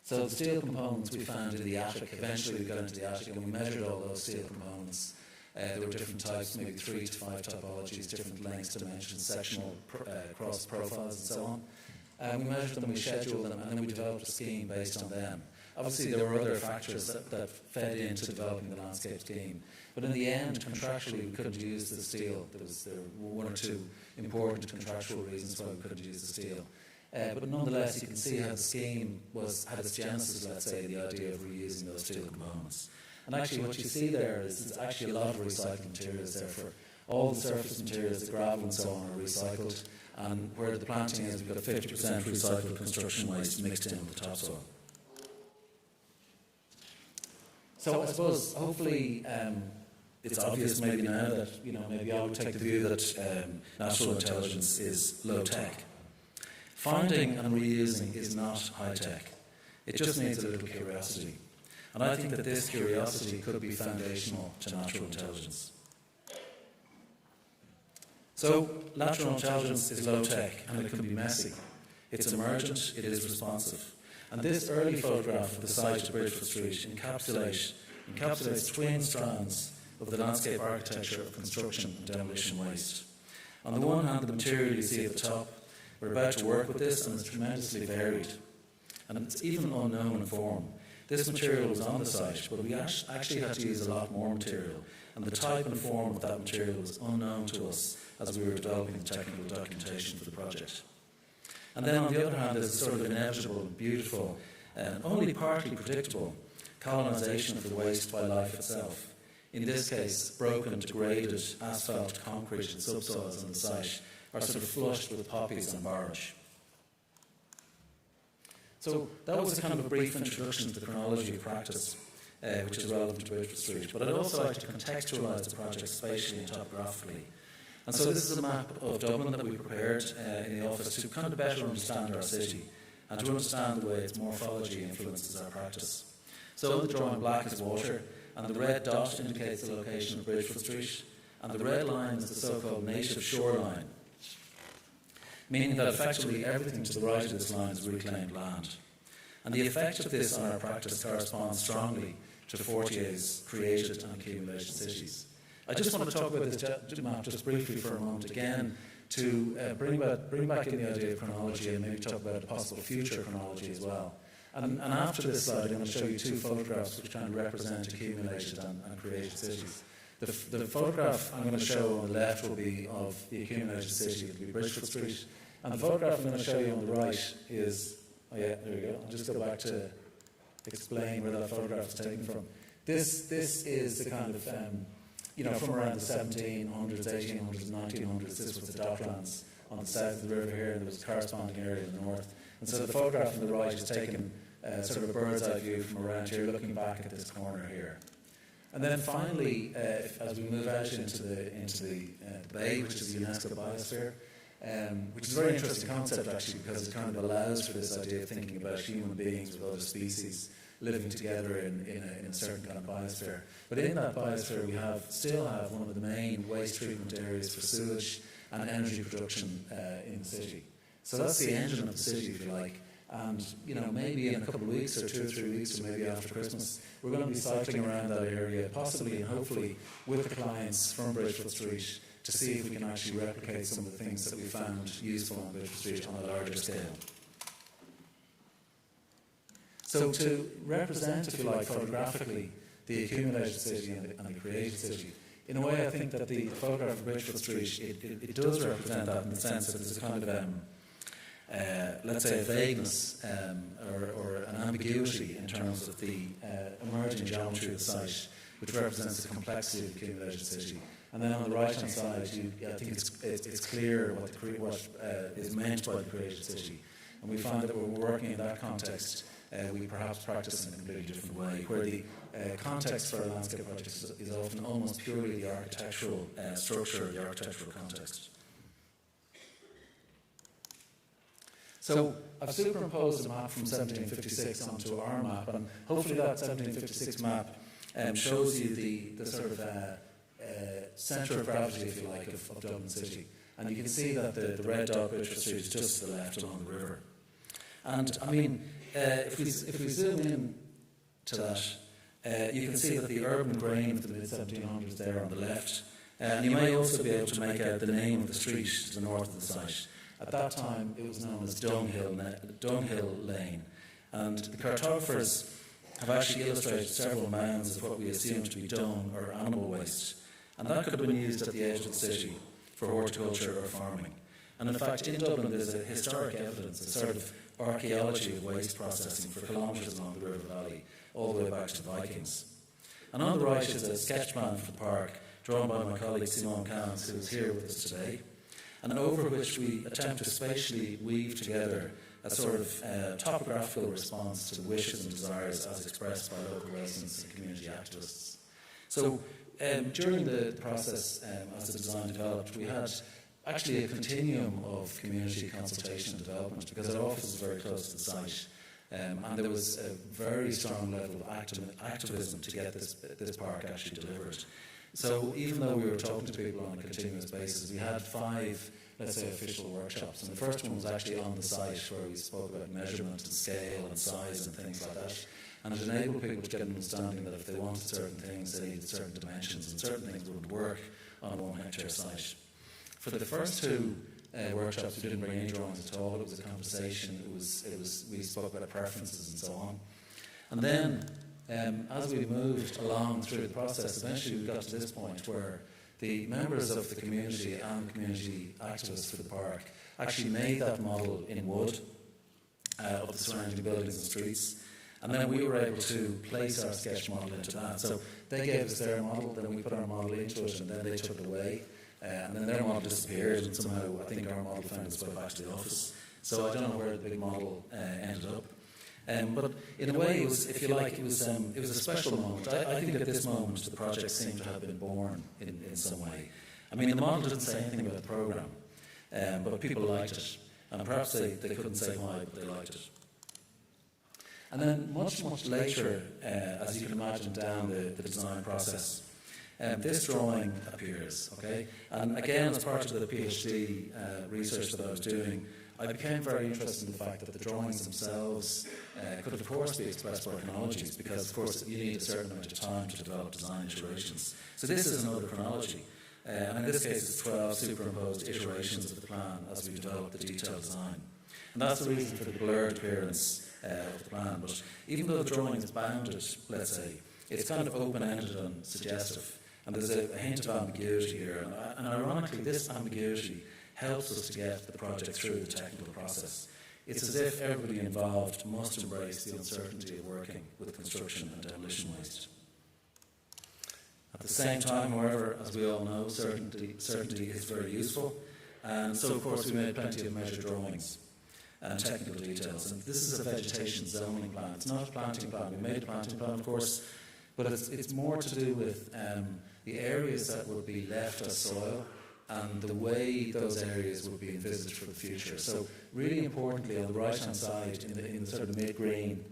So the steel components we found in the attic, eventually we got into the attic and we measured all those steel components. There were different types, maybe 3 to 5 typologies, different lengths, dimensions, sectional cross profiles and so on. We measured them, we scheduled them, and then we developed a scheme based on them. Obviously, there were other factors that fed into developing the landscape scheme. But in the end, contractually, we couldn't use the steel. There were 1 or 2 important contractual reasons why we couldn't use the steel. but nonetheless you can see how the scheme had its genesis, let's say, the idea of reusing those steel components. And actually what you see there is actually a lot of recycled materials there. For all the surface materials, the gravel and so on are recycled, and where the planting is, we've got 50% recycled construction waste mixed in with the topsoil. So I suppose, hopefully, it's obvious maybe now that, maybe I would take the view that natural intelligence is low-tech. Finding and reusing is not high-tech. It just needs a little curiosity. And I think that this curiosity could be foundational to natural intelligence. So, natural intelligence is low-tech, and it can be messy. It's emergent, it is responsive. And this early photograph of the site of Bridgefoot Street encapsulates twin strands of the landscape architecture of construction and demolition waste. On the one hand, the material you see at the top, we're about to work with this, and it's tremendously varied. And it's even unknown in form. This material was on the site, but we actually had to use a lot more material, and the type and form of that material was unknown to us as we were developing the technical documentation for the project. And then on the other hand, there's a sort of inevitable and beautiful, and only partly predictable, colonisation of the waste by life itself. In this case, broken, degraded asphalt, concrete and subsoils on the site are sort of flushed with poppies and borage. So that was a kind of a brief introduction to the chronology of practice, which is relevant to Bridgefoot Street. But I'd also like to contextualise the project spatially and topographically. And so this is a map of Dublin that we prepared in the office to kind of better understand our city and to understand the way its morphology influences our practice. So the drawing black is water, and the red dot indicates the location of Bridgefoot Street, and the red line is the so-called native shoreline, meaning that effectively everything to the right of this line is reclaimed land. And the effect of this on our practice corresponds strongly to Fortier's created and accumulated cities. I just want to talk about this map just briefly for a moment again to bring back in the idea of chronology and maybe talk about a possible future chronology as well. And after this slide, I'm going to show you two photographs which kind of represent accumulated and created cities. The photograph I'm going to show on the left will be of the accumulated city, it will be Bridgefoot Street. And the photograph I'm going to show you on the right is, oh yeah, there we go. I'll just go back to explain where that photograph is taken from. This is the kind of, from around the 1700s, 1800s, 1900s, this was the docklands on the south of the river here, and there was a corresponding area in the north. And so the photograph on the right is taken sort of a bird's eye view from around here, looking back at this corner here. And then finally, as we move out into the bay, which is the UNESCO biosphere, which is a very interesting concept actually, because it kind of allows for this idea of thinking about human beings with other species living together in a certain kind of biosphere. But in that biosphere, we still have one of the main waste treatment areas for sewage and energy production in the city. So that's the engine of the city, if you like. And, maybe in a couple of weeks or 2 or 3 weeks or maybe after Christmas, we're going to be cycling around that area, possibly and hopefully with the clients from Bridgefoot Street to see if we can actually replicate some of the things that we found useful on Bridgefoot Street on a larger scale. So to represent, if you like, photographically, the accumulated city and the created city, in a way I think that the photograph of Bridgefoot Street, it does represent that in the sense that there's a kind of let's say a vagueness or an ambiguity in terms of the emerging geometry of the site, which represents the complexity of the accumulated city. And then on the right-hand side, I think it's clear what is meant by the created city. And we find that when we're working in that context, we perhaps practice in a completely different way, where the context for a landscape project is often almost purely the architectural structure, the architectural context. So I've superimposed a map from 1756 onto our map, and hopefully that 1756 map shows you the sort of centre of gravity, if you like, of Dublin City. And you can see that the red dot Bridgefoot Street is just to the left along the river. And I mean, if we zoom in to that, you can see that the urban grain of the mid-1700s there on the left, and you may also be able to make out the name of the street to the north of the site. At that time, it was known as Dunghill Lane, and the cartographers have actually illustrated several mounds of what we assume to be dung or animal waste, and that could have been used at the edge of the city for horticulture or farming. And in fact, in Dublin, there's a historic evidence, a sort of archaeology of waste processing for kilometres along the river valley, all the way back to the Vikings. And on the right is a sketch plan for the park, drawn by my colleague Simon Cans, who is here with us today, and over which we attempt to spatially weave together a sort of topographical response to the wishes and desires as expressed by local residents and community activists. So during the process, as the design developed, we had actually a continuum of community consultation and development, because our office is very close to the site, and there was a very strong level of activism to get this park actually delivered. So even though we were talking to people on a continuous basis, we had 5, let's say, official workshops. And the first one was actually on the site, where we spoke about measurement and scale and size and things like that. And it enabled people to get an understanding that if they wanted certain things, they needed certain dimensions, and certain things wouldn't work on a 1 hectare site. For the first 2 workshops, we didn't bring any drawings at all. It was a conversation. We spoke about our preferences and so on. And then, as we moved along through the process, eventually we got to this point where the members of the community and community activists for the park actually made that model in wood of the surrounding buildings and streets. And then we were able to place our sketch model into that. So they gave us their model, then we put our model into it, and then they took it away. And then their model disappeared, and somehow I think our model found its way back to the office. So I don't know where the big model ended up. But in a way, it was, if you like, it was a special moment. I think at this moment the project seemed to have been born in some way. I mean, the model didn't say anything about the programme, but people liked it. And perhaps they couldn't say why, but they liked it. And then much later, as you can imagine down the design process, this drawing appears, okay? And again, as part of the PhD research that I was doing, I became very interested in the fact that the drawings themselves could of course be expressed by chronologies, because of course you need a certain amount of time to develop design iterations. So this is another chronology, and in this case it's 12 superimposed iterations of the plan as we develop the detailed design. And that's the reason for the blurred appearance of the plan. But even though the drawing is bounded, let's say, it's kind of open-ended and suggestive, and there's a hint of ambiguity here, and ironically this ambiguity helps us to get the project through the technical process. It's as if everybody involved must embrace the uncertainty of working with construction and demolition waste. At the same time, however, as we all know, certainty is very useful, and so of course we made plenty of measure drawings and technical details. And this is a vegetation zoning plan. It's not a planting plan. We made a planting plan, of course, but it's more to do with the areas that would be left as soil and the way those areas would be envisaged for the future. So really importantly, on the right-hand side, in the sort of mid-green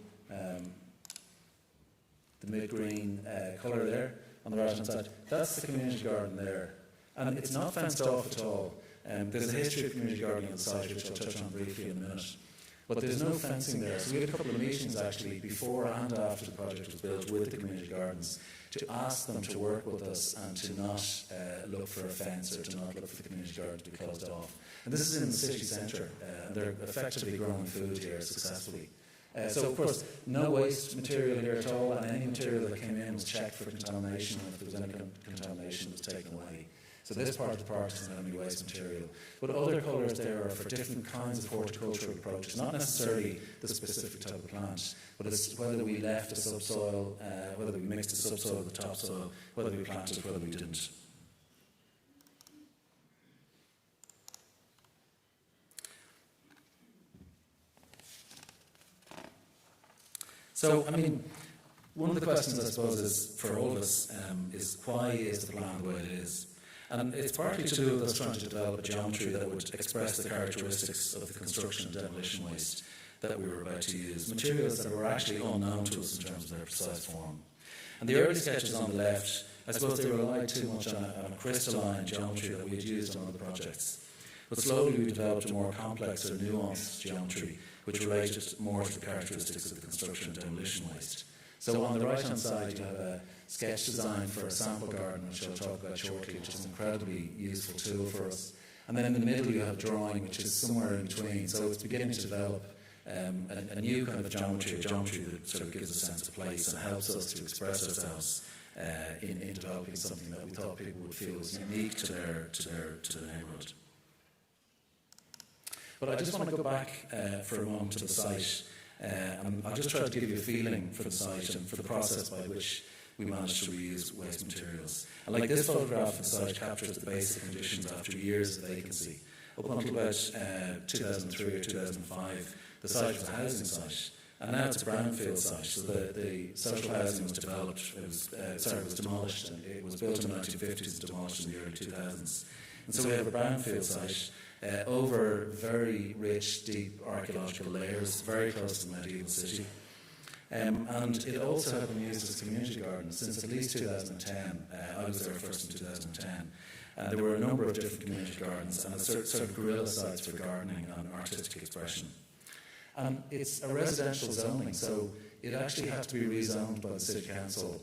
colour there, on the right-hand side, that's the community garden there. And it's not fenced off at all. There's a history of community gardening on the site, which I'll touch on briefly in a minute. But there's no fencing there. So we had a couple of meetings actually before and after the project was built with the community gardens to ask them to work with us and to not look for a fence or to not look for the community garden to be closed off. And this is in the city centre. They're effectively growing food here successfully. So of course, no waste material here at all, and any material that came in was checked for contamination, and if there was any contamination, it was taken away. So this part of the park doesn't have any waste material. But other colours there are for different kinds of horticultural approaches, not necessarily the specific type of plant, but it's whether we left the subsoil, whether we mixed the subsoil with the topsoil, whether we planted, whether we didn't. So, I mean, one of the questions, I suppose, is for all of us, is why is the plan the way it is? And it's partly to do with us trying to develop a geometry that would express the characteristics of the construction and demolition waste that we were about to use, materials that were actually unknown to us in terms of their precise form. And the early sketches on the left, I suppose they relied too much on a crystalline geometry that we had used on other projects. But slowly we developed a more complex or nuanced geometry which related more to the characteristics of the construction and demolition waste. So on the right-hand side you have a sketch design for a sample garden, which I'll talk about shortly, which is an incredibly useful tool for us. And then in the middle you have a drawing which is somewhere in between, so it's beginning to develop a new kind of geometry, that sort of gives a sense of place and helps us to express ourselves in developing something that we thought people would feel was unique to their neighbourhood. But I just want to go back for a moment to the site. And I'll just try to give you a feeling for the site and for the process by which we managed to reuse waste materials. And like this photograph of the site captures the basic conditions after years of vacancy. Up until about 2003 or 2005, the site was a housing site. And now it's a brownfield site, so the social housing was developed, it was demolished, and it was built in the 1950s and demolished in the early 2000s. And so we have a brownfield site over very rich, deep archaeological layers, very close to the medieval city. And it also had been used as a community garden since at least 2010. I was there first in 2010. There were a number of different community gardens and sort of guerrilla sites for gardening and artistic expression. And it's a residential zoning, so it actually had to be rezoned by the City Council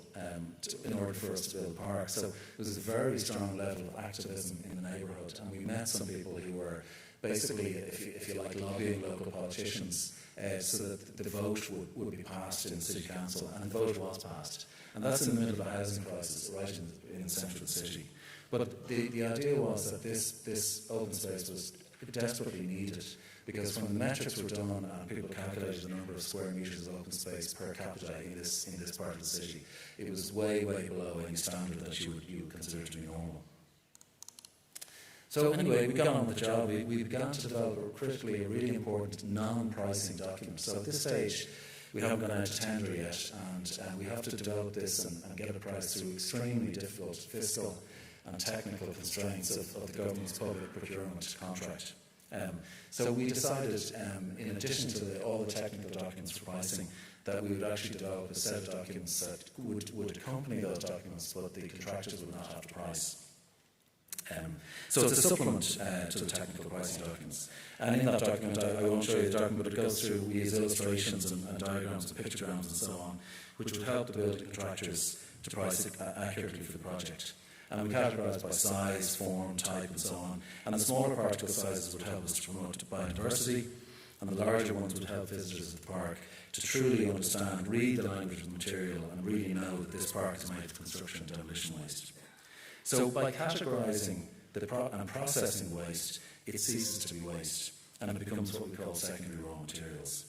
in order for us to build a park. So there was a very strong level of activism in the neighbourhood, and we met some people who were basically, if you like, lobbying local politicians so that the vote would be passed in the City Council, and the vote was passed. And that's in the middle of a housing crisis, right in the centre of the city. But the idea was that this open space was desperately needed, because when the metrics were done and people calculated the number of square metres of open space per capita in this part of the city, it was way, way below any standard that you would consider to be normal. So anyway, we got on with the job. We began to develop critically a really important non-pricing document. So at this stage, we haven't gone out to tender yet, and we have to develop this and get it priced through extremely difficult fiscal and technical constraints of the government's public procurement contract. So we decided, in addition to all the technical documents for pricing, that we would actually develop a set of documents that would accompany those documents, but the contractors would not have to price. So it's a supplement to the technical pricing documents. And in that document, I won't show you the document, but it goes through, we use illustrations and diagrams and pictograms and so on, which would help the building contractors to price it accurately for the project. And we categorise by size, form, type, and so on. And the smaller particle sizes would help us to promote biodiversity, and the larger ones would help visitors at the park to truly understand, read the language of the material, and really know that this park is made of construction and demolition waste. So by categorising and processing waste, it ceases to be waste, and it becomes what we call secondary raw materials.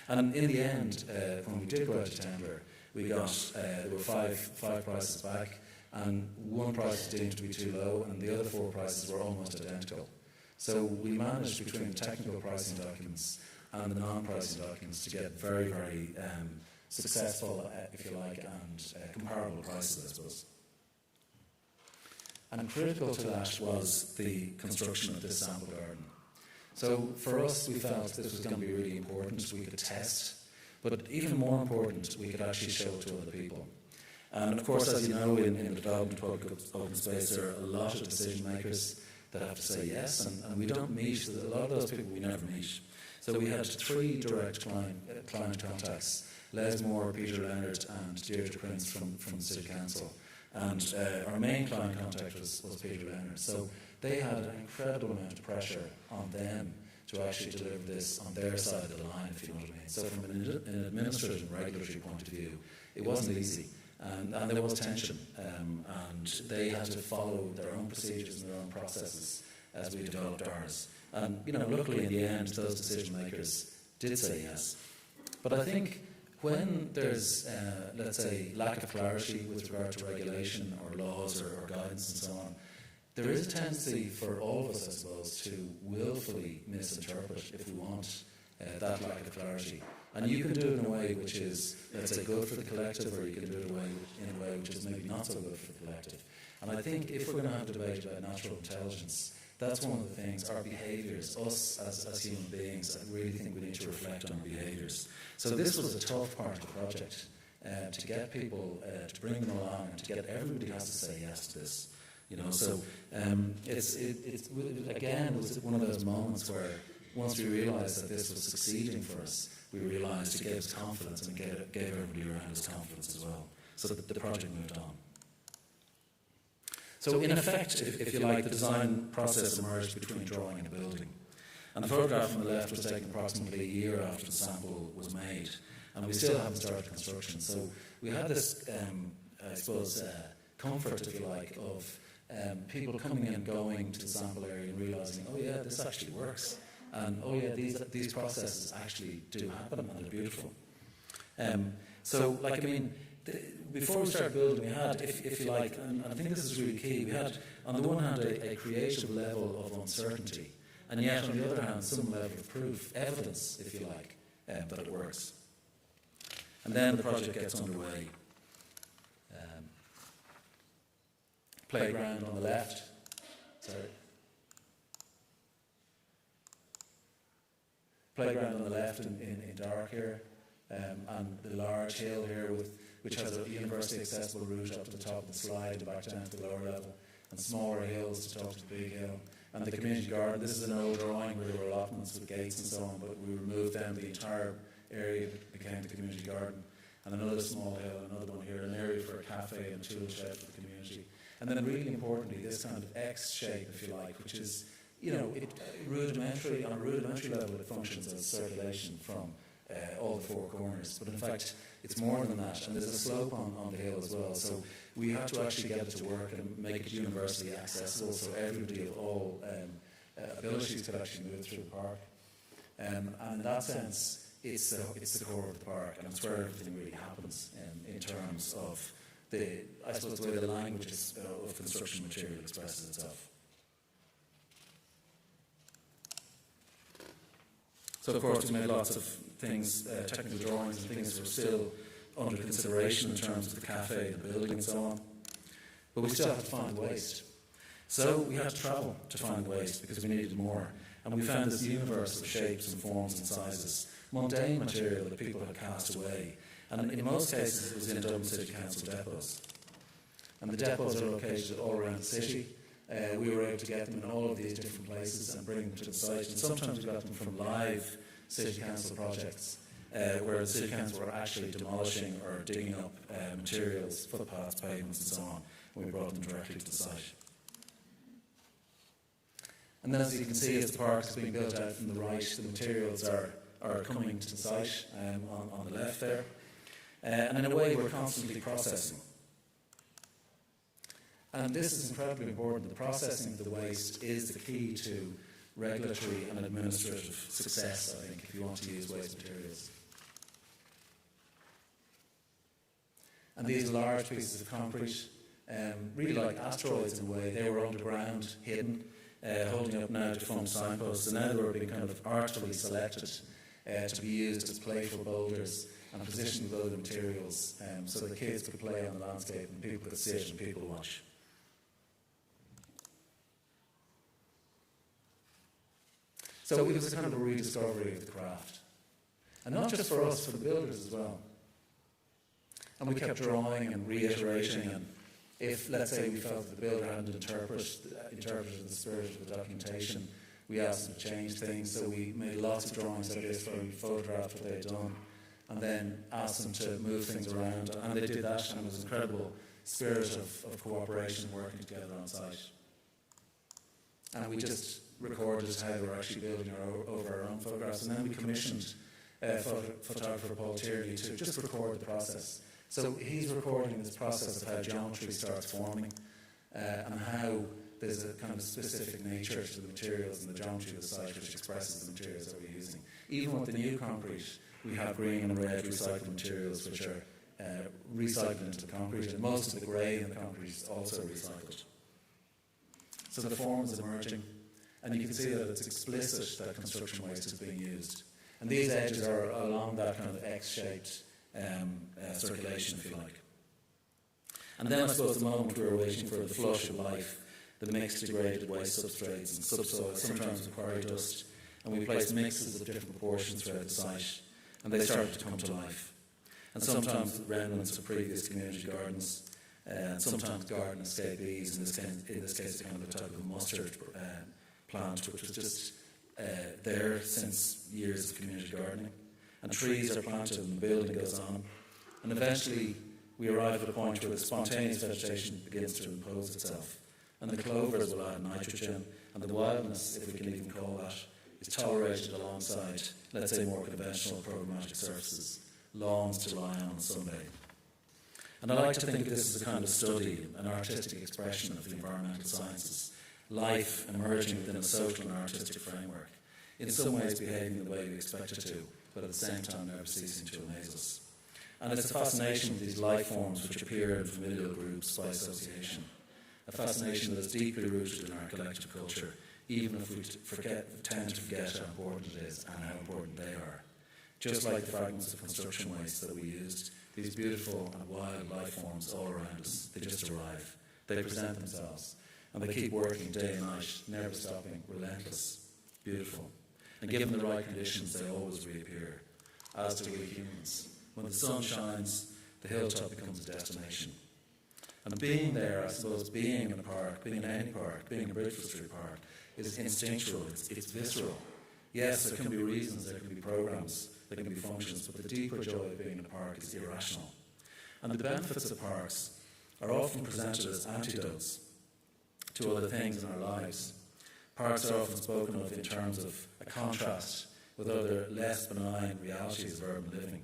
And in the end, when we did go out to tender, we got, there were five prices back, and one price was deemed to be too low, and the other four prices were almost identical. So we managed, between the technical pricing documents and the non-pricing documents, to get very, very successful, if you like, and comparable prices, I suppose. And critical to that was the construction of this sample garden. So for us, we felt this was going to be really important. We could test, but even more important, we could actually show it to other people. And of course, as you know, in the development of public open space, there are a lot of decision makers that have to say yes, and we don't meet, a lot of those people we never meet. So we had 3 direct client contacts: Les Moore, Peter Leonard, and Deirdre Prince from the City Council. And our main client contact was Peter Leonard. So they had an incredible amount of pressure on them to actually deliver this on their side of the line, if you know what I mean. So from an administrative and regulatory point of view, it wasn't easy. And there was tension, and they had to follow their own procedures and their own processes as we developed ours. And luckily in the end, those decision makers did say yes. But I think when there's, let's say, lack of clarity with regard to regulation or laws or guidance and so on, there is a tendency for all of us, I suppose, to willfully misinterpret, if we want, that lack of clarity. And you can do it in a way which is, let's say, good for the collective, or you can do it in a way which is maybe not so good for the collective. And I think if we're going to have a debate about natural intelligence, that's one of the things, our behaviours, us as human beings, I really think we need to reflect on our behaviours. So this was a tough part of the project, to get people, to bring them along, and to get everybody has to say yes to this. So it's again, it was one of those moments where once we realised that this was succeeding for us, we realised it gave us confidence, and it gave everybody around us confidence as well. So that the project moved on. So in effect, if you like, the design process emerged between drawing and building. And the photograph on the left was taken approximately a year after the sample was made, and we still haven't started construction. So we had this, I suppose, comfort, if you like, of people coming and going to the sample area and realising, oh yeah, this actually works. And oh yeah, these processes actually do happen and they're beautiful. So, like, I mean, before we started building, we had, if you like, and I think this is really key, we had, on the one hand, a creative level of uncertainty, and yet, on the other hand, some level of proof, evidence, if you like, that it works. And then the project gets underway. Playground on the left. Sorry. Playground on the left in dark here, and the large hill here which has a university accessible route up to the top of the slide, back down to the lower level, and smaller hills to talk to the big hill. And the community garden, this is an old drawing where there were allotments with gates and so on, but we removed them, the entire area became the community garden. And another small hill, another one here, an area for a cafe and a tool shed for the community. And then really importantly, this kind of X shape, if you like, which is, you know, on a rudimentary level, it functions as circulation from all the four corners. But in fact, it's more than that. And there's a slope on the hill as well. So we had to actually get it to work and make it universally accessible so everybody of all abilities could actually move through the park. And in that sense, it's the core of the park, and it's where everything really happens in terms of the way the language of construction material expresses itself. So of course we made lots of things, technical drawings and things that were still under consideration in terms of the cafe, the building and so on. But we still had to find waste. So we had to travel to find waste because we needed more. And we found this universe of shapes and forms and sizes, mundane material that people had cast away. And in most cases it was in Dublin City Council depots. And the depots are located all around the city. We were able to get them in all of these different places and bring them to the site. And sometimes we got them from live City Council projects, where the City Council were actually demolishing or digging up materials, footpaths, pavements and so on, and we brought them directly to the site. And then as you can see, as the park is being built out from the right, the materials are coming to the site on the left there. And in a way, we're constantly processing. And this is incredibly important. The processing of the waste is the key to regulatory and administrative success, I think, if you want to use waste materials. And these large pieces of concrete, really like asteroids in a way, they were underground, hidden, holding up now defunct signposts, and now they were being kind of artfully selected to be used as playful boulders and positioned with other materials, so the kids could play on the landscape and people could sit and people watch. So it was a kind of a rediscovery of the craft. And not just for us, for the builders as well. And we kept drawing and reiterating, and if, let's say, we felt that the builder hadn't interpreted the spirit of the documentation, we asked them to change things. So we made lots of drawings like this where we photographed what they had done and then asked them to move things around. And they did that, and it was an incredible spirit of cooperation, working together on site. And we just recorded how they were actually building over our own photographs. And then we commissioned photographer Paul Tierney to just record the process. So he's recording this process of how geometry starts forming and how there's a kind of specific nature to the materials and the geometry of the site which expresses the materials that we're using. Even with the new concrete, we have green and red recycled materials which are recycled into the concrete, and most of the grey in the concrete is also recycled. So the form is emerging, and you can see that it's explicit that construction waste is being used. And these edges are along that kind of X-shaped circulation, if you like. And then I suppose the moment we were waiting for the flush of life, the mixed degraded waste substrates and subsoil, sometimes with quarry dust, and we placed mixes of different proportions throughout the site, and they started to come to life. And sometimes remnants of previous community gardens, and sometimes garden escapees, in this case kind of a type of mustard plant, which was just there since years of community gardening. And trees are planted and the building goes on. And eventually we arrive at a point where the spontaneous vegetation begins to impose itself. And the clovers will add nitrogen, and the wildness, if we can even call that, is tolerated alongside, let's say, more conventional programmatic surfaces, lawns to lie on Sunday. And I like to think of this as a kind of study, an artistic expression of the environmental sciences, life emerging within a social and artistic framework. in some ways behaving the way we expect it to, but at the same time never ceasing to amaze us. And it's a fascination with these life forms which appear in familial groups by association, a fascination that is deeply rooted in our collective culture, even if we tend to forget how important it is and how important they are. Just like the fragments of construction waste that we used, these beautiful and wild life forms all around us, they just arrive. They present themselves, and they keep working day and night, never stopping, relentless, beautiful. And given the right conditions, they always reappear, as do we humans. When the sun shines, the hilltop becomes a destination. And being there, I suppose, being in a park, being in any park, being in Bridgewood Street Park, is instinctual, it's visceral. Yes, there can be reasons, there can be programs, there can be functions, but the deeper joy of being in a park is irrational. And the benefits of parks are often presented as antidotes to other things in our lives. Parks are often spoken of in terms of a contrast with other less benign realities of urban living.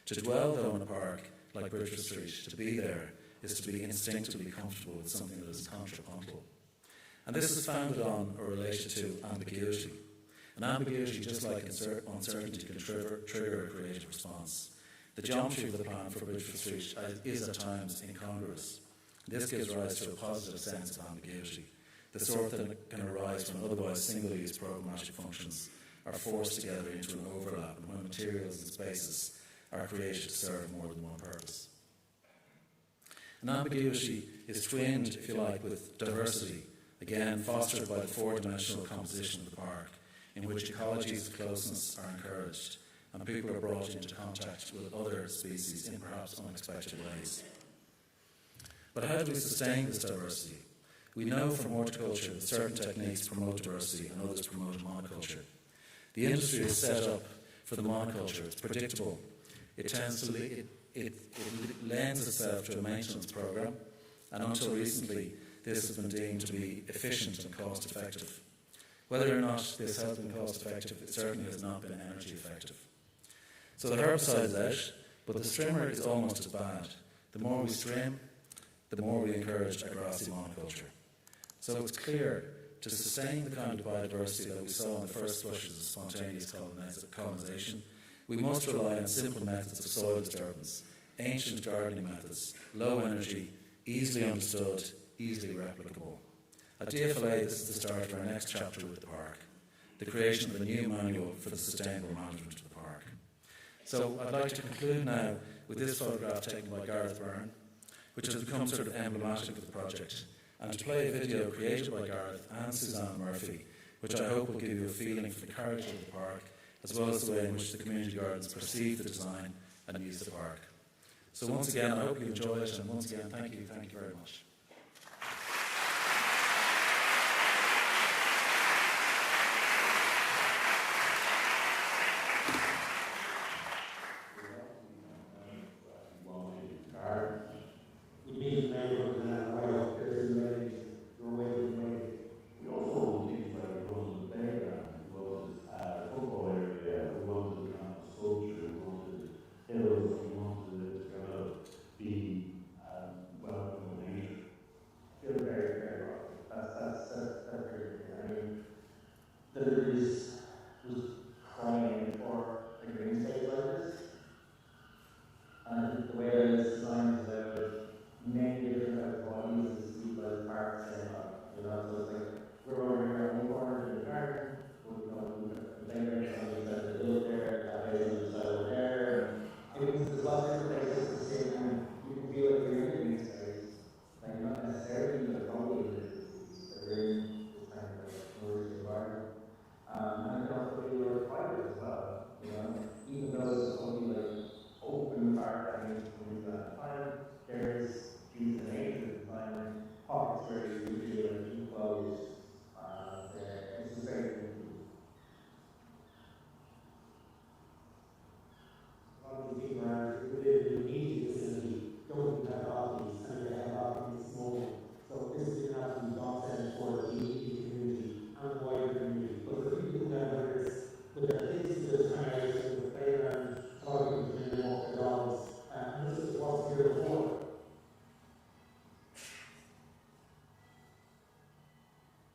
To dwell, though, in a park like Bridgewood Street, to be there, is to be instinctively comfortable with something that is contrapuntal. And this is founded on or related to ambiguity. And ambiguity, just like uncertainty, can trigger a creative response. The geometry of the plan for Bridgewood Street is at times incongruous. This gives rise to a positive sense of ambiguity, the sort that can arise when otherwise single-use programmatic functions are forced together into an overlap, and when materials and spaces are created to serve more than one purpose. And ambiguity is twinned, if you like, with diversity, again fostered by the four-dimensional composition of the park, in which ecologies of closeness are encouraged and people are brought into contact with other species in perhaps unexpected ways. But how do we sustain this diversity? We know from horticulture that certain techniques promote diversity and others promote monoculture. The industry is set up for the monoculture. It's predictable. It lends itself to a maintenance program, and until recently this has been deemed to be efficient and cost effective. Whether or not this has been cost effective, it certainly has not been energy effective. So the herbicide is out, but the strimmer is almost as bad. The more we strim, the more we encourage a grassy monoculture. So it's clear, to sustain the kind of biodiversity that we saw in the first flushes of spontaneous colonisation, we must rely on simple methods of soil disturbance, ancient gardening methods, low energy, easily understood, easily replicable. At DFLA, this is the start of our next chapter with the park, the creation of a new manual for the sustainable management of the park. So I'd like to conclude now with this photograph taken by Gareth Byrne, which has become sort of emblematic of the project, and to play a video created by Gareth and Suzanne Murphy, which I hope will give you a feeling for the character of the park, as well as the way in which the community gardens perceive the design and use the park. So once again, I hope you enjoy it, and once again, thank you very much.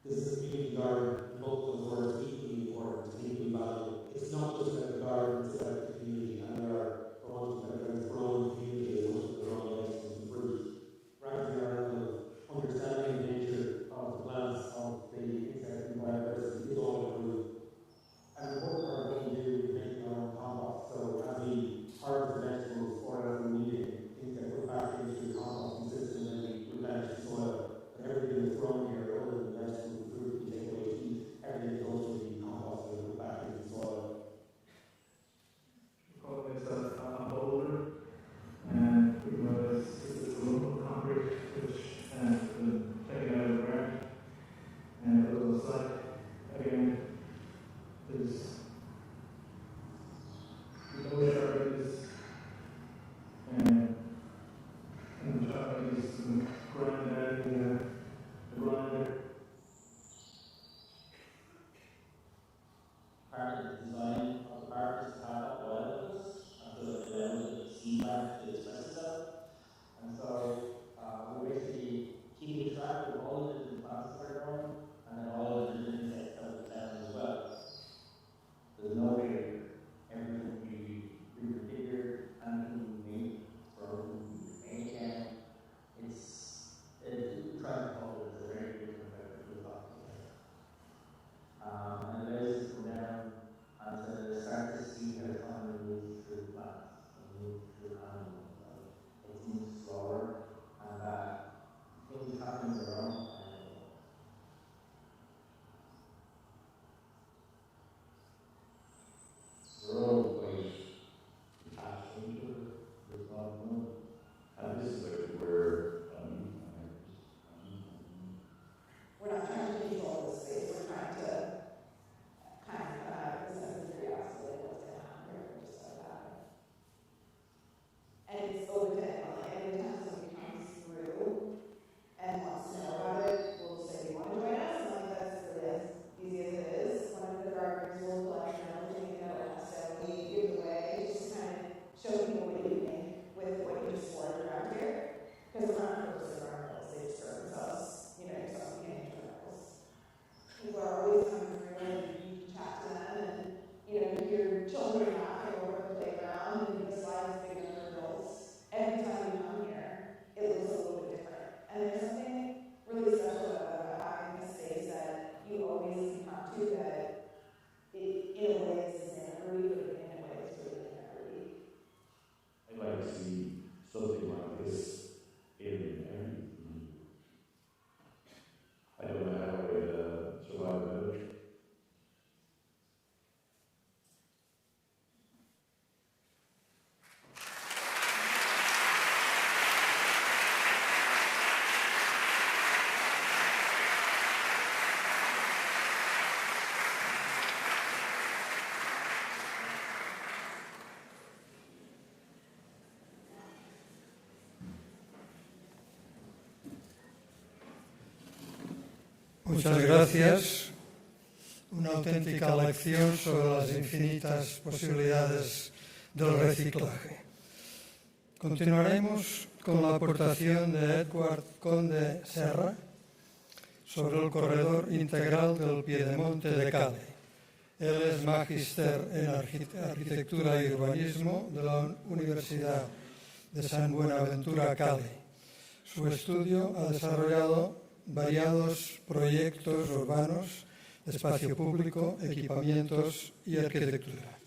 This is a community garden, both those words equally important to me. Muchas gracias. Una auténtica lección sobre las infinitas posibilidades del reciclaje. Continuaremos con la aportación de Edward Conde Serra sobre el corredor integral del Piedemonte de Cali. Él es magíster en arquitectura y urbanismo de la Universidad de San Buenaventura, Cali. Su estudio ha desarrollado variados proyectos urbanos de espacio público, equipamientos y arquitectura.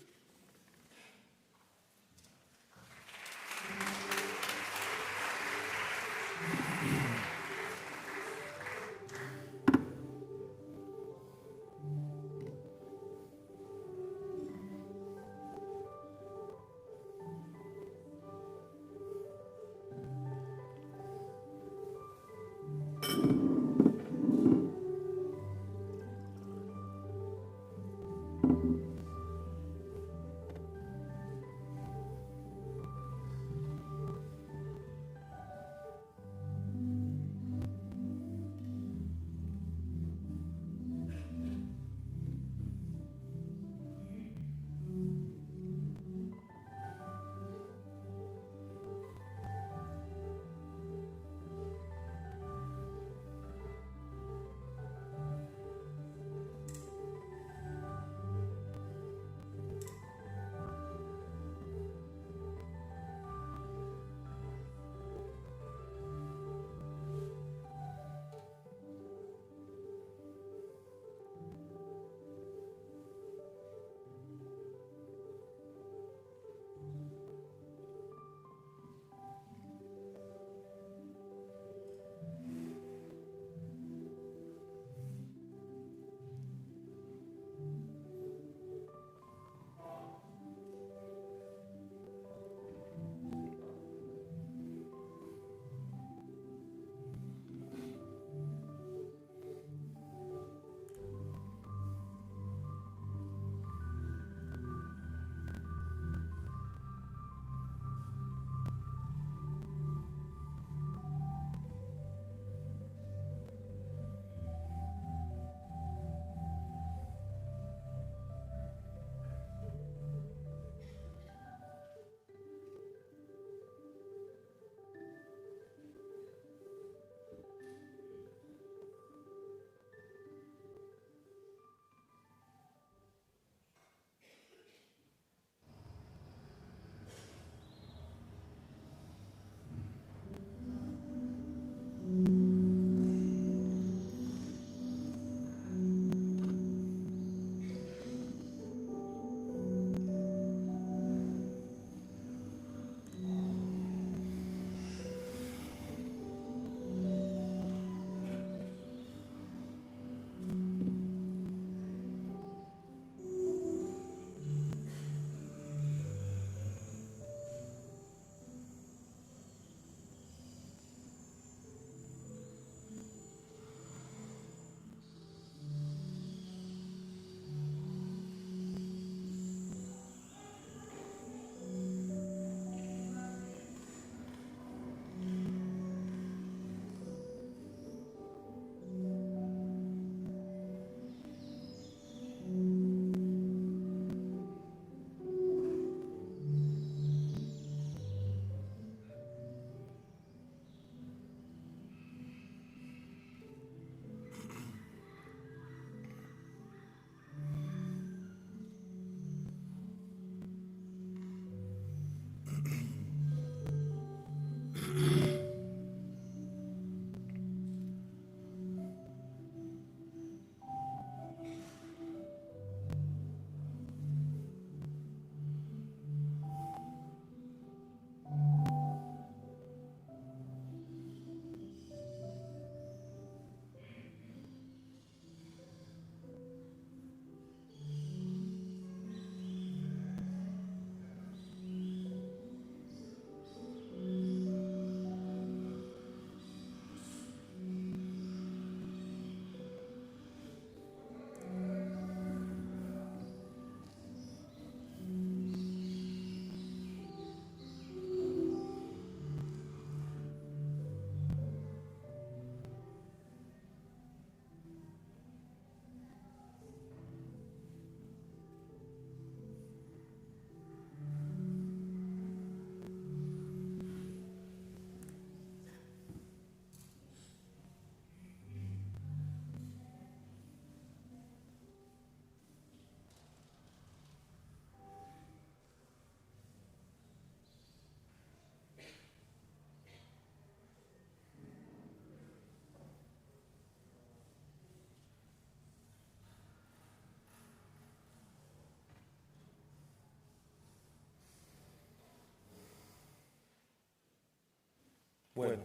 Bueno,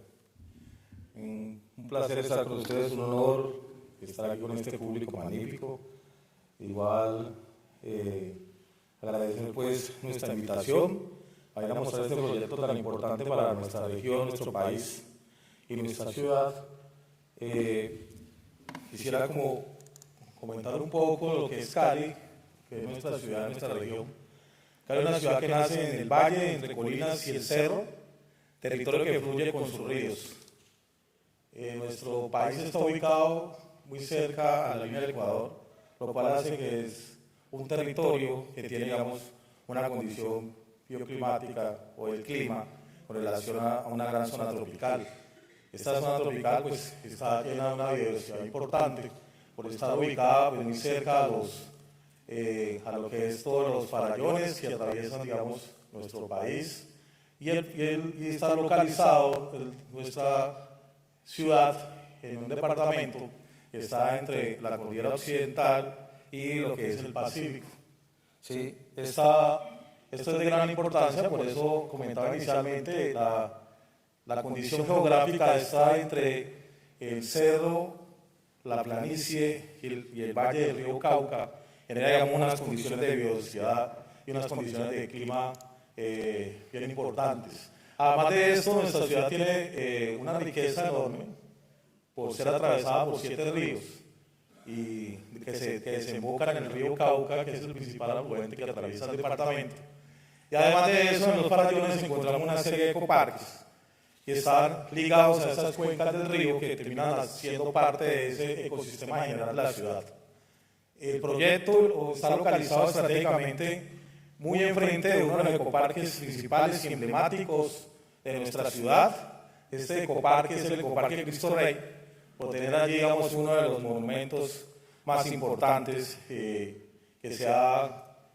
un placer estar con ustedes, un honor estar aquí con este público magnífico. Igual, agradecer pues nuestra invitación a ir a mostrar este proyecto tan importante para nuestra región, nuestro país y nuestra ciudad. Quisiera como comentar un poco lo que es Cali, que es nuestra ciudad, nuestra región. Cali es una ciudad que nace en el valle, entre colinas y el cerro, territorio que fluye con sus ríos. Nuestro país está ubicado muy cerca a la línea del Ecuador, lo cual hace que es un territorio que tiene, digamos, una condición bioclimática o el clima con relación a una gran zona tropical. Esta zona tropical pues, está llena de una biodiversidad importante, por estar ubicada pues, muy cerca a lo que es todos los farallones que atraviesan, digamos, nuestro país, y está localizado nuestra ciudad en un departamento que está entre la cordillera occidental y lo que es el Pacífico. ¿Sí? Esto es de gran importancia, por eso comentaba inicialmente, la condición geográfica está entre el cerro, la planicie y el valle del río Cauca, genera, digamos, unas condiciones de biodiversidad y unas condiciones de clima bien importantes. Además de esto, nuestra ciudad tiene una riqueza enorme por ser atravesada por 7 ríos y que desembocan en el río Cauca, que es el principal afluente que atraviesa el departamento. Y además de eso, en los farallones encontramos una serie de ecoparques que están ligados a esas cuencas del río que terminan siendo parte de ese ecosistema general de la ciudad. El proyecto está localizado estratégicamente muy enfrente de uno de los ecoparques principales y emblemáticos de nuestra ciudad. Este ecoparque es el Ecoparque Cristo Rey, por tener allí, digamos, uno de los monumentos más importantes que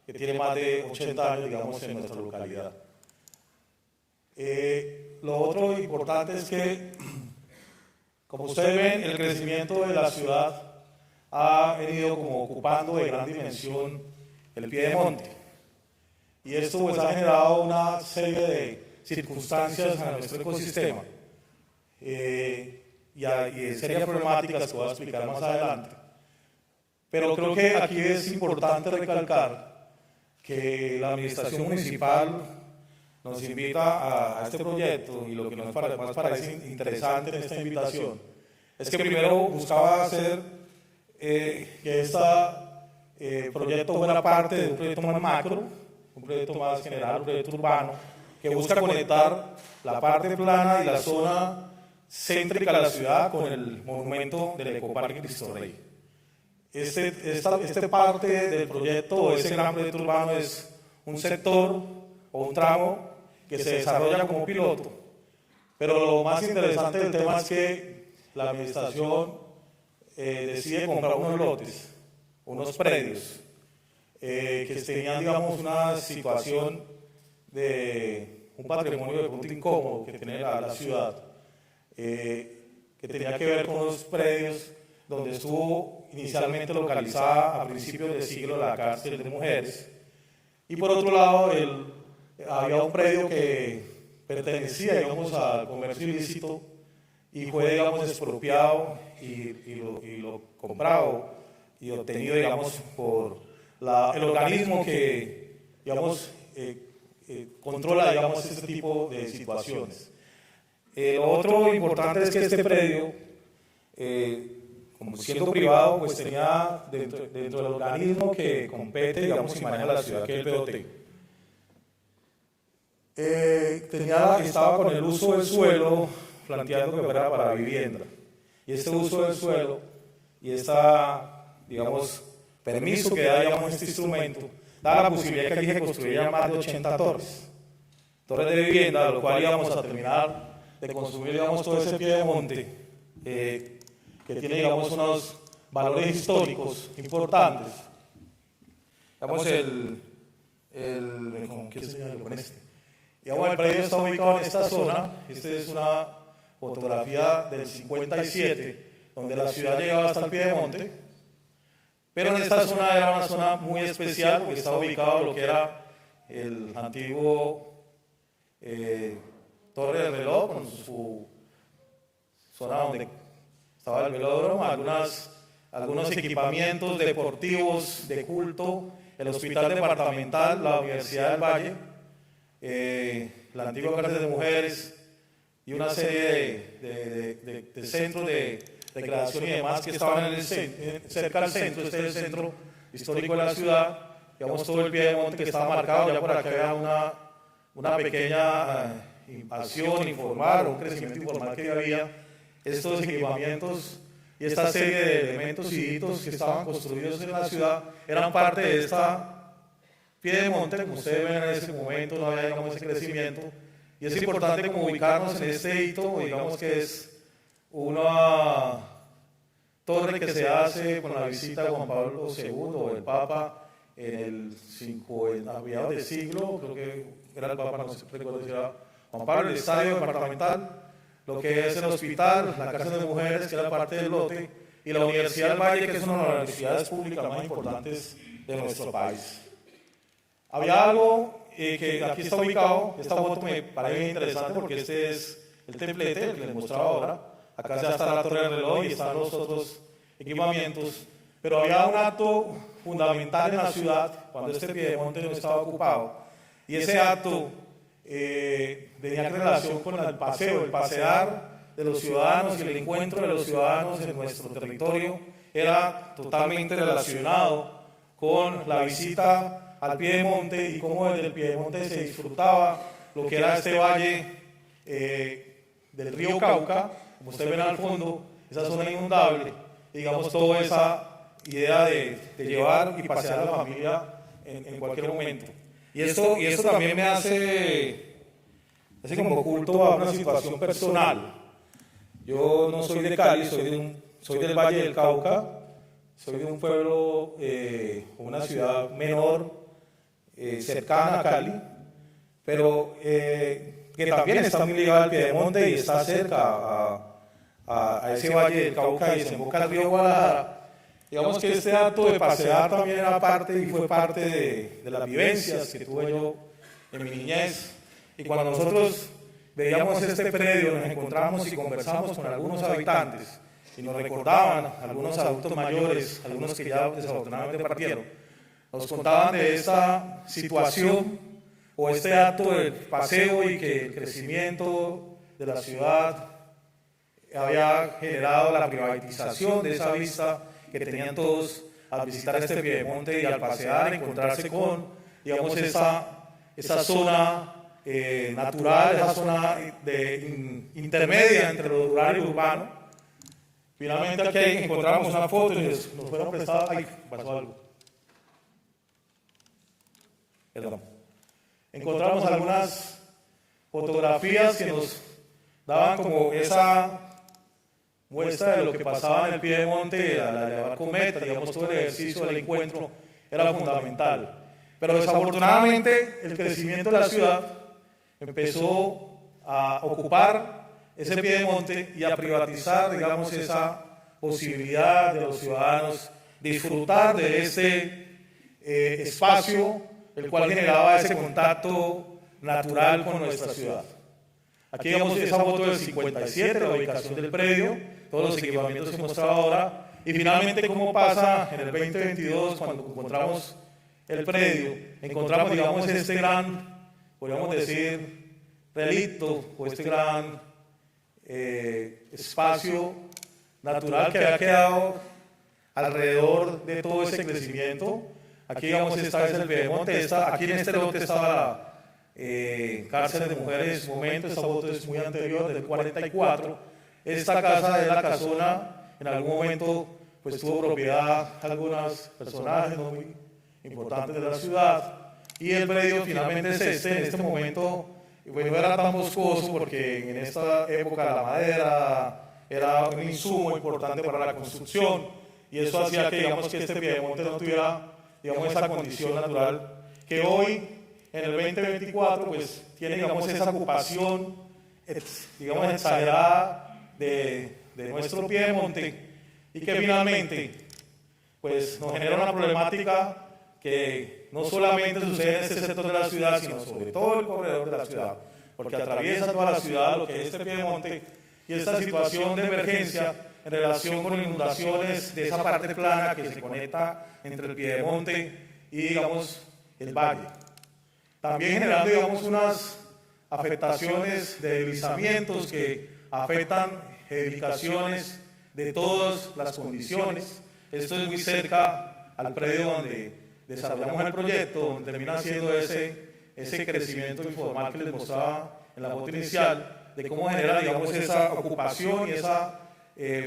tiene más de 80 años, digamos, en nuestra localidad. Lo otro importante es que, como ustedes ven, el crecimiento de la ciudad ha venido como ocupando de gran dimensión el piedemonte. Y esto pues ha generado una serie de circunstancias a nuestro ecosistema y de serias problemáticas que voy a explicar más adelante. Pero creo que aquí es importante recalcar que la administración municipal nos invita a este proyecto, y lo que nos parece interesante en esta invitación es que primero buscaba hacer que este proyecto fuera parte de un proyecto más macro, un proyecto más general, un proyecto urbano, que busca conectar la parte plana y la zona céntrica de la ciudad con el monumento del Ecoparque Cristo Rey. Esta parte del proyecto, o ese gran proyecto urbano, es un sector o un tramo que se desarrolla como piloto, pero lo más interesante del tema es que la administración decide comprar unos lotes, unos predios, que tenían, digamos, una situación de un patrimonio de pronto incómodo que tiene la ciudad, que tenía que ver con unos predios donde estuvo inicialmente localizada a principios del siglo la cárcel de mujeres, y por otro lado había un predio que pertenecía, digamos, al comercio ilícito y fue, digamos, expropiado y lo comprado y obtenido, digamos, por el organismo que, digamos, controla, digamos, este tipo de situaciones. Lo otro importante es que este predio, como siendo privado, pues tenía dentro del organismo que compete, digamos, y maneja la ciudad, que es el BOT. Estaba con el uso del suelo planteando que fuera para vivienda. Y este uso del suelo y digamos, permiso que da, digamos, este instrumento, da la posibilidad que allí se construyeran más de 80 torres de vivienda, lo cual íbamos a terminar de consumir, digamos, todo ese piedemonte que tiene, digamos, unos valores históricos importantes. Digamos, ¿qué señala con este? Digamos, el predio está ubicado en esta zona. Esta es una fotografía del 57, donde la ciudad llegaba hasta el piedemonte, pero en esta zona era una zona muy especial porque estaba ubicado lo que era el antiguo torre del reloj con su zona donde estaba el velódromo, algunos equipamientos deportivos de culto, el hospital departamental, la Universidad del Valle, la antigua cárcel de mujeres y una serie de centros de recreación y demás que estaban cerca del centro. Este es el centro histórico de la ciudad, digamos todo el pie de monte que estaba marcado, ya por acá había una pequeña invasión informal, un crecimiento informal que había. Estos equipamientos y esta serie de elementos y hitos que estaban construidos en la ciudad eran parte de esta pie de monte, como ustedes ven en ese momento, no había, digamos, ese crecimiento. Y es importante como ubicarnos en este hito, digamos que es una torre que se hace con la visita de Juan Pablo II o el Papa en a mediados del siglo, creo que era el Papa, no sé, recuerdo si era Juan Pablo, el estadio departamental, lo que es el hospital, la cárcel de mujeres, que era parte del lote, y la Universidad del Valle, que es una de las universidades públicas más importantes de nuestro país. Había algo que aquí está ubicado, esta foto me parece interesante porque este es el templete, el que les mostraba ahora. Acá ya está la torre del reloj y están los otros equipamientos, pero había un acto fundamental en la ciudad cuando este piedemonte no estaba ocupado, y ese acto tenía relación con el paseo, el pasear de los ciudadanos y el encuentro de los ciudadanos en nuestro territorio era totalmente relacionado con la visita al piedemonte y cómo desde el piedemonte se disfrutaba lo que era este valle del río Cauca, como ustedes ven al fondo, esa zona inundable, y digamos toda esa idea de llevar y pasear a la familia en cualquier momento. Y esto también me hace como culto a una situación personal. Yo no soy de Cali, soy del Valle del Cauca, soy de un pueblo, una ciudad menor, cercana a Cali, pero que también está muy ligada al piedemonte y está cerca a ese Valle del Cauca y desemboca el río Guadalajara. Digamos que este acto de pasear también era parte y fue parte de las vivencias que tuve yo en mi niñez. Y cuando nosotros veíamos este predio, nos encontramos y conversamos con algunos habitantes y nos recordaban, algunos adultos mayores, algunos que ya desafortunadamente partieron, nos contaban de esta situación o este acto del paseo y que el crecimiento de la ciudad había generado la privatización de esa vista que tenían todos al visitar este piedemonte y al pasear, encontrarse con, digamos, esa zona natural, esa zona intermedia entre lo rural y lo urbano. Finalmente aquí encontramos una foto y nos fueron prestadas. ¡Ay! Pasó algo. Perdón. Encontramos algunas fotografías que nos daban como esa muestra de lo que pasaba en el piedemonte, la barco Metta, digamos, todo el ejercicio del encuentro era fundamental. Pero desafortunadamente el crecimiento de la ciudad empezó a ocupar ese piedemonte y a privatizar, digamos, esa posibilidad de los ciudadanos disfrutar de ese espacio, el cual generaba ese contacto natural con nuestra ciudad. Aquí vemos esa foto del 57, la ubicación del predio, todos los equipamientos que mostraba ahora, y finalmente cómo pasa en el 2022 cuando encontramos el predio, encontramos, digamos, este gran, podríamos decir, relicto, o este gran espacio natural que había quedado alrededor de todo ese crecimiento. Aquí, digamos, esta es el piedemonte, aquí en este lote estaba la cárcel de mujeres en su momento, esta foto es muy anterior, del 44. Esta casa es la casona, en algún momento pues tuvo propiedad algunos personajes no muy importantes de la ciudad, y el predio finalmente es en este momento, bueno, no era tan boscoso porque en esta época la madera era un insumo importante para la construcción, y eso hacía que, digamos, que este piedemonte no tuviera, digamos, esa condición natural que hoy, en el 2024, pues tiene, digamos, esa ocupación, digamos, exagerada de nuestro piedemonte, y que finalmente, pues nos genera una problemática que no solamente sucede en este sector de la ciudad, sino sobre todo el corredor de la ciudad, porque atraviesa toda la ciudad, lo que es este piedemonte, y esta situación de emergencia en relación con inundaciones de esa parte plana que se conecta entre el piedemonte y, digamos, el valle. También generando, digamos, unas afectaciones de deslizamientos que afectan edificaciones de todas las condiciones. Esto es muy cerca al predio donde desarrollamos el proyecto, donde termina siendo ese crecimiento informal que les mostraba en la foto inicial, de cómo genera, digamos, esa ocupación y esa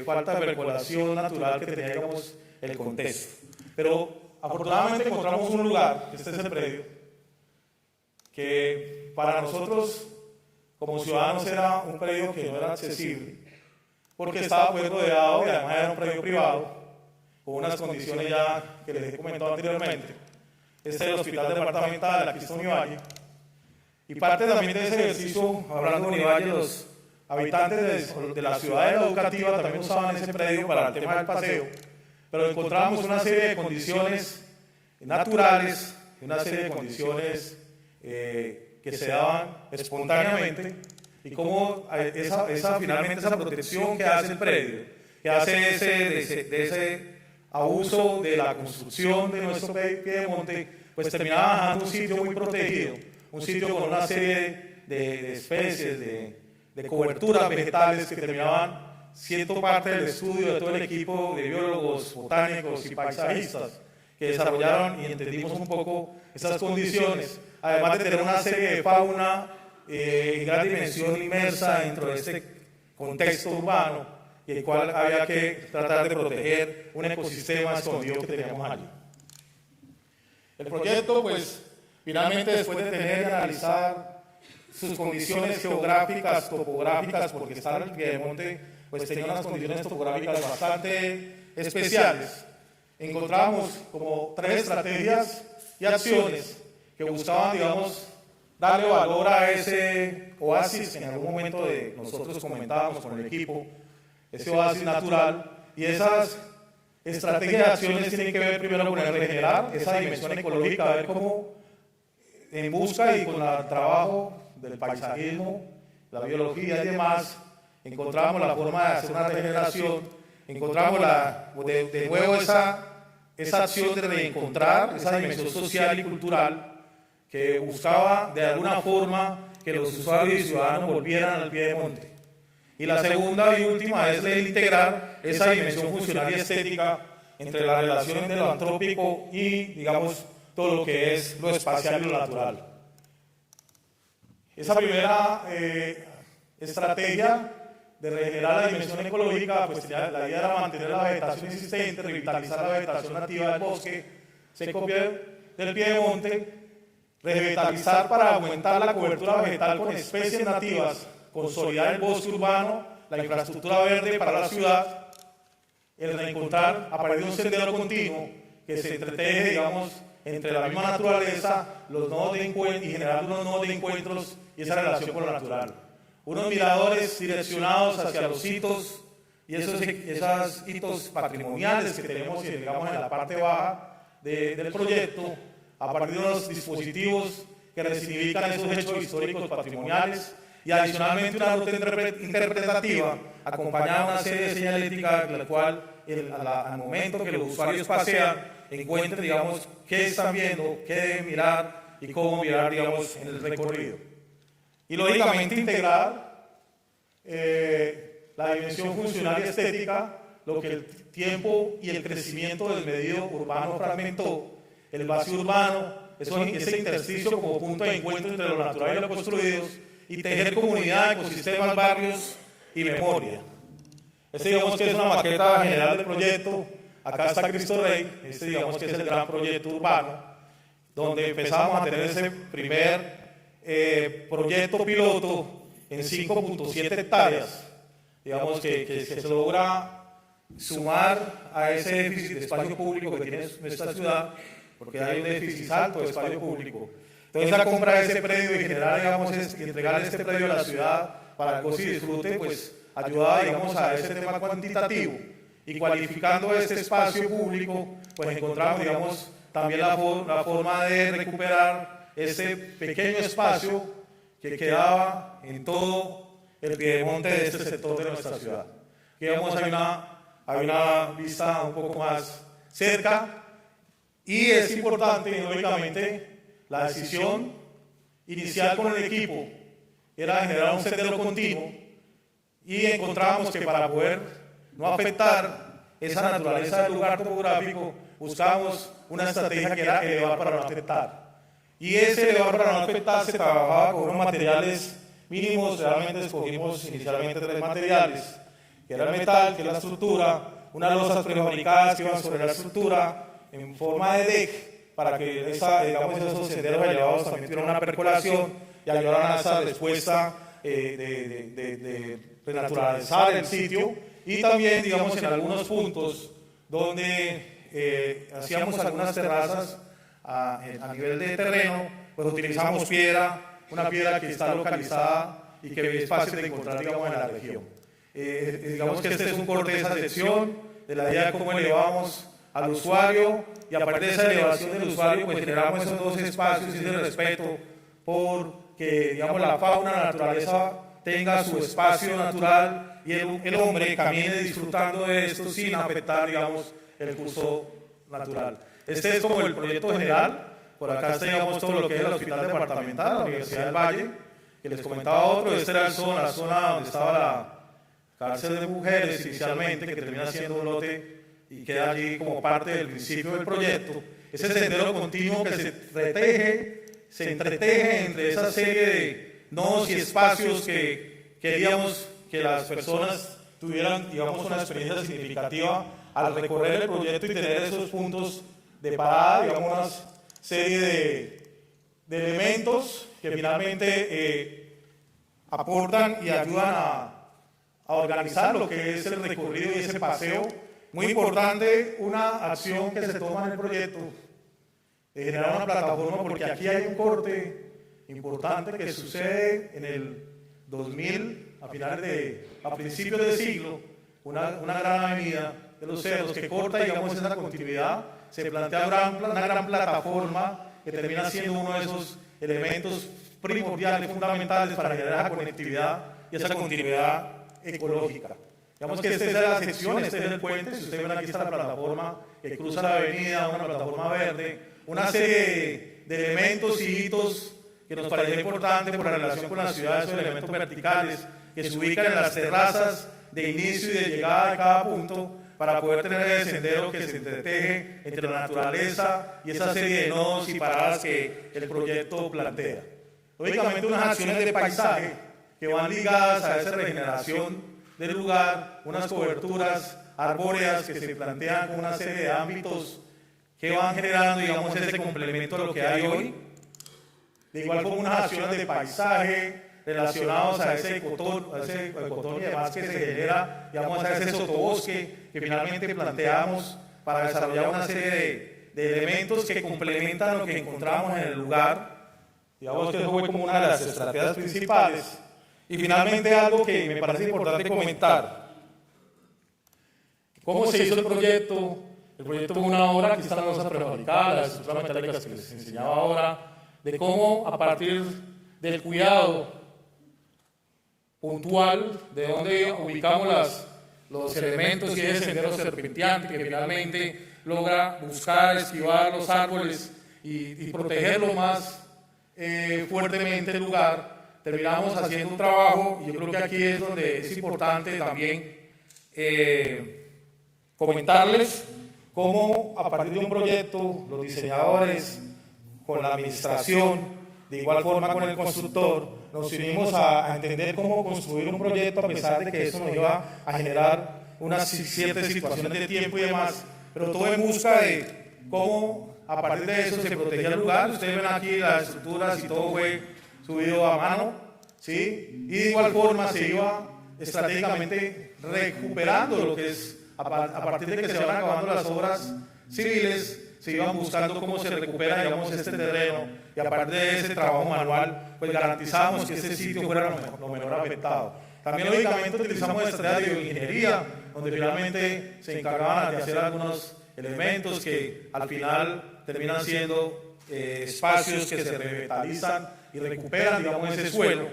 falta de percolación natural que tenía, digamos, el contexto. Pero afortunadamente encontramos un lugar, este es el predio, que para nosotros como ciudadanos era un predio que no era accesible, porque estaba pues rodeado y además era un predio privado, con unas condiciones ya que les he comentado anteriormente. Este es el hospital departamental, aquí está Univalle, y parte también de ese ejercicio, hablando de Univalle, los habitantes de la ciudad educativa también usaban ese predio para el tema del paseo, pero encontramos una serie de condiciones naturales, una serie de condiciones que se daban espontáneamente, y cómo finalmente esa protección que hace el predio, que hace ese abuso de la construcción de nuestro piedemonte, pues terminaba dejando un sitio muy protegido, un sitio con una serie de especies, de coberturas vegetales que terminaban siendo parte del estudio de todo el equipo de biólogos, botánicos y paisajistas que desarrollaron y entendimos un poco esas condiciones, además de tener una serie de fauna en gran dimensión inmersa dentro de este contexto urbano, y el cual había que tratar de proteger un ecosistema escondido que teníamos allí. El proyecto, pues, finalmente después de tener y analizar sus condiciones geográficas, topográficas, porque estar en el piedemonte, pues tenía unas condiciones topográficas bastante especiales, encontramos como 3 estrategias y acciones que buscaban, digamos, darle valor a ese oasis que en algún momento nosotros comentábamos con el equipo, ese oasis natural, y esas estrategias de acciones tienen que ver primero con el regenerar esa dimensión ecológica, a ver cómo en busca y con el trabajo del paisajismo, la biología y demás, encontramos la forma de hacer una regeneración, encontramos de nuevo esa acción de reencontrar esa dimensión social y cultural que buscaba de alguna forma que los usuarios y ciudadanos volvieran al piedemonte. Y la segunda y última es el integrar esa dimensión funcional y estética entre la relación de lo antrópico y, digamos, todo lo que es lo espacial y lo natural. Esa primera estrategia de regenerar la dimensión ecológica, pues la idea era mantener la vegetación existente, revitalizar la vegetación nativa del bosque seco del piedemonte, revitalizar para aumentar la cobertura vegetal con especies nativas, consolidar el bosque urbano, la infraestructura verde para la ciudad, el reencontrar a partir de un sendero continuo que se entreteje, digamos, entre la misma naturaleza, los nodos de encuentro y generar unos nodos de encuentros y esa relación con lo natural. Unos miradores direccionados hacia los hitos y esos hitos patrimoniales que tenemos, digamos, en la parte baja del proyecto, a partir de unos dispositivos que resignifican esos hechos históricos patrimoniales, y adicionalmente una ruta interpretativa acompañada de una serie de señalética en la cual al momento que los usuarios pasean encuentren, digamos, qué están viendo, qué deben mirar y cómo mirar, digamos, en el recorrido. Y lógicamente integrar la dimensión funcional y estética, lo que el tiempo y el crecimiento del medio urbano fragmentó, el vacío urbano, ese intersticio como punto de encuentro entre lo natural y lo construidos, y tejer comunidad, ecosistemas, barrios y memoria. Digamos que es una maqueta general del proyecto. Acá está Cristo Rey, digamos que es el gran proyecto urbano, donde empezamos a tener ese primer proyecto piloto en 5.7 hectáreas, digamos que se logra sumar a ese déficit de espacio público que tiene nuestra ciudad, porque hay un déficit alto de espacio público. Entonces la compra de ese predio y generar, digamos, y entregar este predio a la ciudad para el goce y disfrute, pues ayudaba, digamos, a ese tema cuantitativo. Y cualificando este espacio público, pues encontramos, digamos, también la forma de recuperar ese pequeño espacio que quedaba en todo el piedemonte de este sector de nuestra ciudad. Digamos, hay una vista un poco más cerca y es importante, lógicamente, la decisión inicial con el equipo era generar un sendero continuo y encontramos que para poder no afectar esa naturaleza del lugar topográfico, buscamos una estrategia que era elevar para no afectar. Y ese elevar para no afectar se trabajaba con unos materiales mínimos. Realmente escogimos inicialmente 3 materiales, que era el metal, que es la estructura, unas losas prefabricadas que iban sobre la estructura en forma de deck, para que esos senderos elevados también tuvieran una percolación y ayudaran a esa respuesta de renaturalizar el sitio. Y también, digamos, en algunos puntos donde hacíamos algunas terrazas a nivel de terreno, pues utilizamos piedra, una piedra que está localizada y que es fácil de encontrar, digamos, en la región. Digamos que este es un corte de esa sección, de la idea de cómo elevamos al usuario, y a partir de esa elevación del usuario, pues generamos esos 2 espacios y ese respeto por que, digamos, la fauna, la naturaleza tenga su espacio natural y el hombre camine disfrutando de esto sin afectar, digamos, el curso natural. Este es como el proyecto general. Por acá está, digamos, todo lo que es el hospital departamental, la Universidad del Valle, que les comentaba otro. Esta era la zona donde estaba la cárcel de mujeres inicialmente, que termina siendo un lote y queda allí como parte del principio del proyecto. Ese sendero continuo que se entreteje entre esa serie de nodos y espacios que queríamos que las personas tuvieran, digamos, una experiencia significativa al recorrer el proyecto y tener esos puntos de parada, digamos, una serie de elementos que finalmente aportan y ayudan a organizar lo que es el recorrido y ese paseo. Muy importante, una acción que se toma en el proyecto, de generar una plataforma, porque aquí hay un corte importante que sucede en el 2000, a principios del siglo, una gran avenida de los cerros que corta, digamos, esa continuidad. Se plantea una gran plataforma que termina siendo uno de esos elementos primordiales, fundamentales para generar esa conectividad y esa continuidad ecológica. Digamos que esta es la sección, este es el puente. Si ustedes ven, aquí está la plataforma que cruza la avenida, una plataforma verde, una serie de elementos y hitos que nos parecen importantes por la relación con la ciudad, esos elementos verticales que se ubican en las terrazas de inicio y de llegada de cada punto, para poder tener el sendero que se entreteje entre la naturaleza y esa serie de nodos y paradas que el proyecto plantea. Lógicamente, unas acciones de paisaje que van ligadas a esa regeneración del lugar, unas coberturas arbóreas que se plantean con una serie de ámbitos que van generando, digamos, ese complemento a lo que hay hoy. De igual forma, unas acciones de paisaje relacionados a ese ecotón y demás que se genera, digamos, a ese sotobosque que finalmente planteamos para desarrollar una serie de elementos que complementan lo que encontramos en el lugar. Digamos que eso fue como una de las estrategias principales. Y finalmente, algo que me parece importante comentar: ¿cómo se hizo el proyecto? El proyecto fue una obra, aquí están las losas prefabricadas, las estructuras metálicas que les enseñaba ahora, de cómo a partir del cuidado puntual de donde ubicamos los elementos y ese sendero serpenteante que finalmente logra buscar, esquivar los árboles y protegerlo más fuertemente el lugar. Terminamos haciendo un trabajo, y yo creo que aquí es donde es importante también comentarles cómo a partir de un proyecto los diseñadores con la administración, de igual forma con el constructor, nos unimos a entender cómo construir un proyecto, a pesar de que eso nos iba a generar unas ciertas situaciones de tiempo y demás, pero todo en busca de cómo a partir de eso se protegía el lugar. Ustedes ven aquí las estructuras y todo fue subido a mano, ¿sí? Y de igual forma se iba estratégicamente recuperando lo que es, a partir de que se van acabando las obras civiles, se iban buscando cómo se recupera, digamos, este terreno, y a partir de ese trabajo manual, pues garantizamos que ese sitio fuera lo menor afectado. También, lógicamente, utilizamos estrategias de bioingeniería, donde finalmente se encargaban de hacer algunos elementos que al final terminan siendo espacios que se revitalizan y recuperan, digamos, ese suelo.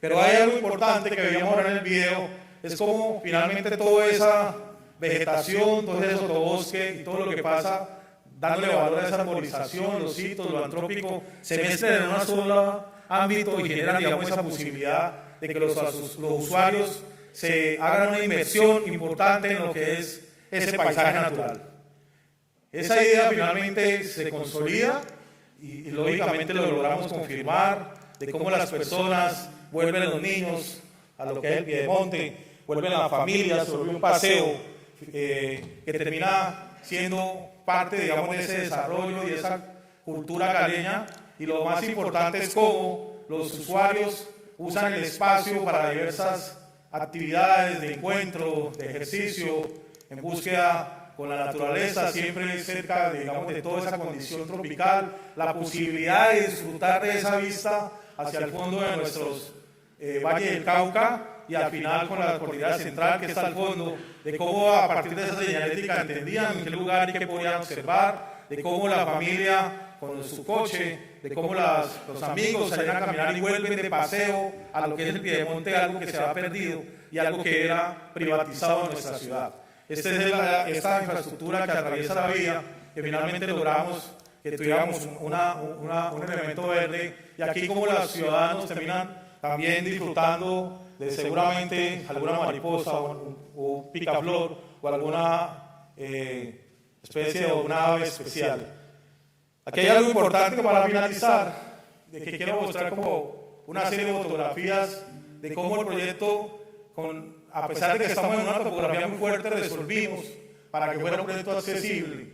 Pero hay algo importante que veíamos ahora en el video, es como finalmente toda esa vegetación, todo ese sotobosque y todo lo que pasa, dándole valor a esa arborización, los hitos, lo antrópico, se mezclan en un solo ámbito y generan, digamos, esa posibilidad de que los usuarios se hagan una inversión importante en lo que es ese paisaje natural. Esa idea finalmente se consolida y lógicamente lo logramos confirmar, de cómo las personas vuelven a los niños a lo que es el piedemonte, vuelven a la familia sobre un paseo que termina siendo parte, digamos, de ese desarrollo y de esa cultura caleña. Y lo más importante es cómo los usuarios usan el espacio para diversas actividades de encuentro, de ejercicio, en búsqueda con la naturaleza, siempre cerca, digamos, de toda esa condición tropical, la posibilidad de disfrutar de esa vista hacia el fondo de nuestros Valle del Cauca y al final con la cordillera central que está al fondo, de cómo a partir de esa señalética entendían en qué lugar y qué podían observar, de cómo la familia con su coche, de cómo los amigos salen a caminar y vuelven de paseo a lo que es el piedemonte, algo que se ha perdido y algo que era privatizado en nuestra ciudad. Esta es esta infraestructura que atraviesa la vía, que finalmente logramos que tuviéramos un elemento verde, y aquí como los ciudadanos terminan también disfrutando de seguramente alguna mariposa o picaflor o alguna especie de una ave especial. Aquí hay algo importante para finalizar, de que quiero mostrar como una serie de fotografías de cómo el proyecto, a pesar de que estamos en una topografía muy fuerte, resolvimos para que fuera un proyecto accesible,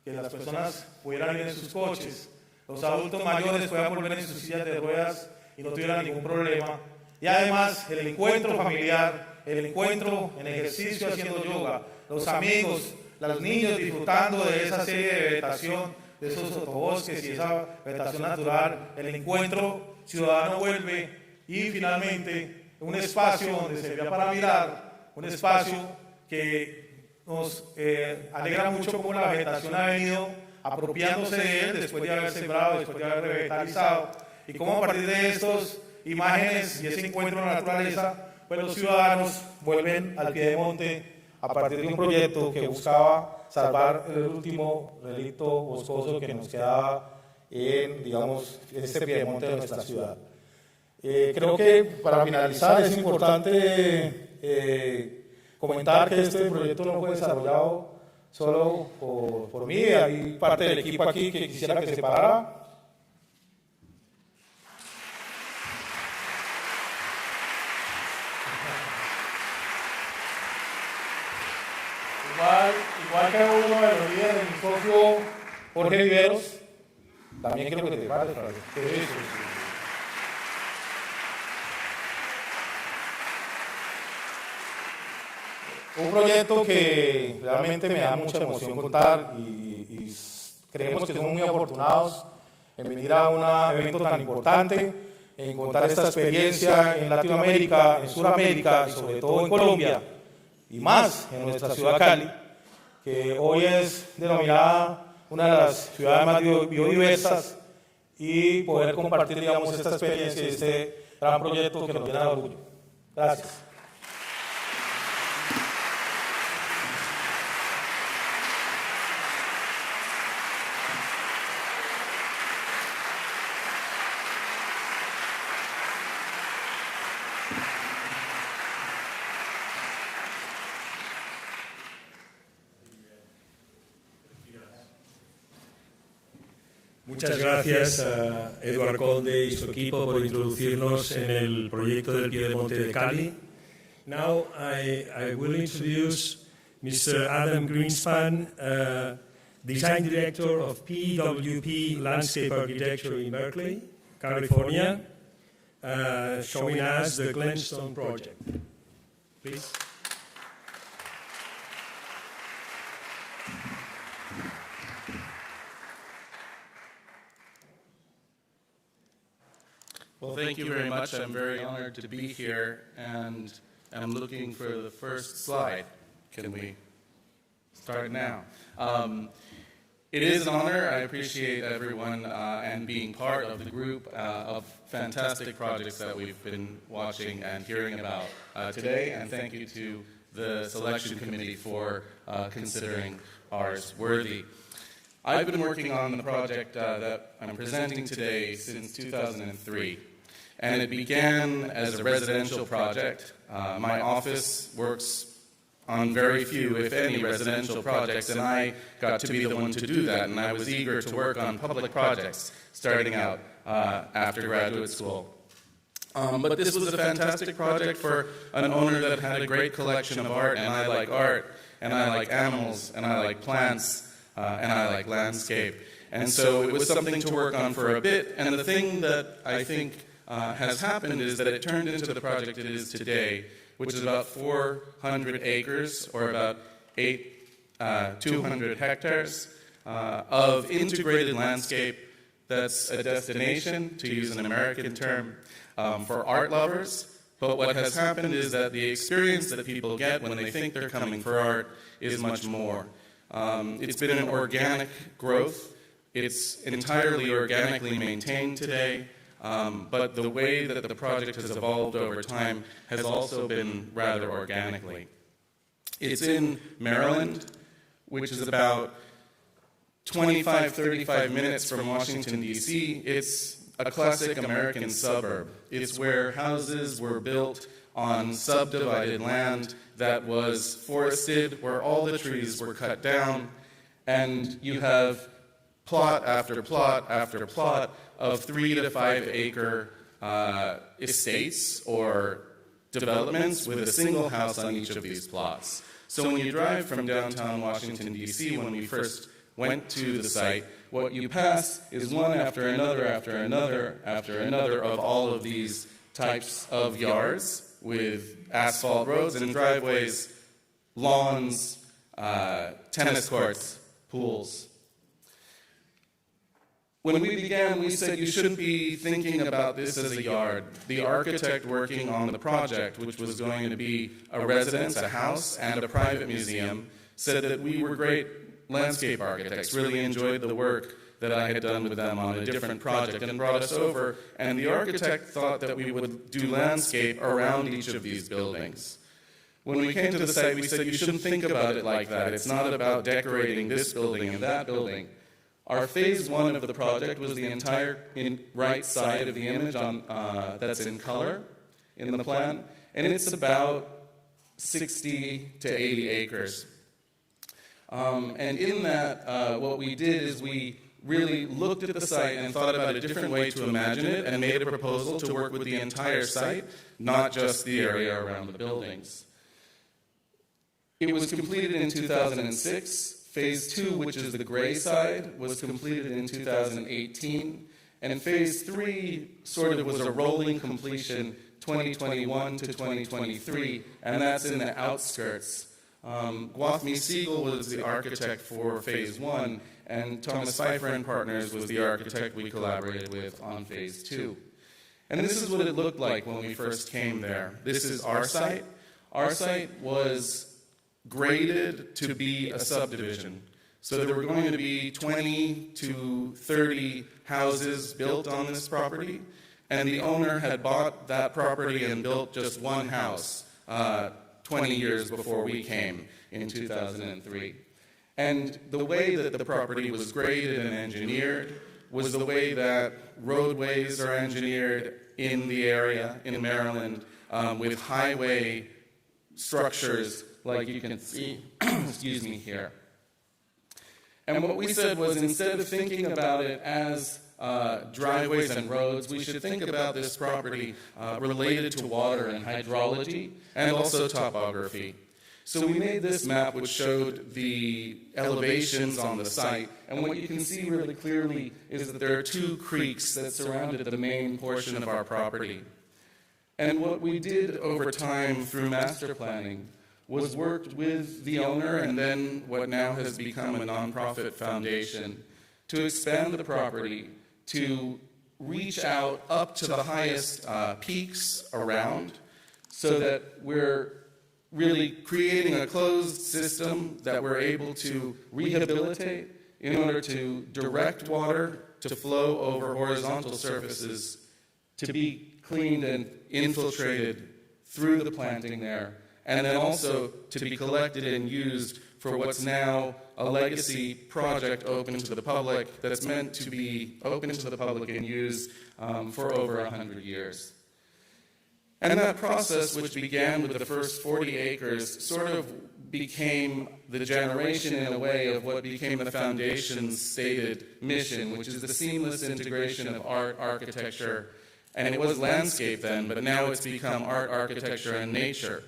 que las personas pudieran ir en sus coches, los adultos mayores puedan volver en sus sillas de ruedas y no tuvieran ningún problema. Y además el encuentro familiar, el encuentro en ejercicio haciendo yoga, los amigos, los niños disfrutando de esa serie de vegetación, de esos sotobosques y esa vegetación natural, el encuentro ciudadano vuelve y finalmente un espacio donde servía para mirar, un espacio que nos alegra mucho cómo la vegetación ha venido apropiándose de él después de haber sembrado, después de haber revitalizado, y cómo a partir de estas imágenes y ese encuentro en la naturaleza, pues los ciudadanos vuelven al piedemonte a partir de un proyecto que buscaba salvar el último relicto boscoso que nos quedaba en, digamos, este piedemonte de nuestra ciudad. Creo que para finalizar es importante comentar que este proyecto no fue desarrollado solo por mí, hay parte del equipo aquí que quisiera que se parara. Igual que uno de los líderes, mi socio Jorge Viveros, también quiero que te pares para eso. Un proyecto que realmente me da mucha emoción contar y creemos que somos muy afortunados en venir a un evento tan importante, en contar esta experiencia en Latinoamérica, en Sudamérica y sobre todo en Colombia y más en nuestra ciudad Cali, que hoy es denominada una de las ciudades más biodiversas, y poder compartir, digamos, esta experiencia y este gran proyecto que nos llena de orgullo. Gracias. Muchas gracias a Eduard Conde y su equipo por introducirnos en el proyecto del Piedemonte de Cali. Now I will introduce Mr. Adam Greenspan, Design Director of PWP Landscape Architecture in Berkeley, California, showing us the Glenstone project. Please. Well, thank you very much. I'm very honored to be here, and I'm looking for the first slide. Can we start now? It is an honor. I appreciate everyone and being part of the group of fantastic projects that we've been watching and hearing about today. And thank you to the selection committee for considering ours worthy. I've been working on the project that I'm presenting today since 2003. And it began as a residential project. My office works on very few, if any, residential projects, and I got to be the one to do that, and I was eager to work on public projects starting out after graduate school. But this was a fantastic project for an owner that had a great collection of art, and I like animals, and I like plants, and I like landscape. And so it was something to work on for a bit, and the thing that I think has happened is that it turned into the project it is today, which is about 400 acres, or about 200 hectares of integrated landscape that's a destination, to use an American term, for art lovers. But what has happened is that the experience that people get when they think they're coming for art is much more. It's been an organic growth. It's entirely organically maintained today. But the way that the project has evolved over time has also been rather organically. It's in Maryland, which is about 25-35 minutes from Washington, D.C. It's a classic American suburb. It's where houses were built on subdivided land that was forested, where all the trees were cut down, and you have plot after plot after plot of 3 to 5 acre estates or developments with a single house on each of these plots. So when you drive from downtown Washington, D.C., when we first went to the site, what you pass is one after another after another after another of all of these types of yards with asphalt roads and driveways, lawns, tennis courts, pools. When we began, we said you shouldn't be thinking about this as a yard. The architect working on the project, which was going to be a residence, a house, and a private museum, said that we were great landscape architects, really enjoyed the work that I had done with them on a different project, and brought us over. And the architect thought that we would do landscape around each of these buildings. When we came to the site, we said you shouldn't think about it like that. It's not about decorating this building and that building. Our phase 1 of the project was the entire right side of the image that's in color in the plan, and it's about 60 to 80 acres. And in that, what we did is we really looked at the site and thought about a different way to imagine it and made a proposal to work with the entire site, not just the area around the buildings. It was completed in 2006. Phase 2, which is the gray side, was completed in 2018, and Phase 3 sort of was a rolling completion 2021 to 2023, and that's in the outskirts. Gwathmey Siegel was the architect for Phase 1, and Thomas Pfeiffer and Partners was the architect we collaborated with on Phase 2. And this is what it looked like when we first came there. This is our site. Our site was graded to be a subdivision. So there were going to be 20 to 30 houses built on this property, and the owner had bought that property and built just one house 20 years before we came in 2003. And the way that the property was graded and engineered was the way that roadways are engineered in the area in Maryland with highway structures like you can see, excuse me, here. And what we said was, instead of thinking about it as driveways and roads, we should think about this property related to water and hydrology and also topography. So we made this map which showed the elevations on the site, and what you can see really clearly is that there are 2 creeks that surrounded the main portion of our property. And what we did over time through master planning was worked with the owner and then what now has become a nonprofit foundation to expand the property, to reach out up to the highest peaks around, so that we're really creating a closed system that we're able to rehabilitate in order to direct water to flow over horizontal surfaces, to be cleaned and infiltrated through the planting there, and then also to be collected and used for what's now a legacy project open to the public that's meant to be open to the public and used for over 100 years. And that process, which began with the first 40 acres, sort of became the generation in a way of what became the Foundation's stated mission, which is the seamless integration of art, architecture, and it was landscape then, but now it's become art, architecture, and nature.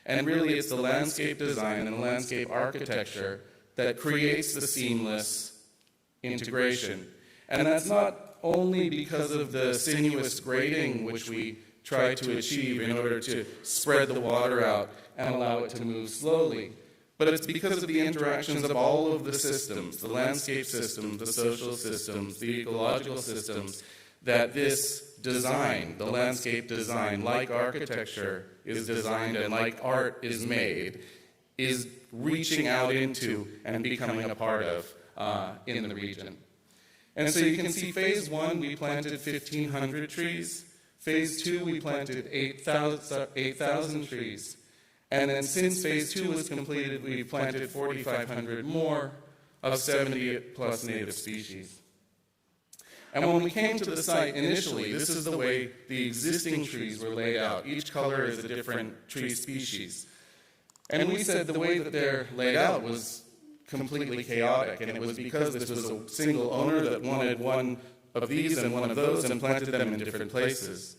And really it's the landscape design and the landscape architecture that creates the seamless integration. And that's not only because of the sinuous grading which we try to achieve in order to spread the water out and allow it to move slowly, but it's because of the interactions of all of the systems, the landscape systems, the social systems, the ecological systems, that this design, the landscape design, like architecture is designed and like art is made, is reaching out into and becoming a part of in the region. And so you can see phase 1, we planted 1,500 trees. Phase 2, we planted 8,000 trees. And then since phase 2 was completed, we planted 4,500 more of 70 plus native species. And when we came to the site initially, this is the way the existing trees were laid out. Each color is a different tree species. And we said the way that they're laid out was completely chaotic, and it was because this was a single owner that wanted one of these and one of those and planted them in different places.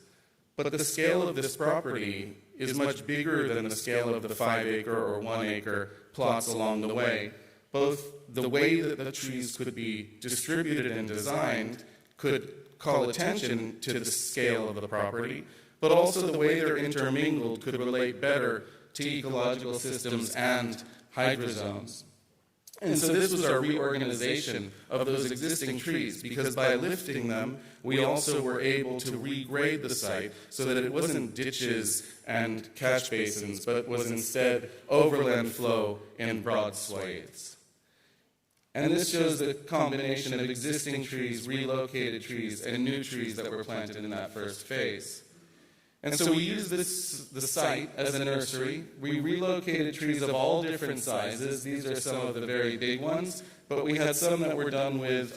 But the scale of this property is much bigger than the scale of the 5-acre or 1-acre plots along the way. Both the way that the trees could be distributed and designed could call attention to the scale of the property, but also the way they're intermingled could relate better to ecological systems and hydrozones. And so this was our reorganization of those existing trees, because by lifting them, we also were able to regrade the site so that it wasn't ditches and catch basins, but was instead overland flow in broad swathes. And this shows the combination of existing trees, relocated trees, and new trees that were planted in that first phase. And so we used the site as a nursery. We relocated trees of all different sizes. These are some of the very big ones, but we had some that were done with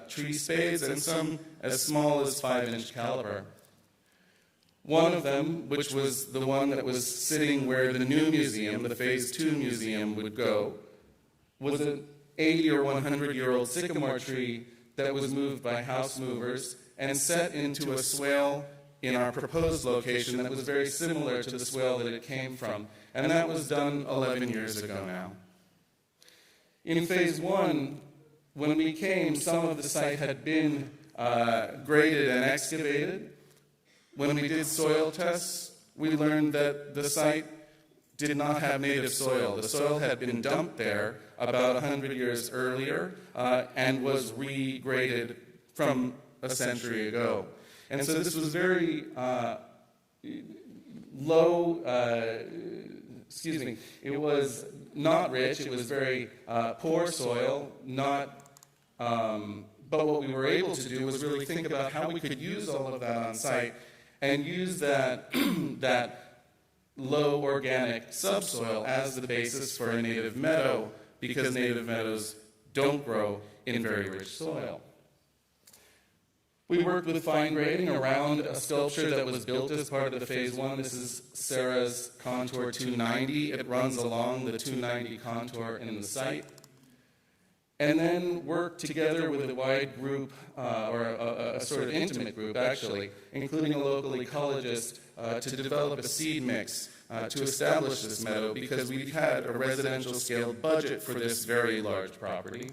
tree spades and some as small as 5-inch caliber. One of them, which was the one that was sitting where the new museum, the Phase 2 museum, would go, was an 80 or 100-year-old sycamore tree that was moved by house movers and set into a swale in our proposed location that was very similar to the swale that it came from. And that was done 11 years ago now. In phase 1, when we came, some of the site had been graded and excavated. When we did soil tests, we learned that the site did not have native soil. The soil had been dumped there about 100 years earlier and was regraded from a century ago. And so this was very low, it was not rich, it was very poor soil, but what we were able to do was really think about how we could use all of that on site and use that, that low organic subsoil as the basis for a native meadow, because native meadows don't grow in very rich soil. We worked with fine grading around a sculpture that was built as part of the Phase 1. This is Sarah's Contour 290. It runs along the 290 contour in the site. And then worked together with a wide group, or a sort of intimate group actually, including a local ecologist, to develop a seed mix to establish this meadow, because we had a residential scale budget for this very large property.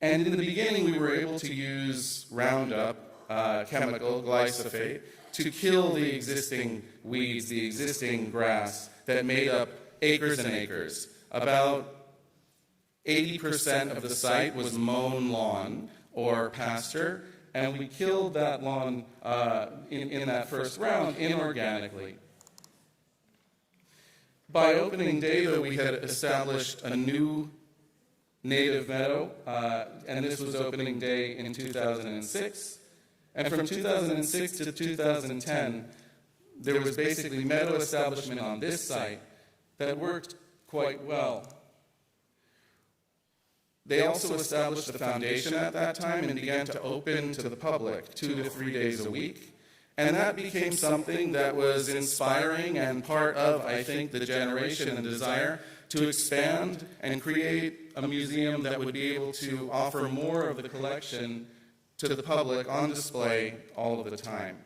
And in the beginning, we were able to use Roundup, chemical glyphosate, to kill the existing weeds, the existing grass that made up acres and acres. About 80% of the site was mown lawn or pasture, and we killed that lawn in that first round inorganically. By opening day, though, we had established a new native meadow, and this was opening day in 2006. And from 2006 to 2010, there was basically meadow establishment on this site that worked quite well. They also established the foundation at that time and began to open to the public 2 to 3 days a week. And that became something that was inspiring and part of, I think, the generation and desire to expand and create a museum that would be able to offer more of the collection to the public on display all of the time.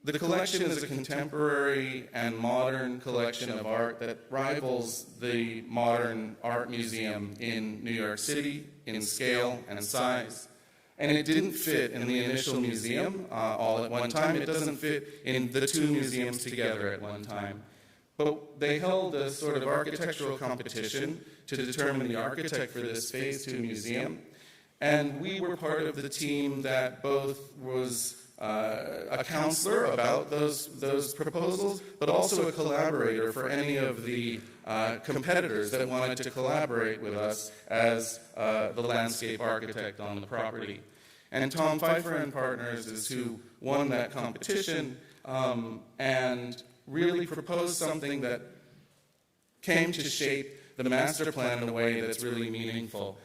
The collection is a contemporary and modern collection of art that rivals the modern art museum in New York City in scale and size. And it didn't fit in the initial museum all at one time. It doesn't fit in the two museums together at one time. But they held a sort of architectural competition to determine the architect for this Phase 2 museum. And we were part of the team that both was a counselor about those proposals, but also a collaborator for any of the competitors that wanted to collaborate with us as the landscape architect on the property. And Tom Pfeiffer and Partners is who won that competition and really proposed something that came to shape the master plan in a way that's really meaningful.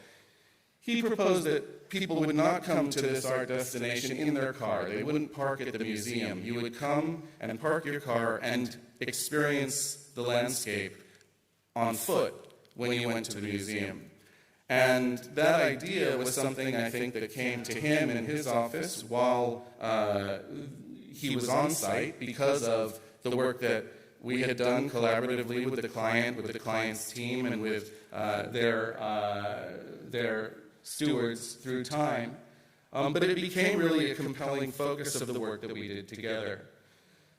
He proposed that people would not come to this art destination in their car. They wouldn't park at the museum. You would come and park your car and experience the landscape on foot when you went to the museum. And that idea was something I think that came to him in his office while he was on site because of the work that we had done collaboratively with the client's team, and with their stewards through time. But it became really a compelling focus of the work that we did together.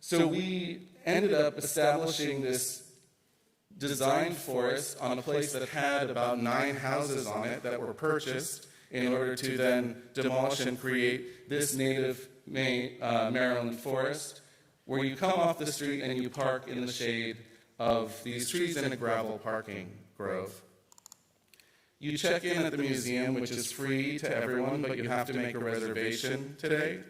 So we ended up establishing this designed forest on a place that had about 9 houses on it that were purchased in order to then demolish and create this native Maryland forest, where you come off the street and you park in the shade of these trees in a gravel parking grove. You check in at the museum, which is free to everyone, but you have to make a reservation today.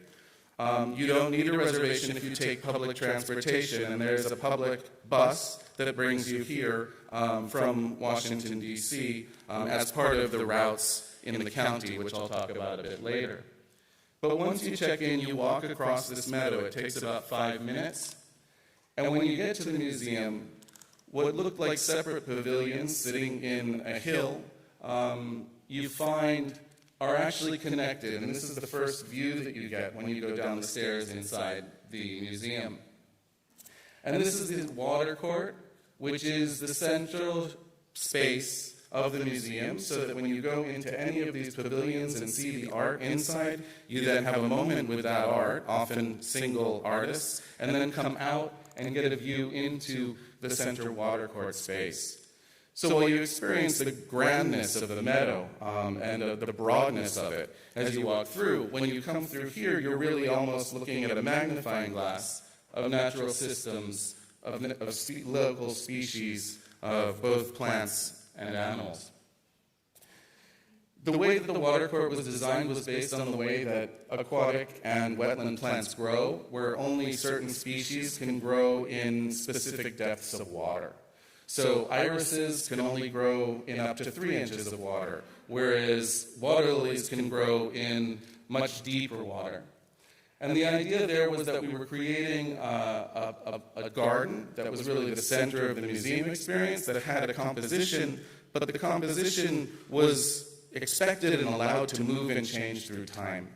You don't need a reservation if you take public transportation, and there's a public bus that brings you here from Washington, D.C. As part of the routes in the county, which I'll talk about a bit later. But once you check in, you walk across this meadow. It takes about 5 minutes. And when you get to the museum, what look like separate pavilions sitting in a hill, you find are actually connected. And this is the first view that you get when you go down the stairs inside the museum. And this is the water court, which is the central space of the museum, so that when you go into any of these pavilions and see the art inside, you then have a moment with that art, often single artists, and then come out and get a view into the center water court space. So while you experience the grandness of the meadow and the broadness of it as you walk through, when you come through here, you're really almost looking at a magnifying glass of natural systems, of local species, of both plants and animals. The way that the water court was designed was based on the way that aquatic and wetland plants grow, where only certain species can grow in specific depths of water. So irises can only grow in up to 3 inches of water, whereas water lilies can grow in much deeper water. And the idea there was that we were creating a garden that was really the center of the museum experience, that had a composition, but the composition was expected and allowed to move and change through time.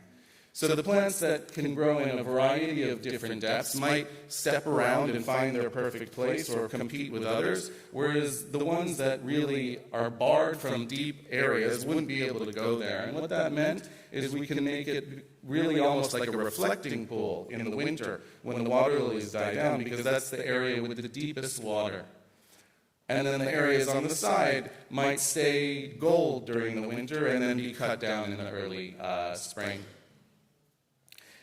So the plants that can grow in a variety of different depths might step around and find their perfect place or compete with others, whereas the ones that really are barred from deep areas wouldn't be able to go there. And what that meant is we can make it really almost like a reflecting pool in the winter when the water lilies die down, because that's the area with the deepest water. And then the areas on the side might stay gold during the winter and then be cut down in the early spring.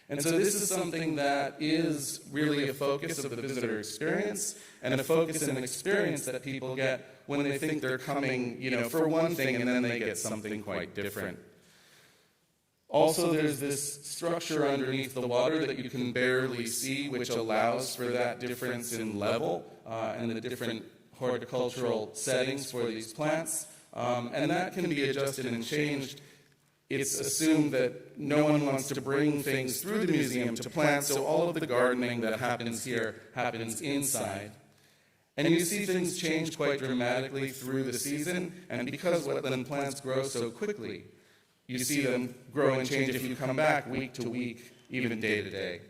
And so this is something that is really a focus of the visitor experience, and a focus and an experience that people get when they think they're coming, for one thing, and then they get something quite different. Also, there's this structure underneath the water that you can barely see, which allows for that difference in level and the different horticultural settings for these plants. And that can be adjusted and changed. It's assumed that no one wants to bring things through the museum to plant, so all of the gardening that happens here happens inside. And you see things change quite dramatically through the season, and because wetland plants grow so quickly, you see them grow and change if you come back week to week, even day to day.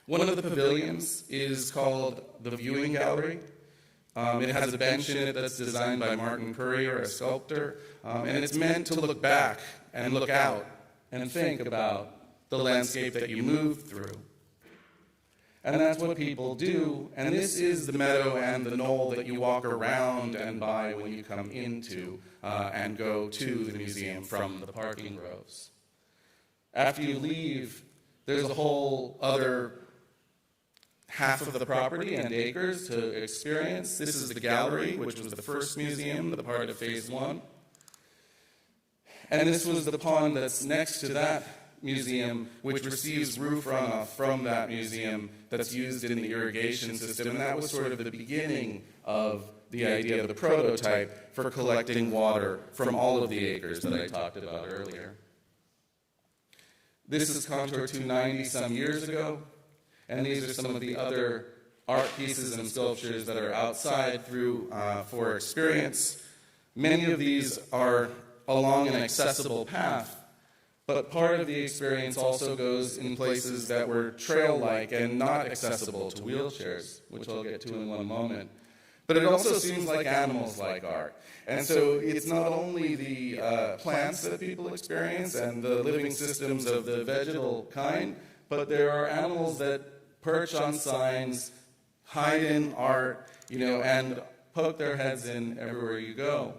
One of the pavilions is called the Viewing Gallery. It has a bench in it that's designed by Martin Currier, a sculptor, and it's meant to look back and look out and think about the landscape that you move through. And that's what people do, and this is the meadow and the knoll that you walk around and by when you come into and go to the museum from the parking rows. After you leave, there's a whole other half of the property and acres to experience. This is the gallery, which was the first museum, the part of phase 1. And this was the pond that's next to that museum, which receives roof runoff from that museum that's used in the irrigation system. And that was sort of the beginning of the idea of the prototype for collecting water from all of the acres that I talked about earlier. This is Contour 290 some years ago. And these are some of the other art pieces and sculptures that are outside through for experience. Many of these are along an accessible path, but part of the experience also goes in places that were trail-like and not accessible to wheelchairs, which I'll get to in one moment. But it also seems like animals like art. And so it's not only the plants that people experience and the living systems of the vegetal kind, but there are animals that perch on signs, hide in art, and poke their heads in everywhere you go.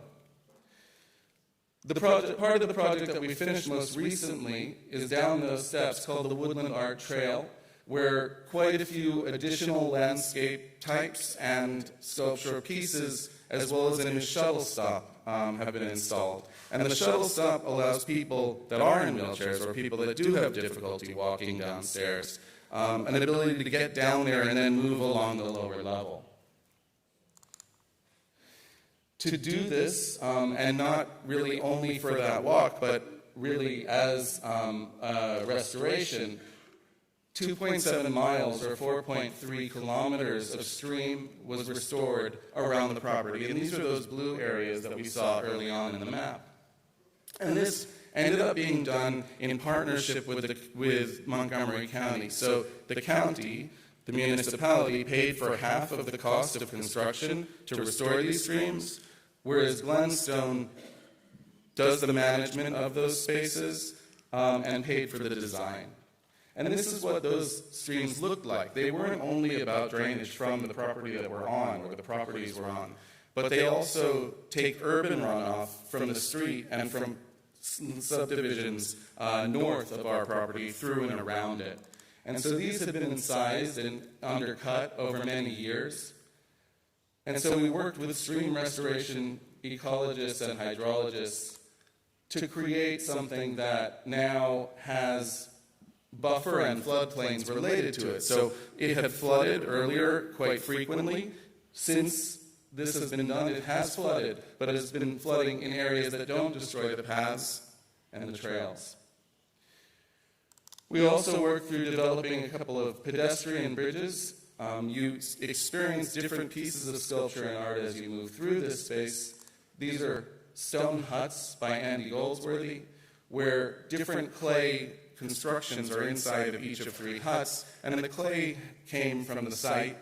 Part of the project that we finished most recently is down those steps called the Woodland Art Trail, where quite a few additional landscape types and sculptural pieces, as well as a new shuttle stop, have been installed. And the shuttle stop allows people that are in wheelchairs or people that do have difficulty walking downstairs an ability to get down there and then move along the lower level. To do this, and not really only for that walk, but really as a restoration, 2.7 miles or 4.3 kilometers of stream was restored around the property. And these are those blue areas that we saw early on in the map. And this ended up being done in partnership with Montgomery County. So the county, the municipality, paid for half of the cost of construction to restore these streams, whereas Glenstone does the management of those spaces and paid for the design. And this is what those streams looked like. They weren't only about drainage from the property that we're on, or the properties we're on, but they also take urban runoff from the street and from subdivisions north of our property through and around it. And so these have been incised and undercut over many years. And so we worked with stream restoration ecologists and hydrologists to create something that now has buffer and floodplains related to it. So it had flooded earlier quite frequently. Since this has been done, it has flooded, but it has been flooding in areas that don't destroy the paths and the trails. We also worked through developing a couple of pedestrian bridges. You experience different pieces of sculpture and art as you move through this space. These are stone huts by Andy Goldsworthy, where different clay constructions are inside of each of 3 huts, and the clay came from the site.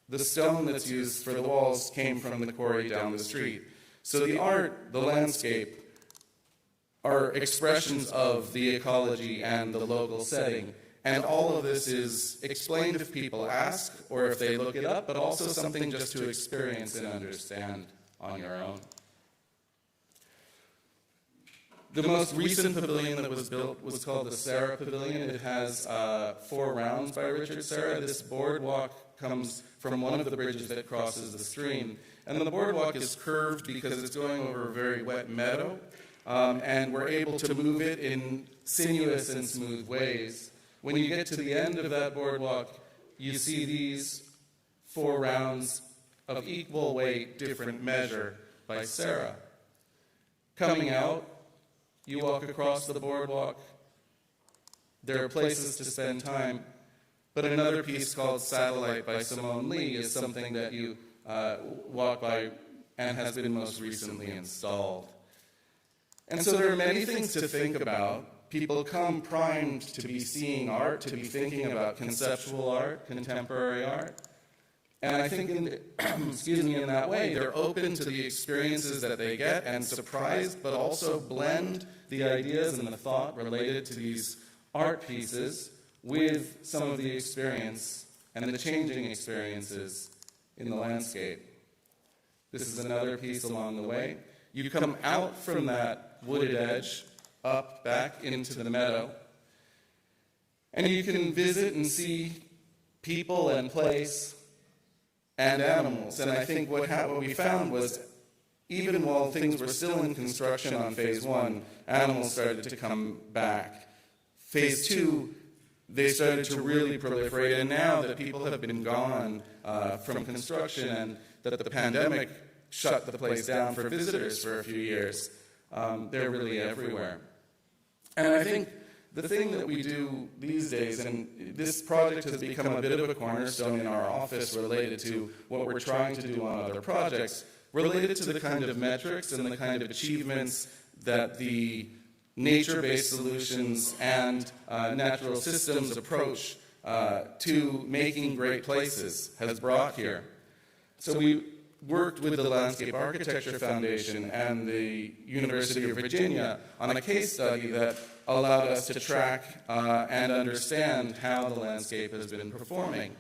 The stone that's used for the walls came from the quarry down the street. So the art, the landscape, are expressions of the ecology and the local setting. And all of this is explained if people ask or if they look it up, but also something just to experience and understand on your own. The most recent pavilion that was built was called the Serra Pavilion. It has 4 rounds by Richard Serra. This boardwalk comes from one of the bridges that crosses the stream. And the boardwalk is curved because it's going over a very wet meadow, and we're able to move it in sinuous and smooth ways. When you get to the end of that boardwalk, you see these 4 rounds of equal weight, different measure by Sarah. Coming out, you walk across the boardwalk. There are places to spend time, but another piece called Satellite by Simone Lee is something that you walk by and has been most recently installed. And so there are many things to think about. People come primed to be seeing art, to be thinking about conceptual art, contemporary art. And I think in that way, they're open to the experiences that they get and surprised, but also blend the ideas and the thought related to these art pieces with some of the experience and the changing experiences in the landscape. This is another piece along the way. You come out from that wooded edge, up, back into the meadow, and you can visit and see people and place and animals. And I think what we found was, even while things were still in construction on phase 1, animals started to come back. Phase 2, they started to really proliferate, and now that people have been gone from construction and that the pandemic shut the place down for visitors for a few years, they're really everywhere. And I think the thing that we do these days, and this project has become a bit of a cornerstone in our office related to what we're trying to do on other projects, related to the kind of metrics and the kind of achievements that the nature-based solutions and natural systems approach to making great places has brought here. So we worked with the Landscape Architecture Foundation and the University of Virginia on a case study that allowed us to track and understand how the landscape has been performing.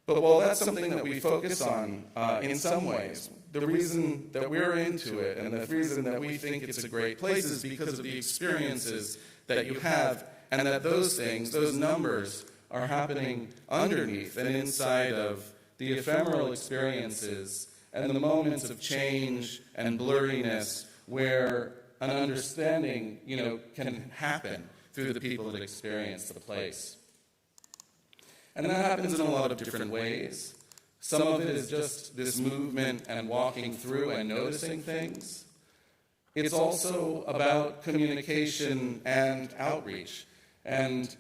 But while that's something that we focus on in some ways, the reason that we're into it and the reason that we think it's a great place is because of the experiences that you have, and that those things, those numbers, are happening underneath and inside of the ephemeral experiences and the moments of change and blurriness where an understanding, can happen through the people that experience the place. And that happens in a lot of different ways. Some of it is just this movement and walking through and noticing things. It's also about communication and outreach. And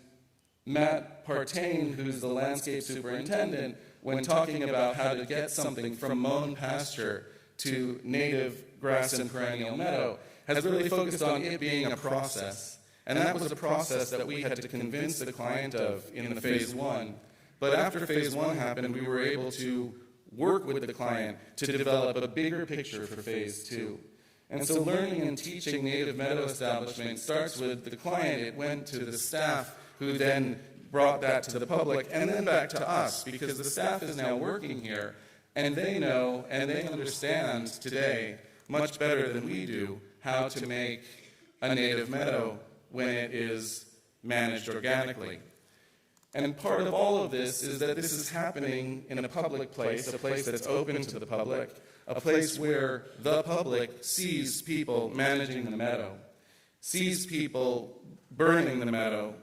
Martín, who's the landscape superintendent, when talking about how to get something from mown pasture to native grass and perennial meadow, has really focused on it being a process. And that was a process that we had to convince the client of in the phase 1. But after phase 1 happened, we were able to work with the client to develop a bigger picture for phase 2. And so learning and teaching native meadow establishment starts with the client. It went to the staff, who then brought that to the public, and then back to us, because the staff is now working here, and they know and they understand today, much better than we do, how to make a native meadow when it is managed organically. And part of all of this is that this is happening in a public place, a place that's open to the public, a place where the public sees people managing the meadow, sees people burning the meadow,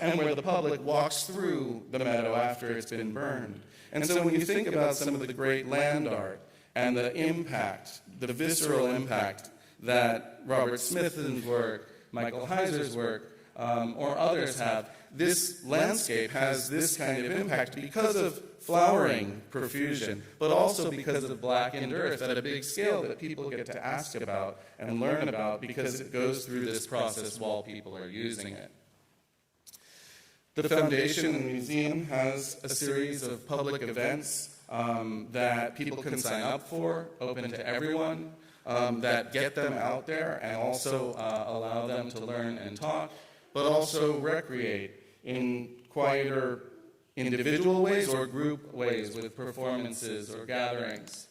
and where the public walks through the meadow after it's been burned. And so when you think about some of the great land art and the impact, the visceral impact that Robert Smith's work, Michael Heiser's work, or others have, this landscape has this kind of impact because of flowering profusion, but also because of blackened earth at a big scale that people get to ask about and learn about because it goes through this process while people are using it. The foundation and the museum has a series of public events that people can sign up for, open to everyone, that get them out there and also allow them to learn and talk, but also recreate in quieter individual ways or group ways with performances or gatherings.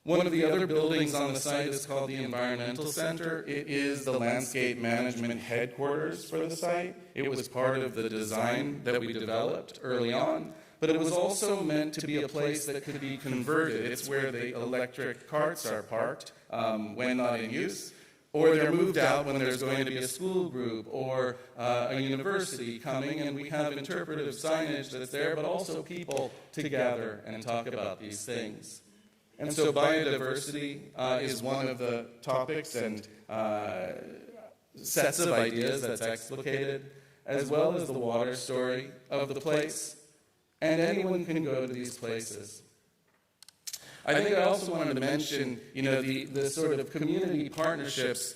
One of the other buildings on the site is called the Environmental Center. It is the landscape management headquarters for the site. It was part of the design that we developed early on, but it was also meant to be a place that could be converted. It's where the electric carts are parked when not in use, or they're moved out when there's going to be a school group or a university coming, and we have interpretive signage that's there, but also people to gather and talk about these things. And so biodiversity is one of the topics and sets of ideas that's explicated, as well as the water story of the place. And anyone can go to these places. I think I also wanted to mention, the sort of community partnerships,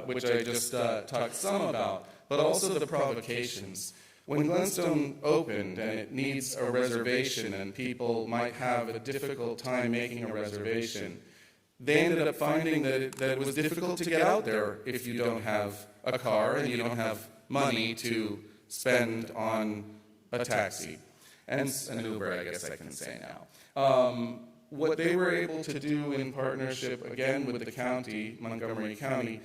which I just talked some about, but also the provocations. When Glenstone opened and it needs a reservation and people might have a difficult time making a reservation, they ended up finding that it was difficult to get out there if you don't have a car and you don't have money to spend on a taxi. And an Uber, I guess I can say now. What they were able to do in partnership, again, with the county, Montgomery County,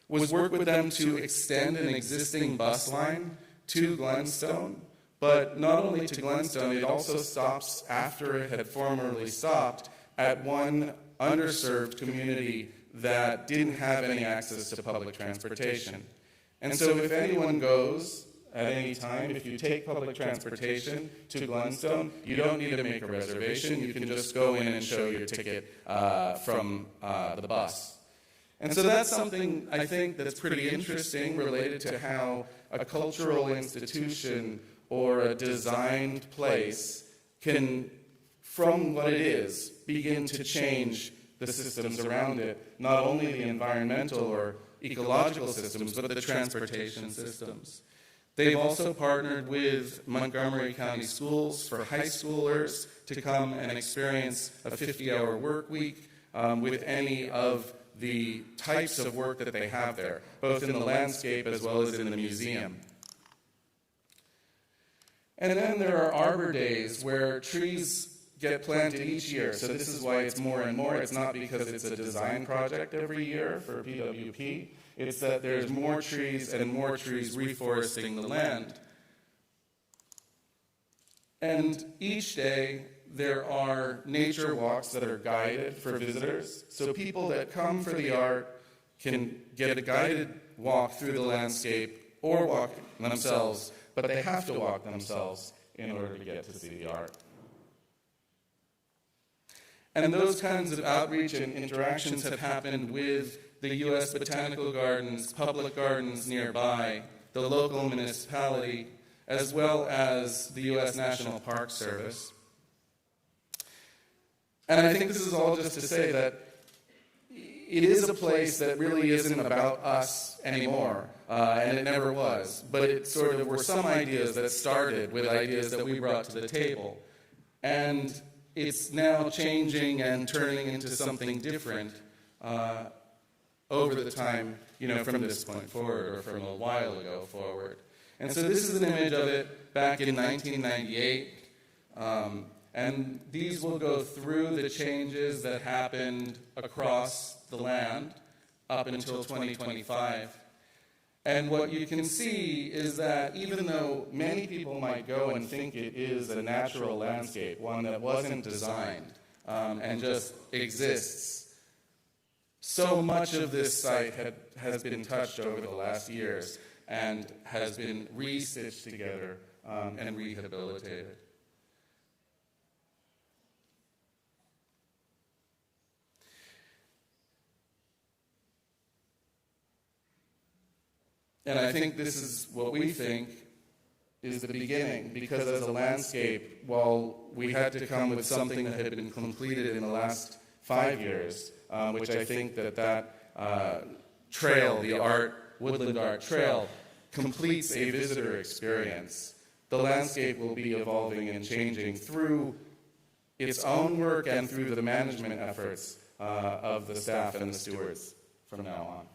was work with them to extend an existing bus line to Glenstone, but not only to Glenstone, it also stops after it had formerly stopped at one underserved community that didn't have any access to public transportation. And so if anyone goes at any time, if you take public transportation to Glenstone, you don't need to make a reservation. You can just go in and show your ticket from the bus. And so that's something I think that's pretty interesting related to how a cultural institution or a designed place can, from what it is, begin to change the systems around it, not only the environmental or ecological systems, but the transportation systems. They've also partnered with Montgomery County Schools for high schoolers to come and experience a 50-hour work week with any of the types of work that they have there, both in the landscape as well as in the museum. And then there are arbor days where trees get planted each year. So this is why it's more and more. It's not because it's a design project every year for PWP. It's that there's more trees and more trees reforesting the land. And each day, there are nature walks that are guided for visitors. So people that come for the art can get a guided walk through the landscape or walk themselves, but they have to walk themselves in order to get to see the art. And those kinds of outreach and interactions have happened with the U.S. Botanical Gardens, public gardens nearby, the local municipality, as well as the U.S. National Park Service. And I think this is all just to say that it is a place that really isn't about us anymore, and it never was. But it sort of were some ideas that started with ideas that we brought to the table. And it's now changing and turning into something different over the time, from this point forward, or from a while ago forward. And so this is an image of it back in 1998. And these will go through the changes that happened across the land up until 2025. And what you can see is that even though many people might go and think it is a natural landscape, one that wasn't designed and just exists, so much of this site has been touched over the last years and has been re-stitched together and rehabilitated. And I think this is what we think is the beginning, because as a landscape, while we had to come with something that had been completed in the last 5 years, which I think that trail, the woodland art trail, completes a visitor experience. The landscape will be evolving and changing through its own work and through the management efforts of the staff and the stewards from now on.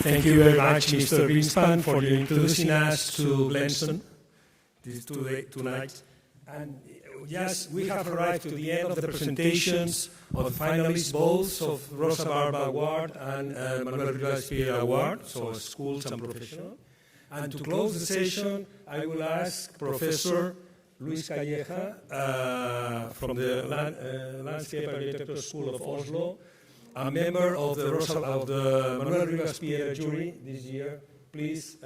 Thank you very much, Mr. Greenspan, for introducing us to Glenson tonight. And yes, we have arrived to the end of the presentations of finalist balls of Rosa Barba Award and Manuel Rivas Pierre Award, so schools and professional. And to close the session, I will ask Professor Luis Calleja from the Landscape Architecture School of Oslo, a member of the Manuel Rivas Pierre jury this year. Please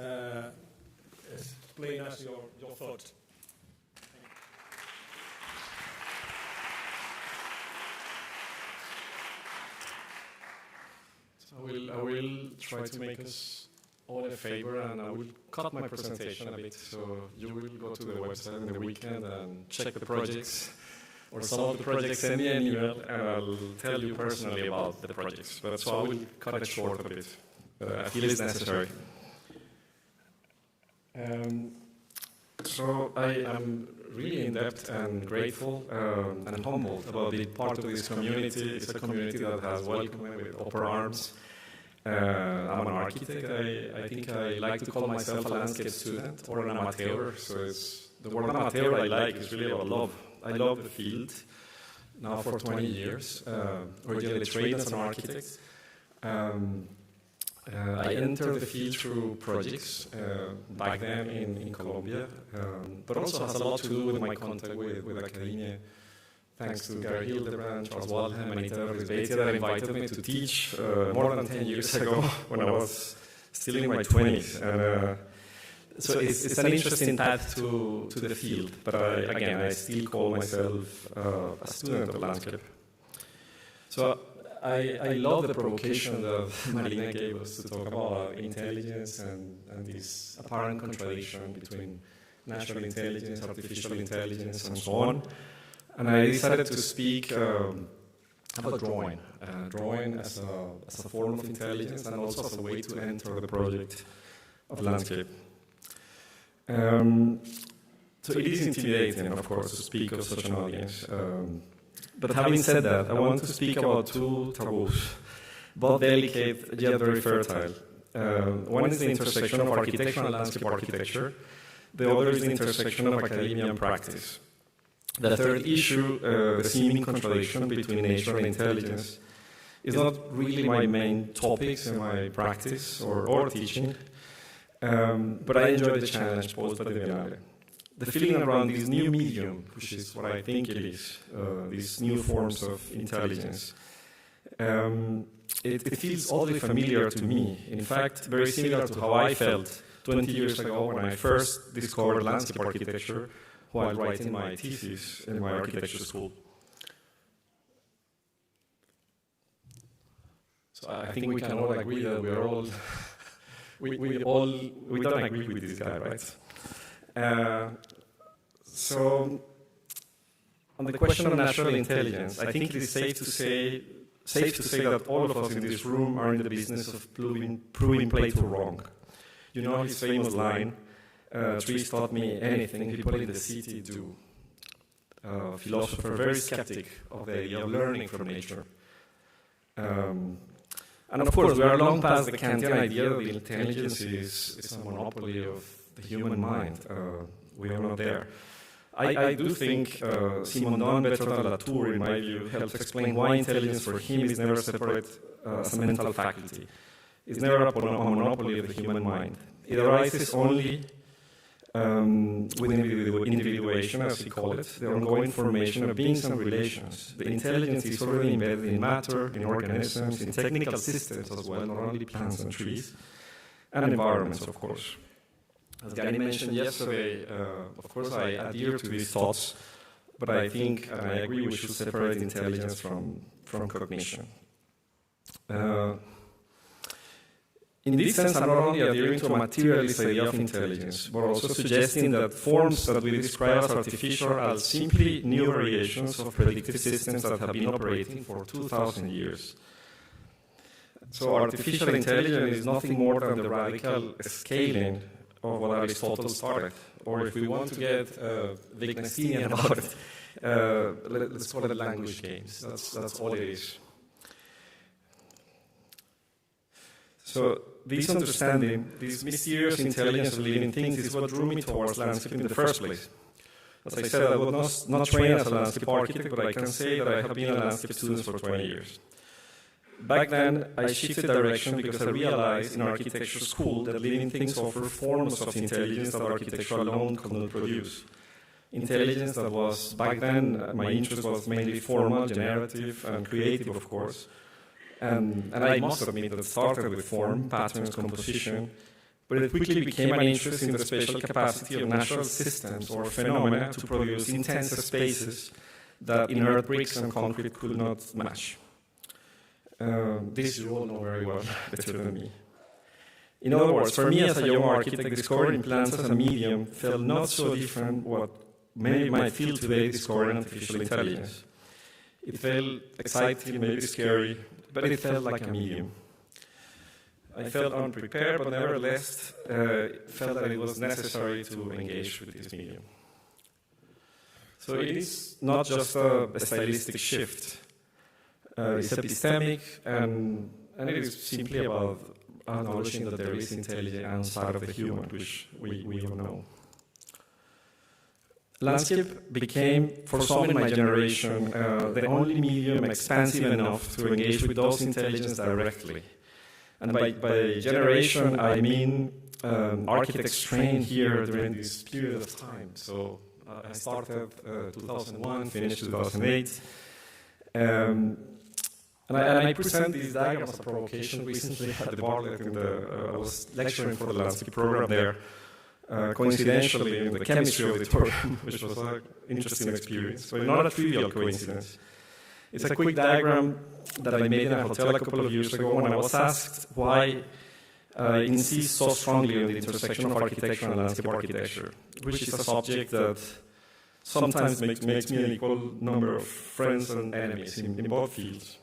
explain us your thoughts. I will try to make us all a favor, and I will cut my presentation a bit, so you will go to the website in the weekend and check the projects, or some of the projects, send me an email, and I'll tell you personally about the projects. But so I will cut it short a bit. I feel it's necessary. So I am really in-depth and grateful and humbled about being part of this community. It's a community that has welcomed me with open arms. I'm an architect. I think I like to call myself a landscape student or an amateur. So the word amateur I like is really about love. I love the field now for 20 years. Originally trained as an architect. I entered the field through projects back then in Colombia, but also has a lot to do with my contact with academia. Thanks to Gary Hildebrand, Charles Waldheim, and Anita Risbetia that invited me to teach more than 10 years ago when I was still in my 20s. And, so it's an interesting path to the field, but I still call myself a student of landscape. So I love the provocation that Maritina gave us to talk about intelligence and this apparent contradiction between natural intelligence, artificial intelligence, and so on. And I decided to speak about drawing. Drawing as a form of intelligence and also as a way to enter the project of landscape. So it is intimidating, of course, to speak of such an audience. But having said that, I want to speak about two taboos, both delicate yet very fertile. One is the intersection of architecture and landscape architecture. The other is the intersection of academia and practice. The third issue, the seeming contradiction between nature and intelligence, is not really my main topics in my practice or teaching, but I enjoy the challenge posed by the Biennale. The feeling around this new medium, which is what I think it is, these new forms of intelligence, it feels oddly familiar to me. In fact, very similar to how I felt 20 years ago when I first discovered landscape architecture while writing my thesis in my architecture school. So I think we can all agree that we are all, we don't agree with this guy, right? So on the question of natural intelligence, I think it is safe to say that all of us in this room are in the business of proving Plato wrong. You know his famous line, trees taught me anything people in the city do. Philosopher, very skeptic of the idea of learning from nature. And of course, we are long past the Kantian idea that intelligence is a monopoly of the human mind. We are not there. I do think Simondon, better than Latour, in my view, helps explain why intelligence for him is never separate as a mental faculty. It's never a monopoly of the human mind. It arises only with individuation, as he called it, the ongoing formation of beings and relations. The intelligence is already embedded in matter, in organisms, in technical systems as well, not only plants and trees, and environments, of course. As Gary mentioned yesterday, of course I adhere to these thoughts, but I think, and I agree, we should separate intelligence from cognition. In this sense, I'm not only adhering to a materialist idea of intelligence, but also suggesting that forms that we describe as artificial are simply new variations of predictive systems that have been operating for 2,000 years. So artificial intelligence is nothing more than the radical scaling of what Aristotle started. Or if we want to get Wittgensteinian about it, let's call it language games. That's all it is. So this understanding, this mysterious intelligence of living things is what drew me towards landscape in the first place. As I said, I was not trained as a landscape architect, but I can say that I have been a landscape student for 20 years. Back then, I shifted direction because I realized in architecture school that living things offer forms of intelligence that architecture alone could not produce. Intelligence that was, back then, my interest was mainly formal, generative, and creative, of course. And I must admit that it started with form, patterns, composition, but it quickly became an interest in the spatial capacity of natural systems or phenomena to produce intense spaces that inert bricks and concrete could not match. This you all know very well, better than me. In other words, for me as a young architect, discovering plants as a medium felt not so different what many might feel today discovering artificial intelligence. It felt exciting, maybe scary, but it felt like a medium. I felt unprepared, but nevertheless felt that it was necessary to engage with this medium. So it is not just a stylistic shift. It's epistemic, and it is simply about acknowledging that there is intelligence outside of the human, which we all know. Landscape became, for some in my generation, the only medium expansive enough to engage with those intelligences directly. And by generation, I mean architects trained here during this period of time. So I started 2001, finished 2008. And I present these diagrams as a provocation recently at the BARCELONA. I was lecturing for the landscape program there, coincidentally in the chemistry auditorium, which was an interesting experience, but not a trivial coincidence. It's a quick diagram that I made in a hotel a couple of years ago when I was asked why I insist so strongly on the intersection of architecture and landscape architecture, which is a subject that sometimes makes me an equal number of friends and enemies in both fields.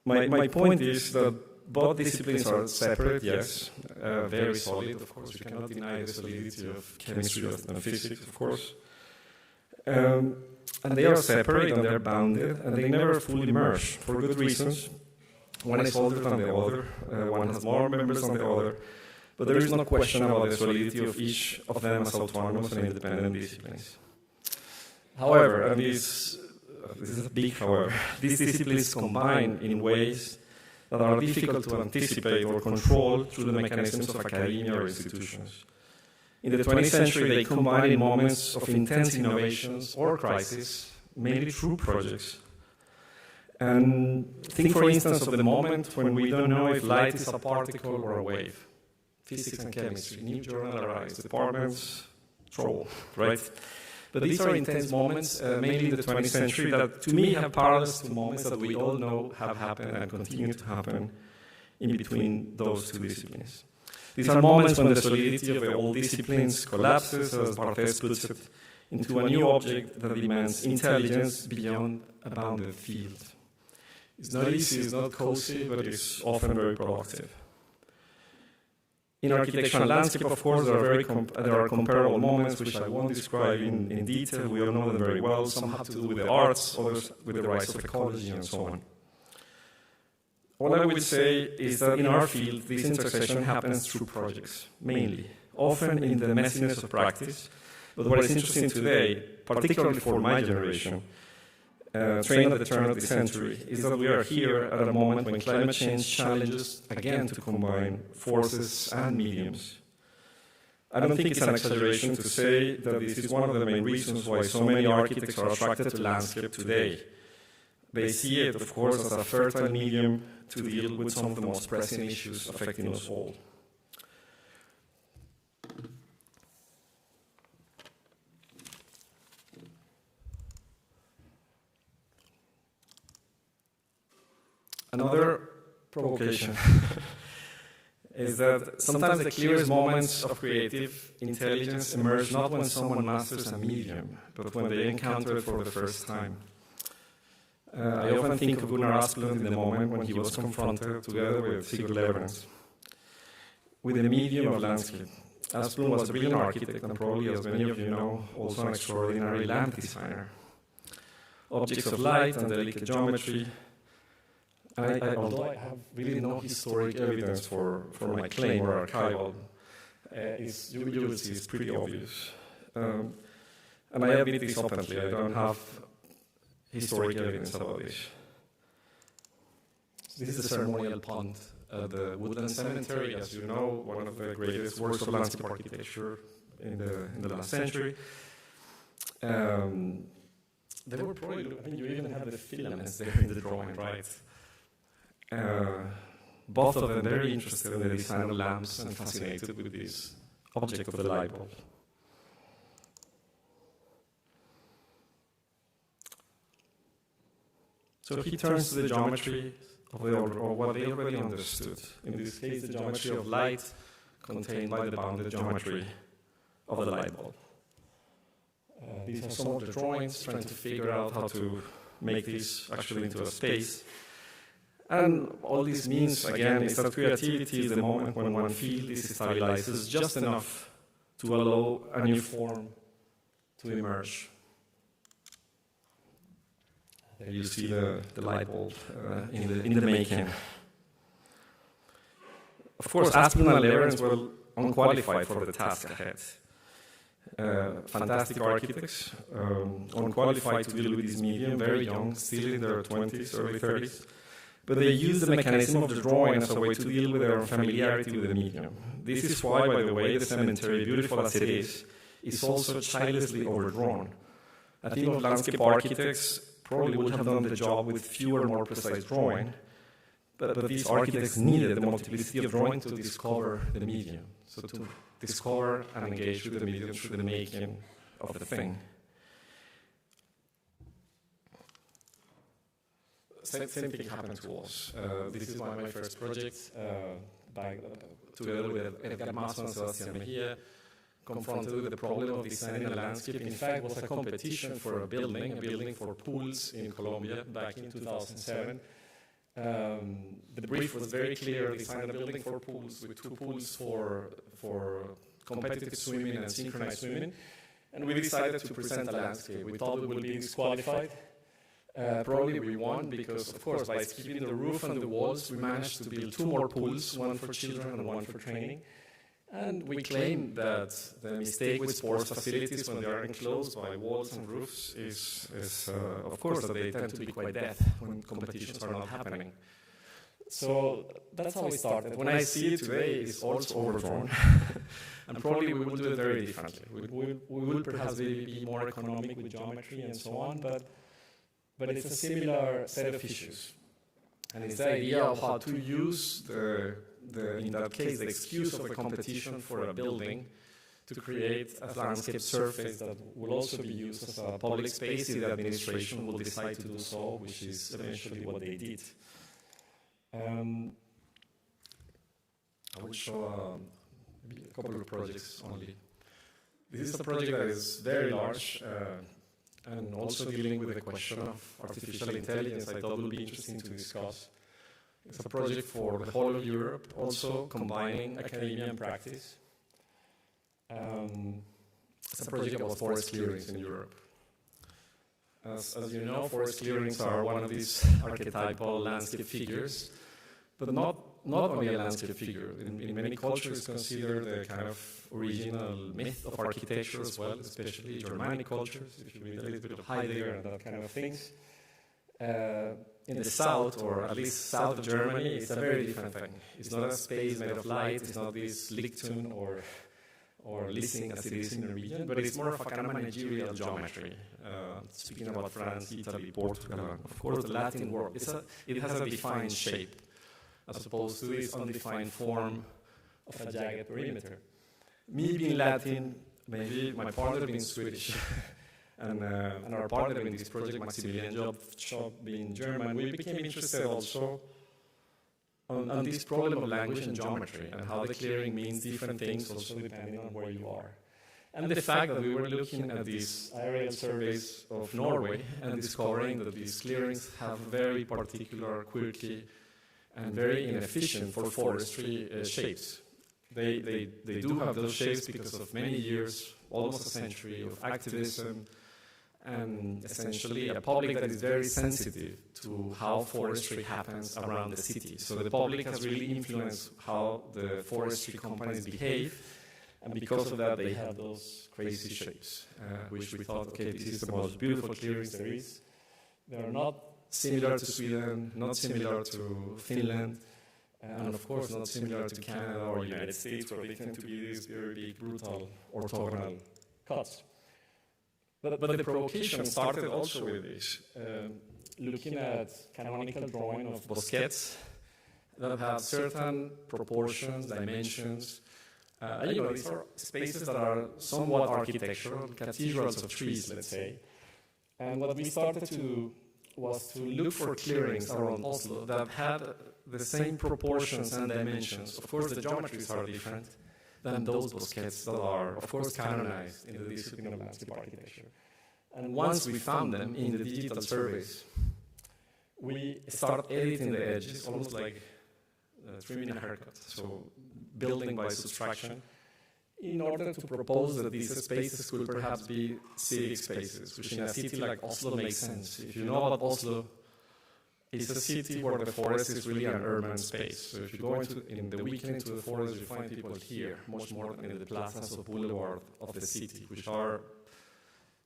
My point is that both disciplines are separate, yes, very solid, of course. You cannot deny the solidity of chemistry and physics, of course. And they are separate and they're bounded, and they never fully merge for good reasons. One is older than the other, one has more members than the other, but there is no question about the solidity of each of them as autonomous and independent disciplines. However, and this is a big however, these disciplines combine in ways that are difficult to anticipate or control through the mechanisms of academia or institutions. In the 20th century, they combine in moments of intense innovations or crisis, mainly through projects. And think, for instance, of the moment when we don't know if light is a particle or a wave. Physics and chemistry, new journal arise, departments, trouble, right? But these are intense moments, mainly in the 20th century, that to me have parallels to moments that we all know have happened and continue to happen in between those two disciplines. These are moments when the solidity of the old disciplines collapses, as Barthes puts it, into a new object that demands intelligence beyond a bounded field. It's not easy, it's not cozy, but it's often very productive. In architecture and landscape, of course, there are comparable moments which I won't describe in detail. We all know them very well. Some have to do with the arts, others with the rise of ecology, and so on. All I will say is that in our field, this intersection happens through projects, mainly, often in the messiness of practice. But what is interesting today, particularly for my generation, trained at the turn of the century, is that we are here at a moment when climate change challenges again to combine forces and mediums. I don't think it's an exaggeration to say that this is one of the main reasons why so many architects are attracted to landscape today. They see it, of course, as a fertile medium to deal with some of the most pressing issues affecting us all. Another provocation is that sometimes the clearest moments of creative intelligence emerge not when someone masters a medium, but when they encounter it for the first time. I often think of Gunnar Asplund in the moment when he was confronted, together with Sigurd Leverens, with the medium of landscape. Asplund was a brilliant architect and probably, as many of you know, also an extraordinary land designer. Objects of light and delicate geometry Although I have really no historic evidence for my claim or archival, you will see it's pretty obvious. And I admit this openly, I don't have historic evidence about this. This is the ceremonial pond at the Woodland Cemetery, as you know, one of the greatest works of landscape architecture in the last century. They were probably, I mean, you even have the filaments there in the drawing, right? Both of them very interested in the design of lamps and fascinated with this object of the light bulb. So he turns to the geometry of what they already understood. In this case, the geometry of light contained by the bounded geometry of the light bulb. These are some of the drawings trying to figure out how to make this actually into a space. And all this means, again, is that creativity is the moment when one field is stabilizes just enough to allow a new form to emerge. There you see the light bulb in the making. Of course, Aspen and Leverens were unqualified for the task ahead. Fantastic architects, unqualified to deal with this medium, very young, still in their 20s, early 30s. But they used the mechanism of the drawing as a way to deal with their familiarity with the medium. This is why, by the way, the cemetery, beautiful as it is also childishly overdrawn. A team of landscape architects probably would have done the job with fewer, more precise drawing, but these architects needed the multiplicity of drawing to discover the medium, so to discover and engage with the medium through the making of the thing. Same thing happened to us. This is one of my first projects, together with Edgar Masso and Sebastián Mejía, confronted with the problem of designing a landscape. In fact, it was a competition for a building for pools in Colombia back in 2007. The brief was very clear: design a building for pools with 2 pools for competitive swimming and synchronized swimming. And we decided to present a landscape. We thought we would be disqualified. Probably we won because, of course, by skipping the roof and the walls, we managed to build 2 more pools, one for children and one for training. And we claim that the mistake with sports facilities when they are enclosed by walls and roofs is of course, that they tend to be quite deaf when competitions are not happening. So that's how we started. When I see it today, it's also overdrawn. And probably we will do it very differently. We will perhaps be more economic with geometry and so on, but it's a similar set of issues. And it's the idea of how to use in that case, the excuse of a competition for a building to create a landscape surface that will also be used as a public space if the administration will decide to do so, which is eventually what they did. I will show a couple of projects only. This is a project that is very large and also dealing with the question of artificial intelligence. I thought would be interesting to discuss. It's a project for the whole of Europe, also combining academia and practice. It's a project about forest clearings in Europe. As you know, forest clearings are one of these archetypal landscape figures, but not only a landscape figure. In many cultures, considered the kind of original myth of architecture as well, especially Germanic cultures, if you read a little bit of Heidegger and that kind of things. In the south, or at least south of Germany, it's a very different thing. It's not a space made of light, it's not this Lichtun or Lissing as it is in the region, but it's more of a kind of managerial geometry. Speaking about France, Italy, Portugal, of course the Latin world, it has a defined shape, as opposed to this undefined form of a jagged perimeter. Me being Latin, maybe my partner being Swedish, and our partner in this project, Maximilian Job, being German, we became interested also on this problem of language and geometry, and how the clearing means different things also depending on where you are. And the fact that we were looking at these aerial surveys of Norway and discovering that these clearings have very particular, quirky, and very inefficient for forestry shapes. They do have those shapes because of many years, almost a century of activism and essentially a public that is very sensitive to how forestry happens around the city. So the public has really influenced how the forestry companies behave, and because of that they have those crazy shapes, which we thought, okay, this is the most beautiful clearings there is. They are not similar to Sweden, not similar to Finland, and of course not similar to Canada or United States, where they tend to be these very big, brutal, orthogonal cuts. But the provocation started also with this, looking at canonical drawing of bosquets that have certain proportions, dimensions. These are spaces that are somewhat architectural, cathedrals of trees, let's say. And what we started to do was to look for clearings around Oslo that had the same proportions and dimensions. Of course, the geometries are different than those bosquets that are, of course, canonized in the discipline of landscape architecture. And once we found them in the digital surveys, we start editing the edges, almost like trimming a haircut, so building by subtraction, in order to propose that these spaces could perhaps be civic spaces, which in a city like Oslo makes sense. If you know about Oslo, it's a city where the forest is really an urban space. So if you go in the weekend into the forest, you find people here, much more than in the plazas or boulevard of the city, which are,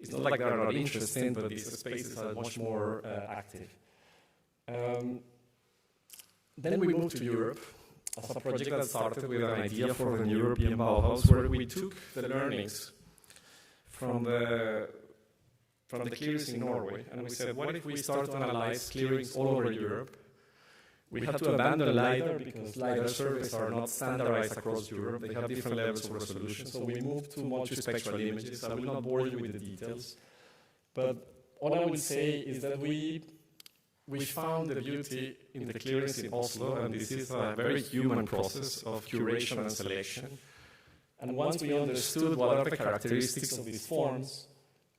it's not like they're not interesting, but these spaces are much more active. Then we moved to Europe as a project that started with an idea for an European Bauhaus, where we took the learnings from the clearings in Norway, and we said, what if we start to analyze clearings all over Europe? We had to abandon LiDAR because LiDAR surveys are not standardized across Europe. They have different levels of resolution, so we moved to multispectral images. I will not bore you with the details, but all I will say is that we found the beauty in the clearings in Oslo, and this is a very human process of curation and selection. And once we understood what are the characteristics of these forms,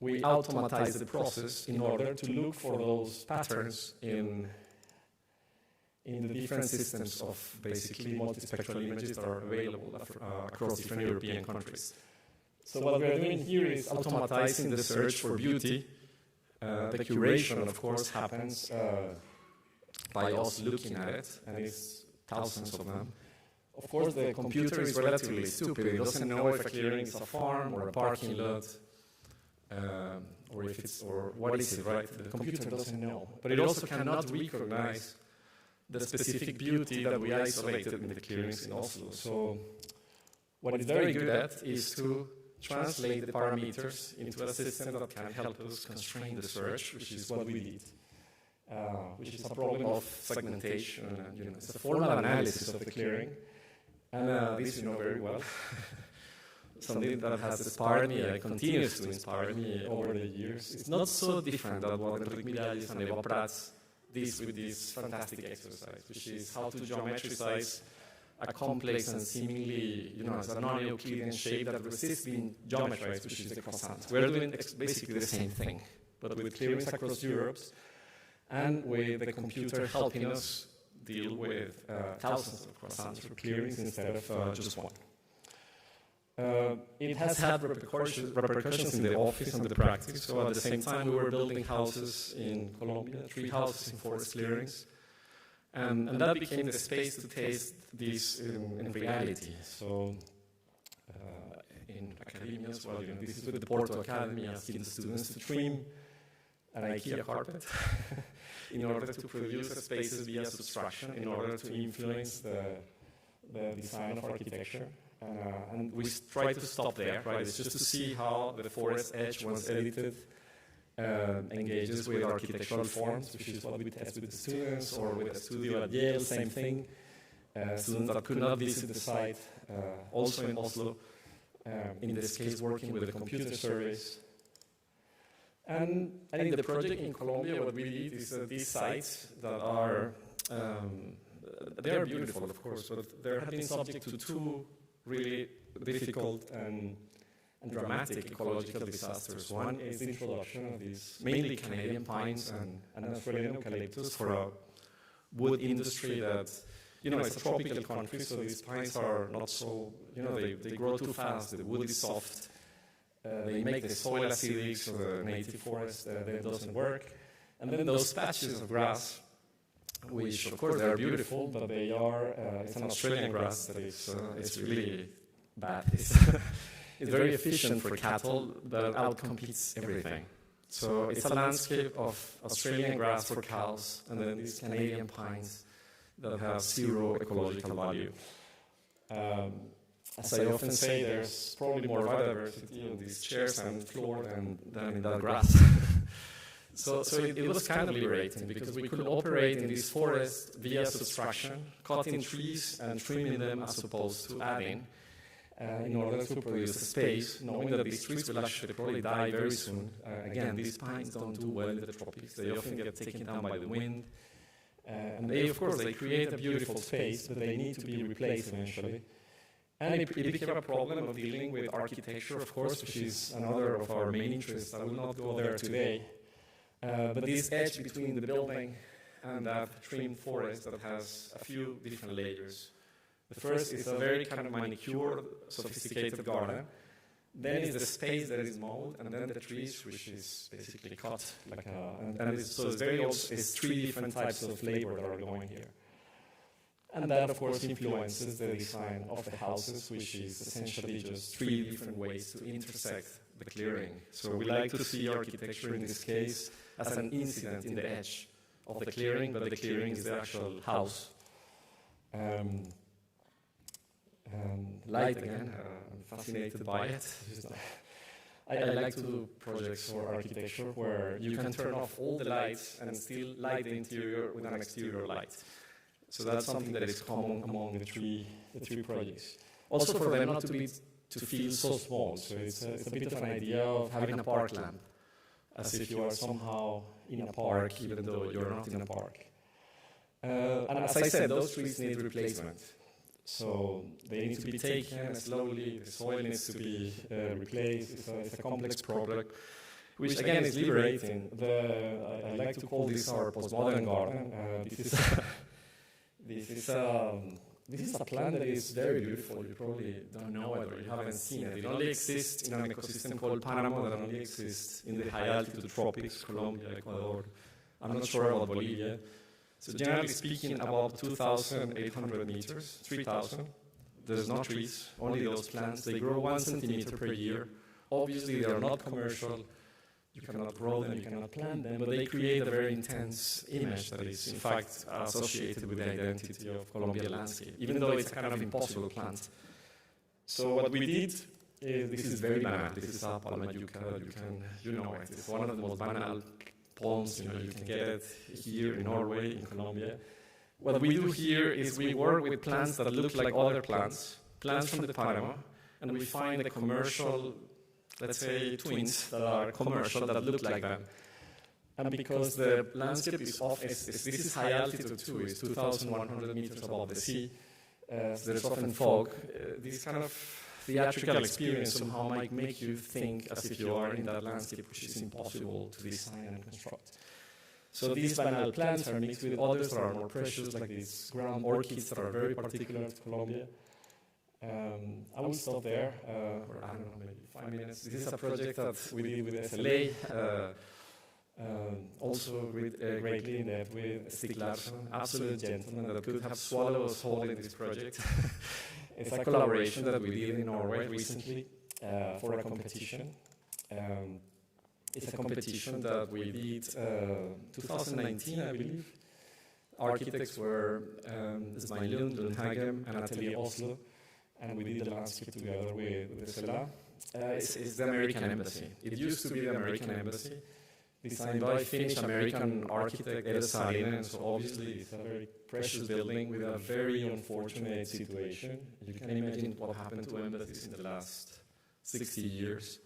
we automatized the process in order to look for those patterns in the different systems of basically multispectral images that are available across different European countries. So what we're doing here is automatizing the search for beauty. The curation, of course, happens by us looking at it, and it's thousands of them. Of course, the computer is relatively stupid. It doesn't know if a clearing is a farm or a parking lot, or what is it, right? The computer doesn't know. But it also cannot recognize the specific beauty that we isolated in the clearings in Oslo. So what it's very good at is to translate the parameters into a system that can help us constrain the search, which is what we did, which is a problem of segmentation. And, it's a formal analysis of the clearing, and this you know very well. Something that has inspired me and continues to inspire me over the years. It's not so different than what Enrique Miralles and Eva Prats did with this fantastic exercise, which is how to geometricize a complex and seemingly, it's a non-Euclidean shape that resists being geometrized, which is the croissant. We're doing basically the same thing, but with clearings across Europe, and with the computer helping us deal with thousands of croissants or clearings instead of just one. It has had repercussions in the office and the practice. So at the same time, we were building houses in Colombia, 3 houses in forest clearings. And that became the space to taste this in reality. So in academia as well, this is with the Porto Academy, asking the students to trim an IKEA carpet in order to produce spaces via subtraction, in order to influence the design of architecture. And we try to stop there, right? It's just to see how the forest edge, once edited, engages with architectural forms, which is what we test with the students, or with a studio at Yale, same thing. Students that could not visit the site, also in Oslo, in this case working with the computer surveys. And I think the project in Colombia, what we did is these sites that are, they are beautiful, of course, but they have been subject to 2 really difficult and dramatic ecological disasters. One is the introduction of these mainly Canadian pines and Australian eucalyptus for a wood industry that, it's a tropical country, so these pines are not so, they grow too fast, the wood is soft, They make the soil acidic, so the native forest then doesn't work. And then those patches of grass, which of course they are beautiful, but they are, it's an Australian grass that is it's really bad. It's very efficient for cattle, but outcompetes everything. So it's a landscape of Australian grass for cows, and then these Canadian pines that have zero ecological value. As I often say, there's probably more biodiversity in these chairs and floor than in that grass. So it was kind of liberating, because we could operate in this forest via subtraction, cutting trees and trimming them as opposed to adding, in order to produce a space, knowing that these trees will actually probably die very soon. Again, these pines don't do well in the tropics. They often get taken down by the wind. And they, of course, they create a beautiful space, but they need to be replaced eventually. And it became a problem of dealing with architecture, of course, which is another of our main interests. I will not go there today. But this edge between the building and that trimmed forest that has a few different layers. The first is a very kind of manicured, sophisticated garden. Then is the space that is mowed, and then the trees, which is basically cut. So it's three different types of labor that are going here. And that, of course, influences the design of the houses, which is essentially just three different ways to intersect the clearing. So we like to see architecture in this case as an incident in the edge of the clearing, but the clearing is the actual house. Light again, I'm fascinated by it. I like to do projects for architecture where you can turn off all the lights and still light the interior with an exterior light. So that's something that is common among the three projects. Also for them not to feel so small. So it's a bit of an idea of having a park lamp, as if you are somehow in a park, even though you're not in a park. And as I said, those trees need replacement. So they need to be taken slowly, the soil needs to be replaced. It's a complex problem, which again is liberating. I like to call this our postmodern garden. This is a plant that is very beautiful. You probably don't know it or you haven't seen it. It only exists in an ecosystem called Panama that only exists in the high altitude tropics, Colombia, Ecuador. I'm not sure about Bolivia. So generally speaking, about 2,800 meters, 3,000. There's no trees, only those plants. They grow 1 centimeter per year. Obviously, they are not commercial. You cannot grow them, you cannot plant them, but they create a very intense image that is, in fact, associated with the identity of Colombian landscape, even though it's a kind of impossible plant. So what we did is, this is very banal. This is a palma yucca. You know it. It's one of the most banal palms. You can get it here in Norway, in Colombia. What we do here is we work with plants that look like other plants from the Panama, and we find the commercial, let's say, twins that are commercial that look like them. And because the landscape is off, this is high altitude too, it's 2,100 meters above the sea. So there's often fog. This kind of theatrical experience somehow might make you think as if you are in that landscape, which is impossible to design and construct. So these banal plants are mixed with others that are more precious, like these ground orchids that are very particular to Colombia. I will stop there, or I don't know, maybe 5 minutes. This is a project that we did with SLA, also greatly in depth with Stig Larsson, absolute gentleman that could have swallowed us whole in this project. It's a collaboration that we did in Norway recently for a competition. It's a competition that we did 2019, I believe. Architects were Svein Lund, Lundhagem, and Atelier Oslo. And we did the landscape together with SLA. It's the American Embassy. It used to be the American Embassy, designed by Finnish-American architect Ed Saarinen. So obviously it's a very precious building with a very unfortunate situation. You can imagine what happened to embassies in the last 60 years.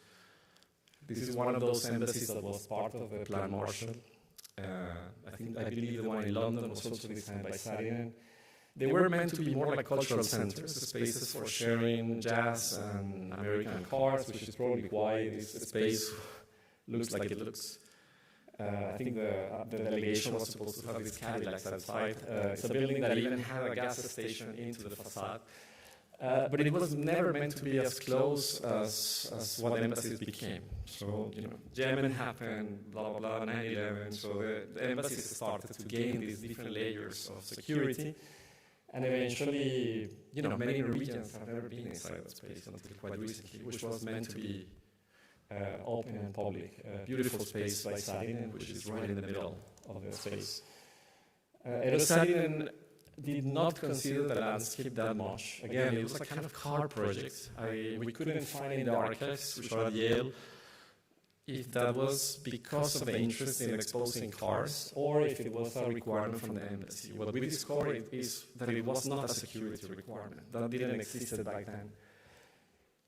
This is one of those embassies that was part of the Plan Marshall. I believe the one in London was also designed by Saarinen. They were meant to be more like cultural centers, spaces for sharing jazz and American cars, which is probably why this space looks like it looks. I think the delegation was supposed to have these Cadillacs outside. It's a building that even had a gas station into the facade. But it was never meant to be as close as what embassies became. So, Yemen happened, blah, blah, blah, 9/11. So the embassies started to gain these different layers of security. And eventually, many Norwegians have never been inside that space until quite recently, which was meant to be open and public. A beautiful space by Saarinen, which is right in the middle of the space. Saarinen did not consider the landscape that much. Again, it was a kind of car project. We couldn't find in the archives, which are at Yale, if that was because of the interest in exposing cars or if it was a requirement from the embassy. What we discovered is that it was not a security requirement. That didn't exist back then.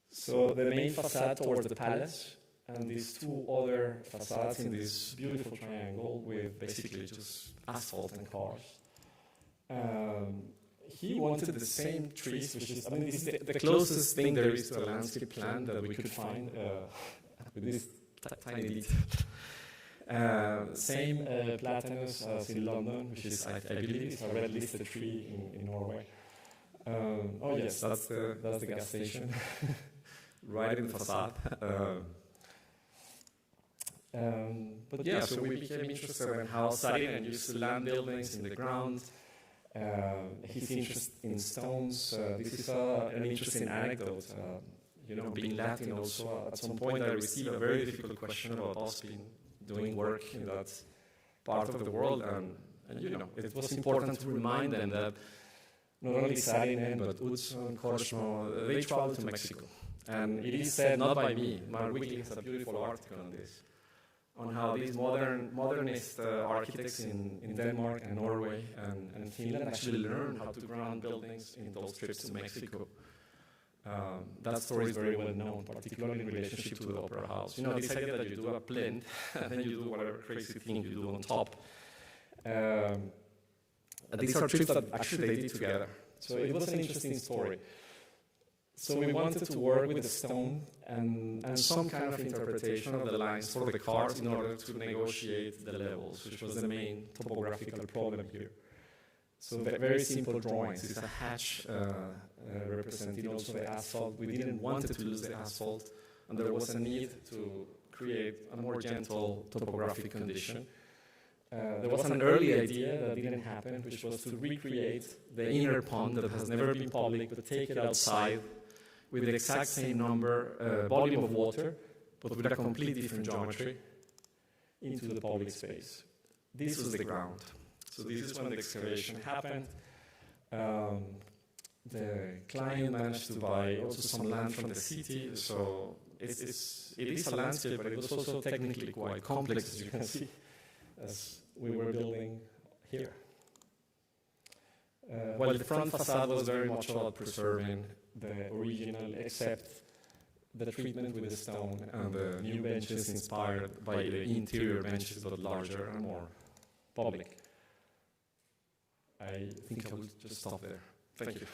So the main facade towards the palace and these two other facades in this beautiful triangle with basically just asphalt and cars. He wanted the same trees, which is, this is the closest thing there is to a landscape plan that we could find with this tiny detail. Same platanus as in London, which is, I believe, is a red listed tree in Norway. Oh yes, that's the gas station, right in the facade. But yeah, so we became interested in how Saarinen used land buildings in the ground. His interest in stones. This is an interesting anecdote. Being Latin also, at some point I received a very difficult question about us doing work in that part of the world, and it was important to remind them that not only Saarinen, but Utzon, Korsmo, they traveled to Mexico. And it is said, not by me, Mar Weekly has a beautiful article on this, on how these modernist architects in Denmark and Norway and Finland actually learned how to ground buildings in those trips to Mexico. That story is very well known, particularly in relationship to the Opera House. This idea that you do a plinth and then you do whatever crazy thing you do on top. These are trips that actually they did together. So it was an interesting story. So we wanted to work with the stone and some kind of interpretation of the lines for the cars in order to negotiate the levels, which was the main topographical problem here. So very simple drawings. It's a hatch representing also the asphalt. We didn't want to lose the asphalt, and there was a need to create a more gentle topographic condition. There was an early idea that didn't happen, which was to recreate the inner pond that has never been public, but take it outside with the exact same volume of water, but with a completely different geometry into the public space. This was the ground. So this is when the excavation happened. The client managed to buy also some land from the city, so it is a landscape, but it was also technically quite complex, as you can see, as we were building here. While the front facade was very much about preserving the original, except the treatment with the stone and the new benches inspired by the interior benches, but larger and more public. I think I will just stop there. Thank you.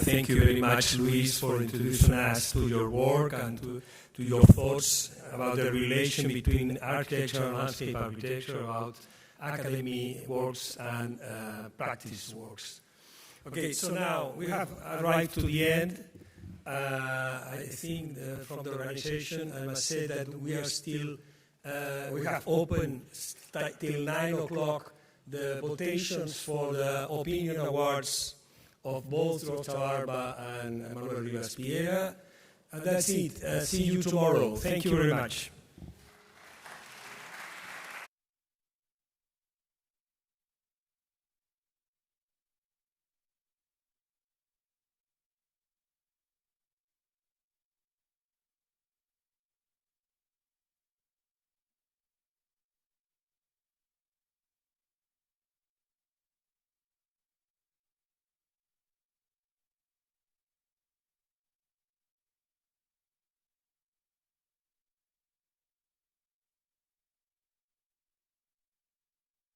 Thank you very much, Luis, for introducing us to your work and to your thoughts about the relation between architecture and landscape architecture, about academy works and practice works. Okay, so now we have arrived to the end. I think from the organization, I must say that we are still, we have opened till 9 o'clock the votations for the opinion awards of both Rosa Barba and Manuel Rivas Piera. And that's it. See you tomorrow. Thank you very much.